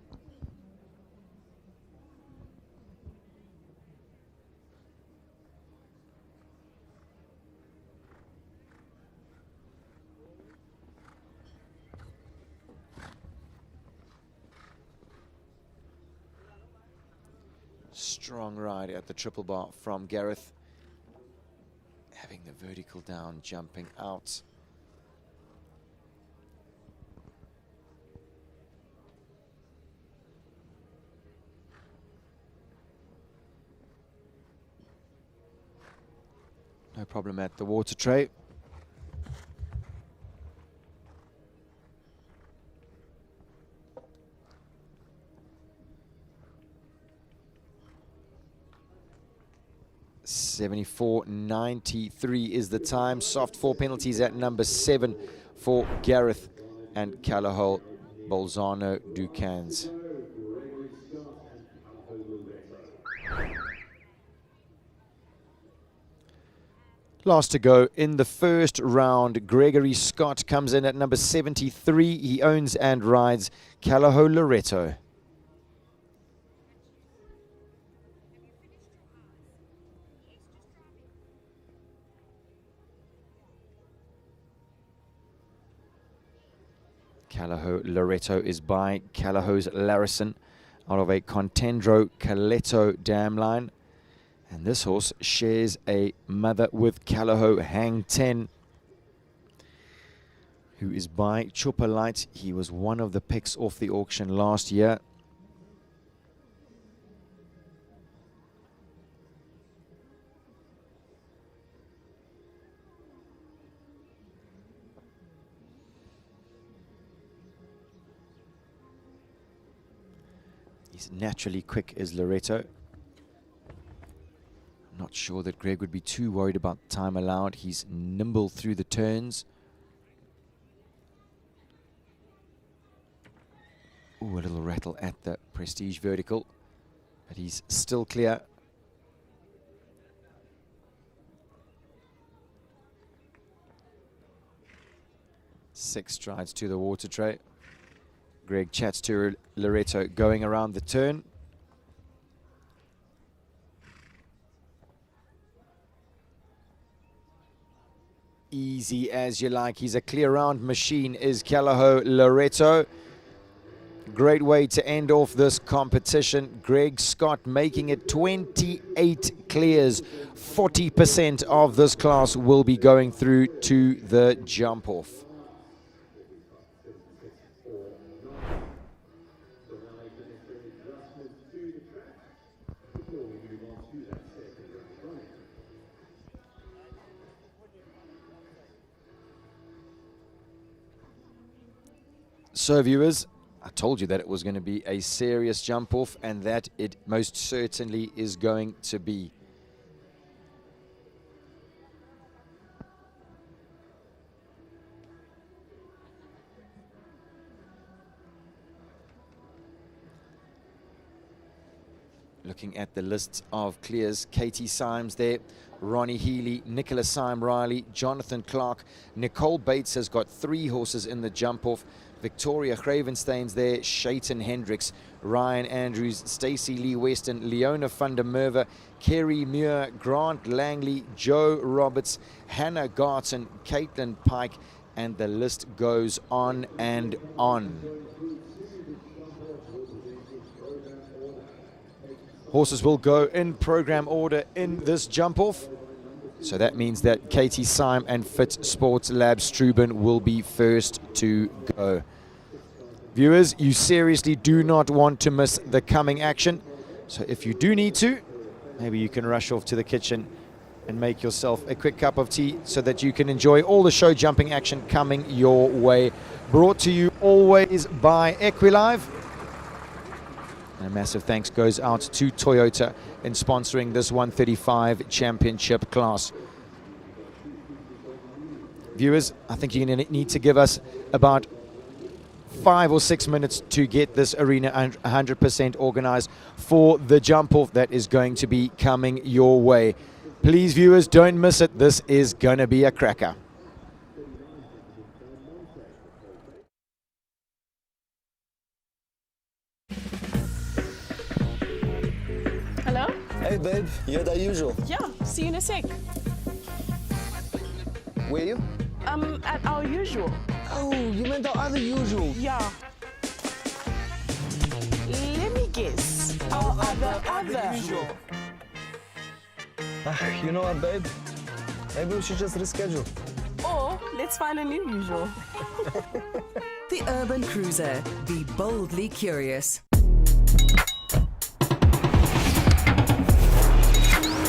Strong ride at the triple bar from Gareth. Having the vertical down, jumping out. No problem at the water tray. .74.93 is the time. Soft 4 penalties at number 7 for Gareth and Callahoe Bolzano Ducans. Last to go in the first round, Gregory Scott comes in at number 73. He owns and rides Callao Loreto. Callao Loreto is by Callaho's Larison out of a Contendro Coletto dam line. And this horse shares a mother with Callao Hang 10, who is by Chopper Light. He was one of the picks off the auction last year. He's naturally quick as Loreto. Not sure that Greg would be too worried about time allowed. He's nimble through the turns. Ooh, a little rattle at the Prestige vertical, but he's still clear. Six strides to the water tray. Greg chats to Loreto going around the turn. Easy as you like. He's a clear round machine, is Callao Loreto. Great way to end off this competition. Greg Scott making it 28 clears. 40% of this class will be going through to the jump off. So viewers, I told you that it was going to be a serious jump off, and that it most certainly is going to be. Looking at the lists of clears, Katie Symes there, Ronnie Healy, Nicholas Syme Riley, Jonathan Clark, Nicole Bates has got 3 horses in the jump off. Victoria Gravenstein's there, Shayton Hendricks, Ryan Andrews, Stacey Lee Weston, Leona van der Merwe, Kerry Muir, Grant Langley, Joe Roberts, Hannah Garton, Caitlin Pike, and the list goes on and on. Horses will go in program order in this jump off. So that means that Katie Syme and Fit Sports Lab Struben will be first to go. Viewers, you seriously do not want to miss the coming action. So if you do need to, maybe you can rush off to the kitchen and make yourself a quick cup of tea so that you can enjoy all the show jumping action coming your way. Brought to you always by Equilive. And a massive thanks goes out to Toyota in sponsoring this 135 championship class. Viewers, I think you're going to need to give us about 5 or 6 minutes to get this arena 100% organized for the jump off that is going to be coming your way. Please, viewers, don't miss it. This is going to be a cracker. Hello? Hey babe, you're the usual. Yeah, see you in a sec. Where you? At our usual. Oh, you meant the other usual. Yeah. Let me guess. Our other. Usual. You know what, babe? Maybe we should just reschedule. Or let's find a new usual. The Urban Cruiser. Be boldly curious.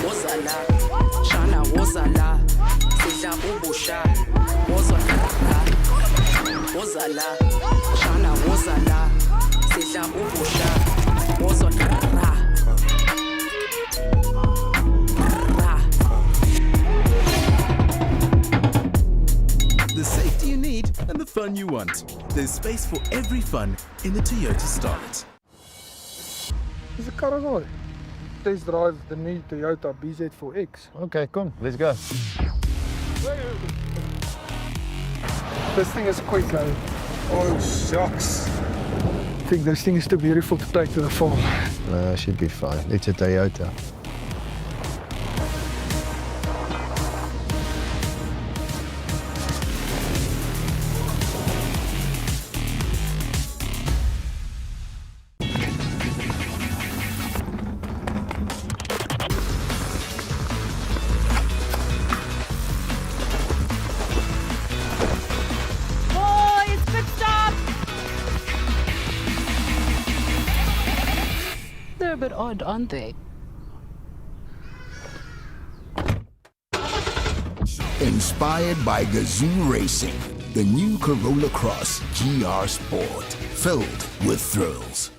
Wozala, Shana Wozala, Sidla Ubusha, Wozala, Shana Wozala, Sidla Ubusha, The safety you need and the fun you want. There's space for every fun in the Toyota Start. Dis 'n kar as al. Test drive the new Toyota BZ4X. Okay, come, let's go. This thing is quick though. Oh shucks. I think this thing is too beautiful to take to the farm. No, she'd be fine. It's a Toyota. They're a bit odd, aren't they? Inspired by Gazoo Racing, the new Corolla Cross GR Sport, filled with thrills.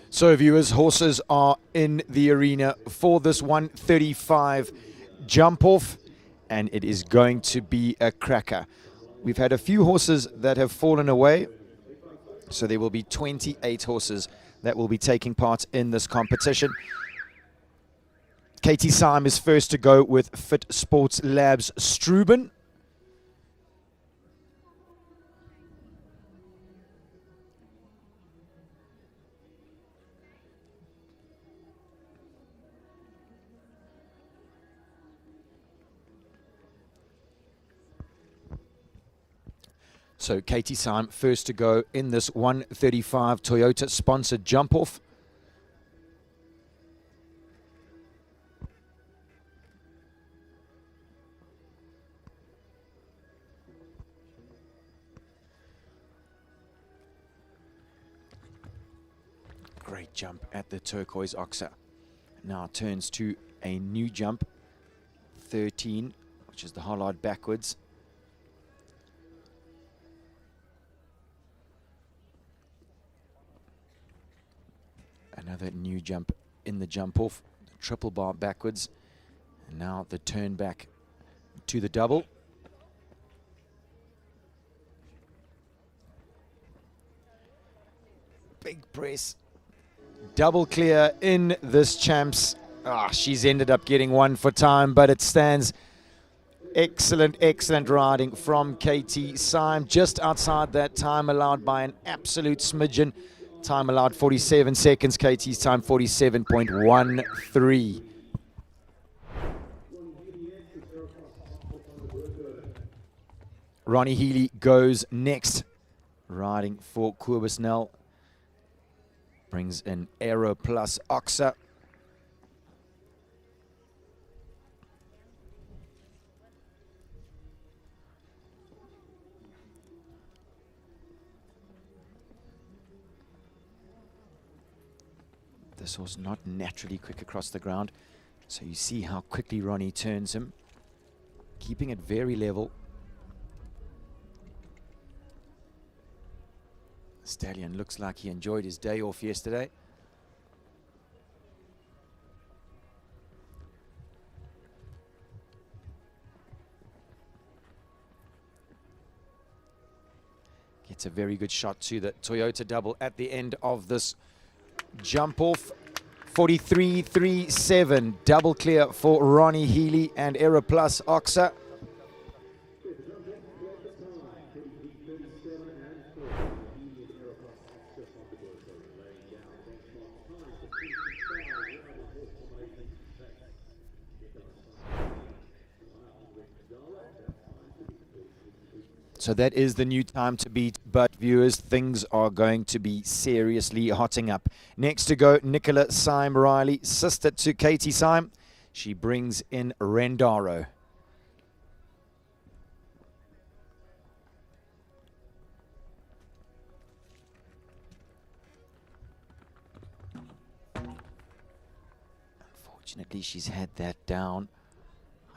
So viewers, horses are in the arena for this 135 jump off, and it is going to be a cracker. We've had a few horses that have fallen away, so there will be 28 horses that will be taking part in this competition. Katie Syme is first to go with Fit Sports Labs Struben. So Katie Syme first to go in this 135 Toyota sponsored jump off. Great jump at the turquoise oxer. Now turns to a new jump, 13, which is the hollard backwards. Another new jump in the jump off, triple bar backwards. And now the turn back to the double. Big press. Double clear in this champs. She's ended up getting one for time, but it stands. Excellent, excellent riding from Katie Syme. Just outside that time allowed by an absolute smidgen. Time allowed 47 seconds. Katie's time 47.13. Ronnie Healy goes next, riding for Koerbisnel. Brings in Aero Plus Oxa. This horse not naturally quick across the ground, so you see how quickly Ronnie turns him, keeping it very level. Stallion looks like he enjoyed his day off yesterday. Gets a very good shot to the Toyota double at the end of this jump off. 43.37, double clear for Ronnie Healy and Aero Plus Oxa. So that is the new time to beat, but viewers, things are going to be seriously hotting up. Next to go, Nicola Syme Riley, sister to Katie Syme. She brings in Rendaro. Unfortunately, she's had that down.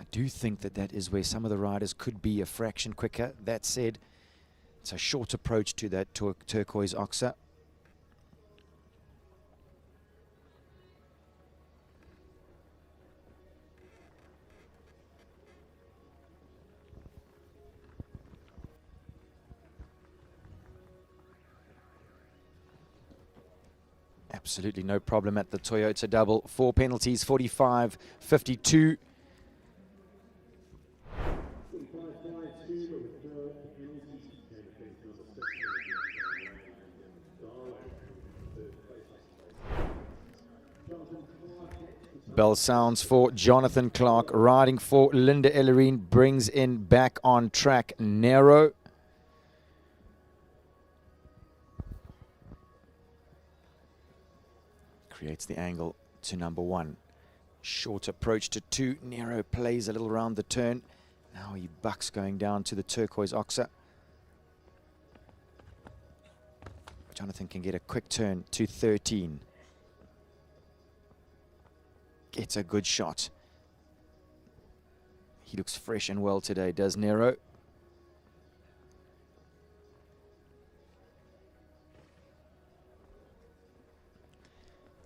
I do think that that is where some of the riders could be a fraction quicker. That said, it's a short approach to that turquoise oxer. Absolutely no problem at the Toyota double. 4 penalties, 45.52. Bell sounds for Jonathan Clark, riding for Linda Ellerine, brings in back on track Nero. Creates the angle to number 1. Short approach to 2. Nero plays a little round the turn. Now he bucks going down to the turquoise oxer. Jonathan can get a quick turn to 13. gets a good shot. He looks fresh and well today, does Nero?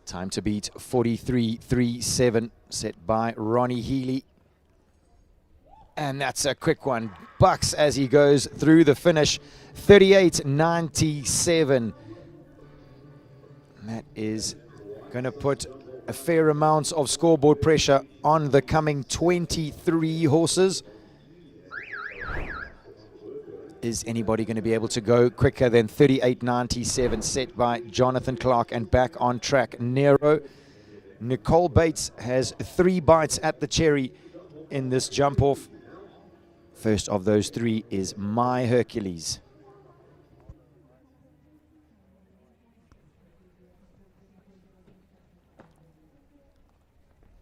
Time to beat 43.37, set by Ronnie Healy. And that's a quick one. Bucks as he goes through the finish. 38.97. That is going to put a fair amount of scoreboard pressure on the coming 23 horses. Is anybody going to be able to go quicker than 38.97, set by Jonathan Clark and back on track Nero? Nicole Bates has 3 bites at the cherry in this jump off. First of those 3 is My Hercules.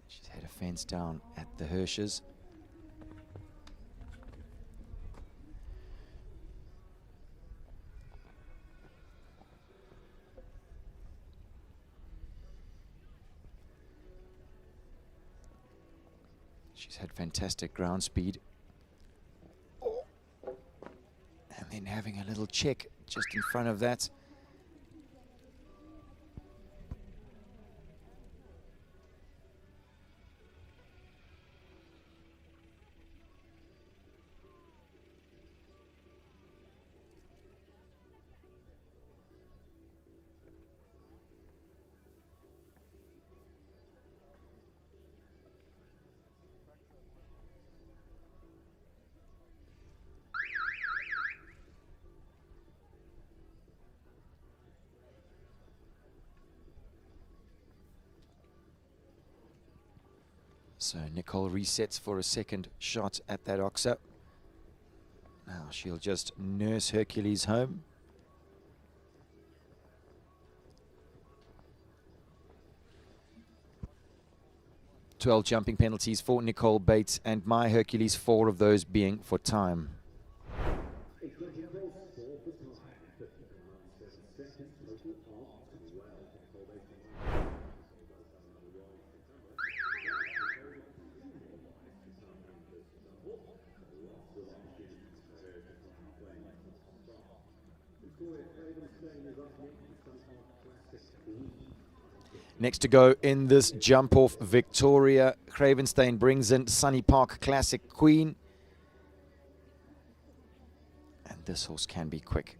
She's had a fence down at the Hirsches. She's had fantastic ground speed. And then having a little check just in front of that. So Nicole resets for a second shot at that oxer. Now she'll just nurse Hercules home. "12 jumping penalties for Nicole Bates and My Hercules, 4 of those being for time. Next to go in this jump off, Victoria Cravenstein brings in Sunny Park Classic Queen. And this horse can be quick.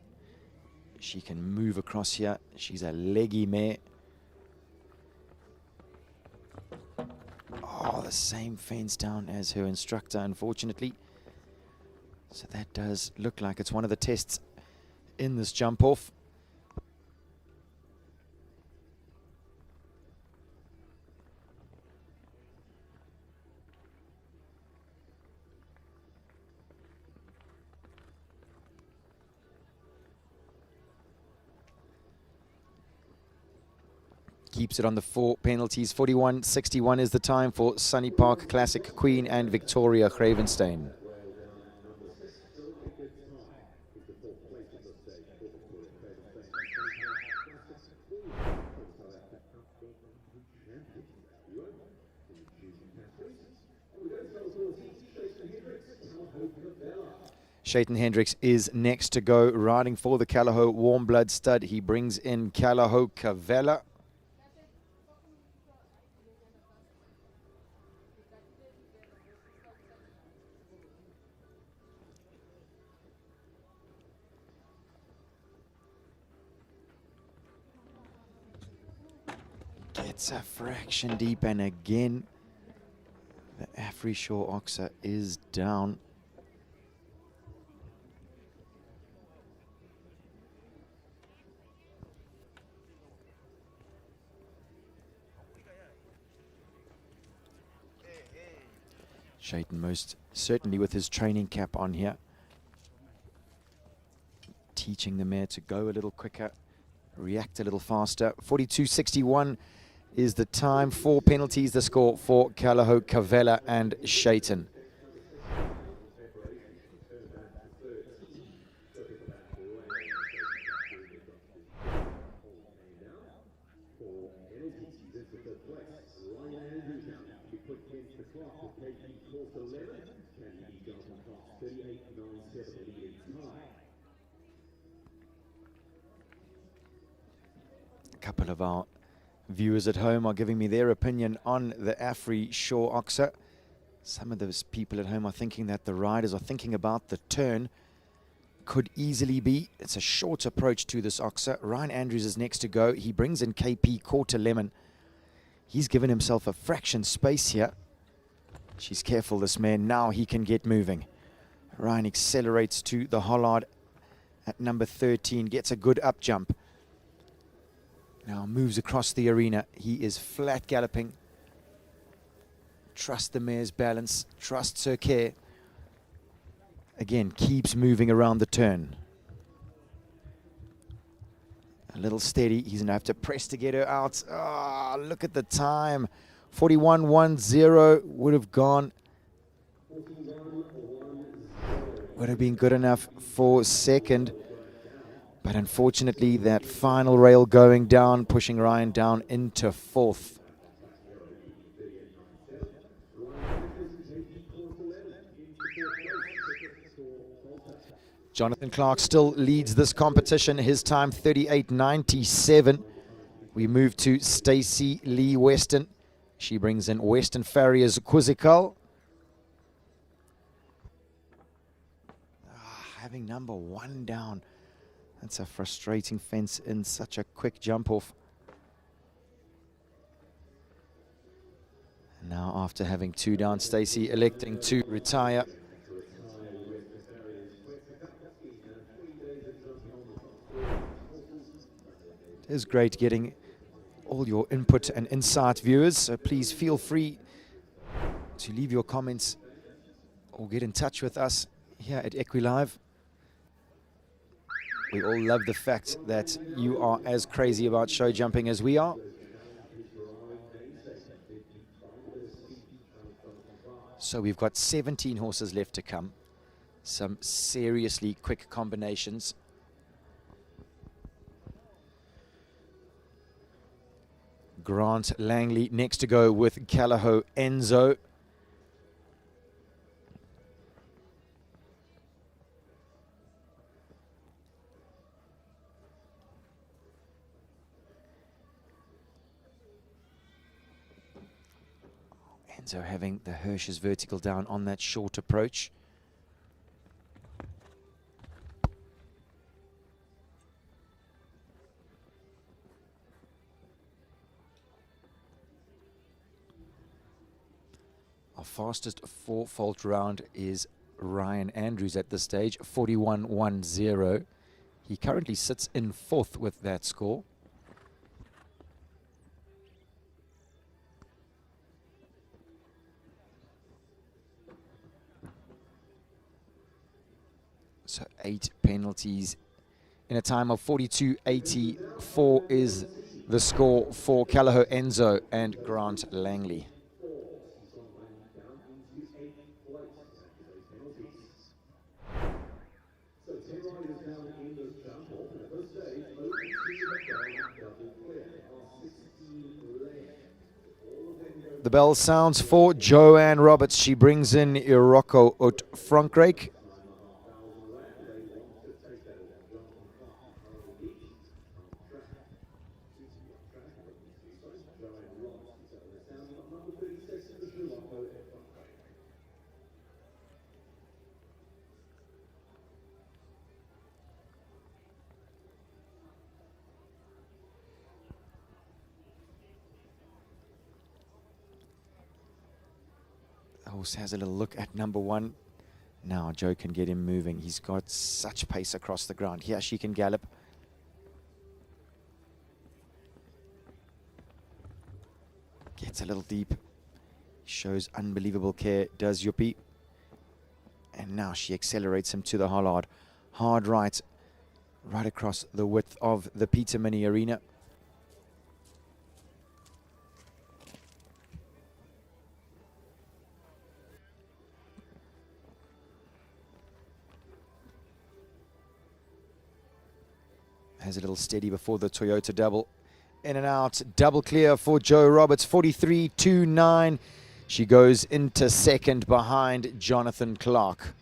She can move across here. She's a leggy mare. Oh, the same fence down as her instructor, unfortunately. So that does look like it's one of the tests in this jump off. Keeps it on the 4 penalties. 41.61 is the time for Sunny Park Classic Queen and Victoria Cravenstein. Shaitan Hendricks is next to go, riding for the Callao Warm Blood stud. He brings in Callao Cavella. Gets a fraction deep, and again the Afrishaw oxer is down. Shaitan most certainly with his training cap on here, teaching the mare to go a little quicker, react a little faster. 42.61 is the time. 4 penalties the score for Callao Cavella and Shaitan. A couple of our viewers at home are giving me their opinion on the Afri Shore Oxer. Some of those people at home are thinking that the riders are thinking about the turn. Could easily be. It's a short approach to this Oxer. Ryan Andrews is next to go. He brings in KP Quarter Lemon. He's given himself a fraction space here. She's careful, this man. Now he can get moving. Ryan accelerates to the Hollard at number 13. Gets a good up jump. Now moves across the arena. He is flat galloping. Trust the mare's balance. Trusts her care. Again, keeps moving around the turn. A little steady. He's going to have to press to get her out. Ah, look at the time. 41.10 would have gone. Would have been good enough for second. But unfortunately, that final rail going down, pushing Ryan down into fourth. Jonathan Clark still leads this competition. His time 38.97. We move to Stacey Lee Weston. She brings in Western Farriers Quizzical. Having number one down. That's a frustrating fence in such a quick jump off. And now after having two down, Stacey electing to retire. It is great getting all your input and insight, viewers, so please feel free to leave your comments or get in touch with us here at EquiLive. We all love the fact that you are as crazy about show jumping as we are. So we've got 17 horses left to come. Some seriously quick combinations. Grant Langley next to go with Callagho Enzo. Enzo having the Hirsch's vertical down on that short approach. Our fastest four-fault round is Ryan Andrews at this stage, 41.10. He currently sits in fourth with that score. So 8 penalties in a time of 42.84 is the score for Callagho Enzo and Grant Langley. The bell sounds for Joanne Roberts. She brings in Iroko ut Frankrijk. Horse has a little look at number one. Now Joe can get him moving. He's got such pace across the ground. Here she can gallop. Gets a little deep. Shows unbelievable care, does Yuppie. And now she accelerates him to the Hollard. Hard right across the width of the Peter Mini Arena. Has a little steady before the Toyota double. In and out, double clear for Joe Roberts, 43.29. She goes into second behind Jonathan Clark.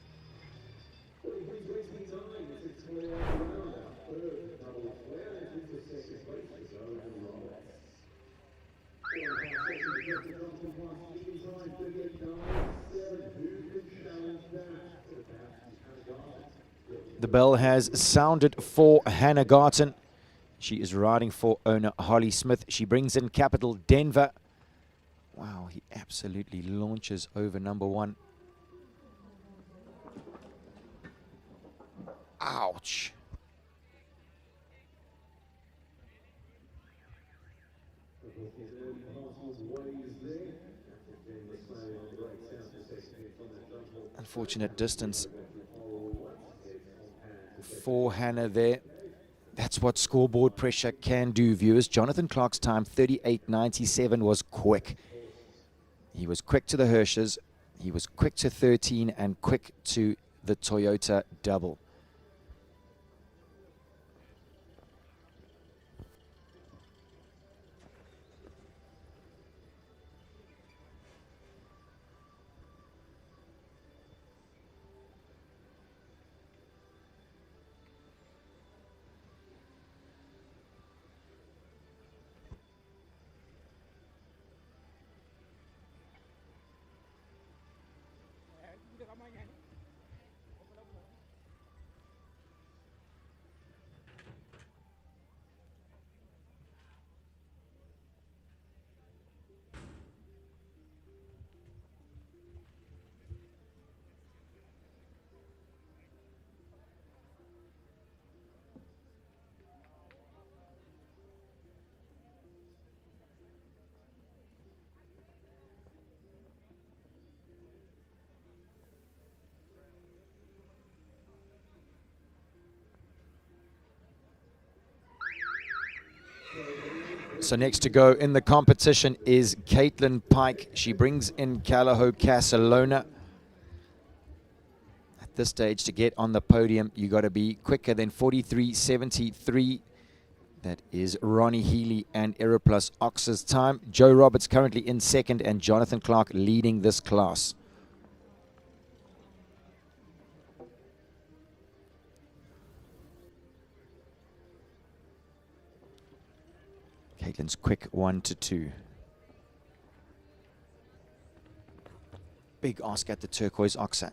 The bell has sounded for Hannah Garton. She is riding for owner Holly Smith. She brings in Capital Denver. Wow, he absolutely launches over number one. Ouch. Unfortunate distance for Hannah there. That's what scoreboard pressure can do, viewers. Jonathan Clark's time, 38.97, was quick. He was quick to the Hirsches, he was quick to 13, and quick to the Toyota double. So next to go in the competition is Caitlin Pike. She brings in Calaho Casalona. At this stage, to get on the podium, you got to be quicker than 43.73. That is Ronnie Healy and Aeroplus Ox's time. Joe Roberts currently in second and Jonathan Clark leading this class. Caitlin's quick 1-2. Big ask at the turquoise oxer.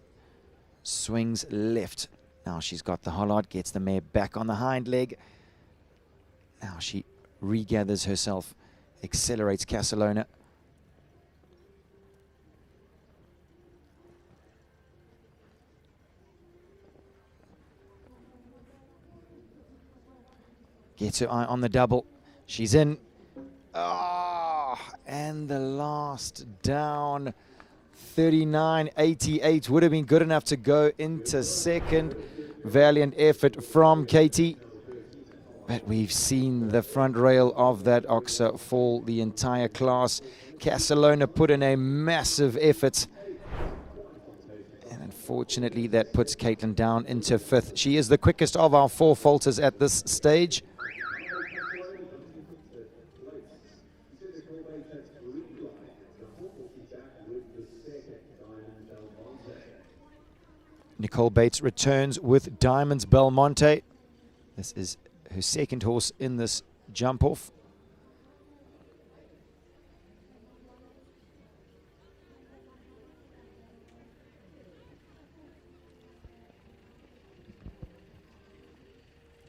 Swings left. Now she's got the hollard, gets the mare back on the hind leg. Now she regathers herself, accelerates Casalona. Gets her eye on the double. She's in. Oh, and the last down. 39.88 would have been good enough to go into second. Valiant effort from Katie. But we've seen the front rail of that oxer fall the entire class. Casalona put in a massive effort. And unfortunately, that puts Caitlin down into fifth. She is the quickest of our four falters at this stage. Nicole Bates returns with Diamonds Belmonte. This is her second horse in this jump-off.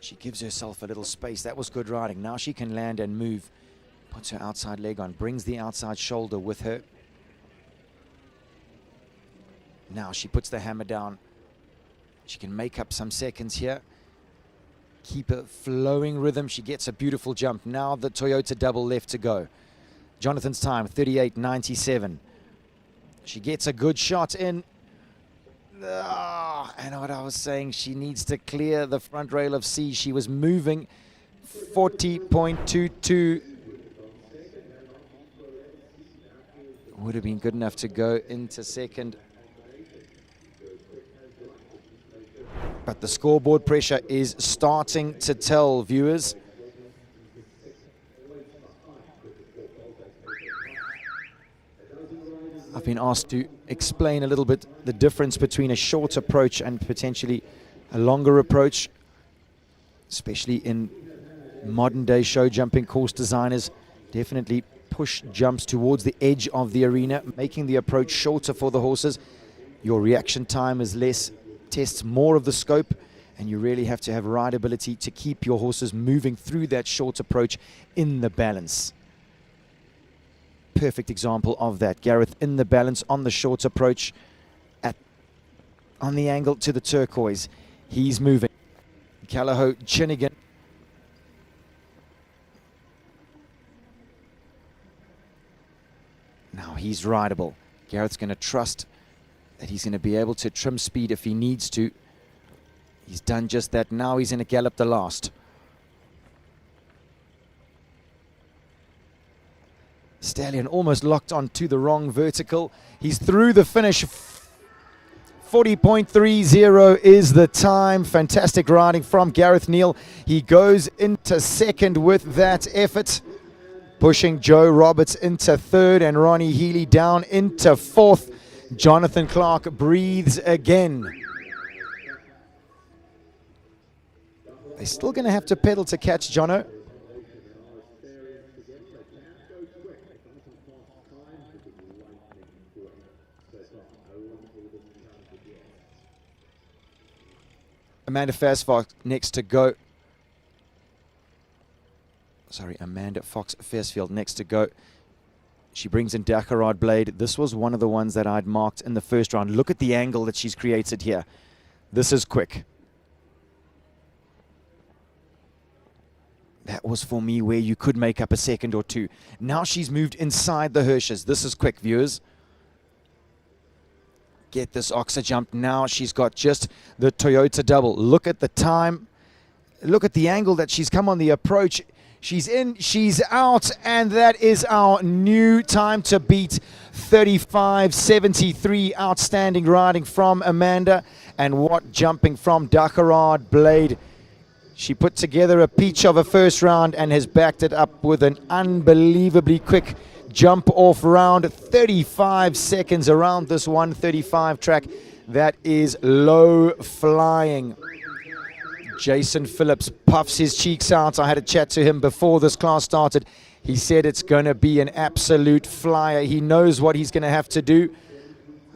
She gives herself a little space. That was good riding. Now she can land and move. Puts her outside leg on, brings the outside shoulder with her. Now she puts the hammer down. She can make up some seconds here. Keep a flowing rhythm. She gets a beautiful jump. Now the Toyota double left to go. Jonathan's time, 38.97. She gets a good shot in. And what I was saying, she needs to clear the front rail of C. She was moving 40.22. Would have been good enough to go into second. But the scoreboard pressure is starting to tell, viewers. I've been asked to explain a little bit the difference between a short approach and potentially a longer approach, especially in modern day show jumping. Course designers definitely push jumps towards the edge of the arena, making the approach shorter for the horses. Your reaction time is less, tests more of the scope, And you really have to have rideability to keep your horses moving through that short approach in the balance. Perfect example of that. Gareth in the balance on the short approach on the angle to the turquoise. He's moving. Callagho Chinnigan. Now he's rideable. Gareth's going to trust that he's going to be able to trim speed if he needs to. He's done just that. Now he's in a gallop the last. Stallion almost locked onto the wrong vertical. He's through the finish. 40.30 is the time. Fantastic riding from Gareth Neal. He goes into second with that effort, pushing Joe Roberts into third and Ronnie Healy down into fourth. Jonathan Clark breathes again. They're still going to have to pedal to catch Jono. Amanda Fox next to go. Sorry, Amanda Fox Fairfield next to go. She brings in Dakarad Blade. This was one of the ones that I'd marked in the first round. Look at the angle that she's created here. This is quick. That was for me where you could make up a second or two. Now she's moved inside the Hirsches. This is quick, viewers. Get this Oxa jump. Now she's got just the Toyota double. Look at the time. Look at the angle that she's come on the approach. She's in, she's out, and that is our new time to beat. 35.73. Outstanding riding from Amanda. And what jumping from Dakarad Blade. She put together a peach of a first round and has backed it up with an unbelievably quick jump off round. 35 seconds around this 135 track. That is low flying. Jason Phillips puffs his cheeks out. I had a chat to him before this class started. He said it's going to be an absolute flyer. He knows what he's going to have to do.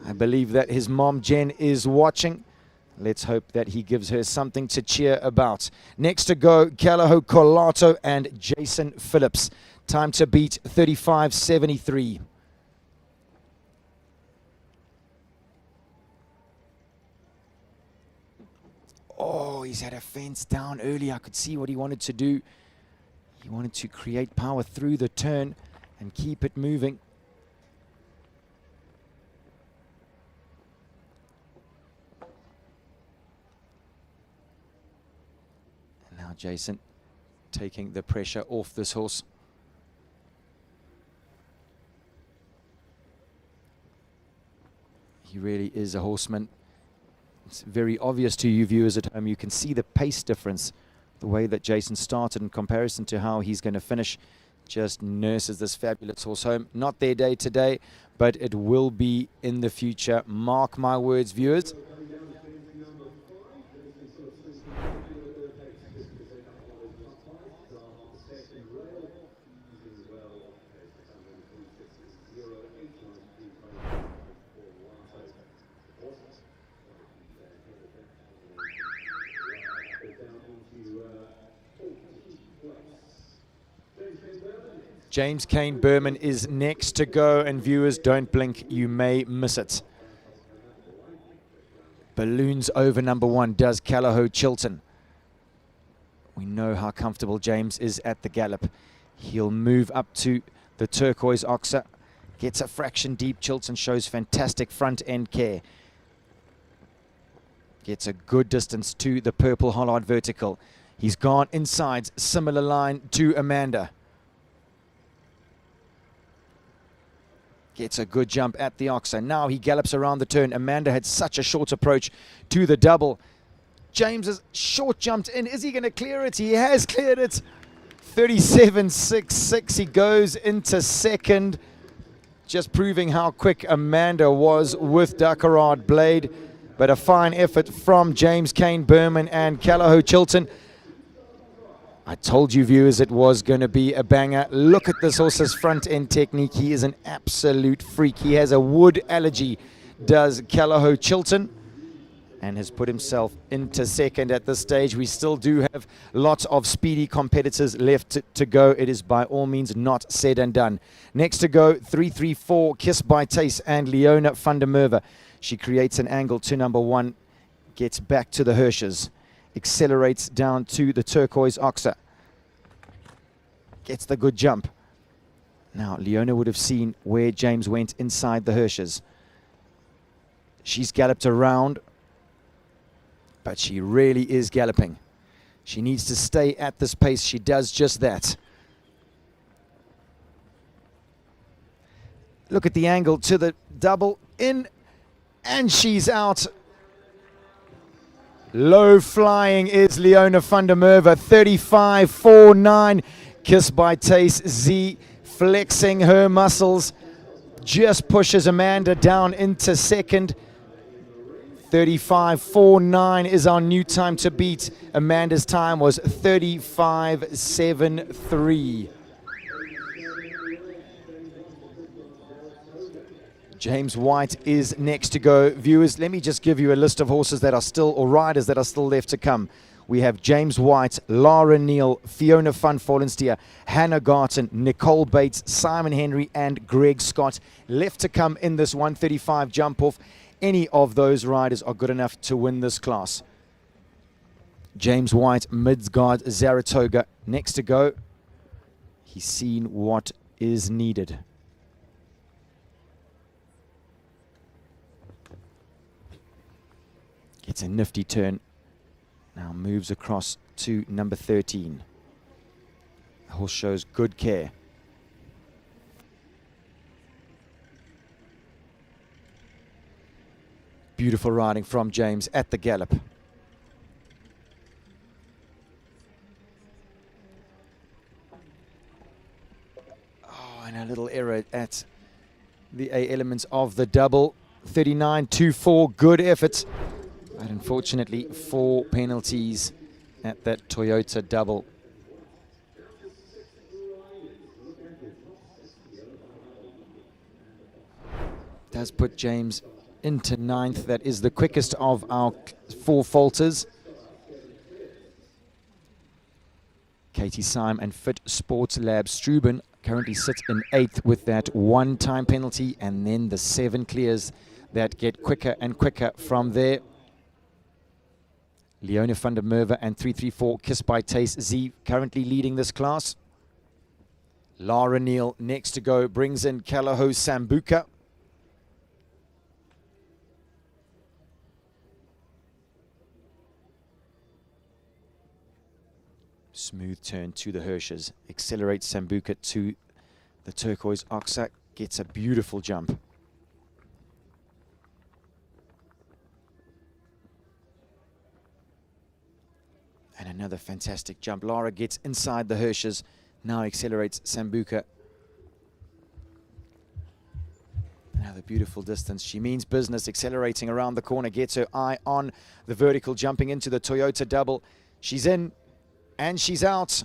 I believe that his mom Jen is watching. Let's hope that he gives her something to cheer about. Next to go, Callagho Colato and Jason Phillips. Time to beat 35.73. Oh, he's had a fence down early. I could see what he wanted to do. He wanted to create power through the turn and keep it moving. And now Jason taking the pressure off this horse. He really is a horseman. It's very obvious to you viewers at home. You can see the pace difference, the way that Jason started in comparison to how he's going to finish. Just nurses this fabulous horse home. Not their day today, but it will be in the future. Mark my words, viewers. James Kane Berman is next to go, and viewers, don't blink, you may miss it. Balloons over number one does Callagho Chilton. We know how comfortable James is at the gallop. He'll move up to the turquoise Oxa, gets a fraction deep. Chilton shows fantastic front end care. Gets a good distance to the purple Hollard vertical. He's gone inside, similar line to Amanda. Gets a good jump at the Oxa. Now he gallops around the turn. Amanda had such a short approach to the double. James has short jumped in. Is he going to clear it? He has cleared it. 37.66. He goes into second. Just proving how quick Amanda was with Dakarad Blade. But a fine effort from James Kane Berman and Callagho Chilton. I told you, viewers, it was going to be a banger. Look at this horse's front end technique. He is an absolute freak. He has a wood allergy, does Callagho Chilton. and has put himself into second at this stage. We still do have lots of speedy competitors left to go. It is by all means not said and done. Next to go, 334, Kiss by Taste and Leona van der Merwe. She creates an angle to number 1, gets back to the Hirsches, accelerates down to the turquoise oxer, gets the good jump. Now, Leona would have seen where James went inside the Hirsches. She's galloped around, but she really is galloping. She needs to stay at this pace. She does just that. Look at the angle to the double in, and she's out. Low flying is Leona van der Merwe, 35.49. Kiss by Taste Z flexing her muscles, just pushes Amanda down into second. 35.49 is our new time to beat. Amanda's time was 35.73. James White is next to go. Viewers, let me just give you a list of horses that are still, or riders that are still left to come. We have James White, Lara Neal, Fiona van Vollenstier, Hannah Garten, Nicole Bates, Simon Henry, and Greg Scott left to come in this 135 jump off. Any of those riders are good enough to win this class. James White, Midgard, Zaratoga next to go. He's seen what is needed. Gets a nifty turn. Now moves across to number 13. The horse shows good care. Beautiful riding from James at the gallop. Oh, and a little error at the A elements of the double. 39.24, good effort. But unfortunately, 4 penalties at that Toyota double. Does put James into 9th. That is the quickest of our 4 falters. Katie Syme and Fit Sports Lab Struben currently sit in 8th with that 1 time penalty, and then the 7 clears that get quicker and quicker from there. Leona van der Merwe and 334 Kiss by Taste Z currently leading this class. Lara Neal next to go brings in Kalaho Sambuca. Smooth turn to the Hirsches. Accelerates Sambuca to the turquoise oxer. Gets a beautiful jump. And another fantastic jump. Lara gets inside the Hirsches. Now accelerates Sambuca. Another beautiful distance. She means business, accelerating around the corner. Gets her eye on the vertical, jumping into the Toyota double. She's in and she's out.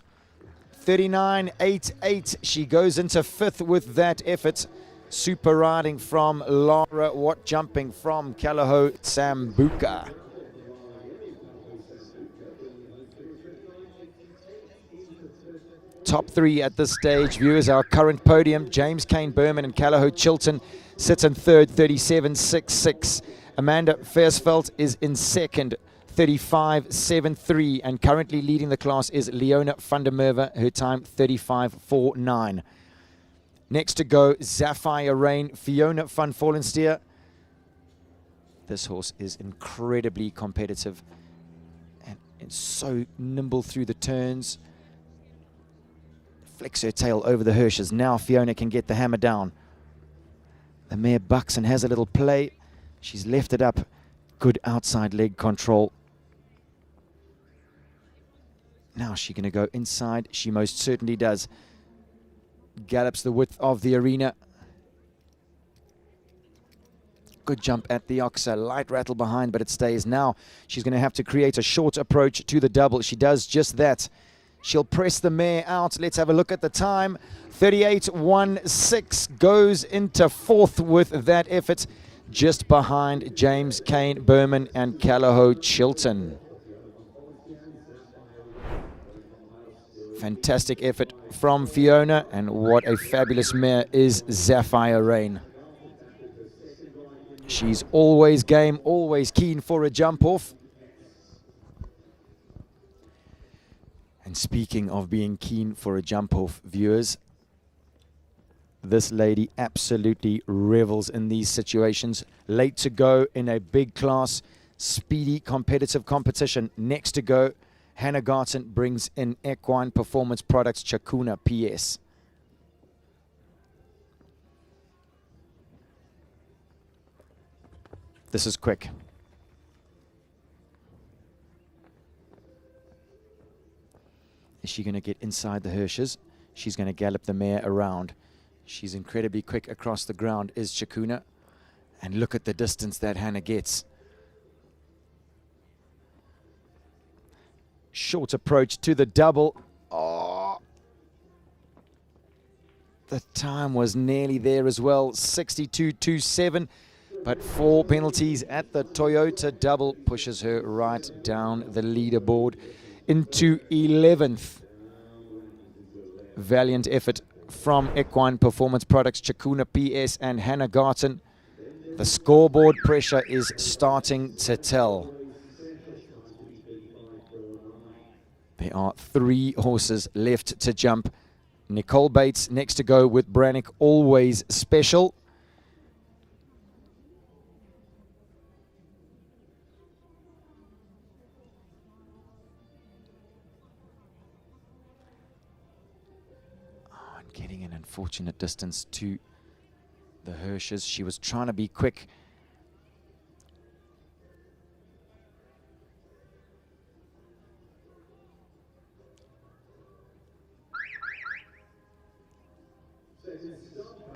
39.88. She goes into 5th with that effort. Super riding from Lara. What jumping from Kalaho Sambuca. Top 3 at this stage. Viewers, our current podium. James Kane Berman and Kalaho Chilton sit in 3rd, 37.66. Amanda Versfeld is in 2nd, 35.73. And currently leading the class is Leona van der Merwe, her time 35.49. Next to go, Sapphire Rain, Fiona van Vollenstier. This horse is incredibly competitive and so nimble through the turns. Flicks her tail over the Hirsches. Now Fiona can get the hammer down. The mare bucks and has a little play. She's left it up. Good outside leg control. Now she's going to go inside. She most certainly does. Gallops the width of the arena. Good jump at the oxer. Light rattle behind, but it stays. Now she's going to have to create a short approach to the double. She does just that. She'll press the mare out. Let's have a look at the time. 38.16 goes into 4th with that effort. just behind James Kane Berman and Callagho Chilton. Fantastic effort from Fiona, and what a fabulous mare is Sapphire Rain. She's always game, always keen for a jump off. And speaking of being keen for a jump off, viewers, this lady absolutely revels in these situations. Late to go in a big class, speedy, competitive competition. Next to go, Hannah Garton brings in Equine Performance Products Chakuna PS. This is quick. Is she going to get inside the Hirsches? She's going to gallop the mare around. She's incredibly quick across the ground, is Chakuna. And look at the distance that Hannah gets. Short approach to the double. Oh, the time was nearly there as well, 62.27. But 4 penalties at the Toyota double pushes her right down the leaderboard into 11th. Valiant effort from Equine Performance Products, Chakuna PS and Hannah Garton. The scoreboard pressure is starting to tell. There are 3 horses left to jump. Nicole Bates next to go with Brannick Always Special. Getting an unfortunate distance to the Hirsches. She was trying to be quick.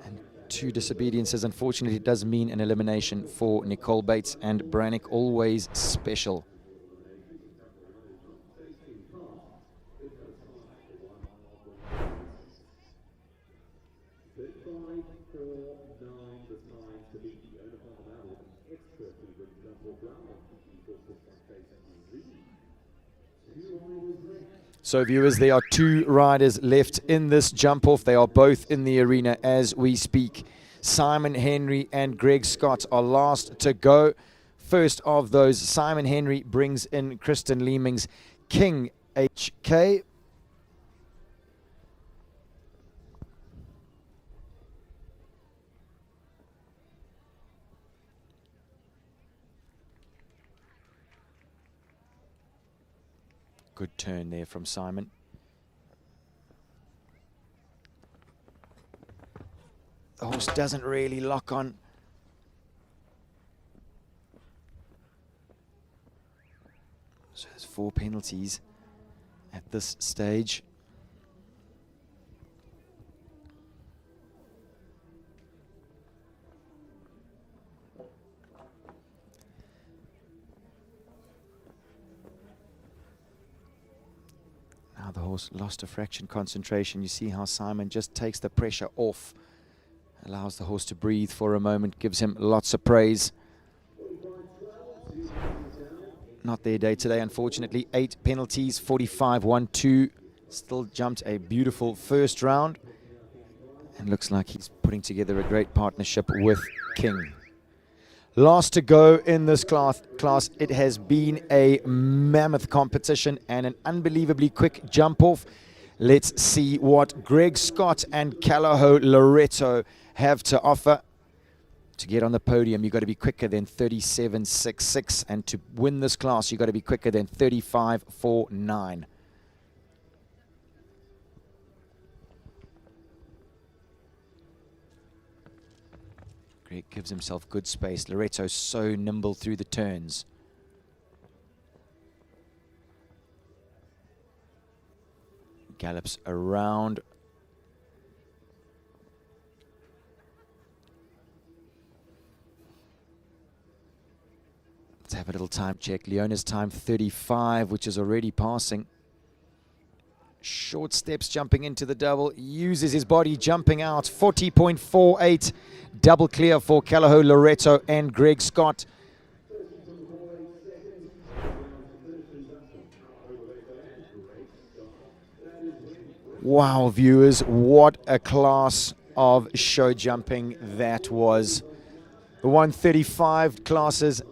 And 2 disobediences, unfortunately, does mean an elimination for Nicole Bates and Brannick Always Special. So viewers, there are 2 riders left in this jump off. They are both in the arena as we speak. Simon Henry and Greg Scott are last to go. First of those, Simon Henry brings in Kristen Leeming's King HK. Good turn there from Simon. The horse doesn't really lock on. So there's 4 penalties at this stage. Now the horse lost a fraction concentration. You see how Simon just takes the pressure off, allows the horse to breathe for a moment, gives him lots of praise. Not their day today, unfortunately. 8 penalties, 45-1-2. Still jumped a beautiful first round. And looks like he's putting together a great partnership with King. Last to go in this class. It has been a mammoth competition and an unbelievably quick jump off. Let's see what Greg Scott and Callagho Loretto have to offer. To get on the podium, you've got to be quicker than 37.66, and to win this class, you've got to be quicker than 35.49. Greg gives himself good space. Loretto so nimble through the turns. Gallops around. Let's have a little time check. Leona's time 35, which is already passing. Short steps jumping into the double, uses his body jumping out. 40.48, double clear for Callao Loreto and Greg Scott. Wow, viewers, what a class of show jumping that was. The 135 classes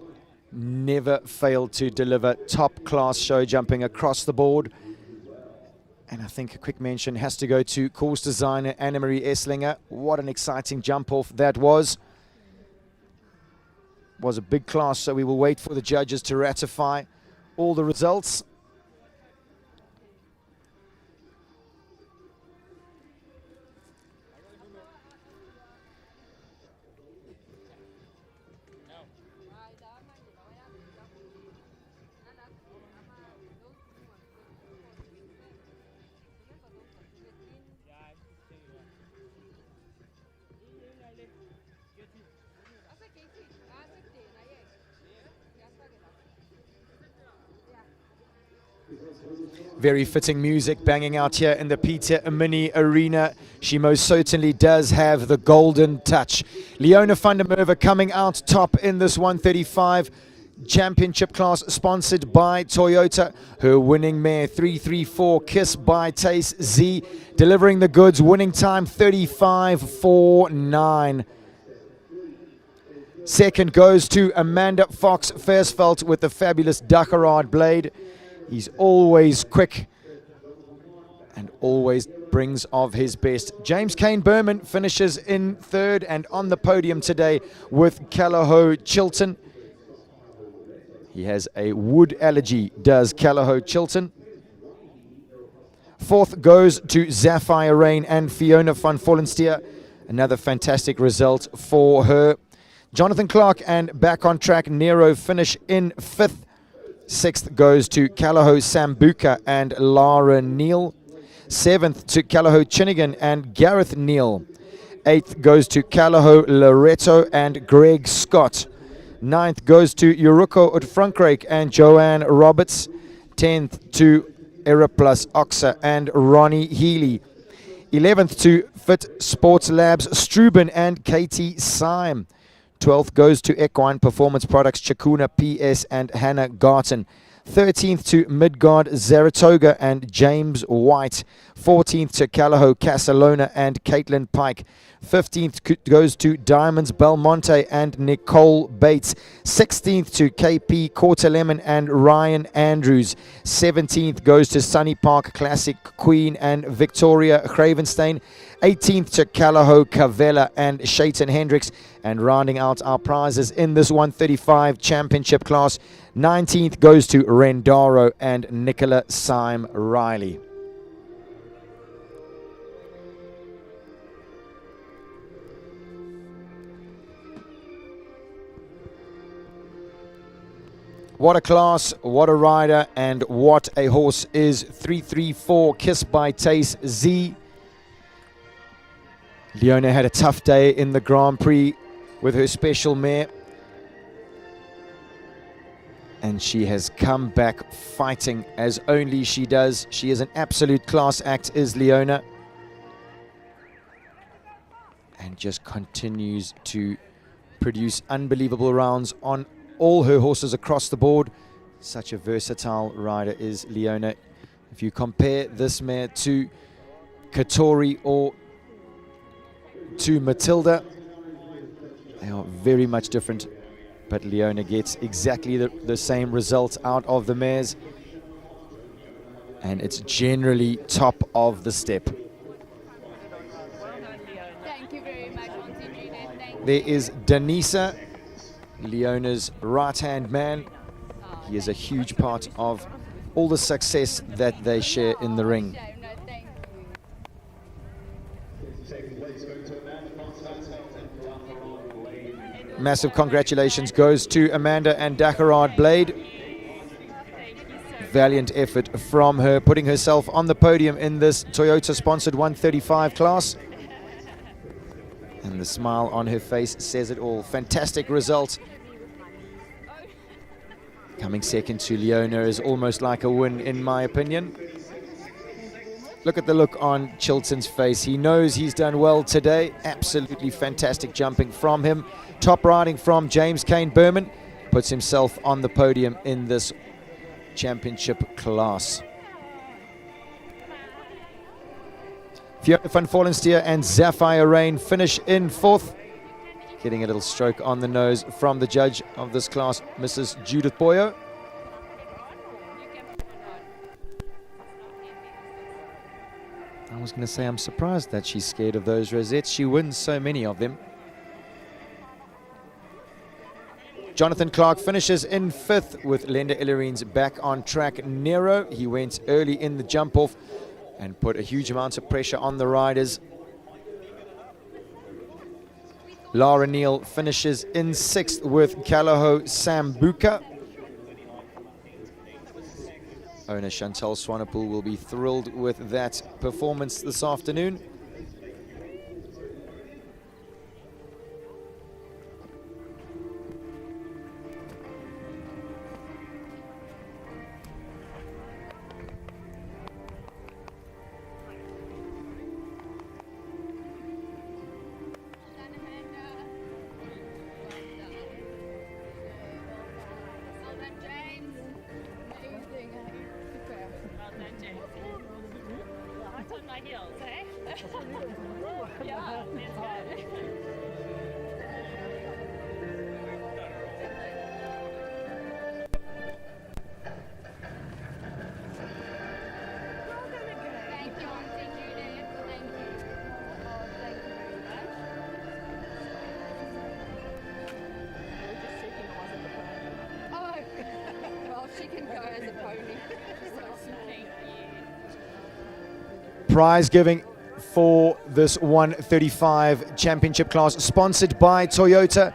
never failed to deliver top class show jumping across the board. And I think a quick mention has to go to course designer Anna-Marie Esslinger. What an exciting jump off that was. Was a big class, so we will wait for the judges to ratify all the results. Very fitting music banging out here in the Peter Mini Arena. She most certainly does have the golden touch. Leona van der Merwe coming out top in this 135 championship class, sponsored by Toyota. Her winning mare 334 Kiss by Taste Z, delivering the goods, winning time 35.49. Second goes to Amanda Fox Versfeld with the fabulous Dakar blade. He's always quick and always brings of his best. James Kane Berman finishes in third and on the podium today with Callao Chilton. He has a wood allergy, does Callao Chilton. Fourth goes to Sapphire Rain and Fiona van Vollenstier. Another fantastic result for her. Jonathan Clark and Back on Track Nero finish in fifth. Sixth goes to Callao Sambuca and Lara Neal. Seventh to Callao Chinnigan and Gareth Neal. Eighth goes to Callao Loreto and Greg Scott. Ninth goes to Yuruko Utfrankrijk and Joanne Roberts. 10th to Eriplus Oxa and Ronnie Healy. 11th to Fit Sports Labs Struben and Katie Syme. 12th goes to Equine Performance Products Chakuna PS and Hannah Garten. 13th to Midgard Zaratoga and James White. 14th to Callao Casalona and Caitlin Pike. 15th goes to Diamonds Belmonte and Nicole Bates. 16th to KP Cortelemon and Ryan Andrews. 17th goes to Sunny Park Classic Queen and Victoria Gravenstein. 18th to Callao Cavella and Shayton Hendricks. And rounding out our prizes in this 135 championship class, 19th goes to Rendaro and Nicola Syme Riley. What a class, what a rider, and what a horse is 334 Kiss by Taste Z. Leona had a tough day in the Grand Prix with her special mare, and she has come back fighting as only she does. She is an absolute class act, is Leona, and just continues to produce unbelievable rounds on all her horses across the board. Such a versatile rider is Leona. If you compare this mare to Katori or to Matilda, they are very much different, but Leona gets exactly the same result out of the mares, and it's generally top of the step. Thank you very much, Auntie Judith. There is Danisa, Leona's right-hand man. He is a huge part of all the success that they share in the ring. Massive congratulations goes to Amanda and Dakar Blade. Valiant effort from her, putting herself on the podium in this Toyota-sponsored 135 class. And the smile on her face says it all. Fantastic result. Coming second to Leona is almost like a win, in my opinion. Look at the look on Chilton's face. He knows he's done well today. Absolutely fantastic jumping from him. Top riding from James Kane Berman. Puts himself on the podium in this championship class. Fiona van Vollenstier and Sapphire Rain finish in 4th. Getting a little stroke on the nose from the judge of this class, Mrs. Judith Boyo. I was going to say, I'm surprised that she's scared of those rosettes. She wins so many of them. Jonathan Clark finishes in 5th with Lenda Illerines back on track. Nero, he went early in the jump off and put a huge amount of pressure on the riders. Lara Neal finishes in 6th with Kalaho Sambuca. Owner Chantal Swanepoel will be thrilled with that performance this afternoon. Prize giving for this 135 championship class, sponsored by Toyota.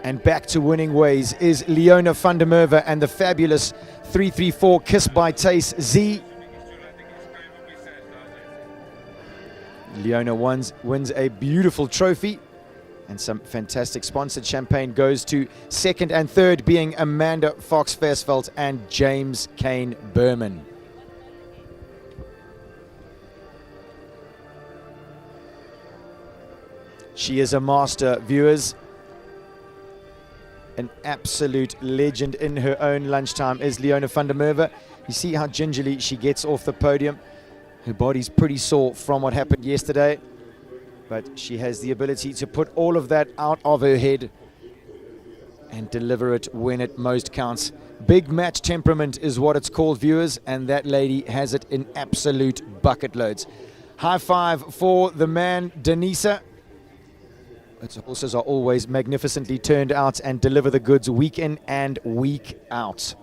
And back to winning ways is Leona van der Merwe and the fabulous 334 Kiss by Tace Z. Leona wins a beautiful trophy, and some fantastic sponsored champagne goes to 2nd and 3rd, being Amanda Fox-Versfeld and James Kane Berman. She is a master, viewers. An absolute legend in her own lunchtime is Leona van der Merwe. You see how gingerly she gets off the podium. Her body's pretty sore from what happened yesterday, but she has the ability to put all of that out of her head and deliver it when it most counts. Big match temperament is what it's called, viewers, and that lady has it in absolute bucket loads. High five for the man, Denisa. Its horses are always magnificently turned out and deliver the goods week in and week out.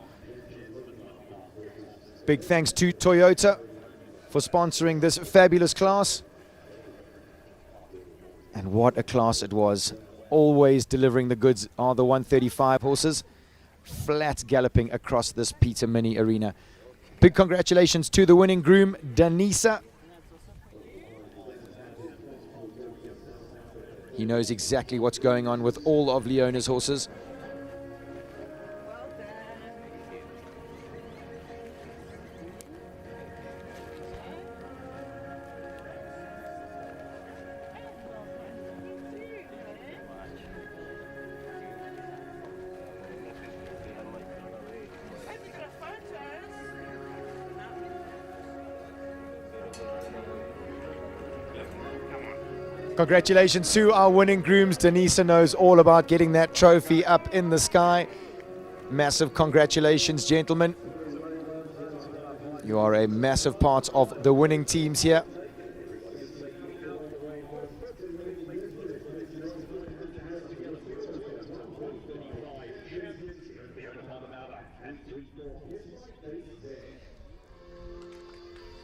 Big thanks to Toyota for sponsoring this fabulous class. And what a class it was. Always delivering the goods are the 135 horses, flat galloping across this Peter Mini arena. Big congratulations to the winning groom, Danisa. He knows exactly what's going on with all of Leona's horses. Congratulations to our winning grooms. Denisa knows all about getting that trophy up in the sky. Massive congratulations, gentlemen. You are a massive part of the winning teams here.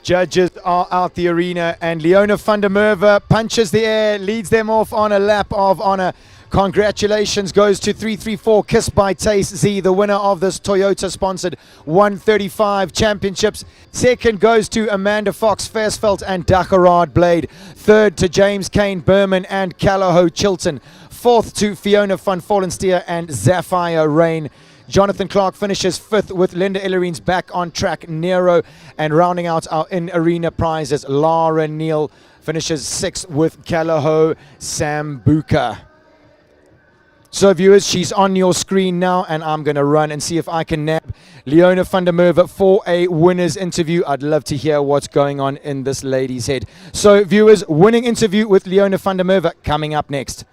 Judges are out the arena, and Leona van der Merwe punches the air, leads them off on a lap of honor. Congratulations goes to 334 Kiss by Tace Z, the winner of this Toyota-sponsored 135 championships. Second goes to Amanda Fox-Versfeld and Dakarad Blade. Third to James Kane Berman and Kalaho Chilton. Fourth to Fiona van Vollenstier and Sapphire Rain. Jonathan Clark finishes 5th with Linda Ellerines back on track. Nero, and rounding out our in-arena prizes, Lara Neal finishes 6th with Calaho Sambuca. So viewers, she's on your screen now, and I'm going to run and see if I can nab Leona van der Merwe for a winner's interview. I'd love to hear what's going on in this lady's head. So viewers, winning interview with Leona van der Merwe coming up next.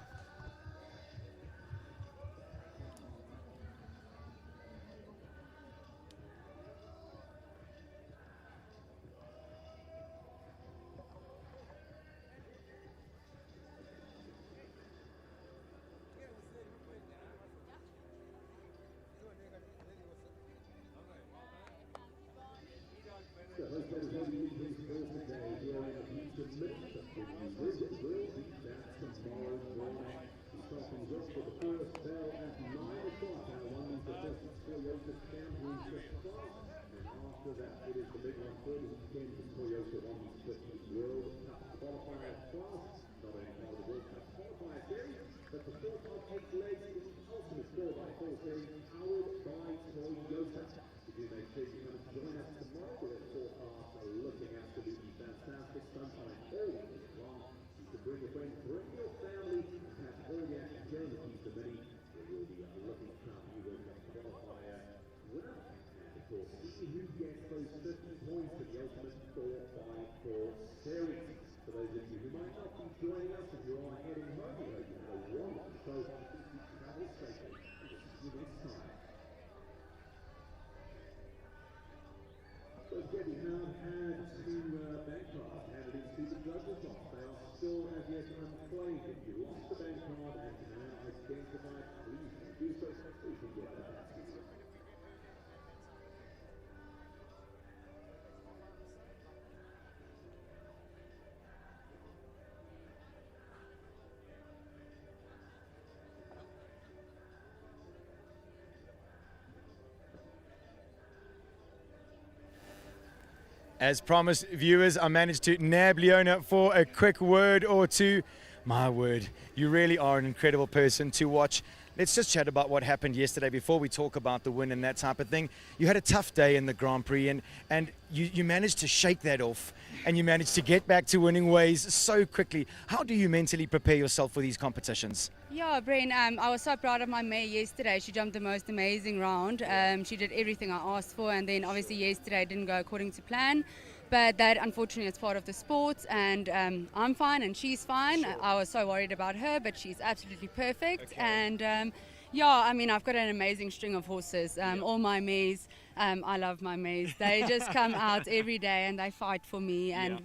As promised, viewers, I managed to nab Leona for a quick word or two. My word, you really are an incredible person to watch. Let's just chat about what happened yesterday before we talk about the win and that type of thing. You had a tough day in the Grand Prix, and you managed to shake that off, and you managed to get back to winning ways so quickly. How do you mentally prepare yourself for these competitions? Yeah, Brain, I was so proud of my mare yesterday. She jumped the most amazing round. She did everything I asked for, and then obviously yesterday didn't go according to plan. But that, unfortunately, is part of the sport, and I'm fine and she's fine. Sure. I was so worried about her, but she's absolutely perfect. Okay. And yeah, I mean, I've got an amazing string of horses. All my mares, I love my mares. They just come out every day and they fight for me, and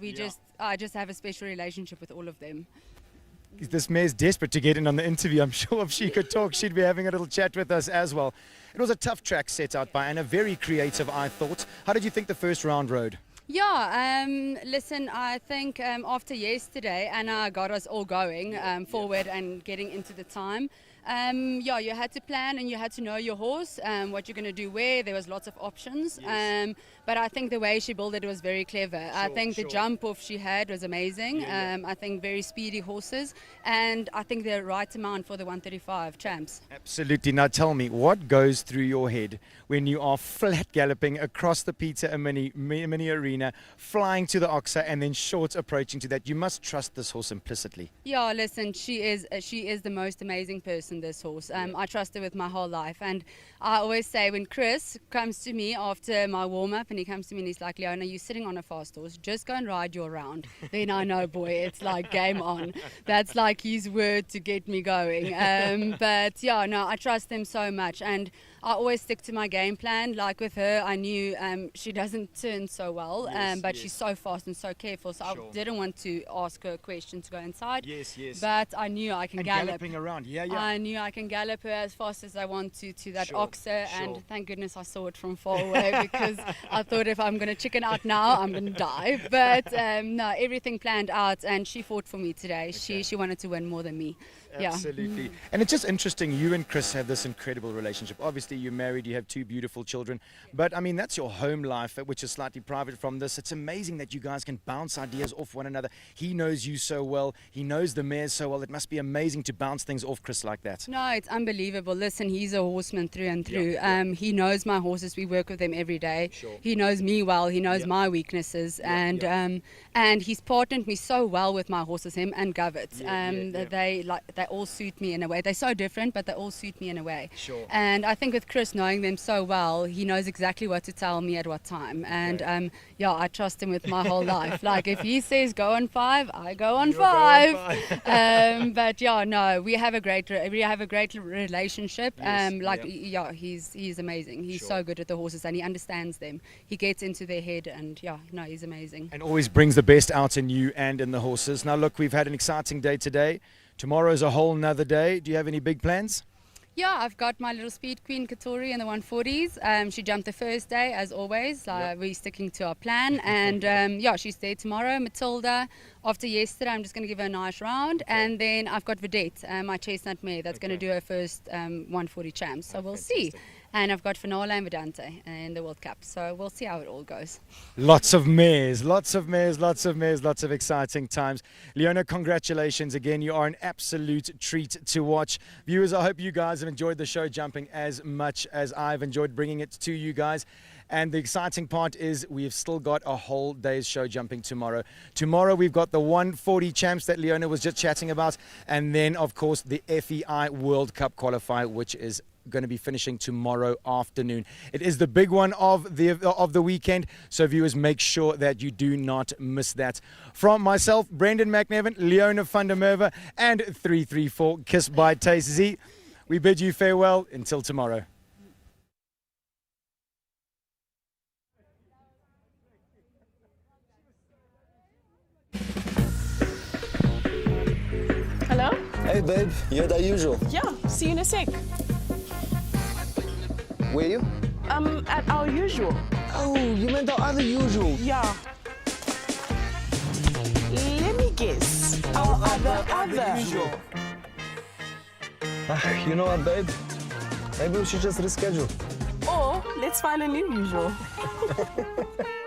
I just have a special relationship with all of them. This mare's desperate to get in on the interview. I'm sure if she could talk, she'd be having a little chat with us as well. It was a tough track set out by Anna, very creative, I thought. How did you think the first round rode? Yeah, listen, I think after yesterday, Anna got us all going forward and getting into the time. Yeah, you had to plan and you had to know your horse, what you're going to do where. There was lots of options. Yes. But I think the way she built it was very clever. Sure, I think the jump off she had was amazing. I think very speedy horses. And I think the right amount for the 135 champs. Absolutely. Now tell me, what goes through your head when you are flat galloping across the Peter Mini Arena, flying to the Oxa and then short approaching to that? You must trust this horse implicitly. Yeah, listen, she is the most amazing person, this horse. I trust her with my whole life. And I always say, when Chris comes to me after my warm-up and he comes to me and he's like, Leona, you're sitting on a fast horse, just go and ride your round. Then I know, boy, it's like game on. That's like his word to get me going. But yeah, no, I trust him so much, and I always stick to my game plan. Like with her, I knew she doesn't turn so well, but she's so fast and so careful, so I didn't want to ask her a question to go inside. Yes. But I knew I can gallop. Galloping around, I knew I can gallop her as fast as I want to that Oxa, and thank goodness I saw it from far away, because I thought if I'm going to chicken out now, I'm going to die. But no, everything planned out, and she fought for me today. Okay. She wanted to win more than me. Yeah. Absolutely. And it's just interesting, you and Chris have this incredible relationship. Obviously, you're married, you have 2 beautiful children, but I mean, that's your home life, which is slightly private from this. It's amazing that you guys can bounce ideas off one another. He knows you so well, he knows the mares so well. It must be amazing to bounce things off Chris like that. No, it's unbelievable. Listen, he's a horseman through and through. He knows my horses. We work with them every day. He knows me well. He knows my weaknesses, and he's partnered me so well with my horses, him and Govett. They all suit me in a way. They're so different, but they all suit me in a way. And I think with Chris, knowing them so well, he knows exactly what to tell me at what time. And I trust him with my whole life. Like if he says go on 5, I go on 5. But no, we have a great relationship. He's amazing. He's so good at the horses and he understands them. He gets into their head and he's amazing. And always brings the best out in you and in the horses. Now look, we've had an exciting day today. Tomorrow's a whole nother day. Do you have any big plans? Yeah, I've got my little speed queen Katori in the 140s. She jumped the first day as always. We're sticking to our plan and she's there tomorrow. Matilda, after yesterday, I'm just going to give her a nice round. And then I've got Vedette, my chestnut mare, that's going to do her first 140 champs. So we'll see. And I've got Finola and Vedante in the World Cup. So we'll see how it all goes. Lots of mares, lots of exciting times. Leona, congratulations again. You are an absolute treat to watch. Viewers, I hope you guys have enjoyed the show jumping as much as I've enjoyed bringing it to you guys. And the exciting part is we've still got a whole day's show jumping tomorrow. Tomorrow we've got the 140 champs that Leona was just chatting about. And then, of course, the FEI World Cup qualifier, which is going to be finishing tomorrow afternoon. It is the big one of the weekend, so viewers, make sure that you do not miss that. From myself, Brendan McNevin, Leona van der Merwe, and 334 Kiss by Taste Z, we bid you farewell until tomorrow. Hello? Hey babe, you're the usual. Yeah, see you in a sec. Where are you? At our usual. Oh, you meant our other usual. Yeah. Let me guess. Our other. Usual. You know what, babe? Maybe we should just reschedule. Or let's find a new usual.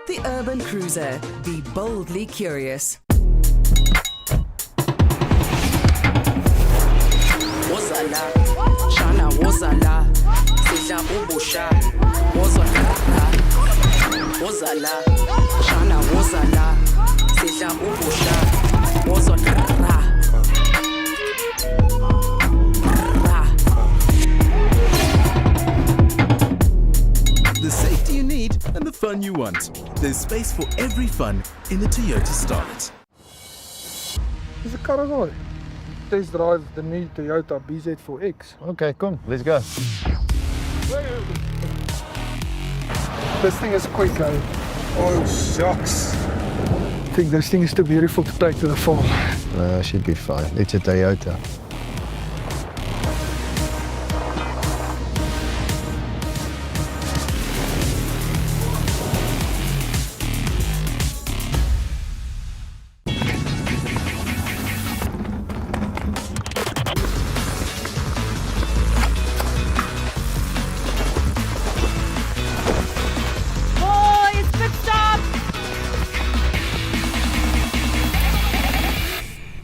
The Urban Cruiser. Be boldly curious. Wozala, Shana Wozala, Sidla Ubusha, Wozala, Shana Wozala, Sidla Ubusha, The safety you need and the fun you want. There's space for every fun in the Toyota Start. Dis 'n karre. Test drive the new Toyota BZ4X. Okay, come, let's go. This thing is quick, eh? Oh, shucks. I think this thing is too beautiful to take to the farm. No, she'd be fine. It's a Toyota.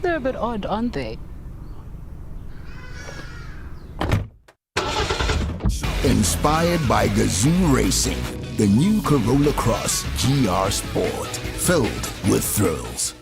They're a bit odd, aren't they? Inspired by Gazoo Racing, the new Corolla Cross GR Sport, filled with thrills.